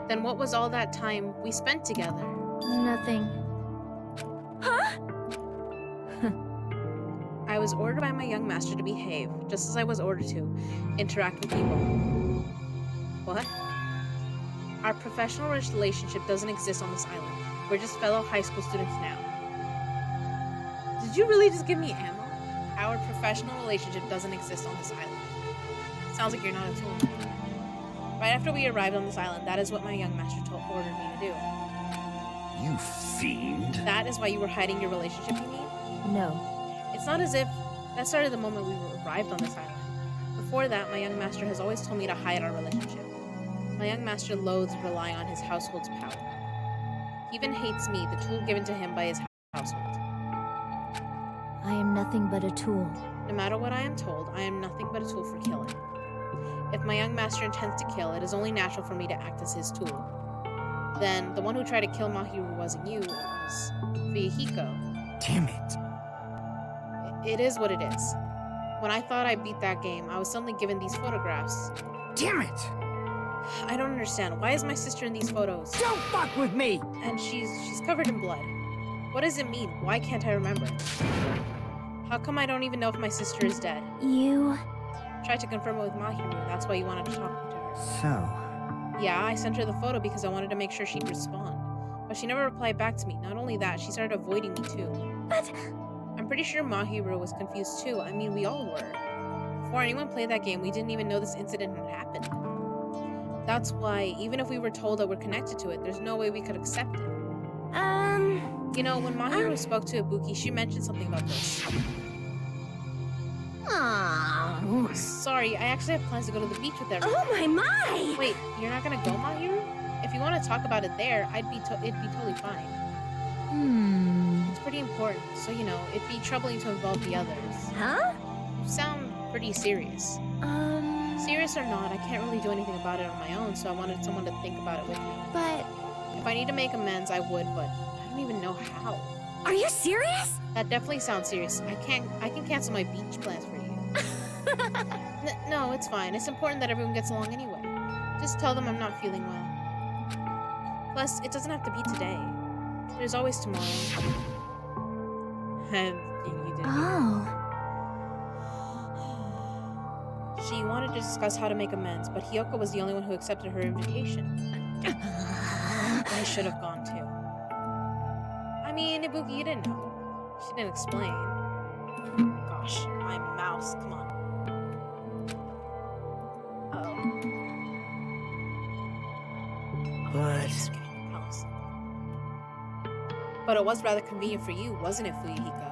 then what was all that time we spent together? Nothing. I was ordered by my young master to behave, just as I was ordered to interact with people. What? Our professional relationship doesn't exist on this island. We're just fellow high school students now. Did you really just give me ammo? Our professional relationship doesn't exist on this island. Sounds like you're not a tool. Right after we arrived on this island, that is what my young master ordered me to do. You fiend. That is why you were hiding your relationship, you mean? No. It's not as if that started the moment we arrived on this island. Before that, my young master has always told me to hide our relationship. My young master loathes relying on his household's power. He even hates me, the tool given to him by his household. I am nothing but a tool. No matter what I am told, I am nothing but a tool for killing. If my young master intends to kill, it is only natural for me to act as his tool. Then, the one who tried to kill Mahiru wasn't you, it was Fuyuhiko. Damn it. It is what it is. When I thought I beat that game, I was suddenly given these photographs. Damn it! I don't understand. Why is my sister in these photos? Don't fuck with me! And she's covered in blood. What does it mean? Why can't I remember? How come I don't even know if my sister is dead? You... Tried to confirm it with Mahiru. That's why you wanted to talk to her. So... Yeah, I sent her the photo because I wanted to make sure she'd respond. But she never replied back to me. Not only that, she started avoiding me too. But... I'm pretty sure Mahiru was confused too. I mean, we all were. Before anyone played that game, we didn't even know this incident had happened. That's why, even if we were told that we're connected to it, there's no way we could accept it. You know, when Mahiru spoke to Ibuki, she mentioned something about this. Aww. Sorry, I actually have plans to go to the beach with everyone. Oh my! Wait, you're not gonna go, Mahiru? If you want to talk about it there, it'd be totally fine. It's pretty important, so you know, it'd be troubling to involve the others. Huh? You sound pretty serious. Serious or not, I can't really do anything about it on my own, so I wanted someone to think about it with me. But... If I need to make amends, I would, but I don't even know how. Are you serious? That definitely sounds serious. I can cancel my beach plans for you. No, it's fine. It's important that everyone gets along anyway. Just tell them I'm not feeling well. Plus, it doesn't have to be today. There's always tomorrow. And you did. Oh. She wanted to discuss how to make amends, but Hiyoko was the only one who accepted her invitation. I should have gone too. I mean, Ibuki, you didn't know. She didn't explain. Gosh, my mouse, come on. But it was rather convenient for you, wasn't it, Fuyuhiko?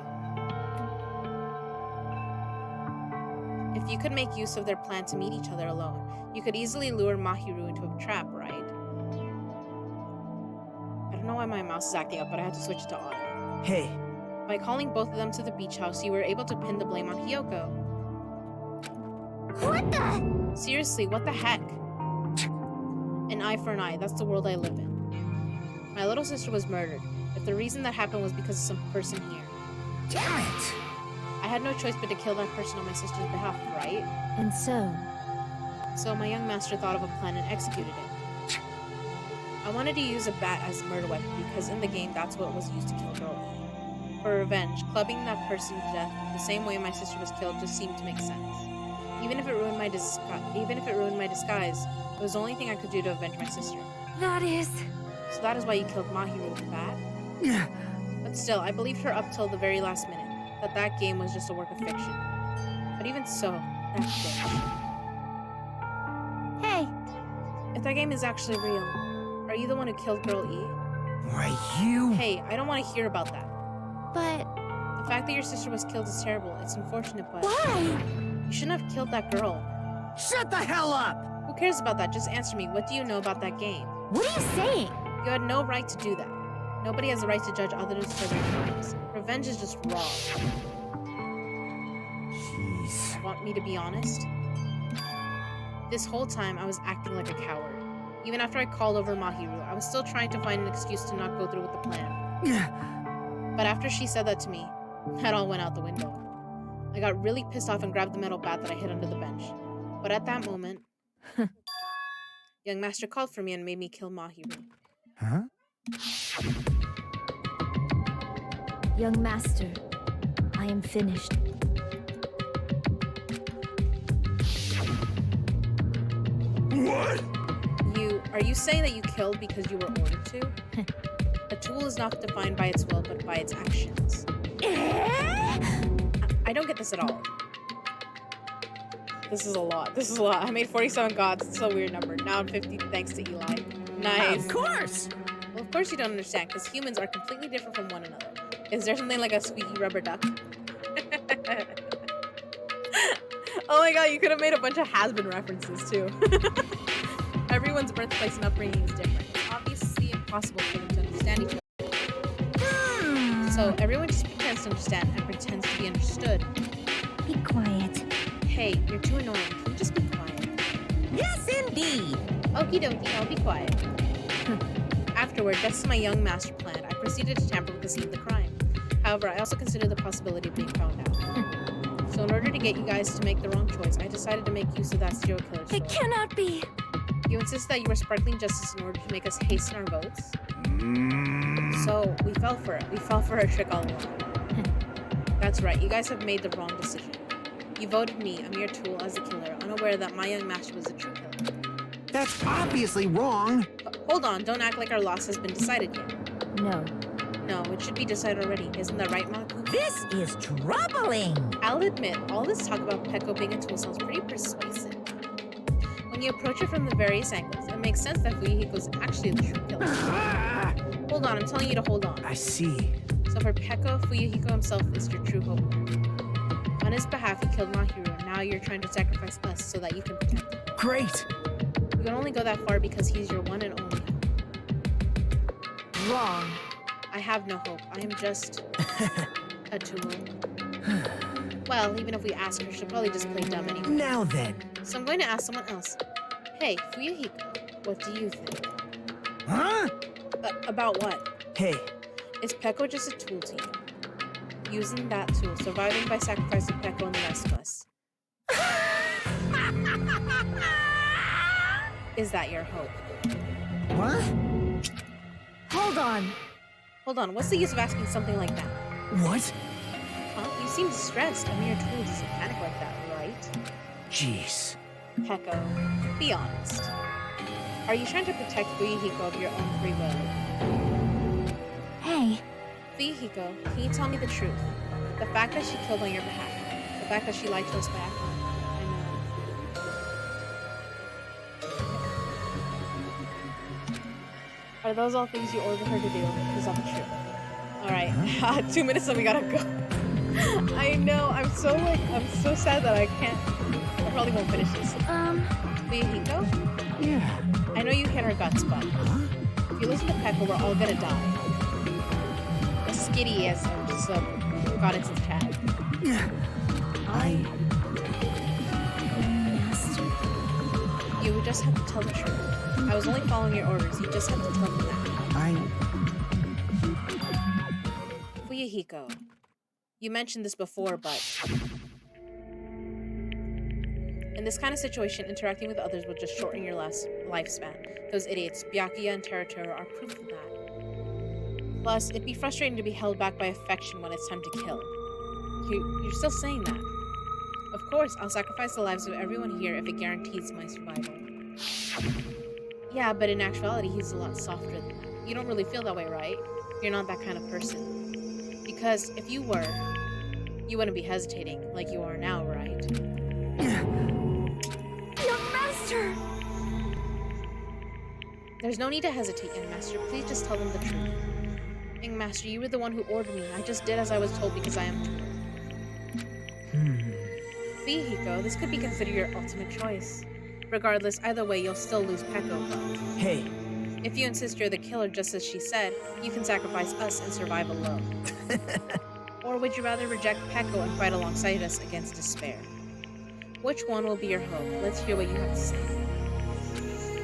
If you could make use of their plan to meet each other alone, you could easily lure Mahiru into a trap, right? I don't know why my mouse is acting up, but I had to switch to auto. Hey. By calling both of them to the beach house, you were able to pin the blame on Hiyoko. What the? Seriously, what the heck? An eye for an eye, that's the world I live in. My little sister was murdered. If the reason that happened was because of some person here. Damn it! I had no choice but to kill that person on my sister's behalf, right? And so? So my young master thought of a plan and executed it. I wanted to use a bat as a murder weapon because in the game that's what was used to kill Girl E. For revenge, clubbing that person to death the same way my sister was killed just seemed to make sense. Even if it ruined my disguise, it was the only thing I could do to avenge my sister. That is... So that is why you killed Mahiru with the bat? Yeah. But still, I believed her up till the very last minute, that game was just a work of fiction. But even so, that bitch. Hey! If that game is actually real, are you the one who killed Girl E? Why, you... Hey, I don't want to hear about that. But... The fact that your sister was killed is terrible. It's unfortunate, but... Why? You shouldn't have killed that girl. Shut the hell up! Who cares about that? Just answer me. What do you know about that game? What are you saying? You had no right to do that. Nobody has the right to judge others for their crimes. Revenge is just wrong. Jeez. Want me to be honest? This whole time, I was acting like a coward. Even after I called over Mahiru, I was still trying to find an excuse to not go through with the plan. But after she said that to me, that all went out the window. I got really pissed off and grabbed the metal bat that I hid under the bench. But at that moment, young master called for me and made me kill Mahiru. Huh? Young master, I am finished. What? Are you saying that you killed because you were ordered to? A tool is not defined by its will, but by its actions. I don't get this at all. This is a lot. This is a lot. I made 47 gods. It's a weird number. Now I'm 50 thanks to Eli. Nice. Of course! Well, of course you don't understand, because humans are completely different from one another. Is there something like a squeaky rubber duck? Oh my god, you could have made a bunch of has-been references, too. Everyone's birthplace and upbringing is different. It's obviously impossible for them to understand each other. So everyone just pretends to understand and pretends to be understood. Be quiet. Hey, you're too annoying. Can you just be quiet? Yes, indeed. Okie dokie, I'll be quiet. Afterward, just as my young master planned, I proceeded to tamper with the scene of the crime. However, I also considered the possibility of being found out. So in order to get you guys to make the wrong choice, I decided to make use of that serial killer story. It cannot be! You insist that you were sparkling justice in order to make us hasten our votes? So, we fell for it. We fell for her trick all along. That's right, you guys have made the wrong decision. You voted me, a mere tool, as a killer, unaware that my young master was the true killer. That's obviously wrong. Hold on, don't act like our loss has been decided yet. No. No, it should be decided already. Isn't that right, Maku? This is troubling. I'll admit, all this talk about Peko being a tool sounds pretty persuasive. When you approach it from the various angles, it makes sense that Fuyuhiko is actually the true killer. Hold on, I'm telling you to hold on. I see. So for Peko, Fuyuhiko himself is your true hope. On his behalf, he killed Mahiru, and now you're trying to sacrifice us so that you can protect him. Great! You can only go that far because he's your one and only hope. Wrong. I have no hope. I am just a tool. Well, even if we ask her, she'll probably just play dumb anyway. Now then. So I'm going to ask someone else. Hey, Fuyuhiko, what do you think? Huh? About what? Hey, Is Peko just a tool to you? Using that tool, surviving by sacrificing Peko and the rest of us. Is that your hope? what? Hold on. Hold on, what's the use of asking something like that? What? Huh? You seem distressed. A mere tool doesn't panic like that, right? Jeez. Peko, be honest. Are you trying to protect Fuyuhiko of your own free will? Hey, Fuyuhiko, can you tell me the truth? The fact that she killed on your behalf. The fact that she lied to us back. I know. Are those all things you ordered her to do? Is that the truth? Alright, 2 minutes and we gotta go. I know, I'm so sad that I probably won't finish this. Fuyuhiko? Yeah. I know you hit our guts, but if you listen to Peko, we're all gonna die. The skitty has just got into the chat. Master. You would just have to tell the truth. I was only following your orders. You just have to tell me that. Fuyuhiko, you mentioned this before, but in this kind of situation, interacting with others will just shorten your lifespan. Those idiots, Byakuya and Terutoru, are proof of that. Plus, it'd be frustrating to be held back by affection when it's time to kill. You're still saying that. Of course, I'll sacrifice the lives of everyone here if it guarantees my survival. Yeah, but in actuality, he's a lot softer than that. You don't really feel that way, right? You're not that kind of person. Because if you were, you wouldn't be hesitating like you are now, right? Young Master! There's no need to hesitate, Young Master. Please just tell them the truth. Young Master, you were the one who ordered me. I just did as I was told because I am told. Fuyuhiko, this could be considered your ultimate choice. Regardless, either way, you'll still lose Peko, but... Hey. If you insist you're the killer just as she said, you can sacrifice us and survive alone. Or would you rather reject Peko and fight alongside us against despair? Which one will be your hope? Let's hear what you have to say.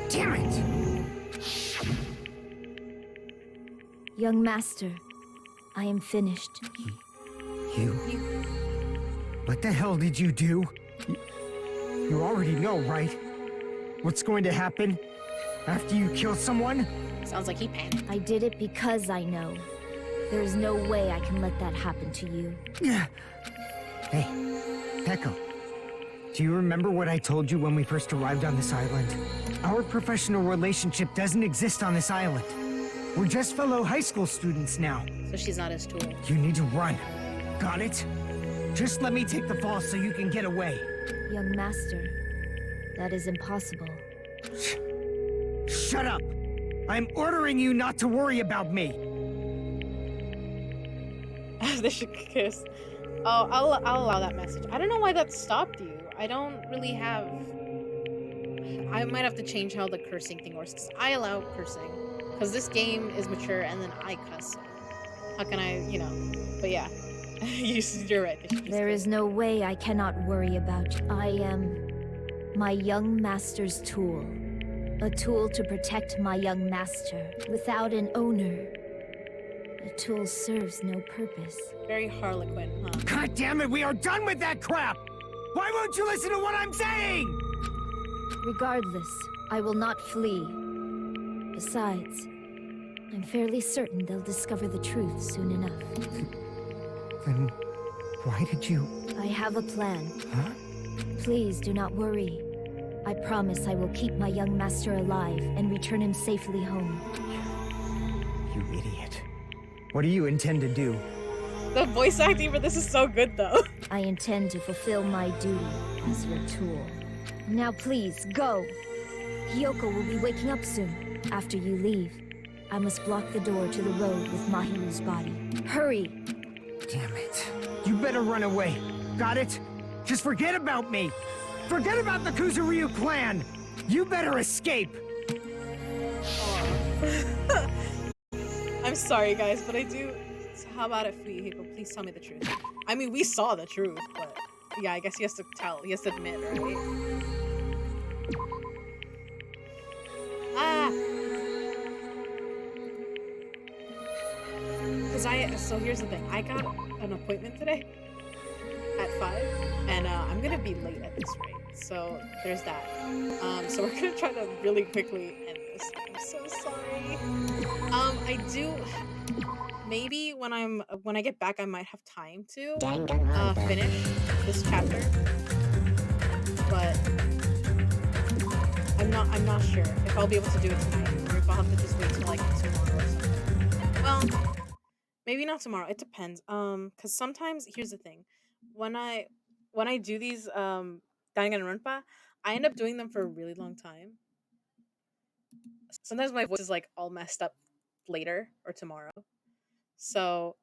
Damn it! Young Master, I am finished. You? What the hell did you do? You already know, right? What's going to happen after you kill someone? Sounds like he panicked. I did it because I know. There is no way I can let that happen to you. Hey, Peko. Do you remember what I told you when we first arrived on this island? Our professional relationship doesn't exist on this island. We're just fellow high school students now. So she's not his tool. You need to run. Got it? Just let me take the fall so you can get away. Young Master, that is impossible. Shut up! I'm ordering you not to worry about me. They should kiss. Oh, I'll allow that message. I don't know why that stopped you. I don't really have... I might have to change how the cursing thing works, because I allow cursing. Because this game is mature, and then I cuss. So how can I, you know... But yeah. You're right. There is no way I cannot worry about you. I am my young master's tool. A tool to protect my young master. Without an owner, the tool serves no purpose. Very Harlequin, huh? God damn it, we are done with that crap! Why won't you listen to what I'm saying? Regardless, I will not flee. Besides, I'm fairly certain they'll discover the truth soon enough. Then why did you... I have a plan. Huh? Please do not worry. I promise I will keep my young master alive and return him safely home. You idiot. What do you intend to do? The voice acting for this is so good, though. I intend to fulfill my duty as your tool. Now please, go! Hiyoko will be waking up soon. After you leave, I must block the door to the road with Mahiru's body. Hurry! Damn it. You better run away. Got it? Just forget about me! Forget about the Kuzuryu clan! You better escape! I'm sorry, guys, but I do... So how about it, Fuyuhiko? Please tell me the truth. I mean, we saw the truth, but... Yeah, I guess he has to tell. He has to admit, right? So here's the thing. I got an appointment today at 5, and I'm gonna be late at this rate. So there's that. So we're gonna try to really quickly end this. I'm so sorry. I do. Maybe when I get back, I might have time to finish this chapter, but I'm not sure if I'll be able to do it tonight or if I'll have to just wait till like tomorrow or something. Well, maybe not tomorrow. It depends. Cause sometimes here's the thing, when I do these Danganronpa, I end up doing them for a really long time. Sometimes my voice is like all messed up later or tomorrow. So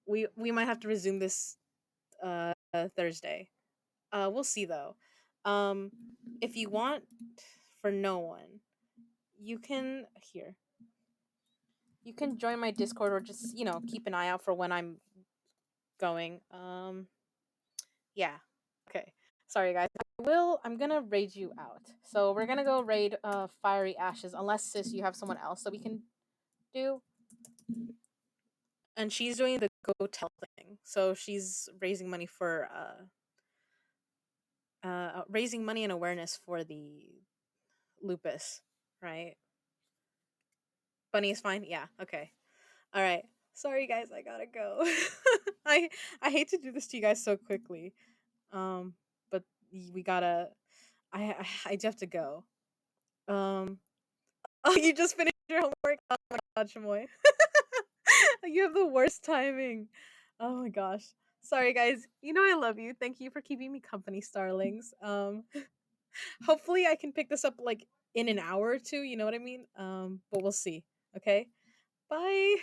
we might have to resume this Thursday. We'll see though. Um if you want for no one, you can here. You can join my Discord or just, keep an eye out for when I'm going. Yeah. Okay. Sorry guys. I'm gonna raid you out. So we're gonna go raid Fiery Ashes unless sis you have someone else that we can do. And she's doing the go tell thing. So she's raising money for raising money and awareness for the lupus, right? Bunny is fine? Yeah, okay. All right. Sorry guys, I gotta go. I hate to do this to you guys so quickly. But we gotta I do have to go. Oh, you just finished your homework? Oh my god, Chamoy. You have the worst timing. Oh my gosh. Sorry guys. I love you. Thank you for keeping me company, starlings. Hopefully I can pick this up like in an hour or two, you know what I mean? But we'll see. Okay? Bye.